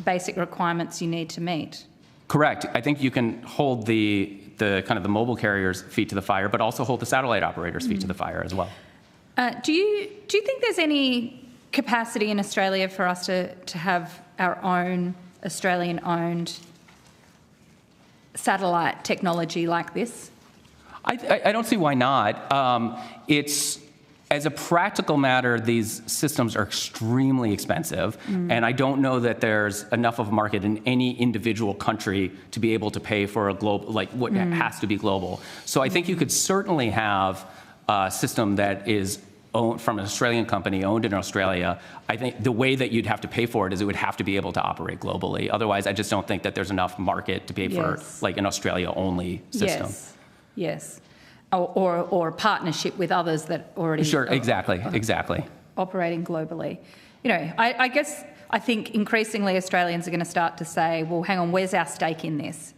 Speaker 1: basic requirements you need to meet.
Speaker 3: Correct. I think you can hold the kind of the mobile carriers' feet to the fire, but also hold the satellite operators' feet to the fire as well.
Speaker 1: Do you think there's any capacity in Australia for us to have our own Australian-owned satellite technology like this?
Speaker 3: I don't see why not. As a practical matter, these systems are extremely expensive, and I don't know that there's enough of a market in any individual country to be able to pay for a global, like what has to be global. So I think you could certainly have a system that is from an Australian company owned in Australia, I think the way that you'd have to pay for it is it would have to be able to operate globally. Otherwise, I just don't think that there's enough market to pay for like an Australia-only system.
Speaker 1: Yes. Or a partnership with others that already
Speaker 3: Exactly.
Speaker 1: operating globally. You know, I think increasingly Australians are going to start to say, well, hang on, where's our stake in this?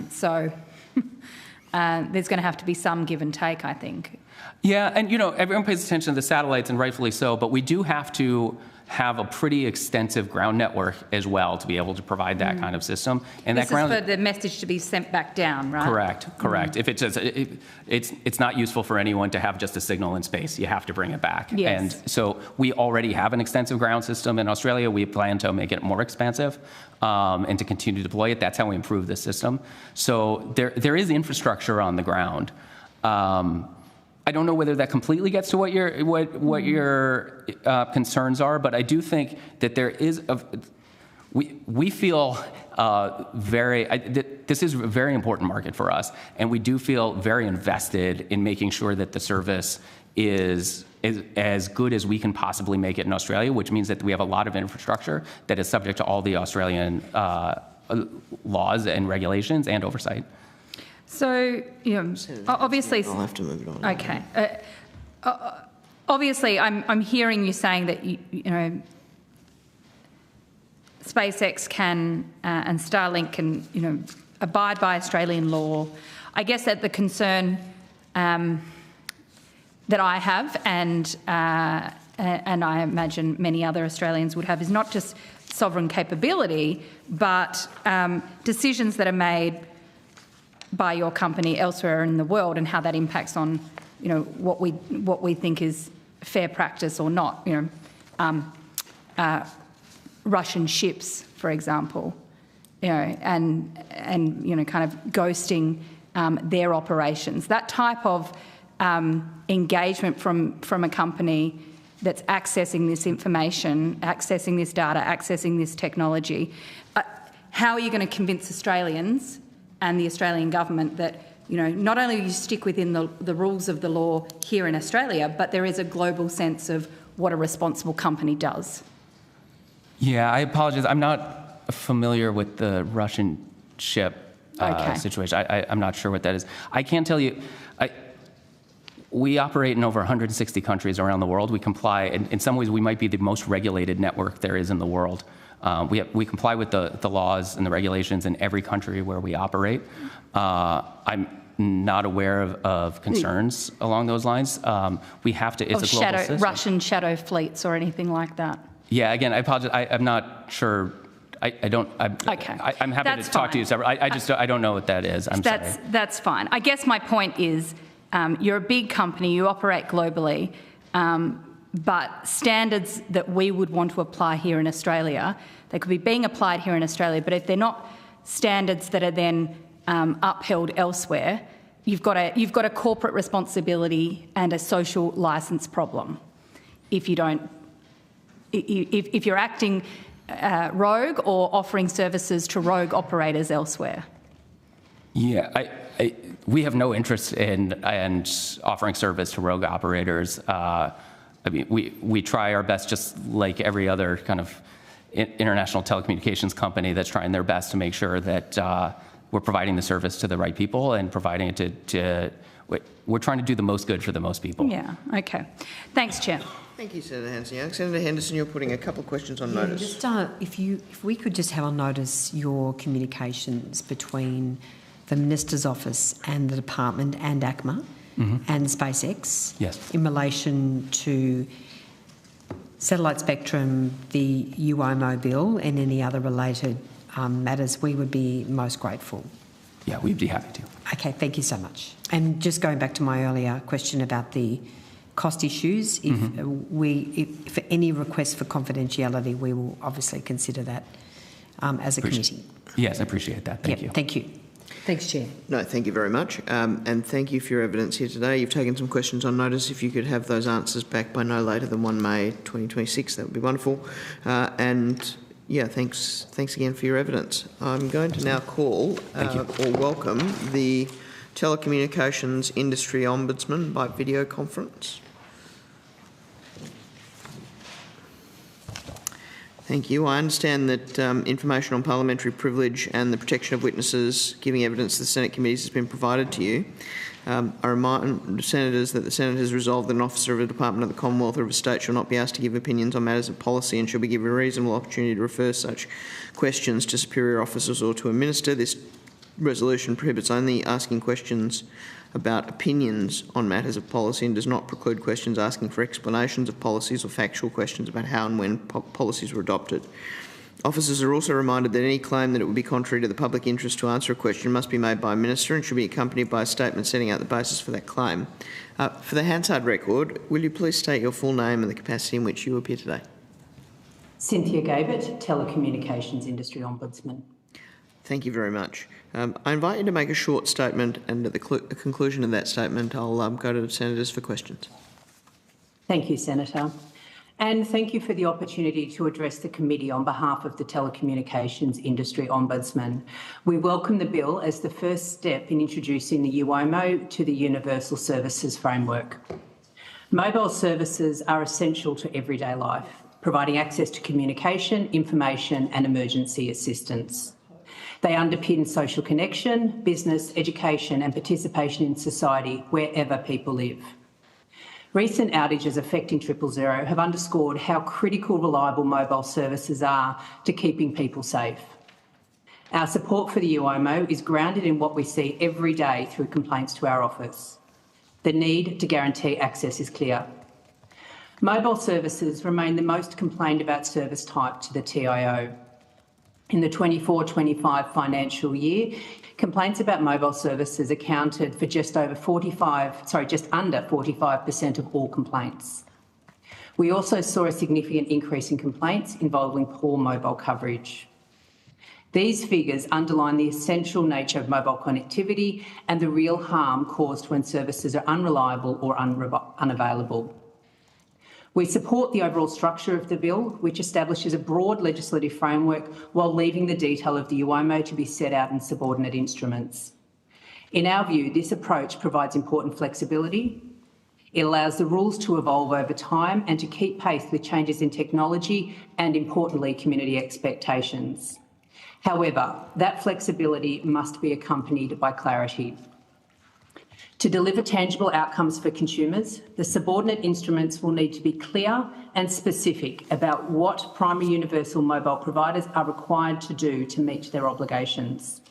Speaker 1: So there's going to have to be some give and take, I think.
Speaker 3: Yeah, and you know, everyone pays attention to the satellites, and rightfully so, but we do have to have a pretty extensive ground network as well to be able to provide that kind of system. And
Speaker 1: this
Speaker 3: that ground
Speaker 1: is for the message to be sent back down, right?
Speaker 3: Correct. If it's not useful for anyone to have just a signal in space. You have to bring it back.
Speaker 1: Yes.
Speaker 3: And so we already have an extensive ground system in Australia. We plan to make it more expansive and to continue to deploy it. That's how we improve the system. So there is infrastructure on the ground. I don't know whether that completely gets to what your concerns are, but I do think that there is we feel this is a very important market for us, and we do feel very invested in making sure that the service is as good as we can possibly make it in Australia, which means that we have a lot of infrastructure that is subject to all the Australian laws and regulations and oversight.
Speaker 1: So, you know, obviously,
Speaker 2: I'll have to move it on.
Speaker 1: Okay. Obviously, I'm hearing you saying that you know, SpaceX can and Starlink can, you know, abide by Australian law. I guess that the concern that I have, and I imagine many other Australians would have, is not just sovereign capability, but decisions that are made by your company elsewhere in the world, and how that impacts on, you know, what we think is fair practice or not. You know, Russian ships, for example, you know, and you know, kind of ghosting their operations. That type of engagement from a company that's accessing this information, accessing this data, accessing this technology. How are you going to convince Australians and the Australian government that, you know, not only you stick within the rules of the law here in Australia, but there is a global sense of what a responsible company does?
Speaker 3: Yeah, I apologize. I'm not familiar with the Russian ship situation. I'm not sure what that is. I can tell you, we operate in over 160 countries around the world. We comply, and in some ways we might be the most regulated network there is in the world. We comply with the laws and the regulations in every country where we operate. I'm not aware of concerns along those lines. We have to. It's a global system.
Speaker 1: Russian shadow fleets or anything like that.
Speaker 3: Yeah. Again, I apologize. I'm not sure. I'm happy to talk to you separately. I don't know what that is. I'm sorry.
Speaker 1: That's fine. I guess my point is, you're a big company. You operate globally. But standards that we would want to apply here in Australia, they could be being applied here in Australia, but if they're not standards that are then upheld elsewhere, you've got a corporate responsibility and a social licence problem. If you're acting rogue or offering services to rogue operators elsewhere.
Speaker 3: Yeah, we have no interest in offering service to rogue operators. I mean, we try our best, just like every other kind of international telecommunications company that's trying their best to make sure that we're providing the service to the right people and providing it we're trying to do the most good for the most people.
Speaker 1: Yeah, okay. Thanks, Chair.
Speaker 2: Thank you, Senator Hanson-Young. Senator Henderson, you're putting a couple of questions on notice.
Speaker 6: Just if we could just have on notice your communications between the Minister's Office and the Department and ACMA. And SpaceX, in relation to satellite spectrum, the UOMO bill, and any other related matters, we would be most grateful.
Speaker 3: Yeah, we'd be happy to.
Speaker 6: Okay, thank you so much. And just going back to my earlier question about the cost issues, if for any request for confidentiality, we will obviously consider that as a committee.
Speaker 3: Yes, I appreciate that. Thank you.
Speaker 6: Thank you. Thanks, Chair.
Speaker 2: No, thank you very much. And thank you for your evidence here today. You've taken some questions on notice. If you could have those answers back by no later than 1 May 2026, that would be wonderful. And yeah, thanks again for your evidence. I'm going to now call or welcome the Telecommunications Industry Ombudsman by video conference. Thank you. I understand that information on parliamentary privilege and the protection of witnesses giving evidence to the Senate committees has been provided to you. I remind senators that the Senate has resolved that an officer of a department of the Commonwealth or of a state shall not be asked to give opinions on matters of policy and shall be given a reasonable opportunity to refer such questions to superior officers or to a minister. This resolution prohibits only asking questions about opinions on matters of policy and does not preclude questions asking for explanations of policies or factual questions about how and when policies were adopted. Officers are also reminded that any claim that it would be contrary to the public interest to answer a question must be made by a minister and should be accompanied by a statement setting out the basis for that claim. For the Hansard record, will you please state your full name and the capacity in which you appear today?
Speaker 11: Cynthia Gabert, Telecommunications Industry Ombudsman.
Speaker 2: Thank you very much. I invite you to make a short statement, and at the conclusion of that statement, I'll go to the senators for questions.
Speaker 11: Thank you, Senator. And thank you for the opportunity to address the committee on behalf of the Telecommunications Industry Ombudsman. We welcome the bill as the first step in introducing the UOMO to the Universal Services Framework. Mobile services are essential to everyday life, providing access to communication, information and emergency assistance. They underpin social connection, business, education and participation in society wherever people live. Recent outages affecting 000 have underscored how critical reliable mobile services are to keeping people safe. Our support for the UOMO is grounded in what we see every day through complaints to our office. The need to guarantee access is clear. Mobile services remain the most complained about service type to the TIO. In the 24-25 financial year, complaints about mobile services accounted for just under 45% of all complaints. We also saw a significant increase in complaints involving poor mobile coverage. These figures underline the essential nature of mobile connectivity and the real harm caused when services are unreliable or unavailable. We support the overall structure of the bill, which establishes a broad legislative framework while leaving the detail of the UOMO to be set out in subordinate instruments. In our view, this approach provides important flexibility. It allows the rules to evolve over time and to keep pace with changes in technology and, importantly, community expectations. However, that flexibility must be accompanied by clarity. To deliver tangible outcomes for consumers, the subordinate instruments will need to be clear and specific about what primary universal mobile providers are required to do to meet their obligations.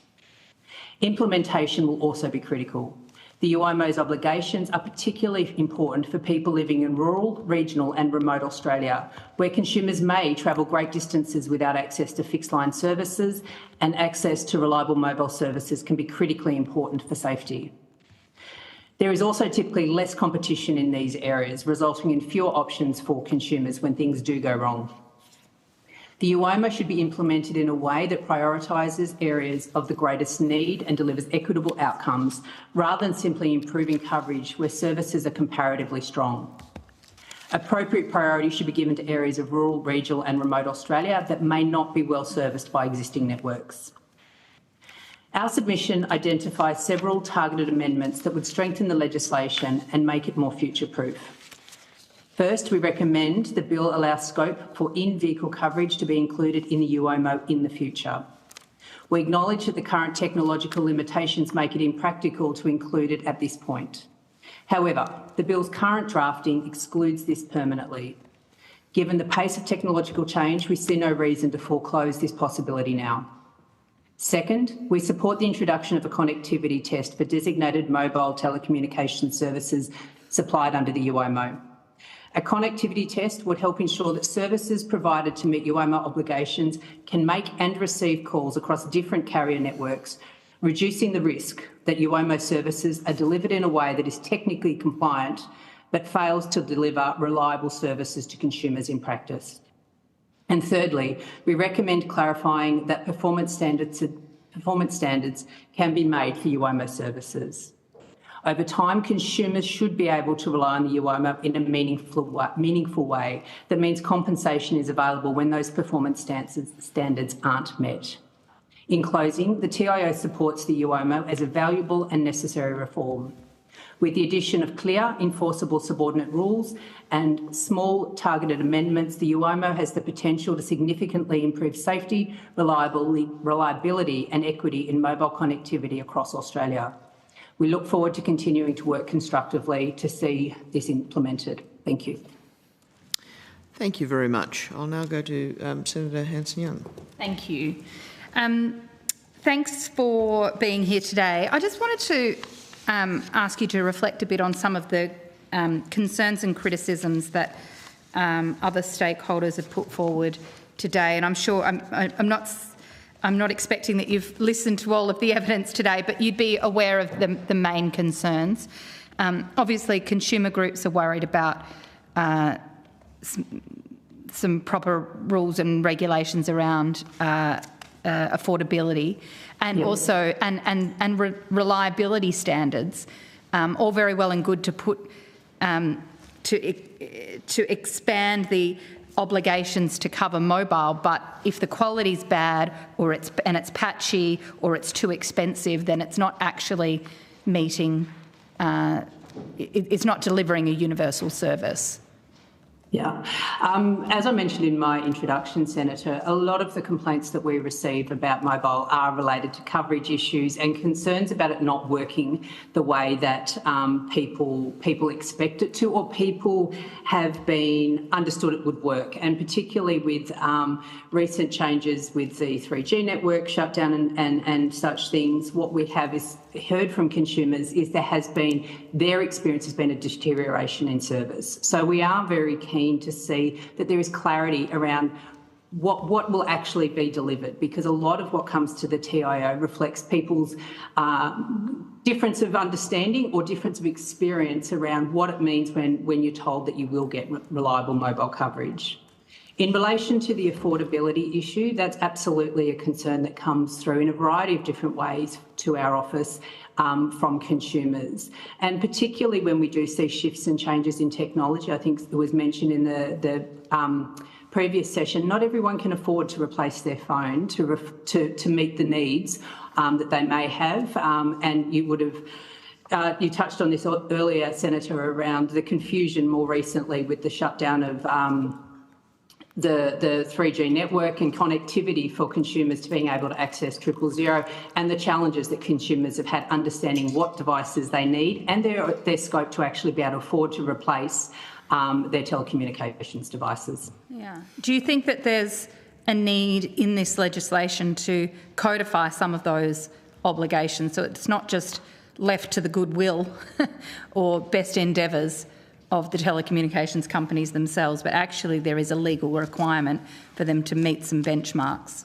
Speaker 11: Implementation will also be critical. The UOMO's obligations are particularly important for people living in rural, regional and remote Australia, where consumers may travel great distances without access to fixed-line services, and access to reliable mobile services can be critically important for safety. There is also typically less competition in these areas, resulting in fewer options for consumers when things do go wrong. The UOMO should be implemented in a way that prioritises areas of the greatest need and delivers equitable outcomes, rather than simply improving coverage where services are comparatively strong. Appropriate priority should be given to areas of rural, regional and remote Australia that may not be well serviced by existing networks. Our submission identifies several targeted amendments that would strengthen the legislation and make it more future-proof. First, we recommend the bill allow scope for in-vehicle coverage to be included in the UOMO in the future. We acknowledge that the current technological limitations make it impractical to include it at this point. However, the bill's current drafting excludes this permanently. Given the pace of technological change, we see no reason to foreclose this possibility now. Second, we support the introduction of a connectivity test for designated mobile telecommunications services supplied under the UOMO. A connectivity test would help ensure that services provided to meet UOMO obligations can make and receive calls across different carrier networks, reducing the risk that UOMO services are delivered in a way that is technically compliant but fails to deliver reliable services to consumers in practice. And thirdly, we recommend clarifying that performance standards can be made for UOMO services. Over time, consumers should be able to rely on the UOMO in a meaningful way that means compensation is available when those performance standards aren't met. In closing, the TIO supports the UOMO as a valuable and necessary reform. With the addition of clear, enforceable subordinate rules and small targeted amendments, the UIMO has the potential to significantly improve safety, reliability and equity in mobile connectivity across Australia. We look forward to continuing to work constructively to see this implemented. Thank you.
Speaker 2: Thank you very much. I'll now go to Senator Hanson-Young.
Speaker 1: Thank you. Thanks for being here today. I just wanted to ask you to reflect a bit on some of the concerns and criticisms that other stakeholders have put forward today. And I'm sure I'm not expecting that you've listened to all of the evidence today, but you'd be aware of the main concerns. Obviously, consumer groups are worried about some proper rules and regulations around affordability and also reliability standards. All very well and good to put to expand the obligations to cover mobile, but if the quality's bad or it's patchy or it's too expensive, then it's not actually meeting. It's not delivering a universal service.
Speaker 11: Yeah. As I mentioned in my introduction, Senator, a lot of the complaints that we receive about mobile are related to coverage issues and concerns about it not working the way that people expect it to, or people have been understood it would work. And particularly with recent changes with the 3G network shutdown and such things, what we have is heard from consumers is their experience has been a deterioration in service. So we are very keen to see that there is clarity around what will actually be delivered, because a lot of what comes to the TIO reflects people's difference of understanding or difference of experience around what it means when you're told that you will get reliable mobile coverage. In relation to the affordability issue, that's absolutely a concern that comes through in a variety of different ways to our office from consumers. And particularly when we do see shifts and changes in technology, I think it was mentioned in the previous session, not everyone can afford to replace their phone to meet the needs that they may have. And you would have you touched on this earlier, Senator, around the confusion more recently with the shutdown of the 3G network and connectivity for consumers to being able to access 000, and the challenges that consumers have had understanding what devices they need and their scope to actually be able to afford to replace their telecommunications devices.
Speaker 1: Yeah. Do you think that there's a need in this legislation to codify some of those obligations so it's not just left to the goodwill or best endeavours of the telecommunications companies themselves, but actually there is a legal requirement for them to meet some benchmarks?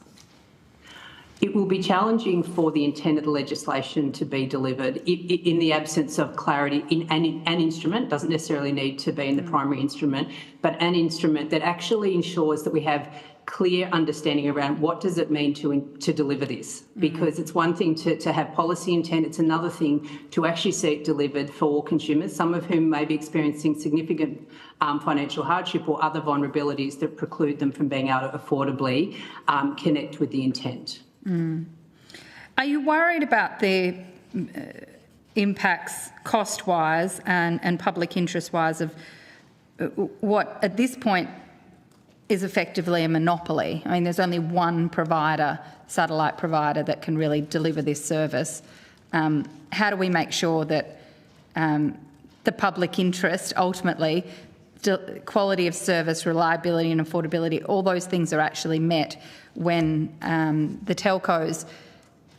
Speaker 11: It will be challenging for the intent of the legislation to be delivered in the absence of clarity in an instrument. Doesn't necessarily need to be in the primary instrument, but an instrument that actually ensures that we have clear understanding around what does it mean to deliver this. Because it's one thing to have policy intent, it's another thing to actually see it delivered for consumers, some of whom may be experiencing significant financial hardship or other vulnerabilities that preclude them from being able to affordably connect with the intent.
Speaker 1: Are you worried about the impacts cost-wise and public interest-wise of what at this point is effectively a monopoly? I mean, there's only one provider, satellite provider, that can really deliver this service. How do we make sure that the public interest, ultimately, quality of service, reliability and affordability, all those things are actually met when the telcos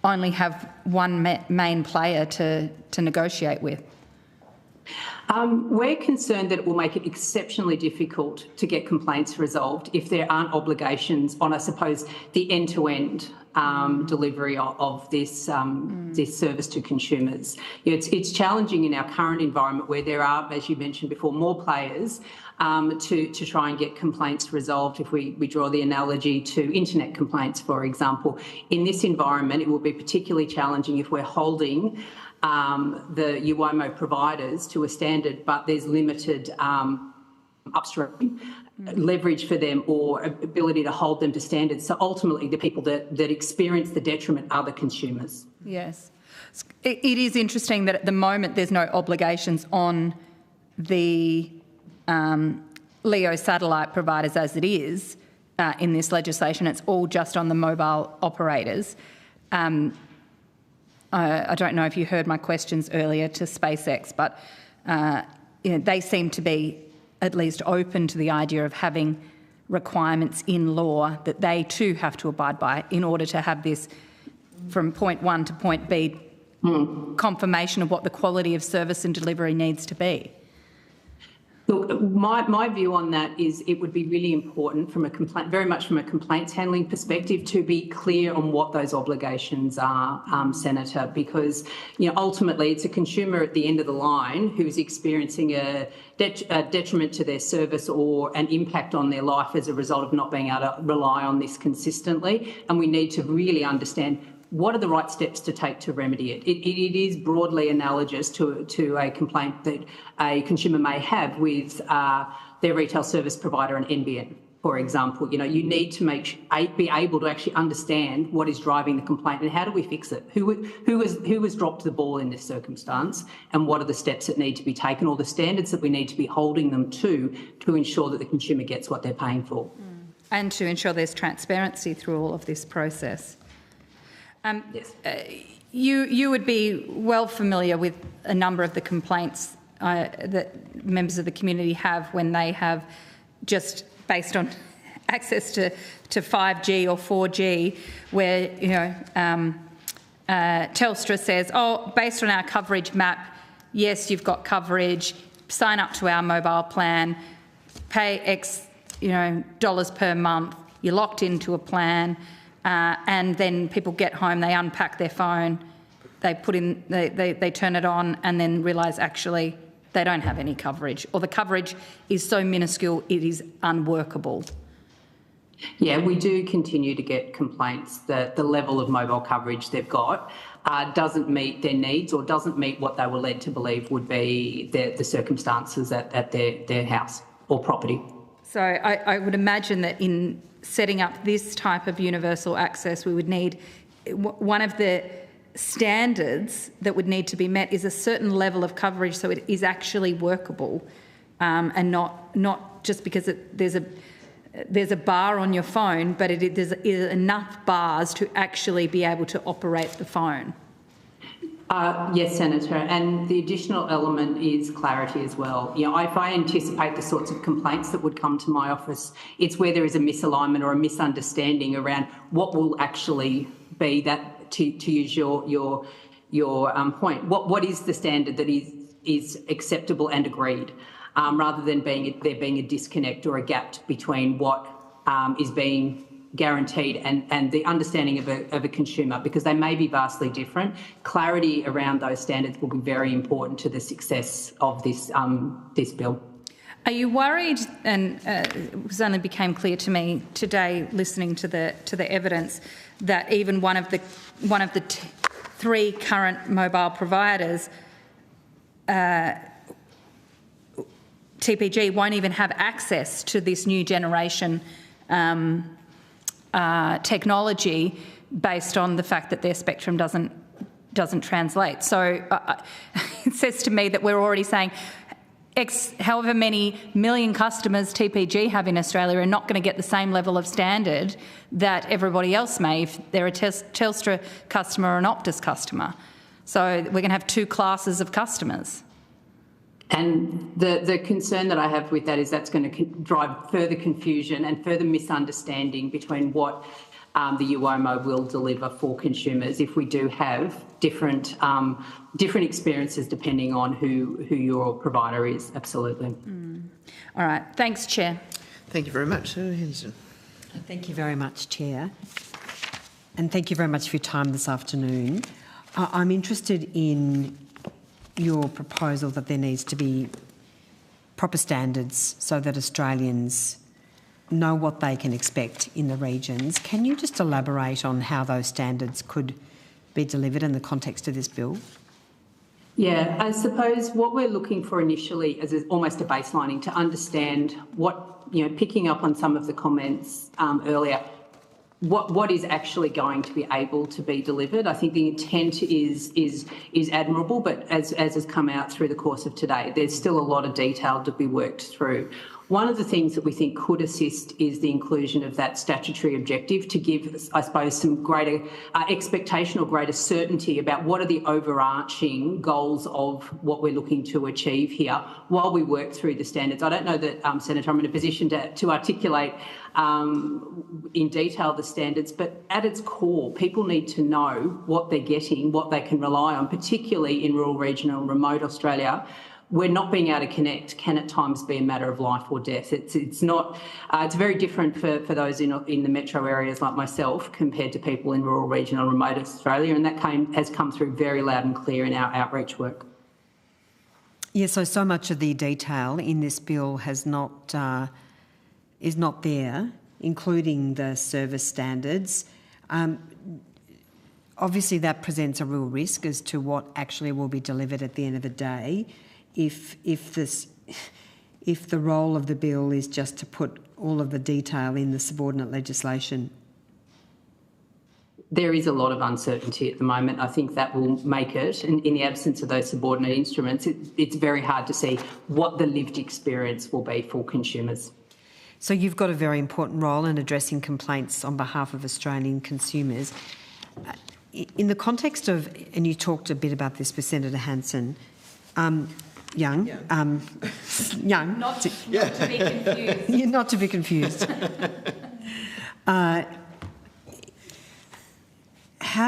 Speaker 1: only have one main player to negotiate with?
Speaker 11: We're concerned that it will make it exceptionally difficult to get complaints resolved if there aren't obligations on, I suppose, the end-to-end delivery of this this service to consumers. You know, it's challenging in our current environment where there are, as you mentioned before, more players to try and get complaints resolved. If we draw the analogy to internet complaints, for example, in this environment, it will be particularly challenging if we're holding the UIMO providers to a standard, but there's limited upstream leverage for them or ability to hold them to standards. So ultimately, the people that experience the detriment are the consumers.
Speaker 1: Yes. It is interesting that at the moment there's no obligations on the LEO satellite providers as it is in this legislation. It's all just on the mobile operators. I don't know if you heard my questions earlier to SpaceX, but they seem to be at least open to the idea of having requirements in law that they too have to abide by in order to have this from point one to point B confirmation of what the quality of service and delivery needs to be.
Speaker 11: Look, my view on that is it would be really important from very much from a complaints handling perspective to be clear on what those obligations are, Senator, because ultimately it's a consumer at the end of the line who's experiencing a detriment to their service or an impact on their life as a result of not being able to rely on this consistently, and we need to really understand what are the right steps to take to remedy it. It is broadly analogous to a complaint that a consumer may have with their retail service provider, an NBN, for example. You need to be able to actually understand what is driving the complaint and how do we fix it? Who has dropped the ball in this circumstance, and what are the steps that need to be taken, or the standards that we need to be holding them to ensure that the consumer gets what they're paying for.
Speaker 1: And to ensure there's transparency through all of this process.
Speaker 11: Yes.
Speaker 1: You would be well familiar with a number of the complaints that members of the community have when they have, just based on access to 5G or 4G, where Telstra says, oh, based on our coverage map, yes, you've got coverage, sign up to our mobile plan, pay X dollars per month, you're locked into a plan. And then people get home, they unpack their phone, they turn it on, and then realise actually they don't have any coverage, or the coverage is so minuscule it is unworkable.
Speaker 11: Yeah, we do continue to get complaints that the level of mobile coverage they've got doesn't meet their needs or doesn't meet what they were led to believe would be the circumstances at their house or property.
Speaker 1: So I would imagine that in setting up this type of universal access, we would need, one of the standards that would need to be met is a certain level of coverage so it is actually workable, and not just because there's a bar on your phone, but there's enough bars to actually be able to operate the phone.
Speaker 11: Yes, Senator, and the additional element is clarity as well. If I anticipate the sorts of complaints that would come to my office, it's where there is a misalignment or a misunderstanding around what will actually be that, to use your point, what is the standard that is acceptable and agreed, rather than there being a disconnect or a gap between what is being guaranteed and the understanding of a consumer, because they may be vastly different. Clarity around those standards will be very important to the success of this bill.
Speaker 1: Are you worried, and it only became clear to me today listening to the evidence, that even one of the three current mobile providers, TPG, won't even have access to this new generation technology based on the fact that their spectrum doesn't translate? So it says to me that we're already saying however many million customers TPG have in Australia are not going to get the same level of standard that everybody else may if they're a Telstra customer or an Optus customer. So we're going to have two classes of customers.
Speaker 11: And the concern that I have with that is that's going to drive further confusion and further misunderstanding between what the UOMO will deliver for consumers if we do have different experiences depending on who your provider is. Absolutely.
Speaker 1: All right. Thanks, Chair.
Speaker 2: Thank you very much, Senator Henderson.
Speaker 6: Thank you very much, Chair. And thank you very much for your time this afternoon. I'm interested in your proposal that there needs to be proper standards so that Australians know what they can expect in the regions. Can you just elaborate on how those standards could be delivered in the context of this bill?
Speaker 11: Yeah, I suppose what we're looking for initially is almost a baselining to understand what, picking up on some of the comments earlier, what is actually going to be able to be delivered. I think the intent is admirable, but as has come out through the course of today, there's still a lot of detail to be worked through. One of the things that we think could assist is the inclusion of that statutory objective to give, I suppose, some greater expectation or greater certainty about what are the overarching goals of what we're looking to achieve here while we work through the standards. I don't know that, Senator, I'm in a position to articulate in detail the standards, but at its core, people need to know what they're getting, what they can rely on, particularly in rural, regional and remote Australia. Where not being able to connect can at times be a matter of life or death. It's not. It's very different for those in the metro areas like myself compared to people in rural, regional, and remote Australia, and that has come through very loud and clear in our outreach work.
Speaker 6: Yeah. So much of the detail in this bill is not there, including the service standards. Obviously, that presents a real risk as to what actually will be delivered at the end of the day. If the role of the bill is just to put all of the detail in the subordinate legislation.
Speaker 11: There is a lot of uncertainty at the moment. I think that will make it, in the absence of those subordinate instruments, it's very hard to see what the lived experience will be for consumers.
Speaker 6: So you've got a very important role in addressing complaints on behalf of Australian consumers. In the context of, and you talked a bit about this with Senator Hanson, Young.
Speaker 18: Not to be confused.
Speaker 6: You're not to be confused. How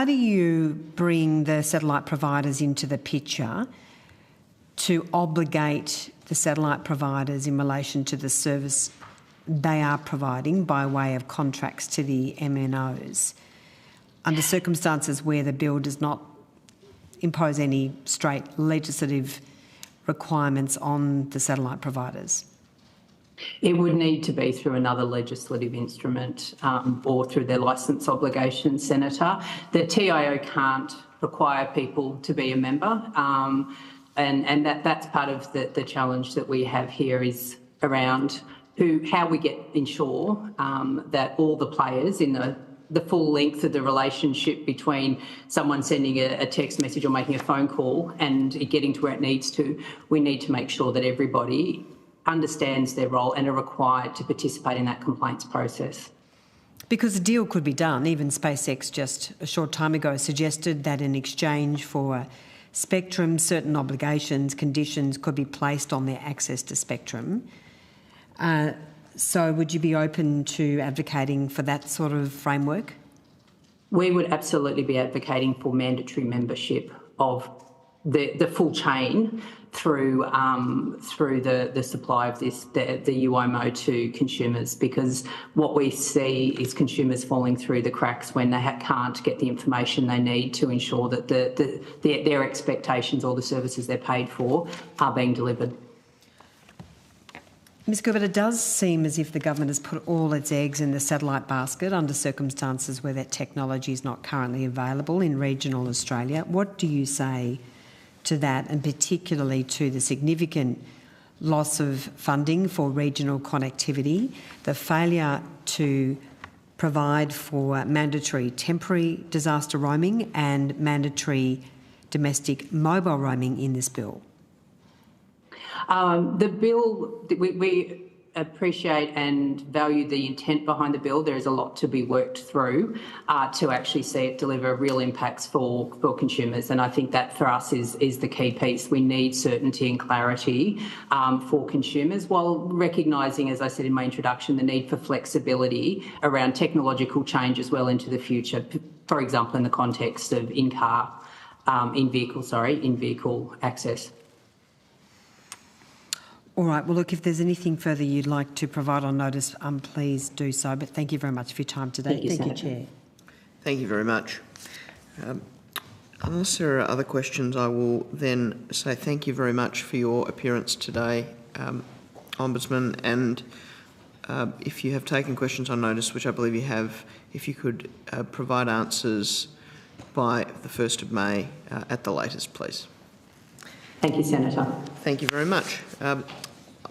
Speaker 6: do you bring the satellite providers into the picture to obligate the satellite providers in relation to the service they are providing by way of contracts to the MNOs under circumstances where the bill does not impose any straight legislative requirements on the satellite providers?
Speaker 11: It would need to be through another legislative instrument or through their licence obligations, Senator. The TIO can't require people to be a member, and that's part of the challenge that we have here is around how we ensure that all the players in the full length of the relationship between someone sending a text message or making a phone call and it getting to where it needs to, we need to make sure that everybody understands their role and are required to participate in that complaints process.
Speaker 6: Because a deal could be done. Even SpaceX just a short time ago suggested that in exchange for spectrum, certain obligations, conditions could be placed on their access to spectrum. So would you be open to advocating for that sort of framework?
Speaker 11: We would absolutely be advocating for mandatory membership of the full chain through the supply of the UIMO to consumers, because what we see is consumers falling through the cracks when they can't get the information they need to ensure that their expectations or the services they're paid for are being delivered.
Speaker 6: Ms Gilbert, it does seem as if the government has put all its eggs in the satellite basket under circumstances where that technology is not currently available in regional Australia. What do you say to that, and particularly to the significant loss of funding for regional connectivity, the failure to provide for mandatory temporary disaster roaming and mandatory domestic mobile roaming in this bill?
Speaker 11: The bill, we appreciate and value the intent behind the bill. There is a lot to be worked through to actually see it deliver real impacts for consumers, and I think that for us is the key piece. We need certainty and clarity for consumers, while recognising, as I said in my introduction, the need for flexibility around technological change as well into the future, for example, in the context of in-vehicle access.
Speaker 6: All right. Well, look, if there's anything further you'd like to provide on notice, please do so. But thank you very much for your time today.
Speaker 11: Thank you,
Speaker 6: Chair.
Speaker 2: Thank you very much. Unless there are other questions, I will then say thank you very much for your appearance today, Ombudsman. And if you have taken questions on notice, which I believe you have, if you could provide answers by the 1st of May at the latest, please.
Speaker 11: Thank you, Senator.
Speaker 2: Thank you very much.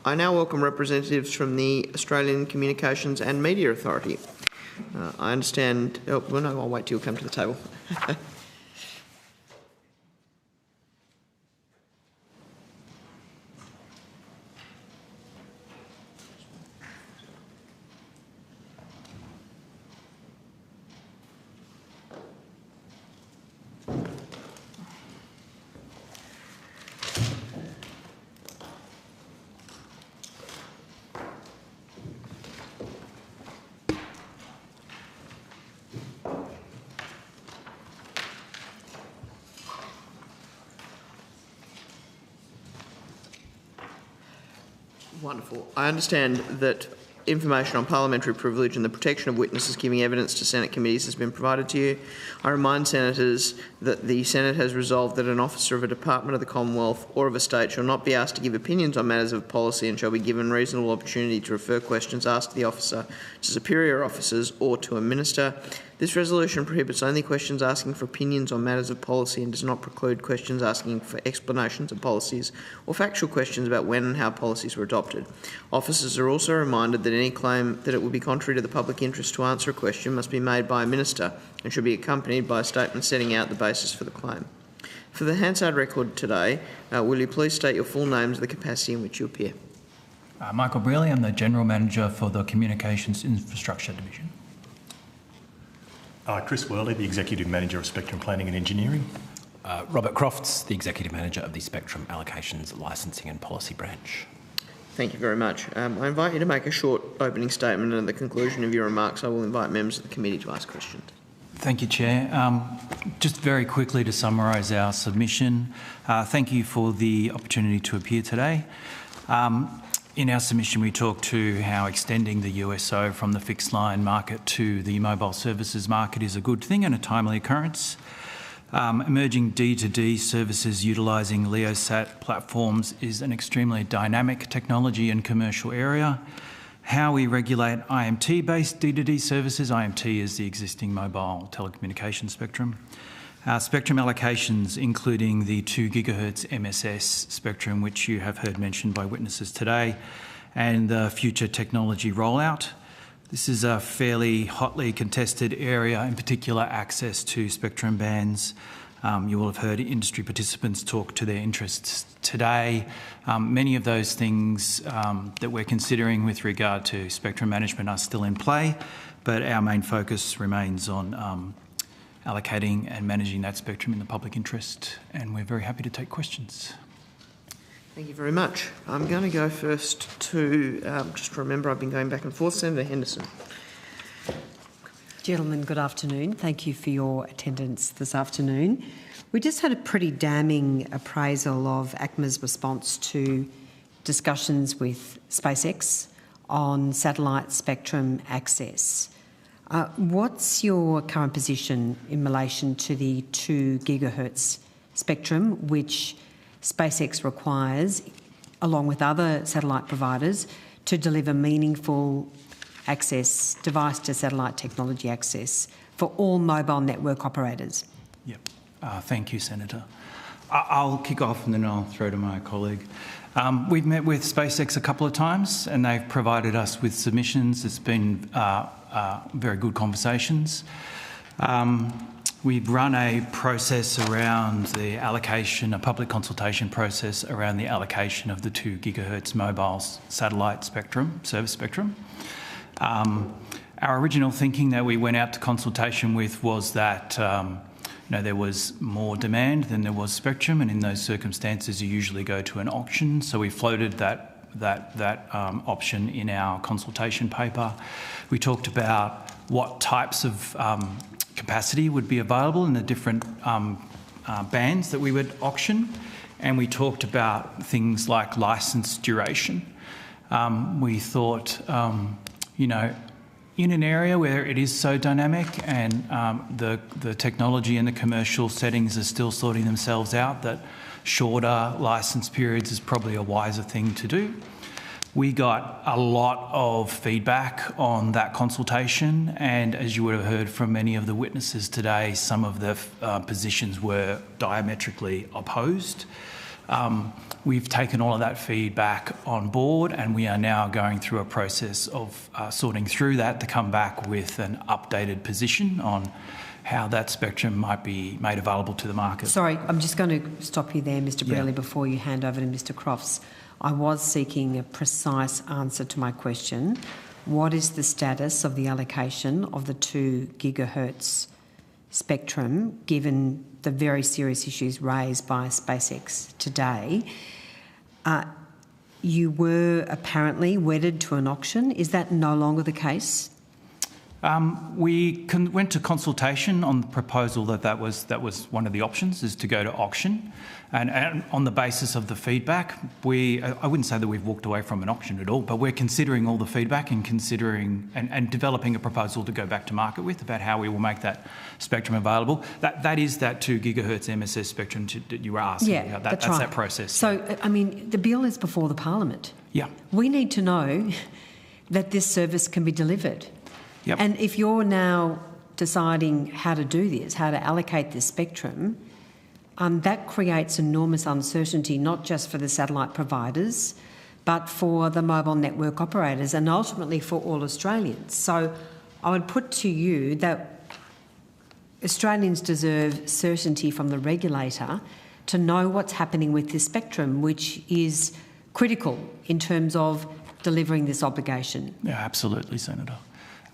Speaker 2: I now welcome representatives from the Australian Communications and Media Authority. I understand... Oh, well, no, I'll wait till you come to the table. Wonderful. I understand that information on parliamentary privilege and the protection of witnesses giving evidence to Senate committees has been provided to you. I remind senators that the Senate has resolved that an officer of a department of the Commonwealth or of a state shall not be asked to give opinions on matters of policy and shall be given reasonable opportunity to refer questions asked to the officer to superior officers or to a minister. This resolution prohibits only questions asking for opinions on matters of policy and does not preclude questions asking for explanations of policies or factual questions about when and how policies were adopted. Officers are also reminded that any claim that it would be contrary to the public interest to answer a question must be made by a minister and should be accompanied by a statement setting out the basis for the claim. For the Hansard record today, will you please state your full names and the capacity in which you appear?
Speaker 7: Michael Brearley, I'm the General Manager for the Communications Infrastructure Division.
Speaker 9: Chris Worley, the Executive Manager of Spectrum Planning and Engineering.
Speaker 10: Robert Crofts, the Executive Manager of the Spectrum Allocations Licensing and Policy Branch.
Speaker 2: Thank you very much. I invite you to make a short opening statement, and at the conclusion of your remarks I will invite members of the committee to ask questions.
Speaker 7: Thank you, Chair. Just very quickly to summarise our submission, thank you for the opportunity to appear today. In our submission, we talked to how extending the USO from the fixed line market to the mobile services market is a good thing and a timely occurrence. Emerging D2D services utilising LeoSat platforms is an extremely dynamic technology and commercial area. How we regulate IMT-based D2D services, IMT is the existing mobile telecommunications spectrum. Spectrum allocations, including the 2 GHz MSS spectrum, which you have heard mentioned by witnesses today, and the future technology rollout. This is a fairly hotly contested area, in particular access to spectrum bands. You will have heard industry participants talk to their interests today. Many of those things that we're considering with regard to spectrum management are still in play, but our main focus remains on allocating and managing that spectrum in the public interest, and we're very happy to take questions.
Speaker 2: Thank you very much. I'm going to go first to, just remember I've been going back and forth, Senator Henderson.
Speaker 6: Gentlemen, good afternoon. Thank you for your attendance this afternoon. We just had a pretty damning appraisal of ACMA's response to discussions with SpaceX on satellite spectrum access. What's your current position in relation to the 2 GHz spectrum, which SpaceX requires, along with other satellite providers, to deliver meaningful access, device-to-satellite technology access for all mobile network operators?
Speaker 7: Yep. Thank you, Senator. I'll kick off and then I'll throw to my colleague. We've met with SpaceX a couple of times and they've provided us with submissions. It's been very good conversations. We've run a process around the allocation, a public consultation process around the allocation of the 2 GHz mobile satellite spectrum, service spectrum. Our original thinking that we went out to consultation with was that there was more demand than there was spectrum, and in those circumstances you usually go to an auction. So we floated that option in our consultation paper. We talked about what types of capacity would be available in the different bands that we would auction, and we talked about things like licence duration. We thought, in an area where it is so dynamic and the technology and the commercial settings are still sorting themselves out, that shorter licence periods is probably a wiser thing to do. We got a lot of feedback on that consultation, and as you would have heard from many of the witnesses today, some of the positions were diametrically opposed. We've taken all of that feedback on board, and we are now going through a process of sorting through that to come back with an updated position on how that spectrum might be made available to the market.
Speaker 6: Sorry, I'm just going to stop you there, Mr. Brearley, before you hand over to Mr. Crofts. I was seeking a precise answer to my question. What is the status of the allocation of the 2 gigahertz spectrum, given the very serious issues raised by SpaceX today? You were apparently wedded to an auction. Is that no longer the case?
Speaker 7: We went to consultation on the proposal that was one of the options, is to go to auction. And on the basis of the feedback, I wouldn't say that we've walked away from an auction at all, but we're considering all the feedback and considering and developing a proposal to go back to market with about how we will make that spectrum available. That is that 2 gigahertz MSS spectrum that you were asking about. That's right. That process.
Speaker 6: So, I mean, the bill is before the Parliament.
Speaker 7: Yeah.
Speaker 6: We need to know that this service can be delivered.
Speaker 7: Yep.
Speaker 6: And if you're now deciding how to do this, how to allocate this spectrum, that creates enormous uncertainty, not just for the satellite providers, but for the mobile network operators and ultimately for all Australians. So I would put to you that Australians deserve certainty from the regulator to know what's happening with this spectrum, which is critical in terms of delivering this obligation.
Speaker 7: Yeah, absolutely, Senator.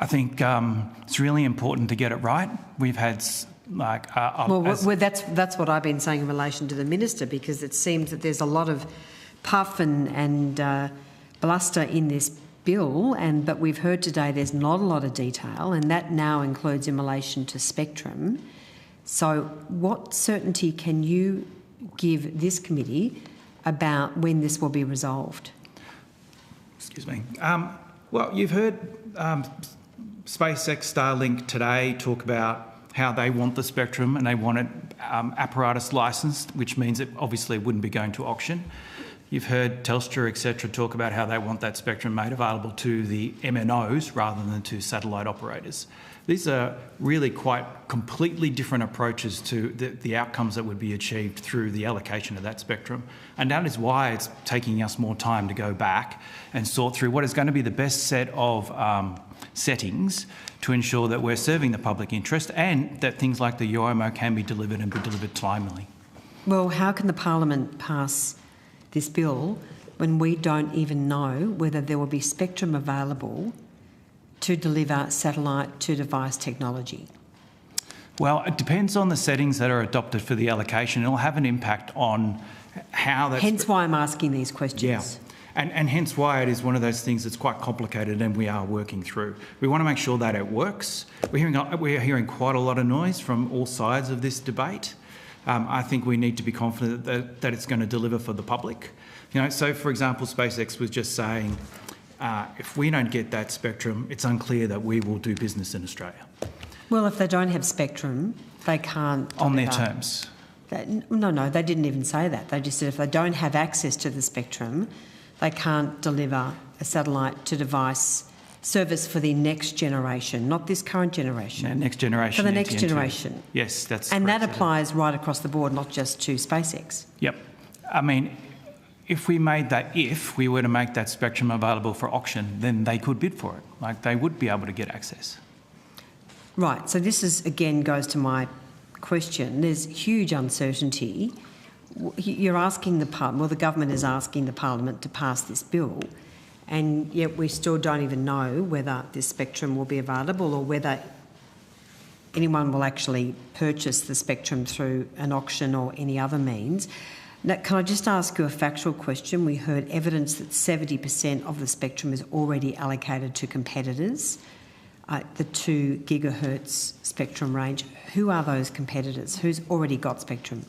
Speaker 7: I think it's really important to get it right. We've had
Speaker 6: that's what I've been saying in relation to the minister, because it seems that there's a lot of puff and bluster in this bill, but we've heard today there's not a lot of detail, and that now includes in relation to spectrum. So what certainty can you give this committee about when this will be resolved?
Speaker 7: Excuse me. Well, you've heard SpaceX Starlink today talk about how they want the spectrum and they want it apparatus licensed, which means it obviously wouldn't be going to auction. You've heard Telstra, etc., talk about how they want that spectrum made available to the MNOs rather than to satellite operators. These are really quite completely different approaches to the outcomes that would be achieved through the allocation of that spectrum. And that is why it's taking us more time to go back and sort through what is going to be the best set of settings to ensure that we're serving the public interest and that things like the UOMO can be delivered and be delivered timely.
Speaker 6: Well, how can the Parliament pass this bill when we don't even know whether there will be spectrum available to deliver satellite-to-device technology?
Speaker 7: Well, it depends on the settings that are adopted for the allocation. It'll have an impact on how that's...
Speaker 6: Hence why I'm asking these questions.
Speaker 7: Yeah. And hence why it is one of those things that's quite complicated and we are working through. We want to make sure that it works. We're hearing quite a lot of noise from all sides of this debate. I think we need to be confident that it's going to deliver for the public. You know, so for example, SpaceX was just saying, if we don't get that spectrum, it's unclear that we will do business in Australia.
Speaker 6: Well, if they don't have spectrum, they can't...
Speaker 7: On their terms.
Speaker 6: No, they didn't even say that. They just said if they don't have access to the spectrum, they can't deliver a satellite-to-device service for the next generation, not this current generation.
Speaker 7: No, next generation.
Speaker 6: For the next generation.
Speaker 7: Yes, that's
Speaker 6: and
Speaker 7: correct.
Speaker 6: that applies right across the board, not just to SpaceX.
Speaker 7: Yep. I mean, if we were to make that spectrum available for auction, then they could bid for it. Like, they would be able to get access.
Speaker 6: Right. So this is, again, goes to my question. There's huge uncertainty. You're asking the government is asking the Parliament to pass this bill, and yet we still don't even know whether this spectrum will be available or whether anyone will actually purchase the spectrum through an auction or any other means. Now, can I just ask you a factual question? We heard evidence that 70% of the spectrum is already allocated to competitors, the 2 gigahertz spectrum range. Who are those competitors? Who's already got spectrum?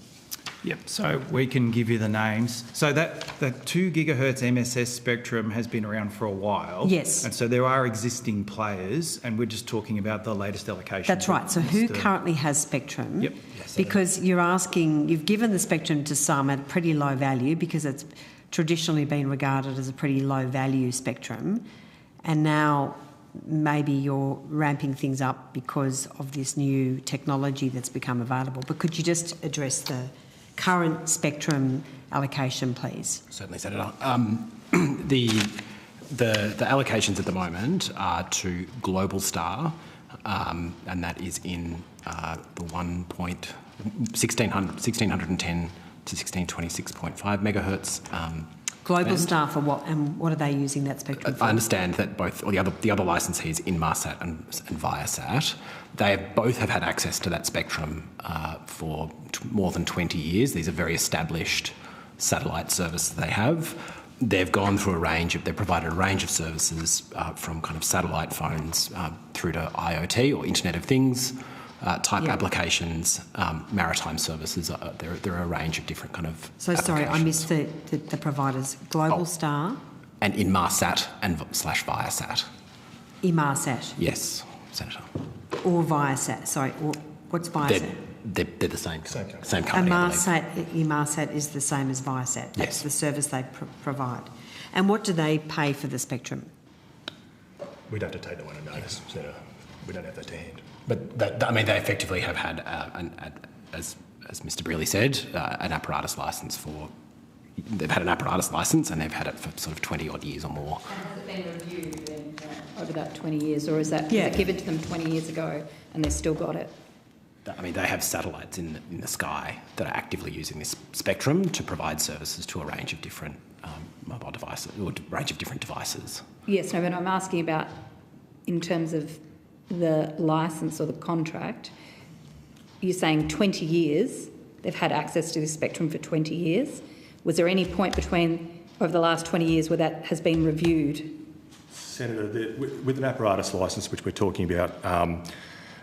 Speaker 7: Yep, so we can give you the names. So that 2 gigahertz MSS spectrum has been around for a while.
Speaker 6: Yes.
Speaker 7: And so there are existing players, and we're just talking about the latest allocation.
Speaker 6: That's right. So who currently has spectrum?
Speaker 7: Yep.
Speaker 6: Because you've given the spectrum to some at pretty low value because it's traditionally been regarded as a pretty low value spectrum, and now maybe you're ramping things up because of this new technology that's become available. But could you just address the current spectrum allocation, please?
Speaker 10: Certainly, Senator. The allocations at the moment are to Global Star, and that is in the 1610 to 1626.5 megahertz.
Speaker 6: Global Star for what, and what are they using that spectrum for?
Speaker 10: I understand that both, or the other licensees, Inmarsat and Viasat, they both have had access to that spectrum for more than 20 years. These are very established satellite services they have. They've gone through they've provided a range of services from kind of satellite phones through to IoT or Internet of Things type applications, maritime services. There are a range of different kind of
Speaker 6: sorry, I missed the providers. Global Star?
Speaker 10: And Inmarsat and /Viasat.
Speaker 6: Inmarsat?
Speaker 10: Yes, Senator.
Speaker 6: Or Viasat, sorry, or what's Viasat?
Speaker 10: They're the same company.
Speaker 6: Inmarsat is the same as Viasat. That's the service they provide. And what do they pay for the spectrum?
Speaker 9: We'd have to take that one on notice, Senator. We don't have that to hand.
Speaker 10: But they effectively have had, as Mr. Brearley said, an apparatus licence for. They've had an apparatus licence and they've had it for sort of 20 odd years or more.
Speaker 1: And has it been reviewed then, over that 20 years, or is that was it given to them 20 years ago and they've still got it?
Speaker 10: I mean, they have satellites in the sky that are actively using this spectrum to provide services to a range of different mobile devices, or a range of different devices.
Speaker 1: Yes, no, but I'm asking about in terms of the licence or the contract. You're saying 20 years, they've had access to this spectrum for 20 years. Was there any point over the last 20 years where that has been reviewed?
Speaker 9: Senator, with an apparatus licence, which we're talking about,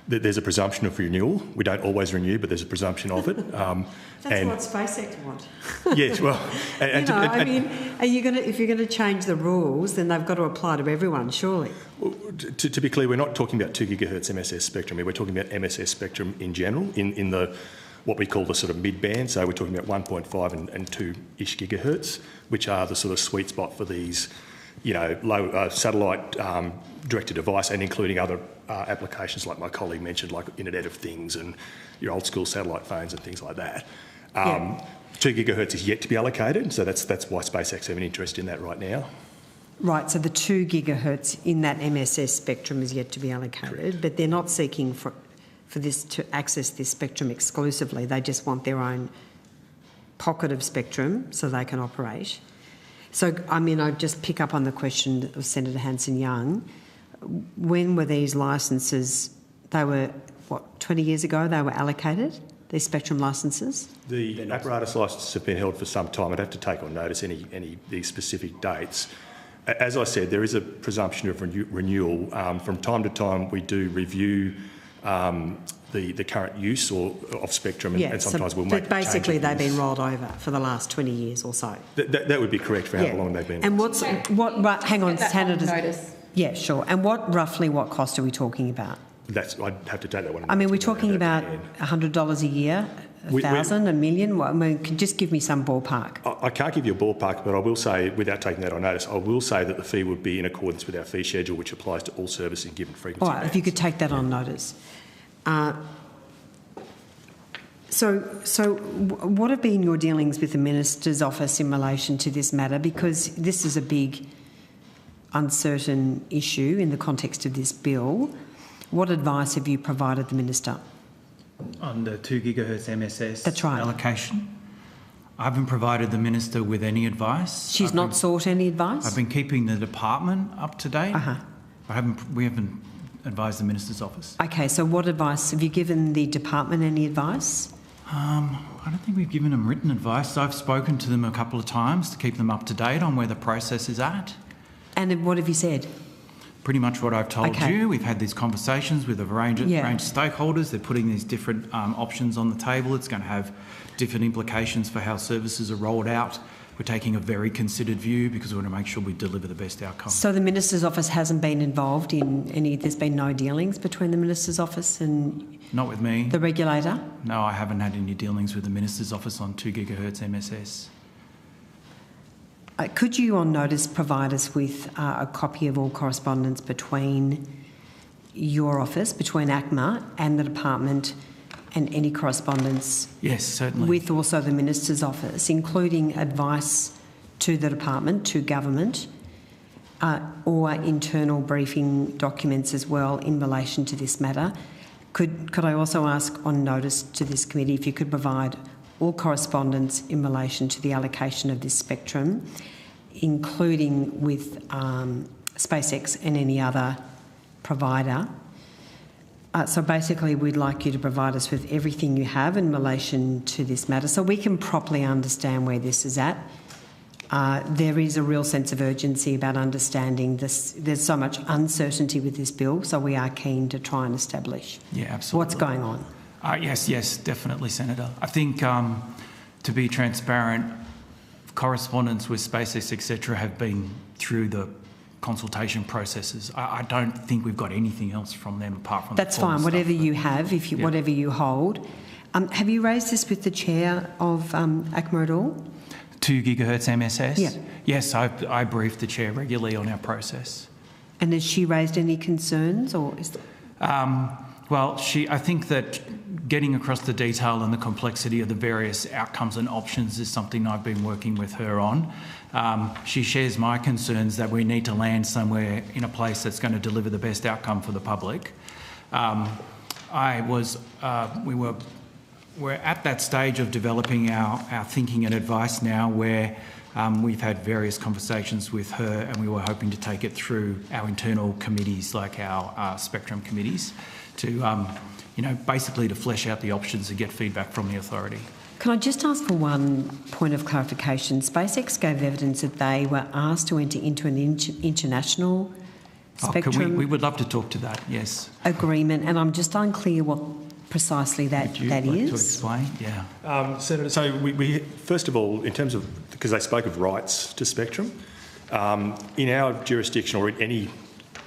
Speaker 9: there's a presumption of renewal. We don't always renew, but there's a presumption of it.
Speaker 6: That's what SpaceX want.
Speaker 9: Yes, well,
Speaker 6: are you going to? If you're going to change the rules, then they've got to apply to everyone, surely.
Speaker 9: Well, to be clear, we're not talking about 2 gigahertz MSS spectrum. We're talking about MSS spectrum in general, in the what we call the sort of mid-band. So we're talking about 1.5 and 2-ish gigahertz, which are the sort of sweet spot for these, low satellite direct to device, and including other applications like my colleague mentioned, like Internet of Things and your old school satellite phones and things like that. 2 gigahertz is yet to be allocated, so that's why SpaceX have an interest in that right now.
Speaker 6: Right, so the 2 gigahertz in that MSS spectrum is yet to be allocated. Correct. But they're not seeking for this to access this spectrum exclusively. They just want their own pocket of spectrum so they can operate. So, I'd just pick up on the question of Senator Hanson-Young. When were these licences? They were, 20 years ago they were allocated, these spectrum licences?
Speaker 9: The apparatus licences have been held for some time. I'd have to take on notice these specific dates. As I said, there is a presumption of renewal. From time to time, we do review the current use of spectrum, and sometimes we'll make changes.
Speaker 6: Basically, they've been rolled over for the last 20 years or so.
Speaker 9: That would be correct for how long they've been.
Speaker 6: And hang on, Senator. Yeah, sure. And roughly what cost are we talking about?
Speaker 9: I'd have to take that one.
Speaker 6: We're talking about $100 a year, $1,000, $1 million. Just give me some ballpark.
Speaker 9: I can't give you a ballpark, but I will say, without taking that on notice, I will say that the fee would be in accordance with our fee schedule, which applies to all services given frequency.
Speaker 6: All right, if you could take that on notice. So what have been your dealings with the Minister's office in relation to this matter? Because this is a big, uncertain issue in the context of this bill. What advice have you provided the Minister?
Speaker 7: On the 2 gigahertz MSS
Speaker 6: That's right.
Speaker 7: allocation? I haven't provided the Minister with any advice.
Speaker 6: She's not sought any advice?
Speaker 7: I've been keeping the department up to date.
Speaker 6: Uh-huh.
Speaker 7: We haven't advised the Minister's office.
Speaker 6: Okay, so what advice? Have you given the department any advice?
Speaker 7: I don't think we've given them written advice. I've spoken to them a couple of times to keep them up to date on where the process is at.
Speaker 6: And what have you said?
Speaker 7: Pretty much what I've told you. We've had these conversations with a range of stakeholders. They're putting these different options on the table. It's going to have different implications for how services are rolled out. We're taking a very considered view because we want to make sure we deliver the best outcome.
Speaker 6: So the Minister's office hasn't been involved in any... There's been no dealings between the Minister's office and...
Speaker 7: Not with me.
Speaker 6: The regulator?
Speaker 7: No, I haven't had any dealings with the Minister's office on 2 gigahertz MSS.
Speaker 6: Could you, on notice, provide us with a copy of all correspondence between your office, between ACMA and the department and any correspondence?
Speaker 7: Yes, certainly.
Speaker 6: With also the Minister's Office, including advice to the department, to government, or internal briefing documents as well in relation to this matter. Could I also ask on notice to this committee if you could provide all correspondence in relation to the allocation of this spectrum, including with SpaceX and any other provider? So basically, we'd like you to provide us with everything you have in relation to this matter so we can properly understand where this is at. There is a real sense of urgency about understanding this. There's so much uncertainty with this bill, so we are keen to try and establish what's going on.
Speaker 7: Yes, definitely, Senator. I think to be transparent, correspondence with SpaceX, etc., have been through the consultation processes. I don't think we've got anything else from them apart from
Speaker 6: that's fine. Whatever you have, whatever you hold. Have you raised this with the chair of ACMA at all?
Speaker 7: 2 gigahertz MSS?
Speaker 6: Yeah.
Speaker 7: Yes, I brief the chair regularly on our process.
Speaker 6: And has she raised any concerns, or is
Speaker 7: well, I think that getting across the detail and the complexity of the various outcomes and options is something I've been working with her on. She shares my concerns that we need to land somewhere in a place that's going to deliver the best outcome for the public. We're at that stage of developing our thinking and advice now, where we've had various conversations with her, and we were hoping to take it through our internal committees, like our spectrum committees, to basically to flesh out the options and get feedback from the authority.
Speaker 6: Can I just ask for one point of clarification? SpaceX gave evidence that they were asked to enter into an international spectrum
Speaker 7: we would love to talk to that, yes.
Speaker 6: Agreement, and I'm just unclear what precisely that is.
Speaker 7: Would you like to explain? Yeah.
Speaker 9: Senator, so we first of all, in terms of, because they spoke of rights to spectrum, in our jurisdiction or in any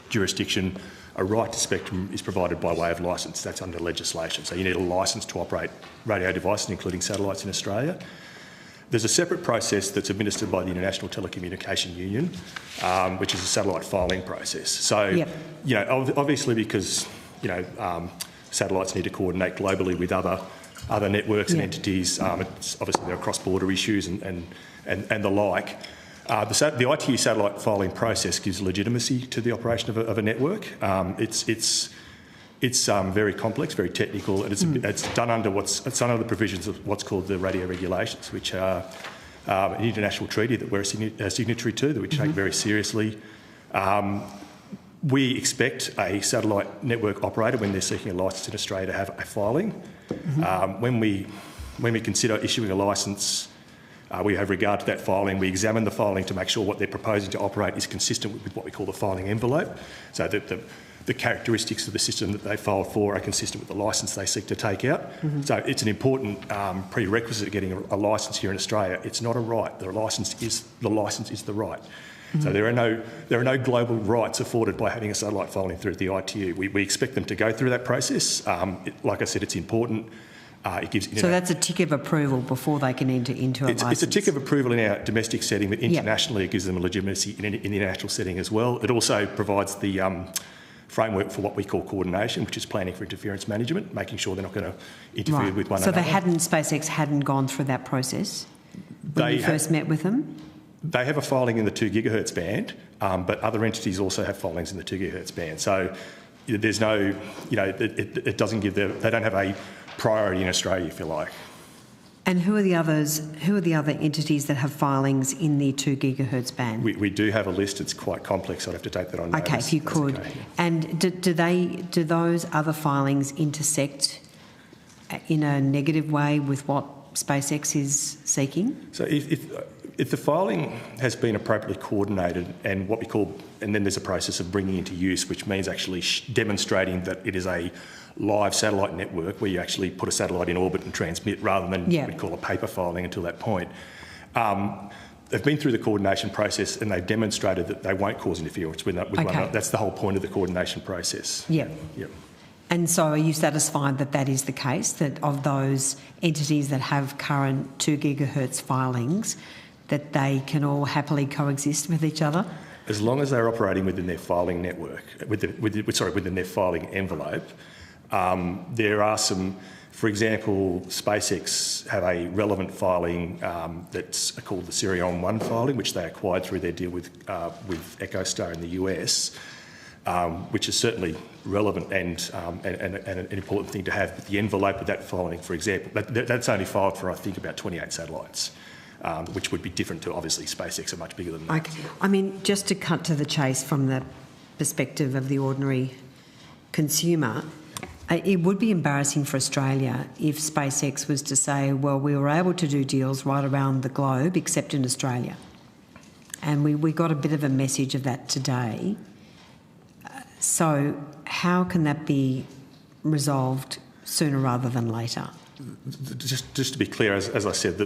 Speaker 9: jurisdiction, a right to spectrum is provided by way of licence. That's under legislation. So you need a licence to operate radio devices, including satellites in Australia. There's a separate process that's administered by the International Telecommunications Union, which is a satellite filing process. So, obviously because, satellites need to coordinate globally with other networks and entities. It's obviously there are cross-border issues and the like. The ITU satellite filing process gives legitimacy to the operation of a network. It's very complex, very technical, and it's done under the provisions of what's called the radio regulations, which are an international treaty that we're a signatory to, that we take very seriously. We expect a satellite network operator, when they're seeking a licence in Australia, to have a filing. When we consider issuing a licence, we have regard to that filing. We examine the filing to make sure what they're proposing to operate is consistent with what we call the filing envelope, so that the characteristics of the system that they filed for are consistent with the licence they seek to take out. So it's an important prerequisite of getting a licence here in Australia. It's not a right. The licence is the right. So there are no global rights afforded by having a satellite filing through the ITU. We expect them to go through that process. Like I said, it's important. It gives.
Speaker 6: So that's a tick of approval before they can enter into a licence.
Speaker 9: It's a tick of approval in our domestic setting, but internationally it gives them a legitimacy in the international setting as well. It also provides the framework for what we call coordination, which is planning for interference management, making sure they're not going to interfere with one another.
Speaker 6: So SpaceX hadn't gone through that process when you first met with them?
Speaker 9: They have a filing in the 2 gigahertz band, but other entities also have filings in the 2 gigahertz band. So there's no, it doesn't give them, they don't have a priority in Australia, if you like.
Speaker 6: And who are the others? Who are the other entities that have filings in the 2 gigahertz band?
Speaker 9: We do have a list. It's quite complex. I'd have to take that on notice.
Speaker 6: Okay, if you could. Okay, yeah. And do those other filings intersect in a negative way with what SpaceX is seeking?
Speaker 9: So if the filing has been appropriately coordinated and what we call, and then there's a process of bringing into use, which means actually demonstrating that it is a live satellite network where you actually put a satellite in orbit and transmit rather than what we call a paper filing until that point. They've been through the coordination process and they've demonstrated that they won't cause interference with one another. That's the whole point of the coordination process.
Speaker 6: Yep. And so are you satisfied that that is the case, that of those entities that have current 2 gigahertz filings, that they can all happily coexist with each other?
Speaker 9: As long as they're operating within their filing network, within their filing envelope, there are some For example, SpaceX have a relevant filing that's called the Sirion 1 filing, which they acquired through their deal with EchoStar in the US, which is certainly relevant and an important thing to have. But the envelope of that filing, for example, that's only filed for, I think, about 28 satellites, which would be different to, obviously, SpaceX are much bigger than that.
Speaker 6: Okay. I mean, just to cut to the chase from the perspective of the ordinary consumer, it would be embarrassing for Australia if SpaceX was to say, well, we were able to do deals right around the globe except in Australia. And we got a bit of a message of that today. So how can that be resolved sooner rather than later?
Speaker 9: Just to be clear, as I said,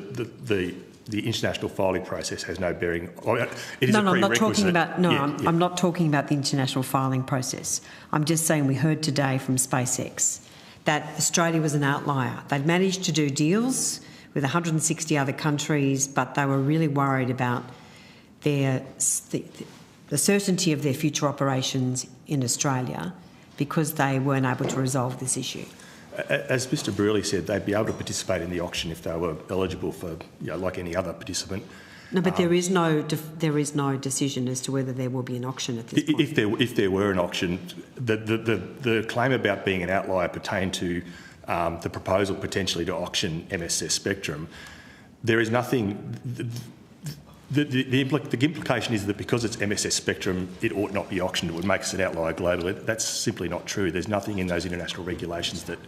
Speaker 9: the international filing process has no bearing. It is
Speaker 6: no,
Speaker 9: a
Speaker 6: I'm not talking about. No,
Speaker 9: yeah,
Speaker 6: I'm not talking about the international filing process. I'm just saying we heard today from SpaceX that Australia was an outlier. They'd managed to do deals with 160 other countries, but they were really worried about the certainty of their future operations in Australia because they weren't able to resolve this issue.
Speaker 9: As Mr Brearley said, they'd be able to participate in the auction if they were eligible for, like any other participant.
Speaker 6: No, but there is no decision as to whether there will be an auction at this point.
Speaker 9: If there were an auction, the claim about being an outlier pertained to the proposal potentially to auction MSS spectrum. There is nothing. The implication is that because it's MSS spectrum, it ought not be auctioned. It would make us an outlier globally. That's simply not true. There's nothing in those international regulations that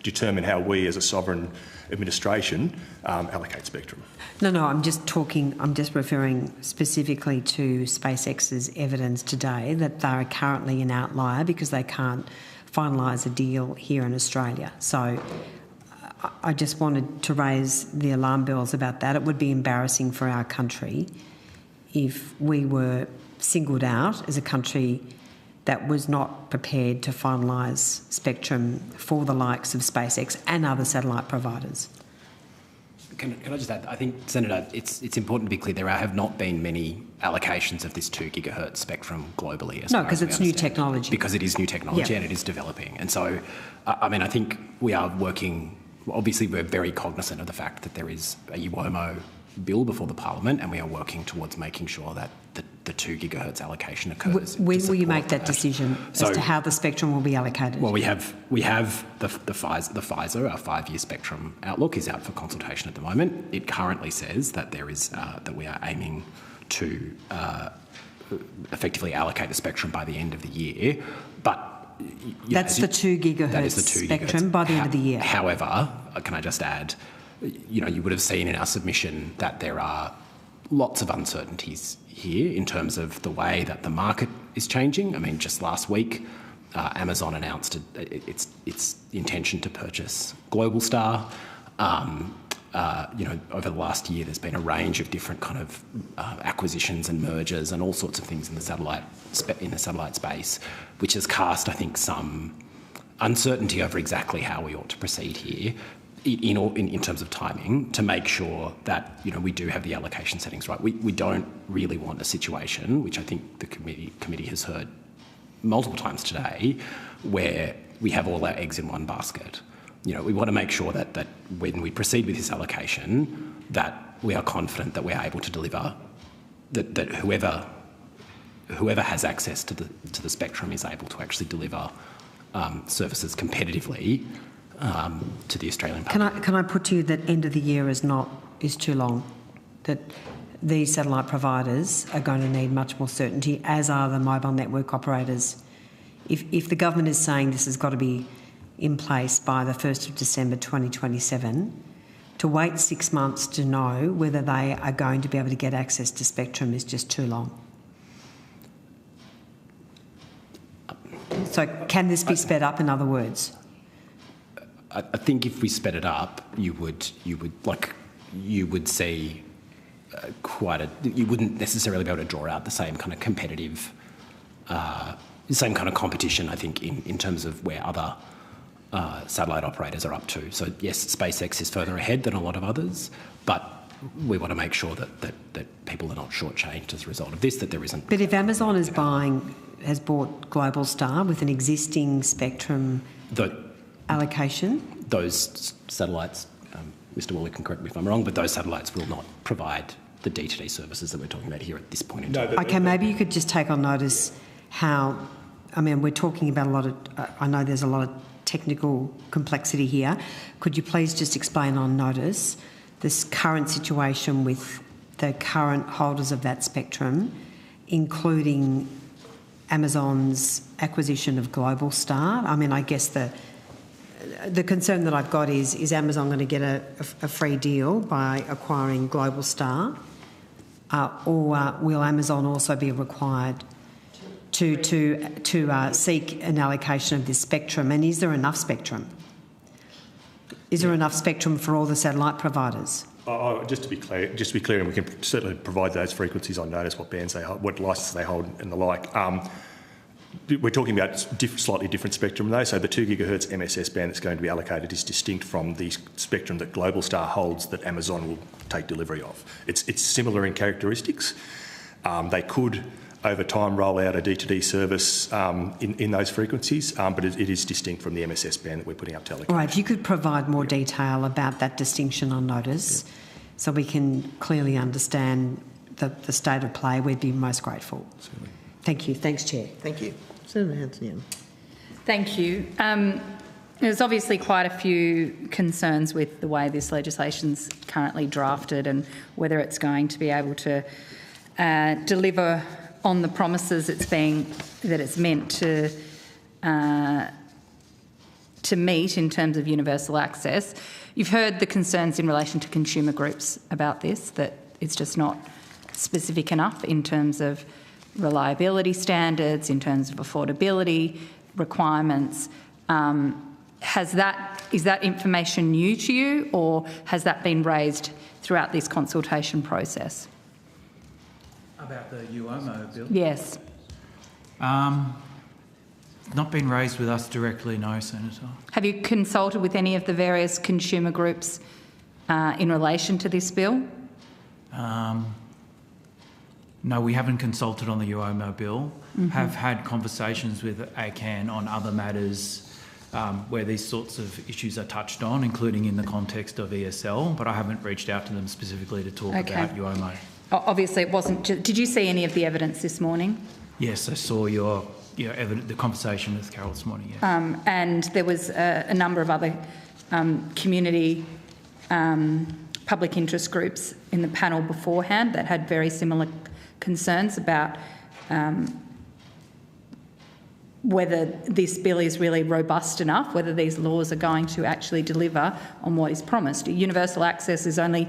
Speaker 9: determine how we, as a sovereign administration, allocate spectrum.
Speaker 6: No, I'm just referring specifically to SpaceX's evidence today that they are currently an outlier because they can't finalise a deal here in Australia. So I just wanted to raise the alarm bells about that. It would be embarrassing for our country if we were singled out as a country that was not prepared to finalise spectrum for the likes of SpaceX and other satellite providers.
Speaker 10: Can I just add, I think, Senator, it's important to be clear, there have not been many allocations of this 2 gigahertz spectrum globally.
Speaker 6: No, because it's new technology.
Speaker 10: Because it is new technology and it is developing. And so, I mean, I think we are working. Obviously, we're very cognisant of the fact that there is a UOMO bill before the Parliament, and we are working towards making sure that the 2 gigahertz allocation occurs.
Speaker 6: When will you make that decision as to how the spectrum will be allocated?
Speaker 10: Well, we have the Pfizer, our 5-year spectrum outlook, is out for consultation at the moment. It currently says that there is that we are aiming to effectively allocate the spectrum by the end of the year, but.
Speaker 6: That's the 2 gigahertz spectrum by the end of the year.
Speaker 10: However, can I just add, you would have seen in our submission that there are lots of uncertainties here in terms of the way that the market is changing. I mean, just last week, Amazon announced its intention to purchase Globalstar. Over the last year, there's been a range of different kind of acquisitions and mergers and all sorts of things in the satellite space, which has cast, I think, some uncertainty over exactly how we ought to proceed here in terms of timing to make sure that we do have the allocation settings right. We don't really want a situation, which I think the committee has heard multiple times today, where we have all our eggs in one basket. We want to make sure that when we proceed with this allocation, that we are confident that we are able to deliver, that whoever has access to the spectrum is able to actually deliver services competitively to the Australian public.
Speaker 6: Can I put to you that end of the year is too long? That these satellite providers are going to need much more certainty, as are the mobile network operators. If the government is saying this has got to be in place by the 1st of December 2027, to wait 6 months to know whether they are going to be able to get access to spectrum is just too long. So can this be sped up, in other words?
Speaker 10: I think if we sped it up, you would see you wouldn't necessarily be able to draw out the same kind of competitive, same kind of competition, I think, in terms of where other satellite operators are up to. So yes, SpaceX is further ahead than a lot of others, but we want to make sure that people are not shortchanged as a result of this, that there isn't.
Speaker 6: But if Amazon has bought Globalstar with an existing spectrum allocation,
Speaker 10: those satellites, Mr. Woolley can correct me if I'm wrong, but those satellites will not provide the D2D services that we're talking about here at this point in time.
Speaker 6: Okay, maybe you could just take on notice how, I mean, we're talking about a lot of, I know there's a lot of technical complexity here. Could you please just explain on notice this current situation with the current holders of that spectrum, including Amazon's acquisition of Globalstar? I mean, I guess the concern that I've got is Amazon going to get a free deal by acquiring Globalstar, or will Amazon also be required to seek an allocation of this spectrum? And is there enough spectrum? Is there enough spectrum for all the satellite providers?
Speaker 9: Just to be clear, and we can certainly provide those frequencies on notice, what bands they hold, what licenses they hold, and the like. We're talking about slightly different spectrum though. So the 2 GHz MSS band that's going to be allocated is distinct from the spectrum that Globalstar holds that Amazon will take delivery of. It's similar in characteristics. They could, over time, roll out a D2D service in those frequencies, but it is distinct from the MSS band that we're putting up telecom.
Speaker 6: All right, if you could provide more detail about that distinction on notice so we can clearly understand the state of play, we'd be most grateful.
Speaker 9: Certainly.
Speaker 6: Thank you. Thanks, Chair.
Speaker 2: Thank you. Senator Hanson.
Speaker 1: Thank you. There's obviously quite a few concerns with the way this legislation's currently drafted and whether it's going to be able to deliver on the promises that it's meant to meet in terms of universal access. You've heard the concerns in relation to consumer groups about this, that it's just not specific enough in terms of reliability standards, in terms of affordability requirements. Is that information new to you, or has that been raised throughout this consultation process?
Speaker 7: About the UOMO bill?
Speaker 1: Yes.
Speaker 7: Not been raised with us directly, no, Senator.
Speaker 1: Have you consulted with any of the various consumer groups in relation to this bill?
Speaker 7: No, we haven't consulted on the UOMO bill.
Speaker 1: Mm-hmm.
Speaker 7: Have had conversations with ACCAN on other matters where these sorts of issues are touched on, including in the context of ESL, but I haven't reached out to them specifically to talk about UOMO.
Speaker 1: Obviously, it wasn't. Did you see any of the evidence this morning?
Speaker 7: Yes, I saw the conversation with Carol this morning. Yes.
Speaker 1: And there was a number of other community public interest groups in the panel beforehand that had very similar concerns about whether this bill is really robust enough, whether these laws are going to actually deliver on what is promised. Universal access is only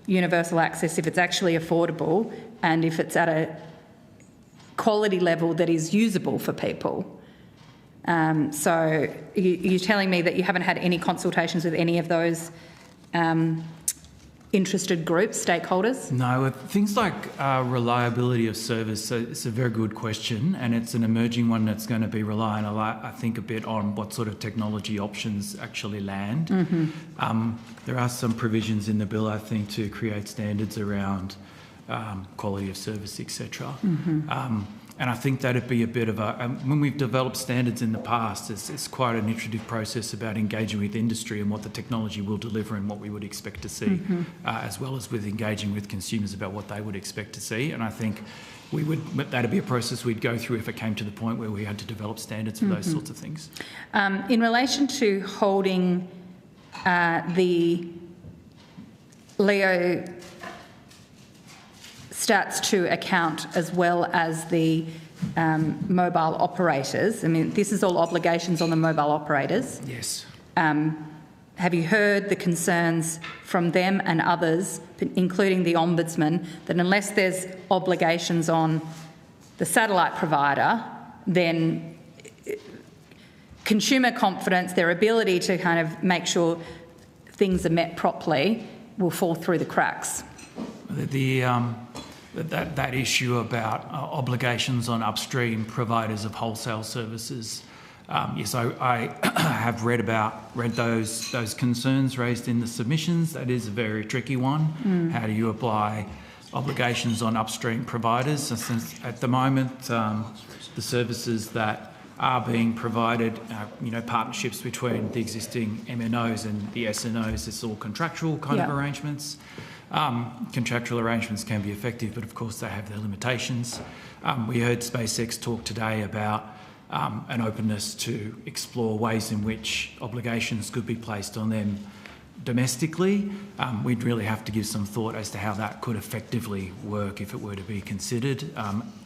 Speaker 1: universal access if it's actually affordable and if it's at a quality level that is usable for people. So you're telling me that you haven't had any consultations with any of those interested groups, stakeholders?
Speaker 7: No, things like reliability of service, it's a very good question, and it's an emerging one that's going to be relying, I think, a bit on what sort of technology options actually land. Mm-hmm. There are some provisions in the bill, I think, to create standards around quality of service, etc. Mm-hmm. And I think that'd be a bit of a... when we've developed standards in the past, it's quite an iterative process about engaging with industry and what the technology will deliver and what we would expect to see, mm-hmm. As well as with engaging with consumers about what they would expect to see. And I think that'd be a process we'd go through if it came to the point where we had to develop standards for mm-hmm. those sorts of things.
Speaker 1: In relation to holding the LEO stats to account as well as the mobile operators. I mean, this is all obligations on the mobile operators.
Speaker 7: Yes.
Speaker 1: Have you heard the concerns from them and others, including the Ombudsman, that unless there's obligations on the satellite provider, then consumer confidence, their ability to kind of make sure things are met properly, will fall through the cracks?
Speaker 7: That issue about obligations on upstream providers of wholesale services. Yes, I have read those concerns raised in the submissions. That is a very tricky one. Mm. How do you apply obligations on upstream providers? Since at the moment, the services that are being provided, partnerships between the existing MNOs and the SNOs. It's all contractual kind of arrangements. Contractual arrangements can be effective, but of course they have their limitations. We heard SpaceX talk today about an openness to explore ways in which obligations could be placed on them domestically. We'd really have to give some thought as to how that could effectively work if it were to be considered.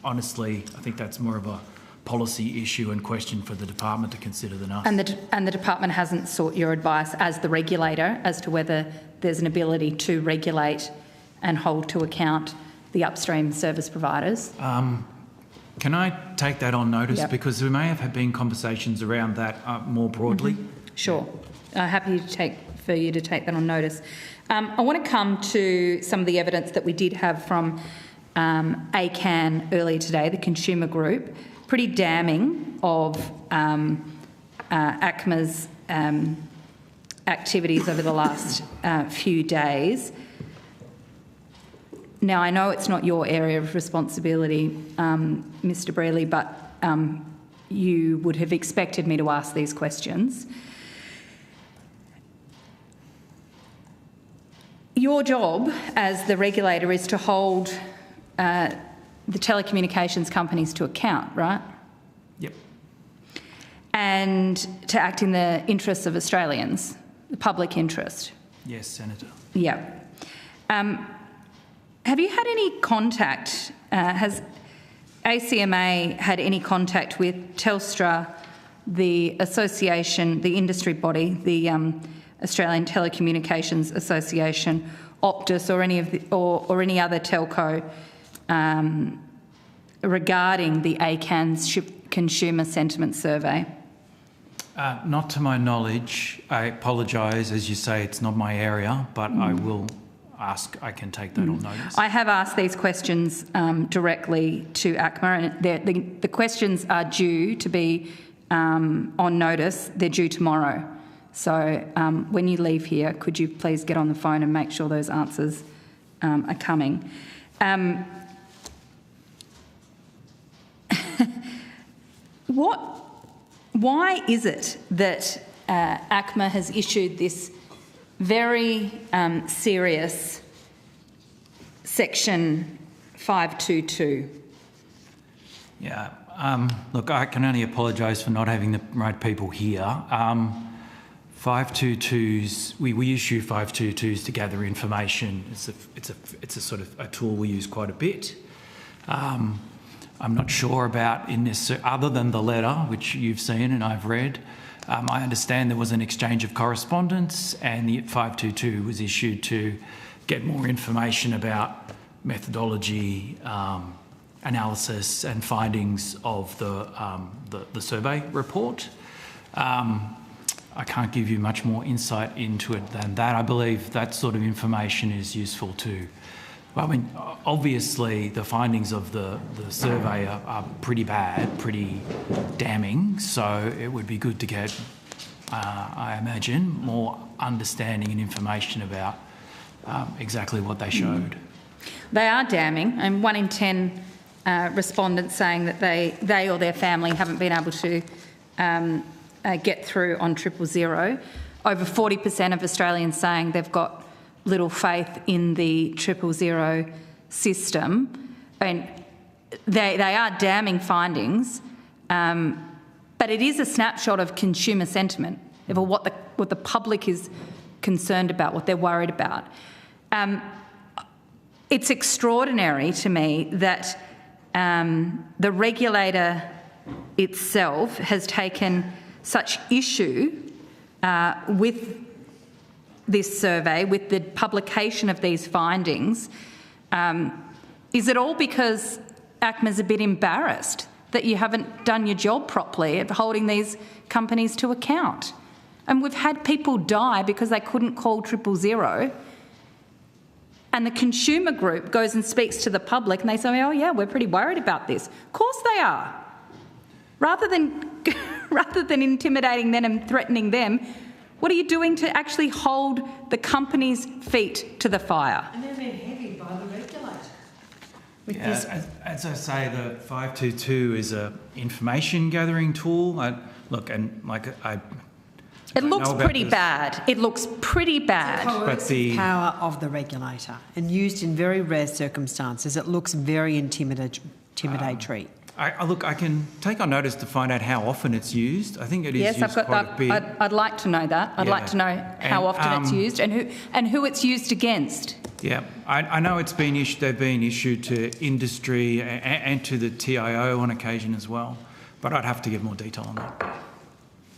Speaker 7: Honestly, I think that's more of a policy issue and question for the department to consider than us.
Speaker 1: And the department hasn't sought your advice as the regulator as to whether there's an ability to regulate and hold to account the upstream service providers?
Speaker 7: Can I take that on notice? Because there may have been conversations around that more broadly.
Speaker 1: Sure. Happy for you to take that on notice. I want to come to some of the evidence that we did have from ACCAN earlier today, the consumer group, pretty damning of ACMA's activities over the last few days. Now, I know it's not your area of responsibility, Mr. Brearley, but you would have expected me to ask these questions. Your job as the regulator is to hold the telecommunications companies to account, right?
Speaker 7: Yep.
Speaker 1: And to act in the interests of Australians, the public interest.
Speaker 7: Yes, Senator.
Speaker 1: Yeah. Have you had any contact, has ACMA had any contact with Telstra, the association, the industry body, the Australian Telecommunications Association, Optus, or any of the, or any other telco regarding the ACCAN's consumer sentiment survey?
Speaker 7: Not to my knowledge. I apologise, as you say, it's not my area, but I will ask. I can take that on notice.
Speaker 1: I have asked these questions directly to ACMA, and the questions are due to be on notice. They're due tomorrow. So when you leave here, could you please get on the phone and make sure those answers are coming? Why is it that ACMA has issued this very serious Section 522?
Speaker 7: Yeah, look, I can only apologise for not having the right people here. 522s, we issue 522s to gather information. It's a sort of a tool we use quite a bit. I'm not sure about in this, other than the letter, which you've seen and I've read. I understand there was an exchange of correspondence and the 522 was issued to get more information about methodology, analysis and findings of the survey report. I can't give you much more insight into it than that. I believe that sort of information is useful too. Well, I mean, obviously the findings of the survey are pretty bad, pretty damning, so it would be good to get, I imagine, more understanding and information about exactly what they showed.
Speaker 1: They are damning, and 1 in 10 respondents saying that they or their family haven't been able to get through on 000. Over 40% of Australians saying they've got little faith in the 000 system. And they are damning findings, but it is a snapshot of consumer sentiment, of what the public is concerned about, what they're worried about. It's extraordinary to me that the regulator itself has taken such issue with this survey, with the publication of these findings. Is it all because ACMA's a bit embarrassed that you haven't done your job properly at holding these companies to account? And we've had people die because they couldn't call 000, and the consumer group goes and speaks to the public and they say, oh yeah, we're pretty worried about this. Of course they are. Rather than intimidating them and threatening them, what are you doing to actually hold the company's feet to the fire?
Speaker 12: And they're being heavy by the regulator.
Speaker 7: As I say, the 522 is an information gathering tool.
Speaker 1: It looks pretty bad. It looks pretty bad.
Speaker 6: It's the power of the regulator, and used in very rare circumstances, it looks very intimidatory.
Speaker 7: I can take on notice to find out how often it's used. I think it is
Speaker 1: yes,
Speaker 7: used
Speaker 1: I've got
Speaker 7: quite a bit.
Speaker 1: I'd like to know that. I'd like to know how often it's used and who it's used against.
Speaker 7: Yeah, I know it's been issued. They've been issued to industry and to the TIO on occasion as well, but I'd have to get more detail on that.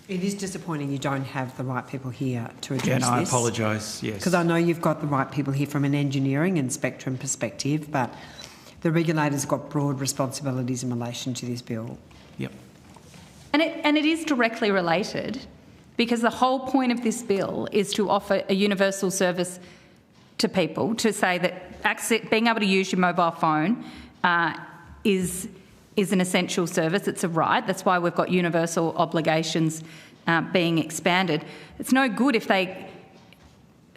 Speaker 6: It is disappointing you don't have the right people here to address this.
Speaker 7: I apologise, yes.
Speaker 6: Because I know you've got the right people here from an engineering and spectrum perspective, but the regulator's got broad responsibilities in relation to this bill.
Speaker 7: Yep.
Speaker 1: And it is directly related, because the whole point of this bill is to offer a universal service to people, to say that being able to use your mobile phone is an essential service. It's a right. That's why we've got universal obligations being expanded. It's no good if they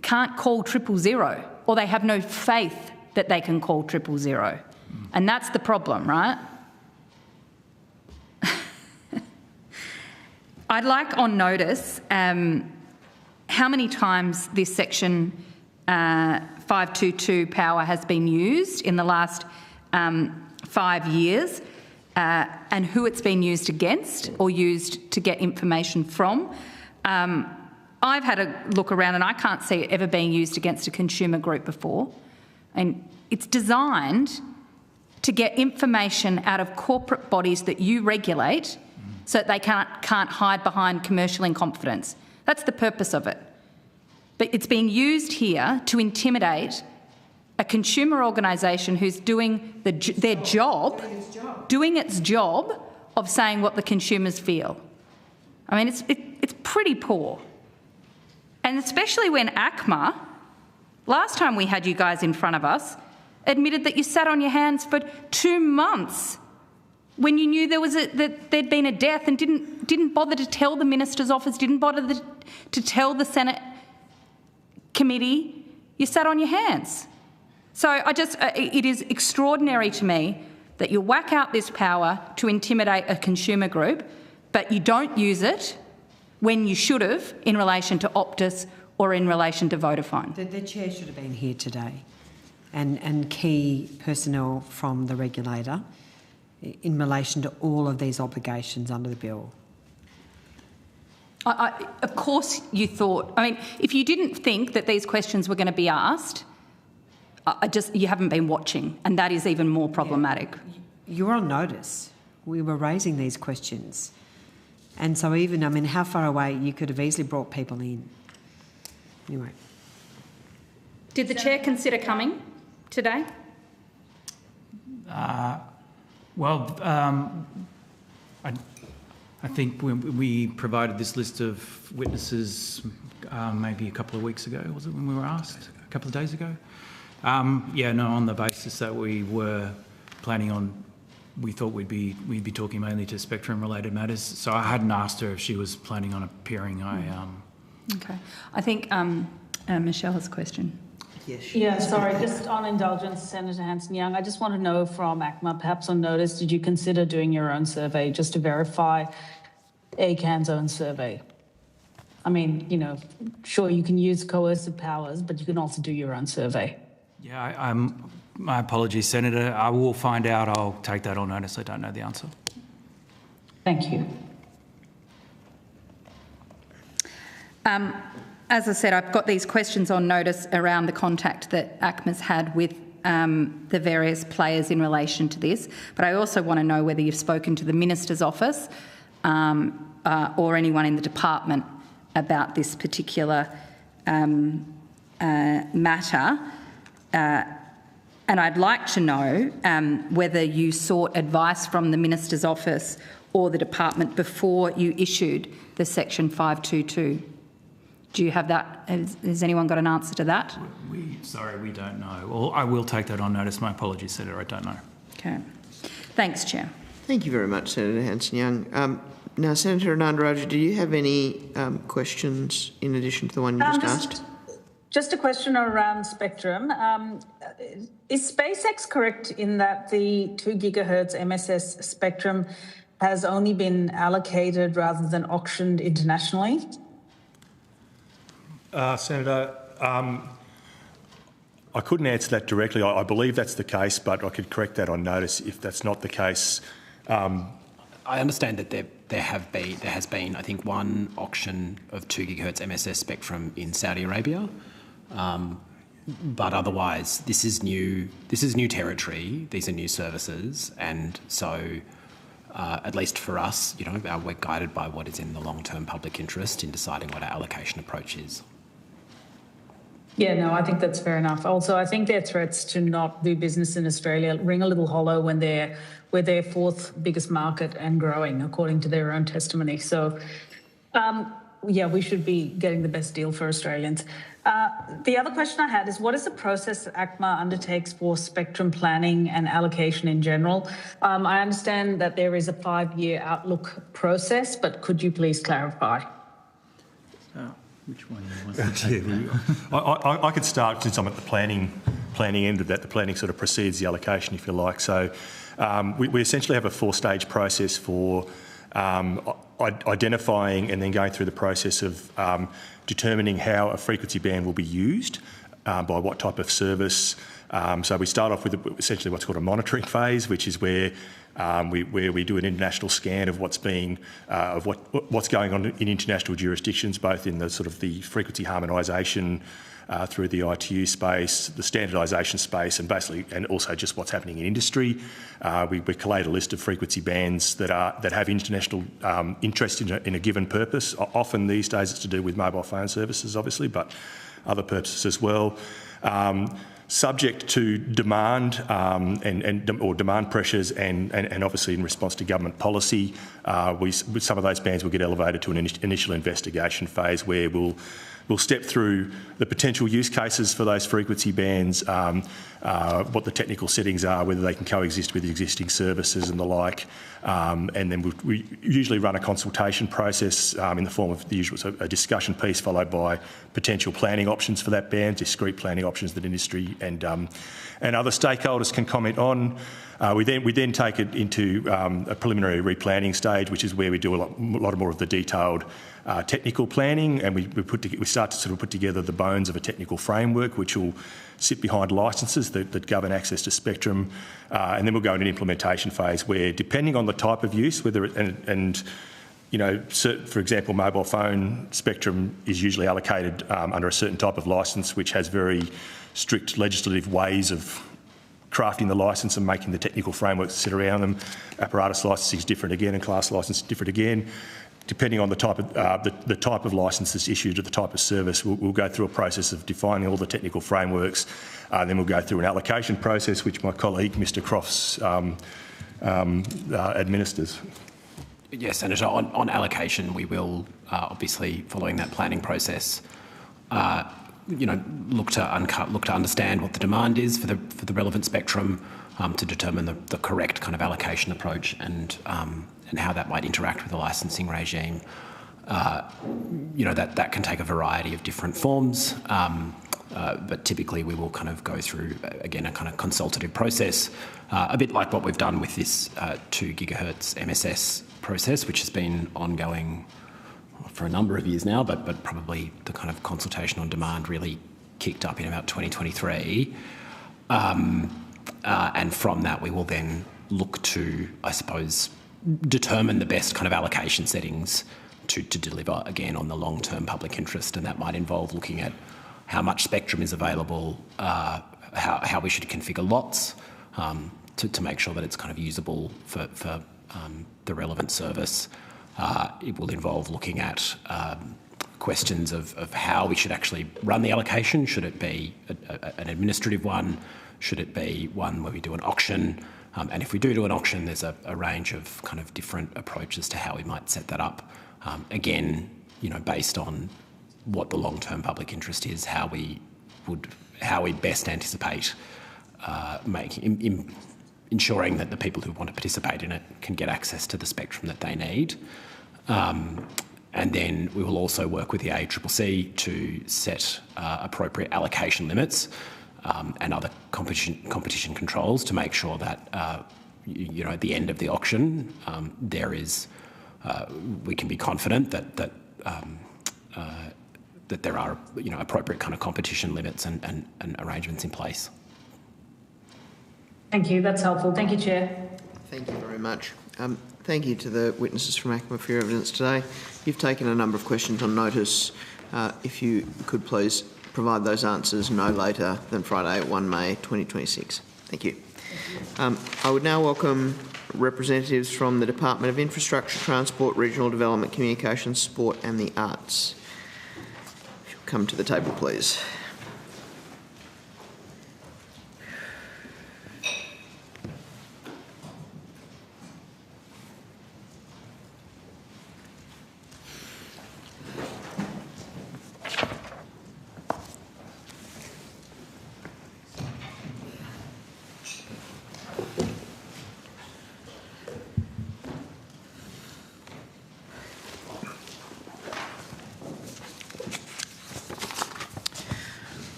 Speaker 1: can't call 000 or they have no faith that they can call 000. And that's the problem, right? I'd like on notice how many times this section 522 power has been used in the last 5 years, and who it's been used against or used to get information from. I've had a look around and I can't see it ever being used against a consumer group before. And it's designed to get information out of corporate bodies that you regulate so that they can't hide behind commercial in confidence. That's the purpose of it. But it's being used here to intimidate a consumer organisation who's doing their job, doing its job of saying what the consumers feel. I mean, it's pretty poor. And especially when ACMA, last time we had you guys in front of us, admitted that you sat on your hands for 2 months when you knew that there'd been a death and didn't bother to tell the Minister's office, didn't bother to tell the Senate committee. You sat on your hands. So it is extraordinary to me that you whack out this power to intimidate a consumer group, but you don't use it when you should have in relation to Optus or in relation to Vodafone.
Speaker 6: The chair should have been here today, and key personnel from the regulator in relation to all of these obligations under the bill.
Speaker 1: Of course you thought, I mean, if you didn't think that these questions were going to be asked, you haven't been watching, and that is even more problematic.
Speaker 6: You were on notice. We were raising these questions. And so even, I mean, how far away you could have easily brought people in. Anyway.
Speaker 1: Did the chair consider coming today?
Speaker 7: I think we provided this list of witnesses maybe a couple of weeks ago, was it, when we were asked? A couple of days ago? On the basis that we were planning on, we thought we'd be talking mainly to spectrum-related matters. So I hadn't asked her if she was planning on appearing.
Speaker 1: Okay. I think Michelle has a question.
Speaker 8: Yes, sorry, just on indulgence, Senator Hanson-Young, I just want to know from ACMA, perhaps on notice, did you consider doing your own survey just to verify ACCAN's own survey? I mean, sure, you can use coercive powers, but you can also do your own survey.
Speaker 7: Yeah, my apologies, Senator. I will find out. I'll take that on notice. I don't know the answer.
Speaker 8: Thank you.
Speaker 1: As I said, I've got these questions on notice around the contact that ACMA's had with the various players in relation to this, but I also want to know whether you've spoken to the Minister's office or anyone in the department about this particular matter. And I'd like to know whether you sought advice from the Minister's office or the department before you issued the Section 522. Do you have that? Has anyone got an answer to that?
Speaker 7: We don't know. Well, I will take that on notice. My apologies, Senator. I don't know.
Speaker 1: Okay. Thanks, Chair.
Speaker 2: Thank you very much, Senator Hanson-Young. Now, Senator Ananda-Rajah, do you have any questions in addition to the one you just asked?
Speaker 8: Just a question around spectrum. Is SpaceX correct in that the 2 gigahertz MSS spectrum has only been allocated rather than auctioned internationally?
Speaker 9: Senator, I couldn't answer that directly. I believe that's the case, but I could correct that on notice if that's not the case.
Speaker 10: I understand that there has been, I think, one auction of 2 gigahertz MSS spectrum in Saudi Arabia, but otherwise this is new territory. These are new services, and so at least for us, we're guided by what is in the long-term public interest in deciding what our allocation approach is.
Speaker 8: Yeah, no, I think that's fair enough. Also, I think their threats to not do business in Australia ring a little hollow when we're their 4th biggest market and growing, according to their own testimony. So, yeah, we should be getting the best deal for Australians. The other question I had is, what is the process that ACMA undertakes for spectrum planning and allocation in general? I understand that there is a 5-year outlook process, but could you please clarify?
Speaker 12: Which one do you want to take?
Speaker 9: I could start, since I'm at the planning end of that. The planning sort of precedes the allocation, if you like. So we essentially have a 4-stage process for identifying and then going through the process of determining how a frequency band will be used, by what type of service. So we start off with essentially what's called a monitoring phase, which is where we do an international scan of what's going on in international jurisdictions, both in the sort of the frequency harmonisation through the ITU space, the standardisation space, and also just what's happening in industry. We collate a list of frequency bands that have international interest in a given purpose. Often these days it's to do with mobile phone services, obviously, but other purposes as well. Subject to demand or demand pressures and obviously in response to government policy, some of those bands will get elevated to an initial investigation phase where we'll step through the potential use cases for those frequency bands, what the technical settings are, whether they can coexist with existing services and the like, and then we usually run a consultation process in the form of the usual a discussion piece followed by potential planning options for that band, discrete planning options that industry and other stakeholders can comment on. We then take it into a preliminary replanning stage, which is where we do a lot more of the detailed technical planning, and we start to sort of put together the bones of a technical framework which will sit behind licences that govern access to spectrum, and then we'll go into an implementation phase where, depending on the type of use, for example, mobile phone spectrum is usually allocated under a certain type of licence, which has very strict legislative ways of crafting the licence and making the technical frameworks sit around them. Apparatus licensing is different again, and class licence is different again. Depending on the type of licence that's issued or the type of service, we'll go through a process of defining all the technical frameworks. Then we'll go through an allocation process, which my colleague, Mr. Crofts, administers.
Speaker 10: Yes, Senator. On allocation, we will obviously, following that planning process, look to understand what the demand is for the relevant spectrum, to determine the correct kind of allocation approach and how that might interact with the licensing regime. That can take a variety of different forms, but typically we will kind of go through, again, a kind of consultative process, a bit like what we've done with this 2 gigahertz MSS process, which has been ongoing for a number of years now, but probably the kind of consultation on demand really kicked up in about 2023. And from that, we will then look to, I suppose, determine the best kind of allocation settings to deliver, again, on the long-term public interest. And that might involve looking at how much spectrum is available, how we should configure lots to make sure that it's kind of usable for the relevant service. It will involve looking at questions of how we should actually run the allocation. Should it be an administrative one? Should it be one where we do an auction? And if we do an auction, there's a range of kind of different approaches to how we might set that up. Again, based on what the long-term public interest is, how we best anticipate ensuring that the people who want to participate in it can get access to the spectrum that they need. And then we will also work with the ACCC to set appropriate allocation limits and other competition controls to make sure that, at the end of the auction, we can be confident that there are, appropriate kind of competition limits and arrangements in place.
Speaker 8: Thank you. That's helpful. Thank you, Chair.
Speaker 2: Thank you very much. Thank you to the witnesses from ACMA for your evidence today. You've taken a number of questions on notice. If you could please provide those answers no later than Friday, 1 May 2026. Thank you. I would now welcome representatives from the Department of Infrastructure, Transport, Regional Development, Communications, Sport and the Arts. If you'll come to the table, please.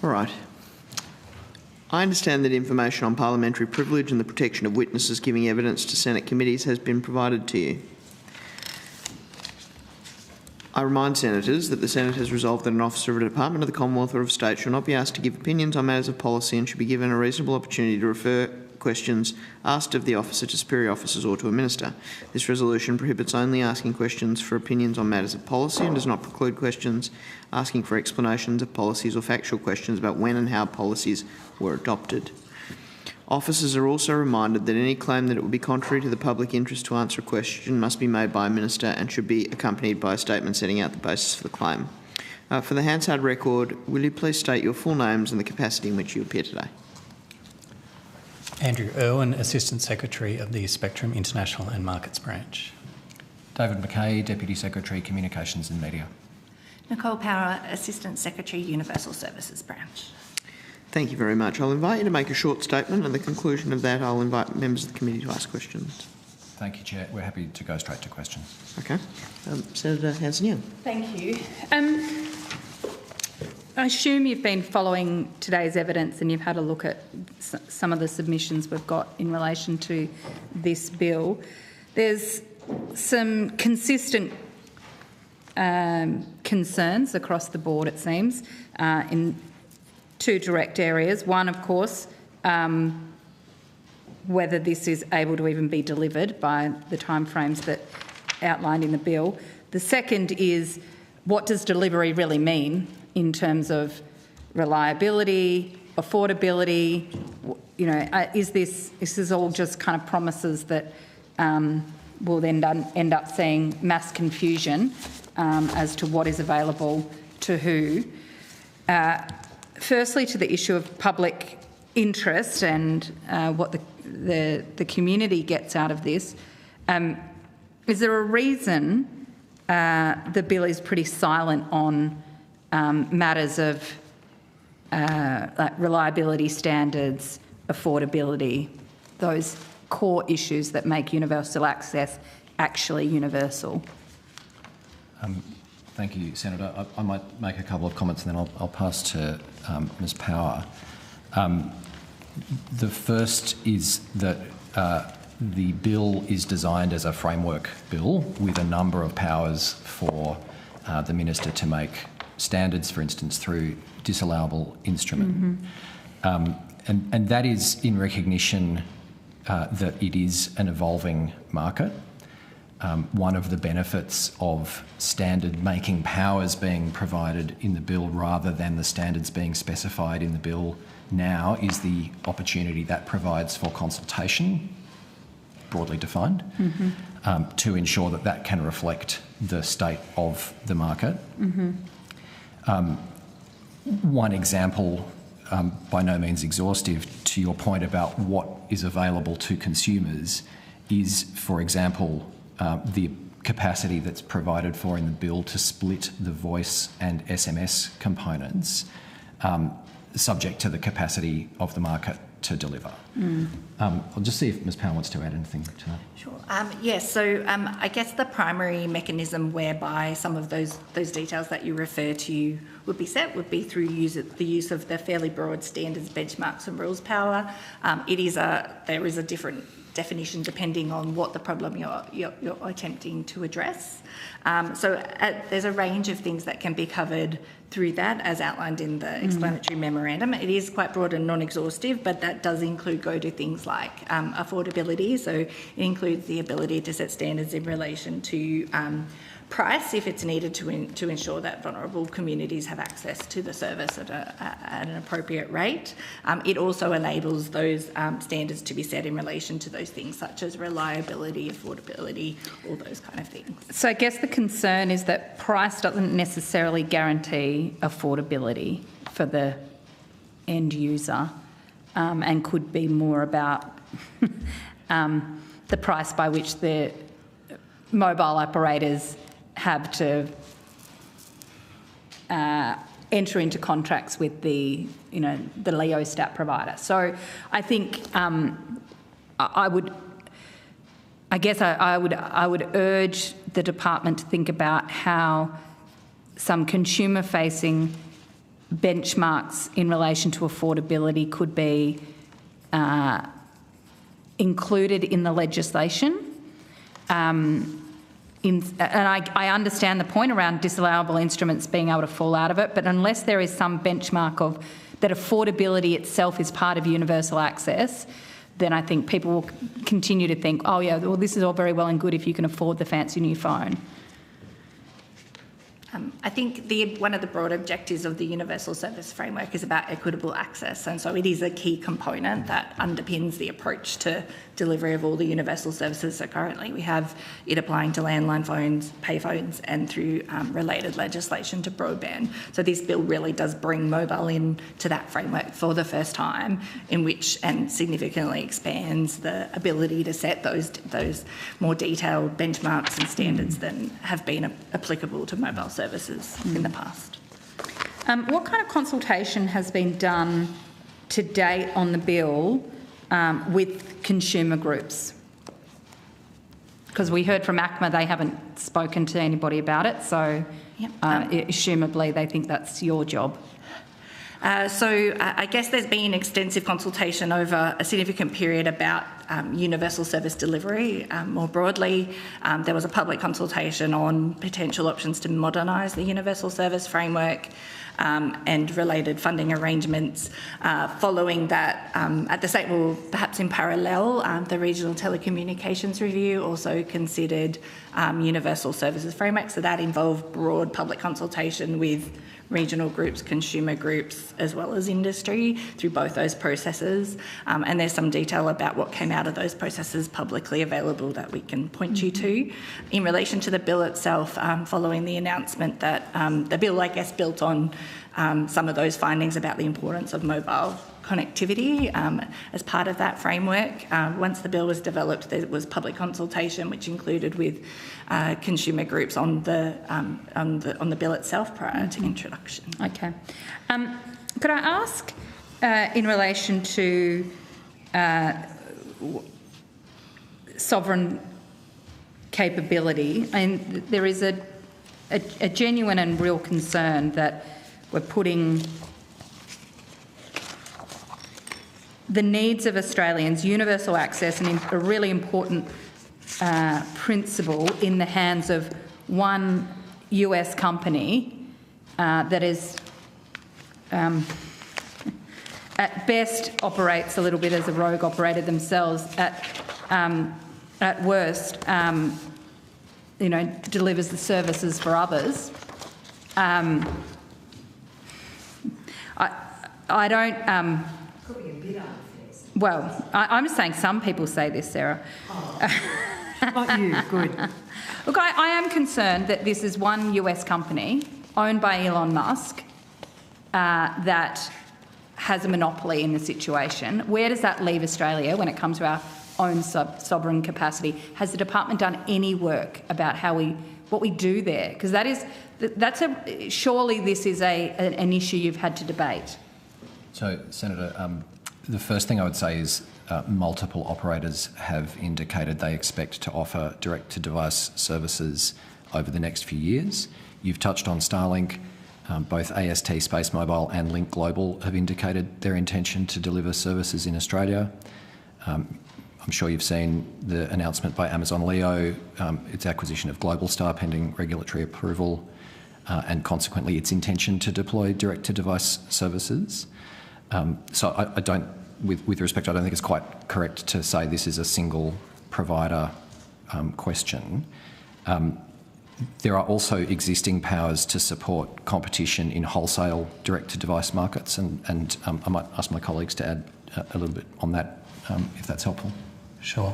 Speaker 2: All right. I understand that information on parliamentary privilege and the protection of witnesses giving evidence to Senate committees has been provided to you. I remind senators that the Senate has resolved that an officer of a department of the Commonwealth or of State shall not be asked to give opinions on matters of policy and should be given a reasonable opportunity to refer questions asked of the officer to superior officers or to a minister. This resolution prohibits only asking questions for opinions on matters of policy and does not preclude questions asking for explanations of policies or factual questions about when and how policies were adopted. Officers are also reminded that any claim that it would be contrary to the public interest to answer a question must be made by a minister and should be accompanied by a statement setting out the basis for the claim. For the Hansard record, will you please state your full names and the capacity in which you appear today?
Speaker 13: Andrew Irwin, Assistant Secretary of the Spectrum International and Markets Branch.
Speaker 14: David McKay, Deputy Secretary, Communications and Media.
Speaker 15: Nicole Power, Assistant Secretary, Universal Services Branch.
Speaker 2: Thank you very much. I'll invite you to make a short statement. At the conclusion of that, I'll invite members of the committee to ask questions.
Speaker 14: Thank you, Chair. We're happy to go straight to questions.
Speaker 2: Okay. Senator Hanson-Young.
Speaker 1: Thank you. I assume you've been following today's evidence and you've had a look at some of the submissions we've got in relation to this bill. There's some consistent concerns across the board, it seems, in two direct areas. One, of course, whether this is able to even be delivered by the timeframes that outlined in the bill. The second is, what does delivery really mean in terms of reliability, affordability? You know, is this all just kind of promises that will then end up seeing mass confusion as to what is available to who? Firstly, to the issue of public interest and what the community gets out of this, is there a reason the bill is pretty silent on matters of like reliability standards, affordability, those core issues that make universal access actually universal?
Speaker 14: Thank you, Senator. I might make a couple of comments and then I'll pass to Ms Power. The first is that the bill is designed as a framework bill with a number of powers for the Minister to make standards, for instance, through disallowable instrument. Mm-hmm. And that is in recognition that it is an evolving market. One of the benefits of standard-making powers being provided in the bill rather than the standards being specified in the bill now is the opportunity that provides for consultation, broadly defined, mm-hmm. To ensure that that can reflect the state of the market. Mm-hmm. One example, by no means exhaustive, to your point about what is available to consumers is, for example, the capacity that's provided for in the bill to split the voice and SMS components. subject to the capacity of the market to deliver. I'll just see if Ms Powell wants to add anything to that.
Speaker 15: Sure. Yes, so I guess the primary mechanism whereby some of those details that you refer to would be set would be through the use of the fairly broad standards, benchmarks and rules power. There is a different definition depending on what the problem you're attempting to address. There's a range of things that can be covered through that, as outlined in the explanatory memorandum. It is quite broad and non-exhaustive, but that does go to things like affordability. So it includes the ability to set standards in relation to price if it's needed to ensure that vulnerable communities have access to the service at an appropriate rate. It also enables those standards to be set in relation to those things such as reliability, affordability, all those kind of things.
Speaker 1: So I guess the concern is that price doesn't necessarily guarantee affordability for the end user, and could be more about the price by which the mobile operators have to enter into contracts with the LEO stat provider. So I think I would urge the department to think about how some consumer-facing benchmarks in relation to affordability could be included in the legislation. I understand the point around disallowable instruments being able to fall out of it, but unless there is some benchmark of that affordability itself is part of universal access, then I think people will continue to think, oh yeah, well this is all very well and good if you can afford the fancy new phone.
Speaker 15: I think one of the broad objectives of the Universal Service Framework is about equitable access, and so it is a key component that underpins the approach to delivery of all the universal services. So currently we have it applying to landline phones, payphones, and through related legislation to broadband. So this bill really does bring mobile into that framework for the first time, and significantly expands the ability to set those more detailed benchmarks and standards than have been applicable to mobile services in the past.
Speaker 1: What kind of consultation has been done to date on the bill with consumer groups? Because we heard from ACMA they haven't spoken to anybody about it, so assumably they think that's your job.
Speaker 15: I guess there's been extensive consultation over a significant period about universal service delivery more broadly. There was a public consultation on potential options to modernise the universal service framework and related funding arrangements. Following that, at the state, well, perhaps in parallel, the Regional Telecommunications Review also considered universal services framework. So that involved broad public consultation with regional groups, consumer groups, as well as industry through both those processes. And there's some detail about what came out of those processes publicly available that we can point you to. In relation to the bill itself, following the announcement that the bill, I guess, built on some of those findings about the importance of mobile connectivity as part of that framework. Once the bill was developed, there was public consultation, which included with consumer groups on the bill itself prior to introduction.
Speaker 1: Okay. Could I ask, in relation to sovereign capability, and there is a genuine and real concern that we're putting the needs of Australians, universal access, and a really important principle in the hands of one US company that is, at best, operates a little bit as a rogue operator themselves. At worst, delivers the services for others. I don't.
Speaker 6: Could be a bit unfair.
Speaker 1: Well, I'm just saying some people say this, Sarah.
Speaker 6: Not you, good.
Speaker 1: Look, I am concerned that this is one US company owned by Elon Musk that has a monopoly in the situation. Where does that leave Australia when it comes to our own sovereign capacity? Has the department done any work about what we do there? Because surely this is an issue you've had to debate.
Speaker 14: So, Senator, the first thing I would say is multiple operators have indicated they expect to offer direct-to-device services over the next few years. You've touched on Starlink. Both AST, Space Mobile and Link Global have indicated their intention to deliver services in Australia. I'm sure you've seen the announcement by Amazon Leo, its acquisition of Globalstar pending regulatory approval, and consequently its intention to deploy direct-to-device services. So I don't, with respect, I don't think it's quite correct to say this is a single provider question. There are also existing powers to support competition in wholesale direct-to-device markets, and I might ask my colleagues to add a little bit on that, if that's helpful.
Speaker 13: Sure.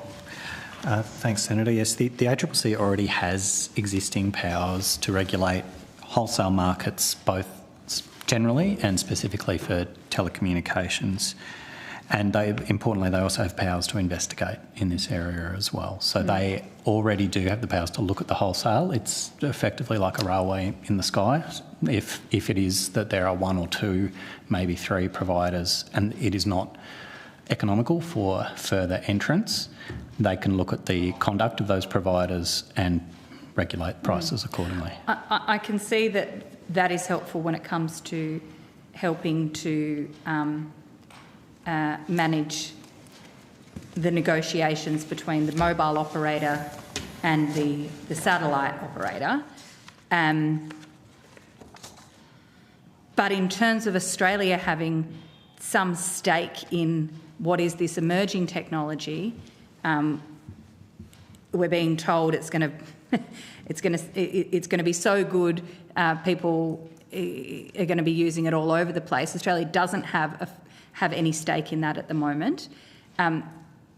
Speaker 13: Thanks, Senator. Yes, the ACCC already has existing powers to regulate wholesale markets, both generally and specifically for telecommunications. And importantly, they also have powers to investigate in this area as well. So they already do have the powers to look at the wholesale. It's effectively like a railway in the sky. If it is that there are one or two, maybe three providers, and it is not economical for further entrants, they can look at the conduct of those providers and regulate prices accordingly.
Speaker 1: I can see that is helpful when it comes to helping to manage the negotiations between the mobile operator and the satellite operator. But in terms of Australia having some stake in what is this emerging technology, we're being told it's going to be so good, people are going to be using it all over the place. Australia doesn't have any stake in that at the moment.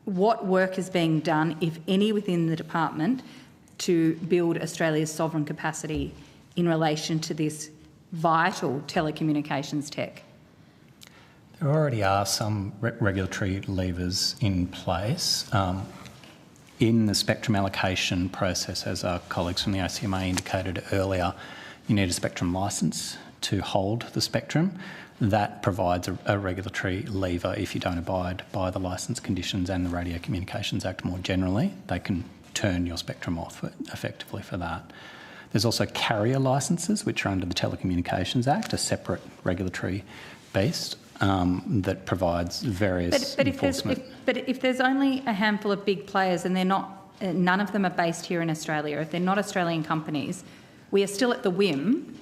Speaker 1: What work is being done, if any, within the department to build Australia's sovereign capacity in relation to this vital telecommunications tech?
Speaker 13: There already are some regulatory levers in place. In the spectrum allocation process, as our colleagues from the ACMA indicated earlier, you need a spectrum licence to hold the spectrum. That provides a regulatory lever if you don't abide by the licence conditions and the Radio Communications Act more generally. They can turn your spectrum off effectively for that. There's also carrier licences, which are under the Telecommunications Act, a separate regulatory beast that provides various enforcement.
Speaker 1: But if there's only a handful of big players and they're not, none of them are based here in Australia, if they're not Australian companies, we are still at the whim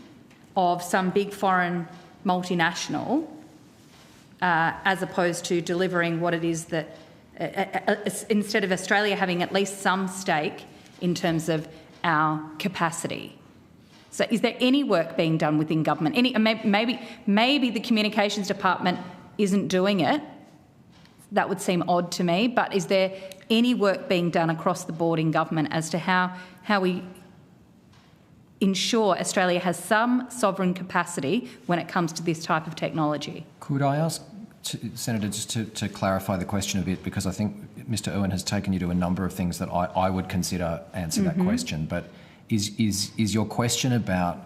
Speaker 1: of some big foreign multinational, as opposed to delivering what it is that, instead of Australia having at least some stake in terms of our capacity. So is there any work being done within government? Maybe the Communications Department isn't doing it. That would seem odd to me, but is there any work being done across the board in government as to how we ensure Australia has some sovereign capacity when it comes to this type of technology?
Speaker 14: Could I ask, Senator, just to clarify the question a bit, because I think Mr Owen has taken you to a number of things that I would consider answer that question, but is your question about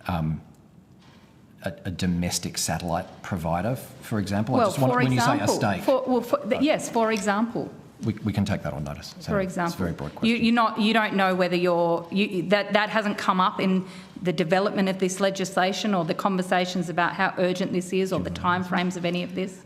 Speaker 14: a domestic satellite provider, for example?
Speaker 1: Well,
Speaker 14: when you say a stake.
Speaker 1: Yes, for example.
Speaker 14: We can take that on notice.
Speaker 1: For example.
Speaker 14: It's a very broad question.
Speaker 1: You don't know whether that hasn't come up in the development of this legislation or the conversations about how urgent this is or the timeframes of any of this?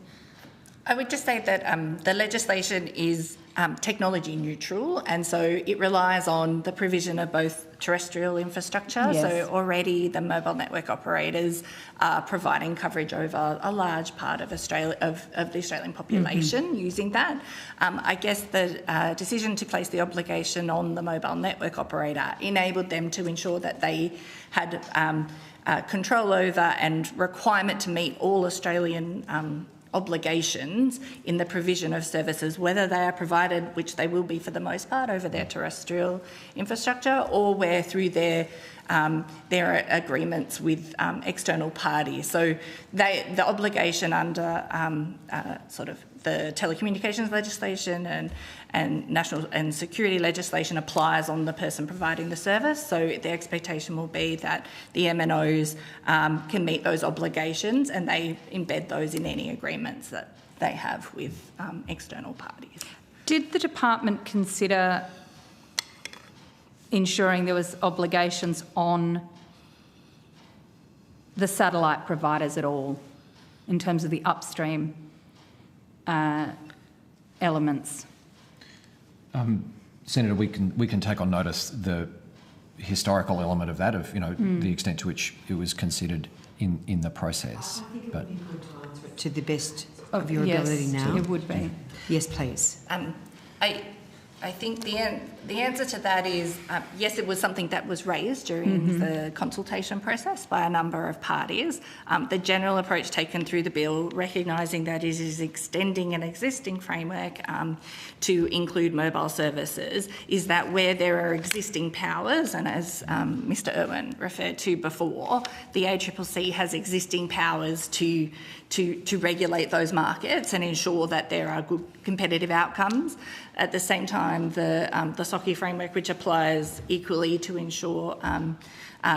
Speaker 15: I would just say that the legislation is technology neutral, and so it relies on the provision of both terrestrial infrastructure.
Speaker 1: Yes.
Speaker 15: So already the mobile network operators are providing coverage over a large part of Australia, of the Australian population using that. I guess the decision to place the obligation on the mobile network operator enabled them to ensure that they had control over and requirement to meet all Australian obligations in the provision of services, whether they are provided, which they will be for the most part, over their terrestrial infrastructure, or where through their agreements with external parties. So the obligation under sort of the telecommunications legislation and national and security legislation applies on the person providing the service. So the expectation will be that the MNOs can meet those obligations, and they embed those in any agreements that they have with external parties.
Speaker 1: Did the department consider ensuring there was obligations on the satellite providers at all in terms of the upstream elements?
Speaker 14: Senator, we can take on notice the historical element of that, of the extent to which it was considered in the process.
Speaker 6: I think it would be good to answer it to the best of your ability now.
Speaker 1: It would be.
Speaker 6: Yes, please.
Speaker 15: I think the answer to that is yes, it was something that was raised during the consultation process by a number of parties. The general approach taken through the bill, recognising that it is extending an existing framework to include mobile services, is that where there are existing powers, and as Mr Irwin referred to before, the ACCC has existing powers to regulate those markets and ensure that there are good competitive outcomes. At the same time, the SOCI framework, which applies equally to ensure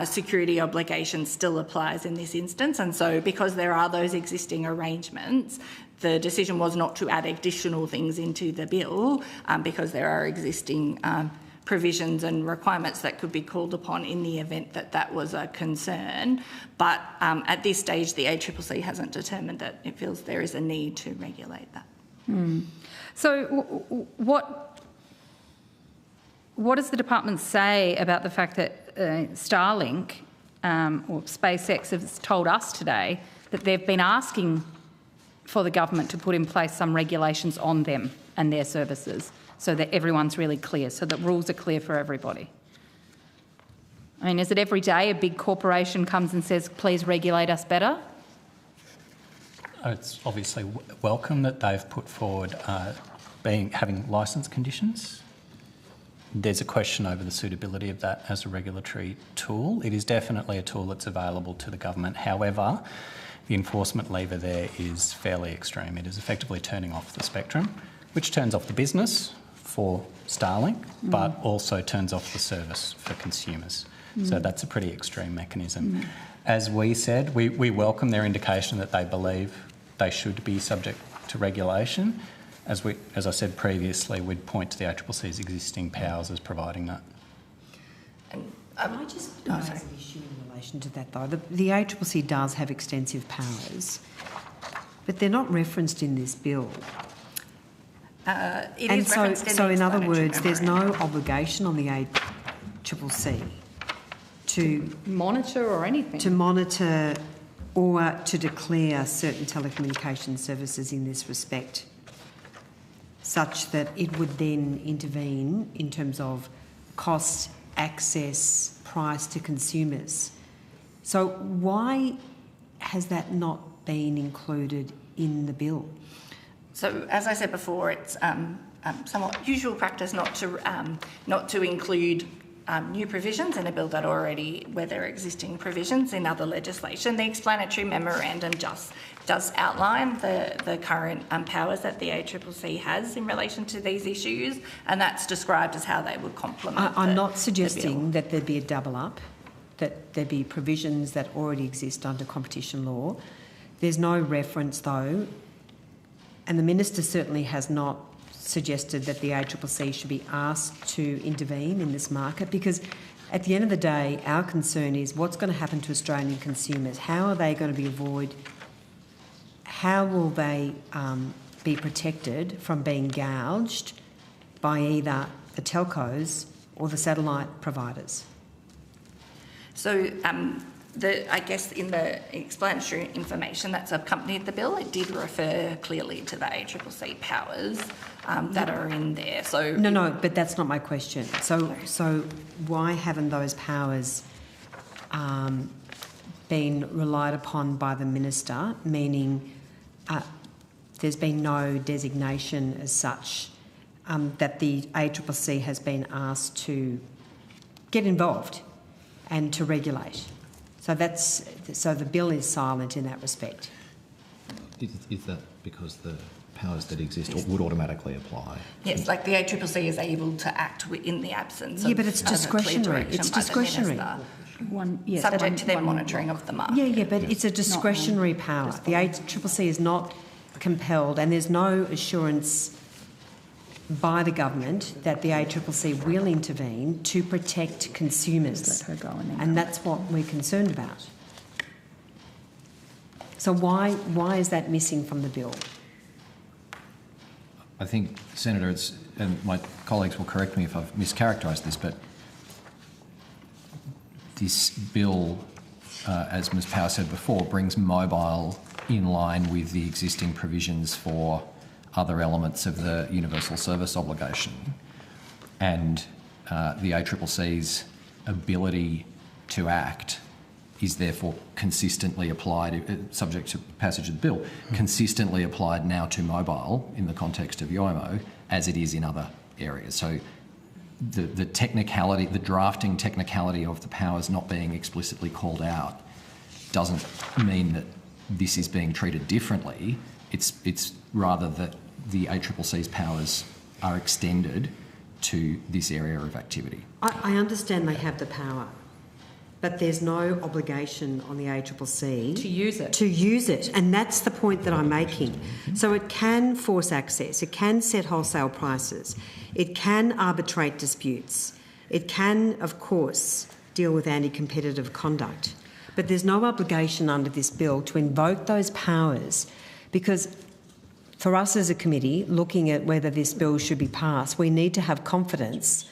Speaker 15: security obligations, still applies in this instance. And so because there are those existing arrangements, the decision was not to add additional things into the bill because there are existing provisions and requirements that could be called upon in the event that that was a concern. But at this stage, the ACCC hasn't determined that it feels there is a need to regulate that.
Speaker 1: So what does the department say about the fact that Starlink or SpaceX has told us today that they've been asking for the government to put in place some regulations on them and their services so that everyone's really clear, so that rules are clear for everybody? I mean, is it every day a big corporation comes and says, please regulate us better?
Speaker 13: It's obviously welcome that they've put forward having licence conditions. There's a question over the suitability of that as a regulatory tool. It is definitely a tool that's available to the government. However, the enforcement lever there is fairly extreme. It is effectively turning off the spectrum, which turns off the business for Starlink, but also turns off the service for consumers. So that's a pretty extreme mechanism. As we said, we welcome their indication that they believe they should be subject to regulation. As I said previously, we'd point to the ACCC's existing powers as providing that.
Speaker 6: Can I just raise an issue in relation to that, though? The ACCC does have extensive powers, but they're not referenced in this bill. So in other words, there's no obligation on the ACCC to
Speaker 1: monitor or anything.
Speaker 6: To monitor or to declare certain telecommunications services in this respect, such that it would then intervene in terms of cost, access, price to consumers. So why has that not been included in the bill?
Speaker 15: So, as I said before, it's somewhat usual practice not to include new provisions in a bill that where there are existing provisions in other legislation. The explanatory memorandum just does outline the current powers that the ACCC has in relation to these issues, and that's described as how they would complement.
Speaker 6: I'm not suggesting that there'd be a double up, that there'd be provisions that already exist under competition law. There's no reference, though, and the Minister certainly has not suggested that the ACCC should be asked to intervene in this market, because at the end of the day, our concern is what's going to happen to Australian consumers. How are they going to be avoided? How will they be protected from being gouged by either the telcos or the satellite providers?
Speaker 15: So, I guess in the explanatory information that's accompanied the bill, it did refer clearly to the ACCC powers that are in there. So
Speaker 6: No, but that's not my question. So why haven't those powers been relied upon by the Minister, meaning there's been no designation as such that the ACCC has been asked to get involved and to regulate. So the bill is silent in that respect.
Speaker 14: Is that because the powers that exist would automatically apply?
Speaker 15: Yes, like the ACCC is able to act in the absence of
Speaker 6: but it's discretionary. It's discretionary.
Speaker 15: Subject to their monitoring of the market.
Speaker 6: Yeah, but it's a discretionary power. The ACCC is not compelled, and there's no assurance by the government that the ACCC will intervene to protect consumers. And that's what we're concerned about. So why is that missing from the bill?
Speaker 14: I think, Senator, and my colleagues will correct me if I've mischaracterised this, but this bill, as Ms Power said before, brings mobile in line with the existing provisions for other elements of the universal service obligation, and the ACCC's ability to act is therefore consistently applied, subject to passage of the bill, consistently applied now to mobile in the context of YOMO as it is in other areas. So the technicality, the drafting technicality of the powers not being explicitly called out doesn't mean that this is being treated differently. It's rather that the ACCC's powers are extended to this area of activity.
Speaker 6: I understand they have the power, but there's no obligation on the ACCC
Speaker 1: to use it.
Speaker 6: To use it, and that's the point that I'm making. So it can force access, it can set wholesale prices, it can arbitrate disputes, it can, of course, deal with anti-competitive conduct, but there's no obligation under this bill to invoke those powers, because for us as a committee, looking at whether this bill should be passed, we need to have confidence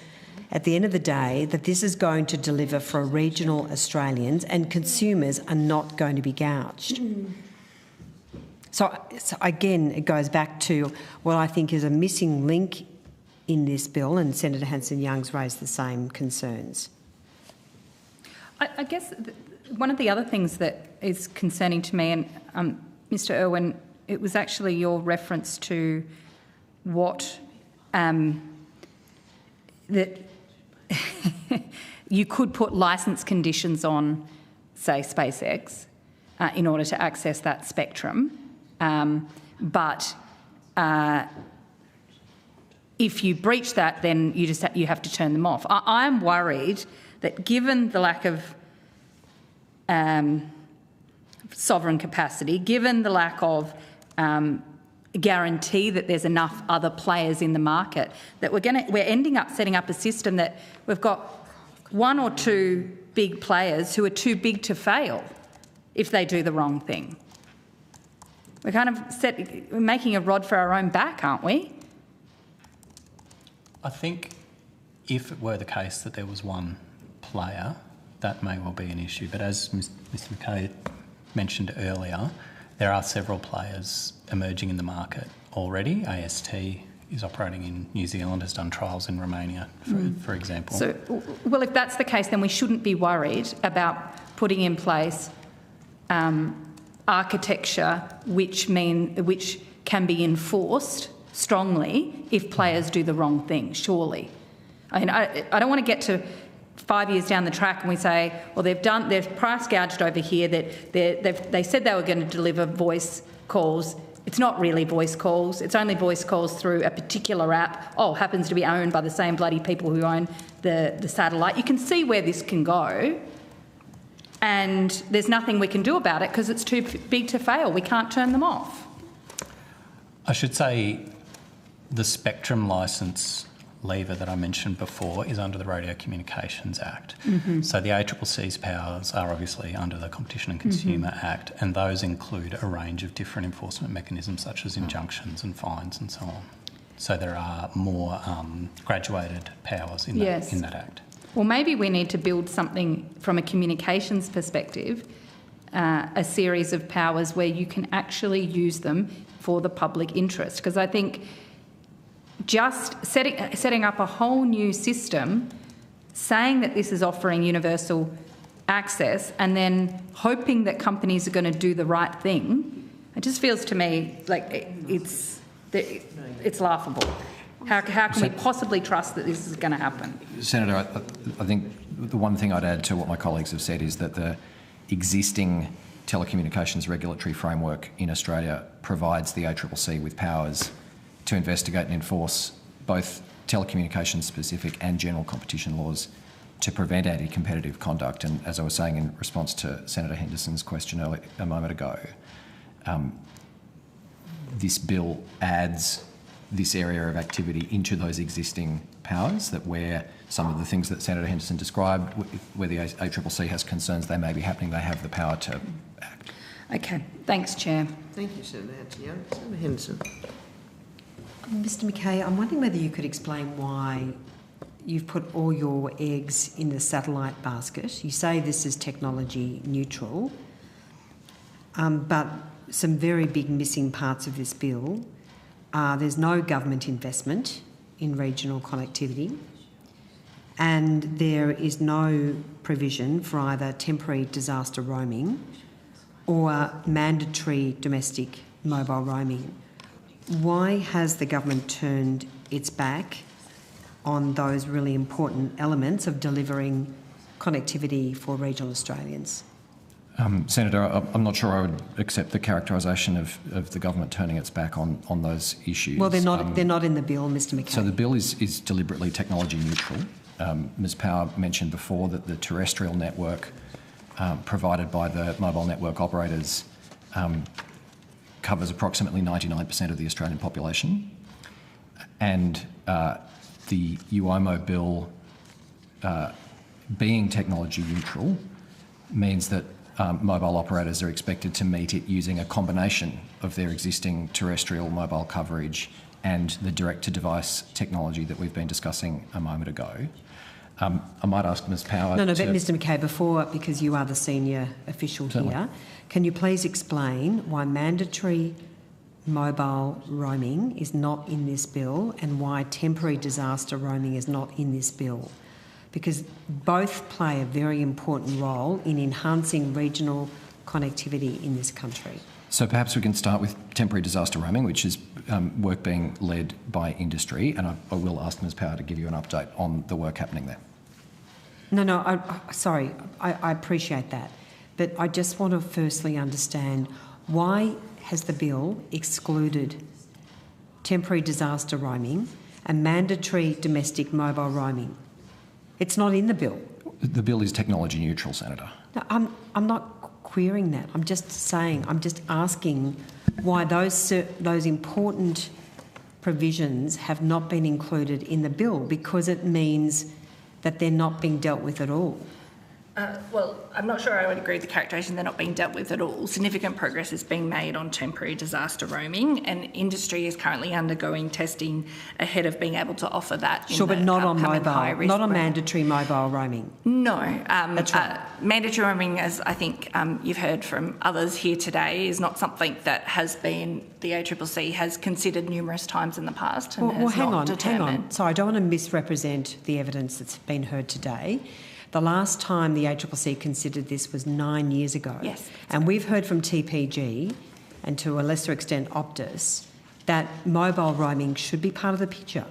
Speaker 6: at the end of the day that this is going to deliver for regional Australians and consumers are not going to be gouged. So again, it goes back to what I think is a missing link in this bill, and Senator Hanson-Young's raised the same concerns.
Speaker 1: I guess one of the other things that is concerning to me, and Mr Irwin, it was actually your reference to what that you could put licence conditions on, say, SpaceX, in order to access that spectrum. But if you breach that, then you have to turn them off. I'm worried that given the lack of sovereign capacity, given the lack of guarantee that there's enough other players in the market, that we're ending up setting up a system that we've got one or two big players who are too big to fail if they do the wrong thing. We're kind of making a rod for our own back, aren't we?
Speaker 13: I think if it were the case that there was one player, that may well be an issue. But as Mr McKay mentioned earlier, there are several players emerging in the market already. AST is operating in New Zealand, has done trials in Romania, for example.
Speaker 1: So, well, if that's the case, then we shouldn't be worried about putting in place architecture which can be enforced strongly if players do the wrong thing, surely. I mean, I don't want to get to 5 years down the track and we say, well, they've price gouged over here, that they said they were going to deliver voice calls. It's not really voice calls. It's only voice calls through a particular app. Oh, happens to be owned by the same bloody people who own the satellite. You can see where this can go, and there's nothing we can do about it because it's too big to fail. We can't turn them off.
Speaker 13: I should say the spectrum licence lever that I mentioned before is under the Radio Communications Act. So the ACCC's powers are obviously under the Competition and Consumer Act, and those include a range of different enforcement mechanisms such as injunctions and fines and so on. So there are more graduated powers in that Act.
Speaker 1: Well, maybe we need to build something from a communications perspective, a series of powers where you can actually use them for the public interest, because I think just setting up a whole new system, saying that this is offering universal access and then hoping that companies are going to do the right thing It just feels to me like it's laughable. How can we possibly trust that this is going to happen?
Speaker 14: Senator, I think the one thing I'd add to what my colleagues have said is that the existing telecommunications regulatory framework in Australia provides the ACCC with powers to investigate and enforce both telecommunications specific and general competition laws to prevent anti-competitive conduct. And as I was saying in response to Senator Henderson's question a moment ago, this bill adds this area of activity into those existing powers, that where some of the things that Senator Henderson described, where the ACCC has concerns they may be happening, they have the power to act.
Speaker 1: Okay, thanks, Chair.
Speaker 2: Thank you, Senator Senator Henderson.
Speaker 6: Mr McKay, I'm wondering whether you could explain why you've put all your eggs in the satellite basket. You say this is technology neutral, but some very big missing parts of this bill are there's no government investment in regional connectivity, and there is no provision for either temporary disaster roaming or mandatory domestic mobile roaming. Why has the government turned its back on those really important elements of delivering connectivity for regional Australians?
Speaker 14: Senator, I'm not sure I would accept the characterisation of the government turning its back on those issues.
Speaker 6: Well, they're not in the bill, Mr McKay.
Speaker 14: So the bill is deliberately technology neutral. Ms Power mentioned before that the terrestrial network provided by the mobile network operators covers approximately 99% of the Australian population, and the UOMO bill being technology neutral means that mobile operators are expected to meet it using a combination of their existing terrestrial mobile coverage and the direct-to-device technology that we've been discussing a moment ago. I might ask Ms Power
Speaker 6: but Mr McKay, before, because you are the senior official here, can you please explain why mandatory mobile roaming is not in this bill and why temporary disaster roaming is not in this bill? Because both play a very important role in enhancing regional connectivity in this country.
Speaker 14: So perhaps we can start with temporary disaster roaming, which is work being led by industry, and I will ask Ms Power to give you an update on the work happening there.
Speaker 6: Sorry, I appreciate that. But I just want to firstly understand, why has the bill excluded temporary disaster roaming and mandatory domestic mobile roaming? It's not in the bill.
Speaker 14: The bill is technology neutral, Senator.
Speaker 6: No, I'm not querying that. I'm just saying, I'm just asking why those important provisions have not been included in the bill, because it means that they're not being dealt with at all.
Speaker 15: Well, I'm not sure I would agree with the characterisation they're not being dealt with at all. Significant progress is being made on temporary disaster roaming, and industry is currently undergoing testing ahead of being able to offer that.
Speaker 6: Sure, but not on mobile, not on mandatory mobile roaming.
Speaker 15: No.
Speaker 6: That's right.
Speaker 15: Mandatory roaming, as I think you've heard from others here today, is not something that has been, the ACCC has considered numerous times in the past and has not determined.
Speaker 6: Hang on. Sorry, I don't want to misrepresent the evidence that's been heard today. The last time the ACCC considered this was 9 years ago.
Speaker 15: Yes.
Speaker 6: And we've heard from TPG, and to a lesser extent Optus, that mobile roaming should be part of the picture.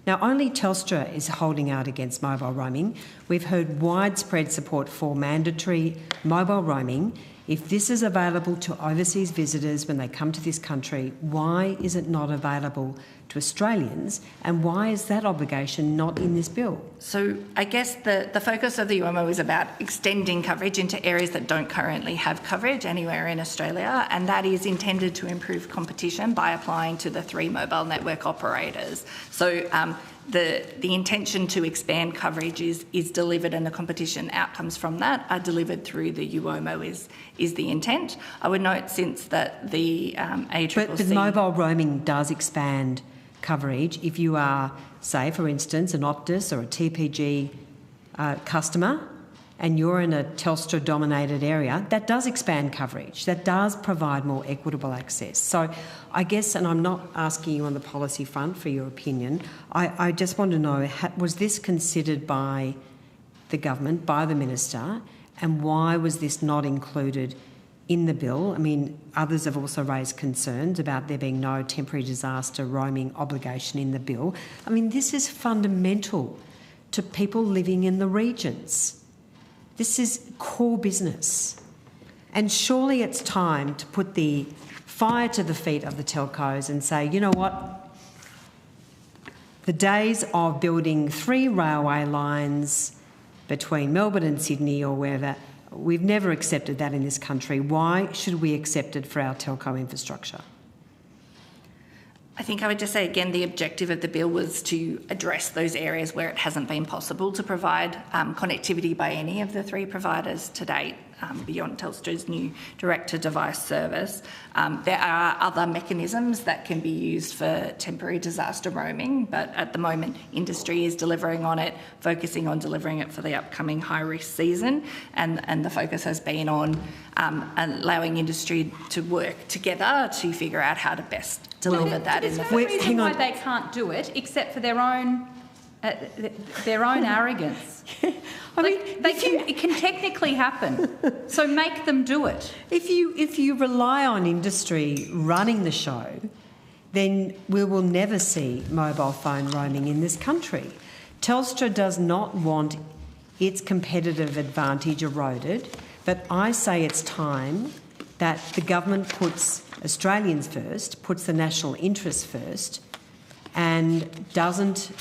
Speaker 6: Now, only Telstra is holding out against mobile roaming. We've heard widespread support for mandatory mobile roaming. If this is available to overseas visitors when they come to this country, why is it not available to Australians, and why is that obligation not in this bill?
Speaker 15: So I guess the focus of the UOMO is about extending coverage into areas that don't currently have coverage anywhere in Australia, and that is intended to improve competition by applying to the 3 mobile network operators. So the intention to expand coverage is delivered, and the competition outcomes from that are delivered through the UOMO is the intent. I would note, since that the ACCC...
Speaker 6: But mobile roaming does expand coverage if you are, say, for instance, an Optus or a TPG customer and you're in a Telstra-dominated area, that does expand coverage. That does provide more equitable access. So I guess, and I'm not asking you on the policy front for your opinion, I just want to know, was this considered by the government, by the minister, and why was this not included in the bill. I mean, others have also raised concerns about there being no temporary disaster roaming obligation in the bill. I mean, this is fundamental to people living in the regions. This is core business. And surely it's time to put the fire to the feet of the telcos and say, you know what? The days of building 3 railway lines between Melbourne and Sydney or wherever, we've never accepted that in this country. Why should we accept it for our telco infrastructure?
Speaker 15: I think I would just say again, the objective of the bill was to address those areas where it hasn't been possible to provide connectivity by any of the 3 providers to date, beyond Telstra's new direct-to-device service. There are other mechanisms that can be used for temporary disaster roaming, but at the moment industry is delivering on it, focusing on delivering it for the upcoming high-risk season, and the focus has been on allowing industry to work together to figure out how to best deliver that.
Speaker 1: There's no reason why they can't do it, except for their own arrogance. I mean, it can technically happen, so make them do it.
Speaker 6: If you rely on industry running the show, then we will never see mobile phone roaming in this country. Telstra does not want its competitive advantage eroded, but I say it's time that the government puts Australians first, puts the national interest first, and doesn't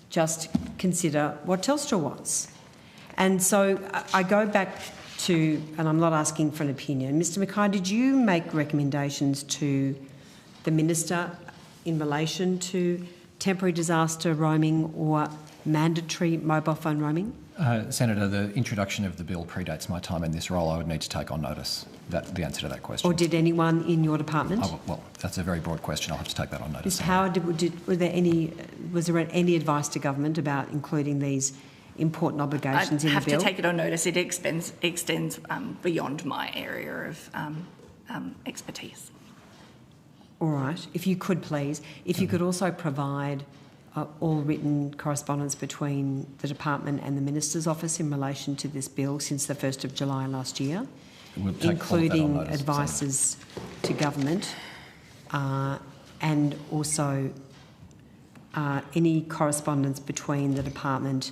Speaker 6: just consider what Telstra wants. And so I go back to, and I'm not asking for an opinion, Mr Mackay, did you make recommendations to the Minister in relation to temporary disaster roaming or mandatory mobile phone roaming?
Speaker 14: Senator, the introduction of the bill predates my time in this role. I would need to take on notice the answer to that question.
Speaker 6: Or did anyone in your department?
Speaker 14: Oh, well, that's a very broad question. I'll have to take that on notice.
Speaker 6: Was there any advice to government about including these important obligations in the bill?
Speaker 15: I have to take it on notice. It extends beyond my area of expertise.
Speaker 6: All right. If you could, please, if you could also provide all written correspondence between the department and the Minister's office in relation to this bill since the 1st of July last year, including advices to government and also any correspondence between the department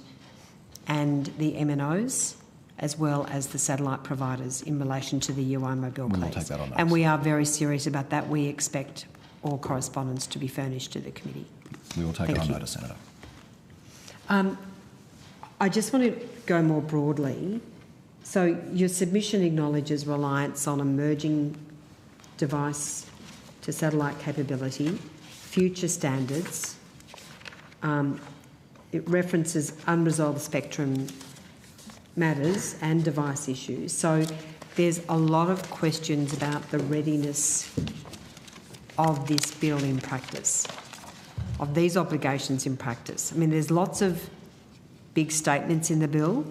Speaker 6: and the MNOs as well as the satellite providers in relation to the UI mobile
Speaker 14: We'll
Speaker 6: please.
Speaker 14: take that on notice.
Speaker 6: And we are very serious about that. We expect all correspondence to be furnished to the committee.
Speaker 14: We will take it on notice, Senator.
Speaker 6: I just want to go more broadly. So your submission acknowledges reliance on emerging device to satellite capability, future standards. It references unresolved spectrum matters and device issues. So there's a lot of questions about the readiness of this bill in practice, of these obligations in practice. I mean, there's lots of big statements in the bill,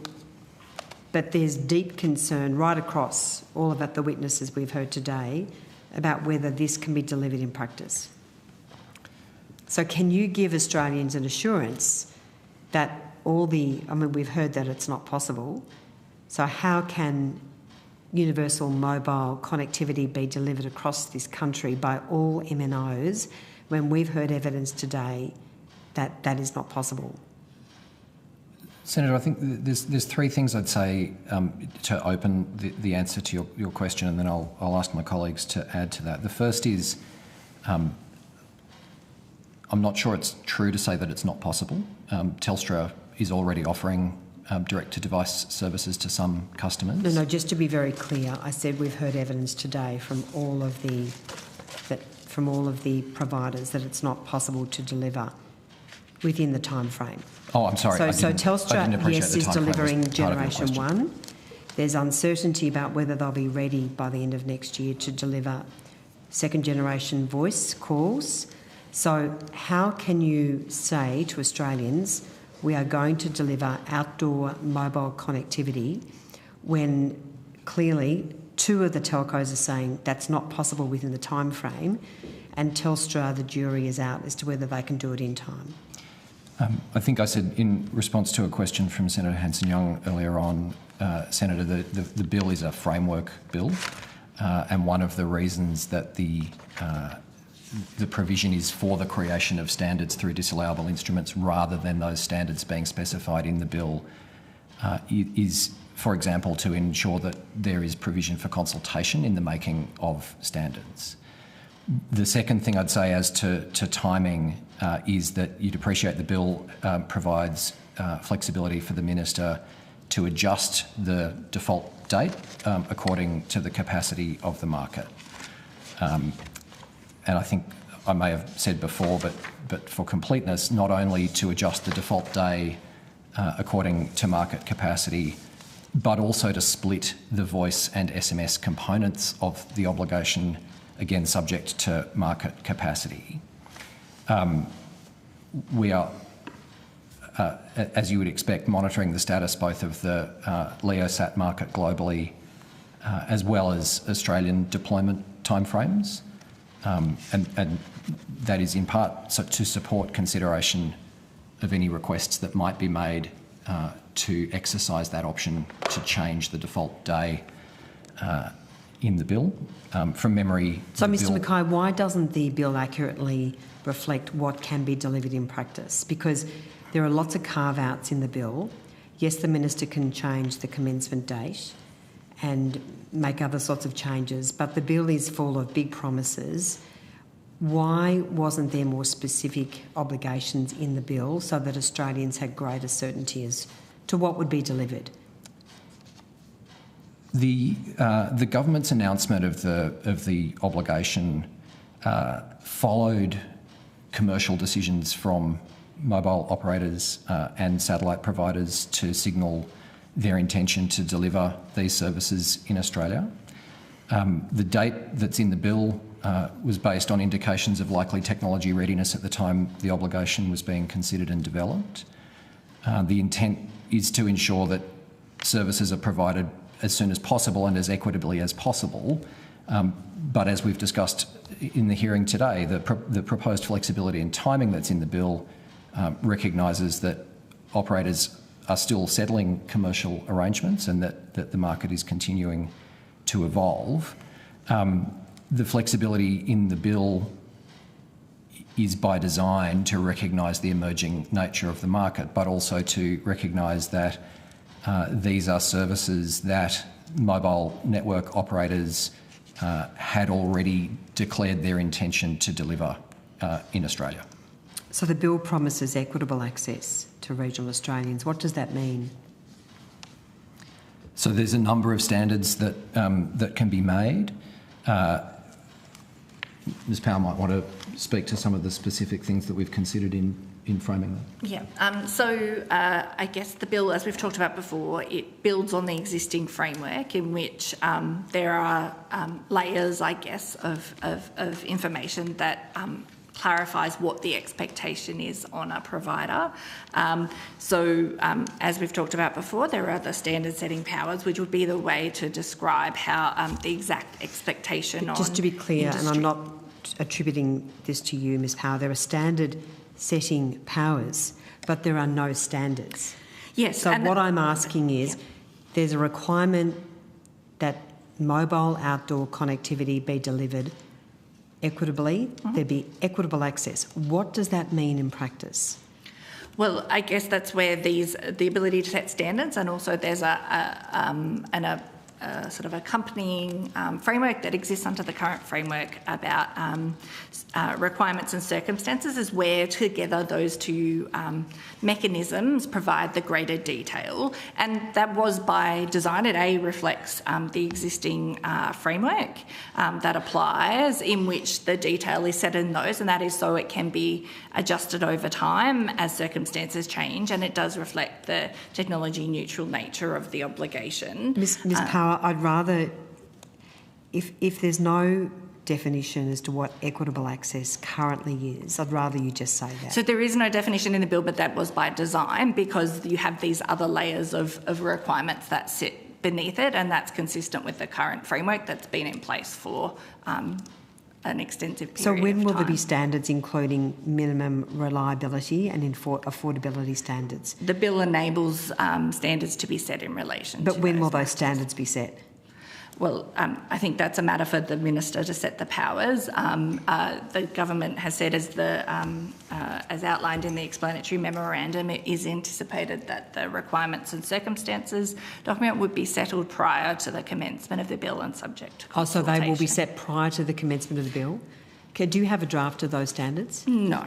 Speaker 6: but there's deep concern right across all of the witnesses we've heard today about whether this can be delivered in practice. So can you give Australians an assurance that we've heard that it's not possible, so how can universal mobile connectivity be delivered across this country by all MNOs when we've heard evidence today that that is not possible?
Speaker 14: Senator, I think there's 3 things I'd say to open the answer to your question, and then I'll ask my colleagues to add to that. The first is I'm not sure it's true to say that it's not possible. Telstra is already offering direct-to-device services to some customers.
Speaker 6: No, just to be very clear, I said we've heard evidence today from all of the providers that it's not possible to deliver within the time frame.
Speaker 14: Oh, I'm sorry.
Speaker 6: So Telstra, yes, is delivering Generation 1. There's uncertainty about whether they'll be ready by the end of next year to deliver second-generation voice calls. So how can you say to Australians we are going to deliver outdoor mobile connectivity when clearly 2 of the telcos are saying that's not possible within the time frame, and Telstra, the jury is out as to whether they can do it in time?
Speaker 14: I think I said in response to a question from Senator Hanson-Young earlier on, Senator, the bill is a framework bill. and one of the reasons that the provision is for the creation of standards through disallowable instruments rather than those standards being specified in the bill is, for example, to ensure that there is provision for consultation in the making of standards. The second thing I'd say as to timing is that you'd appreciate the bill provides flexibility for the Minister to adjust the default date according to the capacity of the market. And I think I may have said before, but for completeness, not only to adjust the default day according to market capacity, but also to split the voice and SMS components of the obligation, again subject to market capacity. We are, as you would expect, monitoring the status both of the LEOSAT market globally as well as Australian deployment timeframes. And that is in part to support consideration of any requests that might be made to exercise that option to change the default day in the bill. From memory...
Speaker 6: So, Mr Mackay, why doesn't the bill accurately reflect what can be delivered in practice? Because there are lots of carve-outs in the bill. Yes, the Minister can change the commencement date and make other sorts of changes, but the bill is full of big promises. Why wasn't there more specific obligations in the bill so that Australians had greater certainty as to what would be delivered?
Speaker 14: The government's announcement of the obligation followed commercial decisions from mobile operators and satellite providers to signal their intention to deliver these services in Australia. The date that's in the bill was based on indications of likely technology readiness at the time the obligation was being considered and developed. The intent is to ensure that services are provided as soon as possible and as equitably as possible. But as we've discussed in the hearing today, the proposed flexibility and timing that's in the bill recognises that operators are still settling commercial arrangements and that the market is continuing to evolve. The flexibility in the bill is by design to recognise the emerging nature of the market, but also to recognise that these are services that mobile network operators had already declared their intention to deliver in Australia.
Speaker 6: So the bill promises equitable access to regional Australians. What does that mean?
Speaker 14: So there's a number of standards that that can be made. Ms Powell might want to speak to some of the specific things that we've considered in framing that.
Speaker 15: Yeah, so I guess the bill, as we've talked about before, it builds on the existing framework in which there are layers, I guess, of information that clarifies what the expectation is on a provider. As we've talked about before, there are the standard setting powers, which would be the way to describe how the exact expectation on
Speaker 6: Just to be clear,
Speaker 15: industry.
Speaker 6: and I'm not attributing this to you, Ms Power, there are standard setting powers, but there are no standards.
Speaker 15: Yes.
Speaker 6: So what I'm asking is, there's a requirement that mobile outdoor connectivity be delivered equitably, there be equitable access. What does that mean in practice?
Speaker 15: Well, I guess that's where the ability to set standards, and also there's a sort of accompanying framework that exists under the current framework about requirements and circumstances, is where together those two mechanisms provide the greater detail. And that was by design. It reflects the existing framework that applies, in which the detail is set in those, and that is so it can be adjusted over time as circumstances change, and it does reflect the technology neutral nature of the obligation.
Speaker 6: Ms Power, I'd rather, if there's no definition as to what equitable access currently is, I'd rather you just say that.
Speaker 15: So there is no definition in the bill, but that was by design, because you have these other layers of requirements that sit beneath it, and that's consistent with the current framework that's been in place for an extensive period.
Speaker 6: So when will
Speaker 15: there
Speaker 6: be standards including minimum reliability and affordability standards?
Speaker 15: The bill enables standards to be set in relation to
Speaker 6: But when will
Speaker 15: those
Speaker 6: those standards be set?
Speaker 15: I think that's a matter for the Minister to set the powers. The government has said, as outlined in the explanatory memorandum, it is anticipated that the requirements and circumstances document would be settled prior to the commencement of the bill and subject to consultation.
Speaker 6: So they will be set prior to the commencement of the bill? Okay, do you have a draft of those standards?
Speaker 15: No.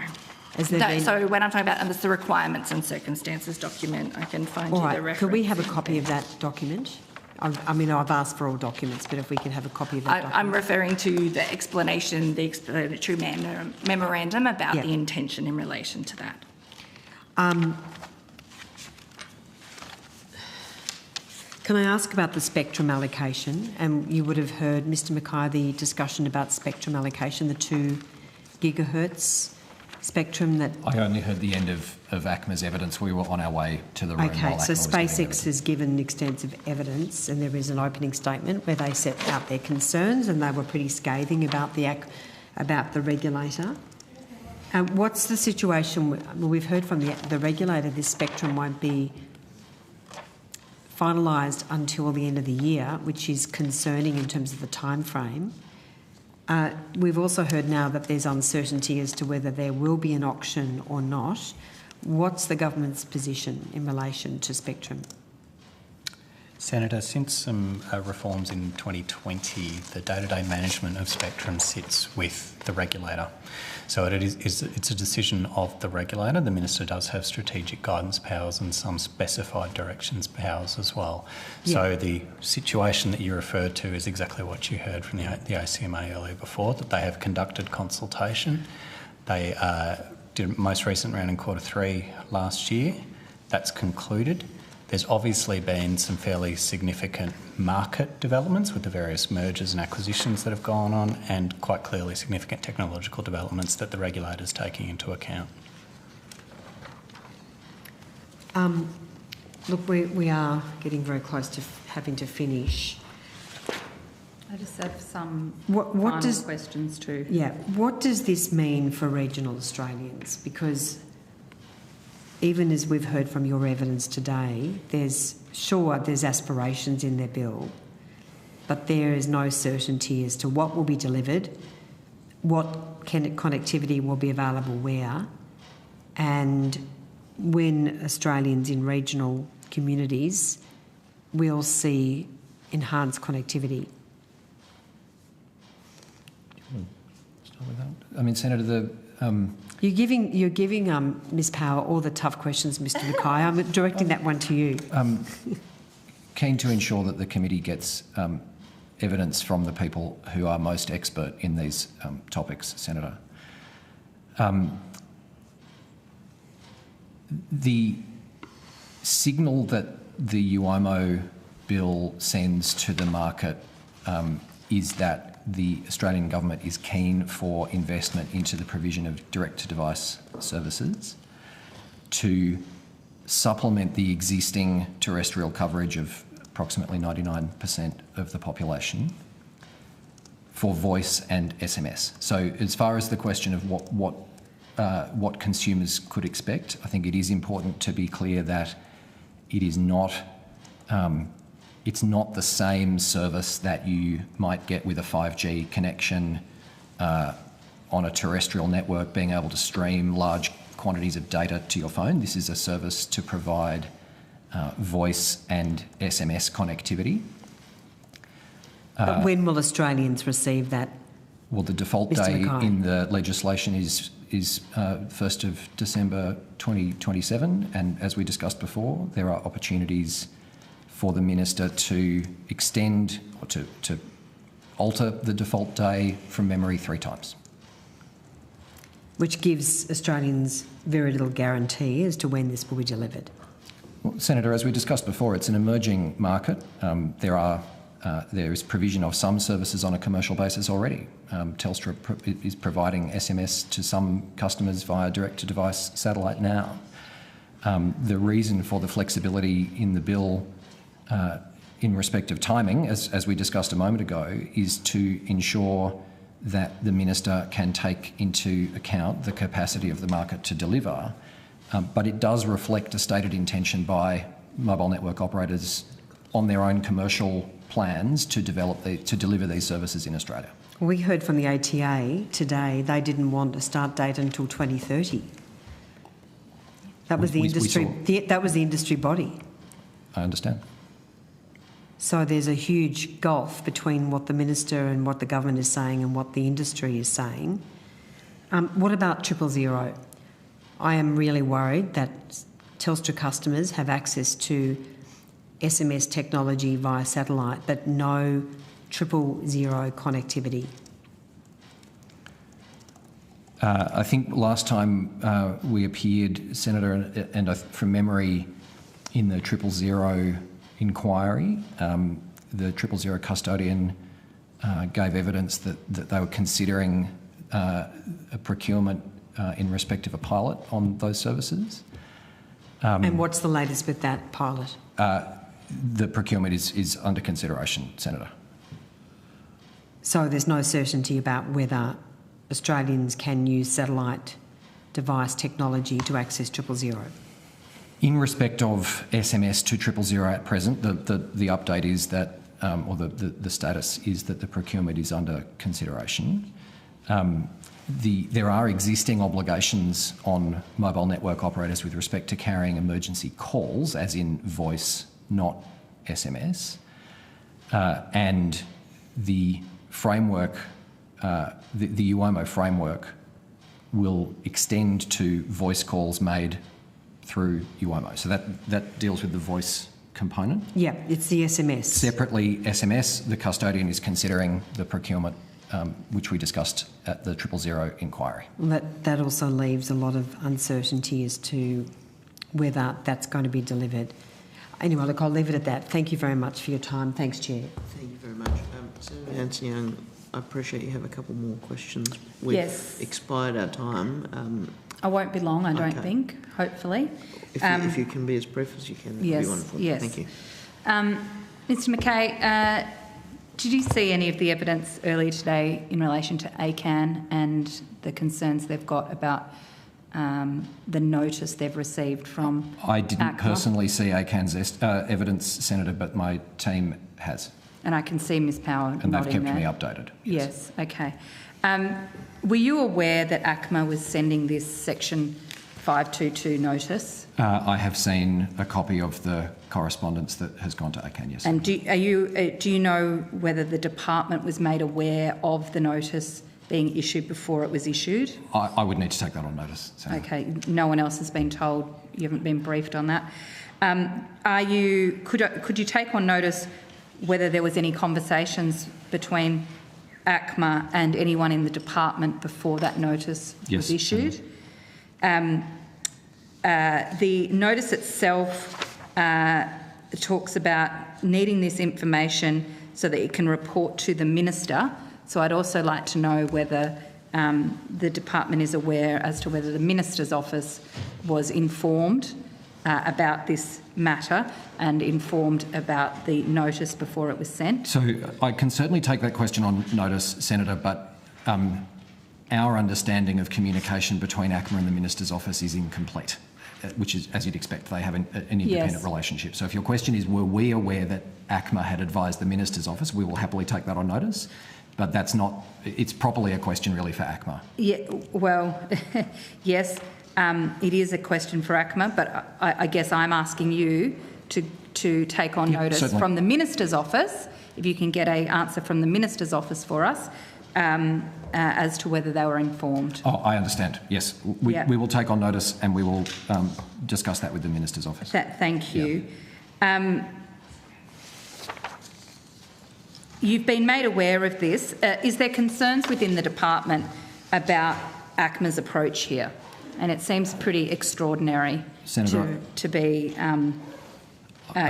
Speaker 6: Been...
Speaker 15: So when I'm talking about the requirements and circumstances document, I can find you the reference.
Speaker 6: Could we have a copy of that document? I mean, I've asked for all documents, but if we can have a copy of that document.
Speaker 15: I'm referring to the explanatory memorandum about the intention in relation to that.
Speaker 6: Can I ask about the spectrum allocation? And you would have heard, Mr Mackay, the discussion about spectrum allocation, the 2 gigahertz spectrum that...
Speaker 14: I only heard the end of ACMA's evidence. We were on our way to the room.
Speaker 6: Okay, so SpaceX has given extensive evidence, and there is an opening statement where they set out their concerns, and they were pretty scathing about the regulator. What's the situation? Well, we've heard from the regulator this spectrum won't be finalised until the end of the year, which is concerning in terms of the time frame. We've also heard now that there's uncertainty as to whether there will be an auction or not. What's the government's position in relation to spectrum?
Speaker 13: Senator, since some reforms in 2020, the day-to-day management of spectrum sits with the regulator. So it's a decision of the regulator. The Minister does have strategic guidance powers and some specified directions powers as well. Yeah. So the situation that you referred to is exactly what you heard from the ACMA earlier before, that they have conducted consultation. They did a most recent round in Q3 last year. That's concluded. There's obviously been some fairly significant market developments with the various mergers and acquisitions that have gone on, and quite clearly significant technological developments that the regulator's taking into account.
Speaker 6: Look, we are getting very close to having to finish.
Speaker 1: I just have some final questions too.
Speaker 6: Yeah, what does this mean for regional Australians? Because even as we've heard from your evidence today, there's aspirations in their bill, but there is no certainty as to what will be delivered, what connectivity will be available where, and when Australians in regional communities will see enhanced connectivity.
Speaker 14: Start with that. I mean, Senator,
Speaker 6: You're giving Ms Power all the tough questions, Mr Mackay. I'm directing that one to you.
Speaker 14: Keen to ensure that the committee gets evidence from the people who are most expert in these topics, Senator. The signal that the UIMO bill sends to the market is that the Australian government is keen for investment into the provision of direct-to-device services to supplement the existing terrestrial coverage of approximately 99% of the population for voice and SMS. So as far as the question of what consumers could expect, I think it is important to be clear that it is not it's not the same service that you might get with a 5G connection on a terrestrial network, being able to stream large quantities of data to your phone. This is a service to provide voice and SMS connectivity.
Speaker 6: But when will Australians receive that?
Speaker 14: Well, the default
Speaker 6: Mr.
Speaker 14: day
Speaker 6: Mackay?
Speaker 14: in the legislation is 1st of December 2027, and as we discussed before, there are opportunities for the Minister to extend or to alter the default day from memory 3 times.
Speaker 6: Which gives Australians very little guarantee as to when this will be delivered.
Speaker 14: Well, Senator, as we discussed before, it's an emerging market. There is provision of some services on a commercial basis already. Telstra is providing SMS to some customers via direct-to-device satellite now. The reason for the flexibility in the bill in respect of timing, as we discussed a moment ago, is to ensure that the Minister can take into account the capacity of the market to deliver, but it does reflect a stated intention by mobile network operators on their own commercial plans to deliver these services in Australia.
Speaker 6: We heard from the ATA today they didn't want a start date until 2030. That was the industry. That was the industry body.
Speaker 14: I understand.
Speaker 6: So there's a huge gulf between what the minister and what the government is saying and what the industry is saying. What about 000? I am really worried that Telstra customers have access to SMS technology via satellite, but no 000 connectivity.
Speaker 14: I think last time we appeared, Senator, and from memory, in the 000 inquiry, the 000 custodian gave evidence that they were considering a procurement in respect of a pilot on those services.
Speaker 6: And what's the latest with that pilot?
Speaker 14: The procurement is under consideration, Senator.
Speaker 6: So there's no certainty about whether Australians can use satellite device technology to access 000?
Speaker 14: In respect of SMS to 000 at present, the update is that, or the status is that the procurement is under consideration. There are existing obligations on mobile network operators with respect to carrying emergency calls, as in voice, not SMS, and the framework, the UOMO framework, will extend to voice calls made through UOMO. So that deals with the voice component.
Speaker 6: Yeah, it's the SMS.
Speaker 14: Separately, SMS, the custodian is considering the procurement, which we discussed at the 000 inquiry.
Speaker 6: Well, that also leaves a lot of uncertainty as to whether that's going to be delivered. Anyway, look, I'll leave it at that. Thank you very much for your time. Thanks, Chair.
Speaker 2: Thank you very much. Senator Hanson-Young, I appreciate you have a couple more questions. We've expired our time.
Speaker 1: I won't be long, I don't think, hopefully.
Speaker 2: If you can be as brief as you can, that would be wonderful.
Speaker 1: Yes.
Speaker 2: Thank you.
Speaker 1: Mr McKay, did you see any of the evidence earlier today in relation to ACCAN and the concerns they've got about the notice they've received from
Speaker 14: I didn't
Speaker 1: ACMA?
Speaker 14: personally see ACCAN's evidence, Senator, but my team has.
Speaker 1: And I can see Ms Power
Speaker 14: And they've
Speaker 1: nodding
Speaker 14: kept me
Speaker 1: there.
Speaker 14: updated.
Speaker 1: Yes, okay. Were you aware that ACMA was sending this Section 522 notice?
Speaker 14: I have seen a copy of the correspondence that has gone to ACCAN, yes.
Speaker 1: And do you know whether the department was made aware of the notice being issued before it was issued?
Speaker 14: I would need to take that on notice, Senator.
Speaker 1: Okay, no one else has been told, you haven't been briefed on that. Could you take on notice whether there was any conversations between ACMA and anyone in the department before that notice was issued? The notice itself talks about needing this information so that it can report to the minister. So I'd also like to know whether the department is aware as to whether the minister's office was informed about this matter and informed about the notice before it was sent.
Speaker 14: So I can certainly take that question on notice, Senator, but our understanding of communication between ACMA and the minister's office is incomplete, which is, as you'd expect, they have an independent relationship. So if your question is, were we aware that ACMA had advised the minister's office, we will happily take that on notice. But that's not, it's probably a question really for ACMA.
Speaker 1: Yeah, well, yes, it is a question for ACMA, but I guess I'm asking you to take on notice from the minister's office, if you can get an answer from the minister's office for us, as to whether they were informed.
Speaker 14: Oh, I understand, yes. We will take on notice and we will discuss that with the minister's office.
Speaker 1: Thank you. You've been made aware of this. Is there concerns within the department about ACMA's approach here? And it seems pretty extraordinary to be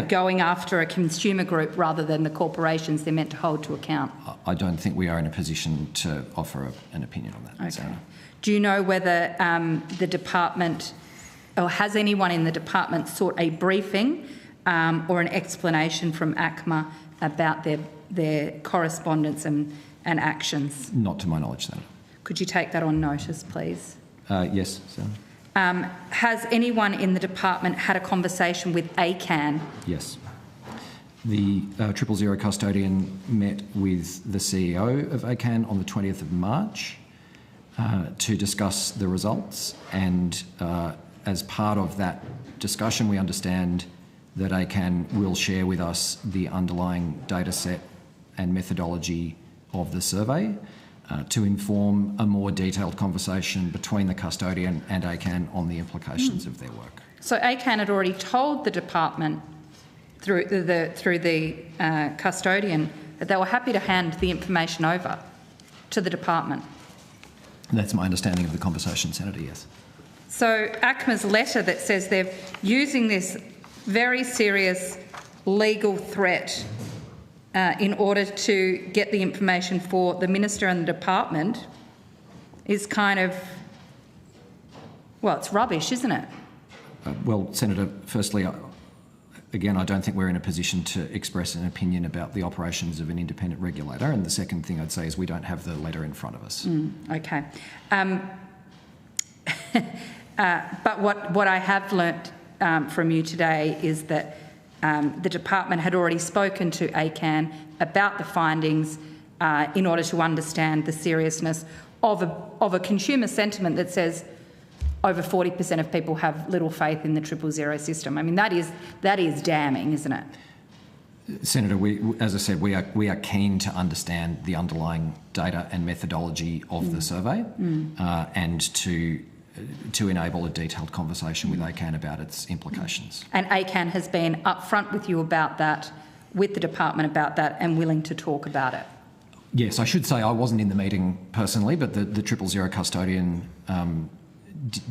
Speaker 1: going after a consumer group rather than the corporations they're meant to hold to account.
Speaker 14: I don't think we are in a position to offer an opinion on that.
Speaker 1: Okay.
Speaker 14: Senator.
Speaker 1: Do you know whether the department, or has anyone in the department sought a briefing or an explanation from ACMA about their correspondence and actions?
Speaker 14: Not to my knowledge, Senator.
Speaker 1: Could you take that on notice, please?
Speaker 14: Yes, Senator.
Speaker 1: Has anyone in the department had a conversation with ACCAN?
Speaker 14: Yes. The 000 custodian met with the CEO of ACCAN on the 20th of March to discuss the results, and as part of that discussion we understand that ACCAN will share with us the underlying data set and methodology of the survey to inform a more detailed conversation between the custodian and ACCAN on the implications of their work.
Speaker 1: So ACCAN had already told the department through the custodian that they were happy to hand the information over to the department.
Speaker 14: That's my understanding of the conversation, Senator, yes.
Speaker 1: So ACMA's letter that says they're using this very serious legal threat in order to get the information for the Minister and the department is kind of, well, it's rubbish, isn't it?
Speaker 14: Well, Senator, firstly, again, I don't think we're in a position to express an opinion about the operations of an independent regulator. And the second thing I'd say is we don't have the letter in front of us.
Speaker 1: Okay. But what I have learnt from you today is that the department had already spoken to ACCAN about the findings in order to understand the seriousness of a consumer sentiment that says over 40% of people have little faith in the 000 system. I mean, that is damning, isn't it?
Speaker 14: Senator, as I said, we are keen to understand the underlying data and methodology of the survey and to enable a detailed conversation with ACCAN about its implications.
Speaker 1: And ACCAN has been upfront with you about that, with the department about that, and willing to talk about it.
Speaker 14: Yes, I should say I wasn't in the meeting personally, but the 000 custodian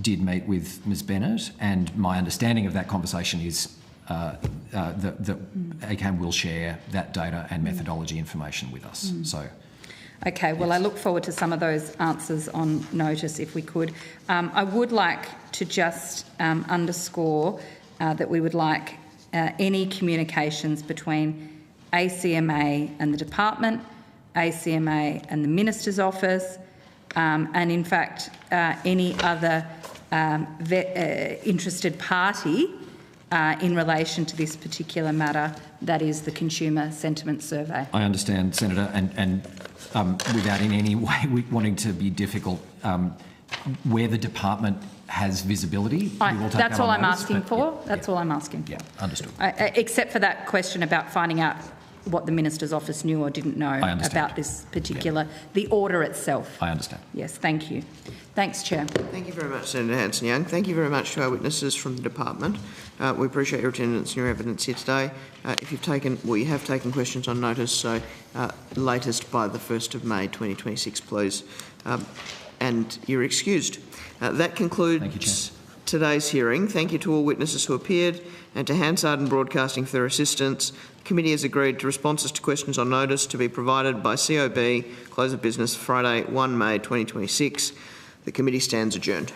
Speaker 14: did meet with Ms Bennett, and my understanding of that conversation is that ACCAN will share that data and methodology information with us. So.
Speaker 1: Okay, well, I look forward to some of those answers on notice if we could. I would like to just underscore that we would like any communications between ACMA and the department, ACMA and the Minister's office, and in fact any other interested party in relation to this particular matter, that is the consumer sentiment survey.
Speaker 14: I understand, Senator, and without in any way wanting to be difficult, where the department has visibility, we will take
Speaker 1: that's
Speaker 14: that
Speaker 1: all
Speaker 14: on
Speaker 1: I'm
Speaker 14: notice,
Speaker 1: asking for. That's all I'm asking.
Speaker 14: Yeah, understood.
Speaker 1: Except for that question about finding out what the Minister's office knew or didn't know about this particular, the order itself.
Speaker 14: I understand.
Speaker 1: Yes, thank you. Thanks, Chair.
Speaker 2: Thank you very much, Senator Hanson-Young. Thank you very much to our witnesses from the department. We appreciate your attendance and your evidence here today. If you've taken, well, you have taken questions on notice, so latest by the 1st of May 2026, please. And you're excused. That concludes today's hearing. Thank you to all witnesses who appeared and to Hansard and Broadcasting for their assistance. The committee has agreed to responses to questions on notice to be provided by COB, close of business Friday 1 May 2026. The committee stands adjourned.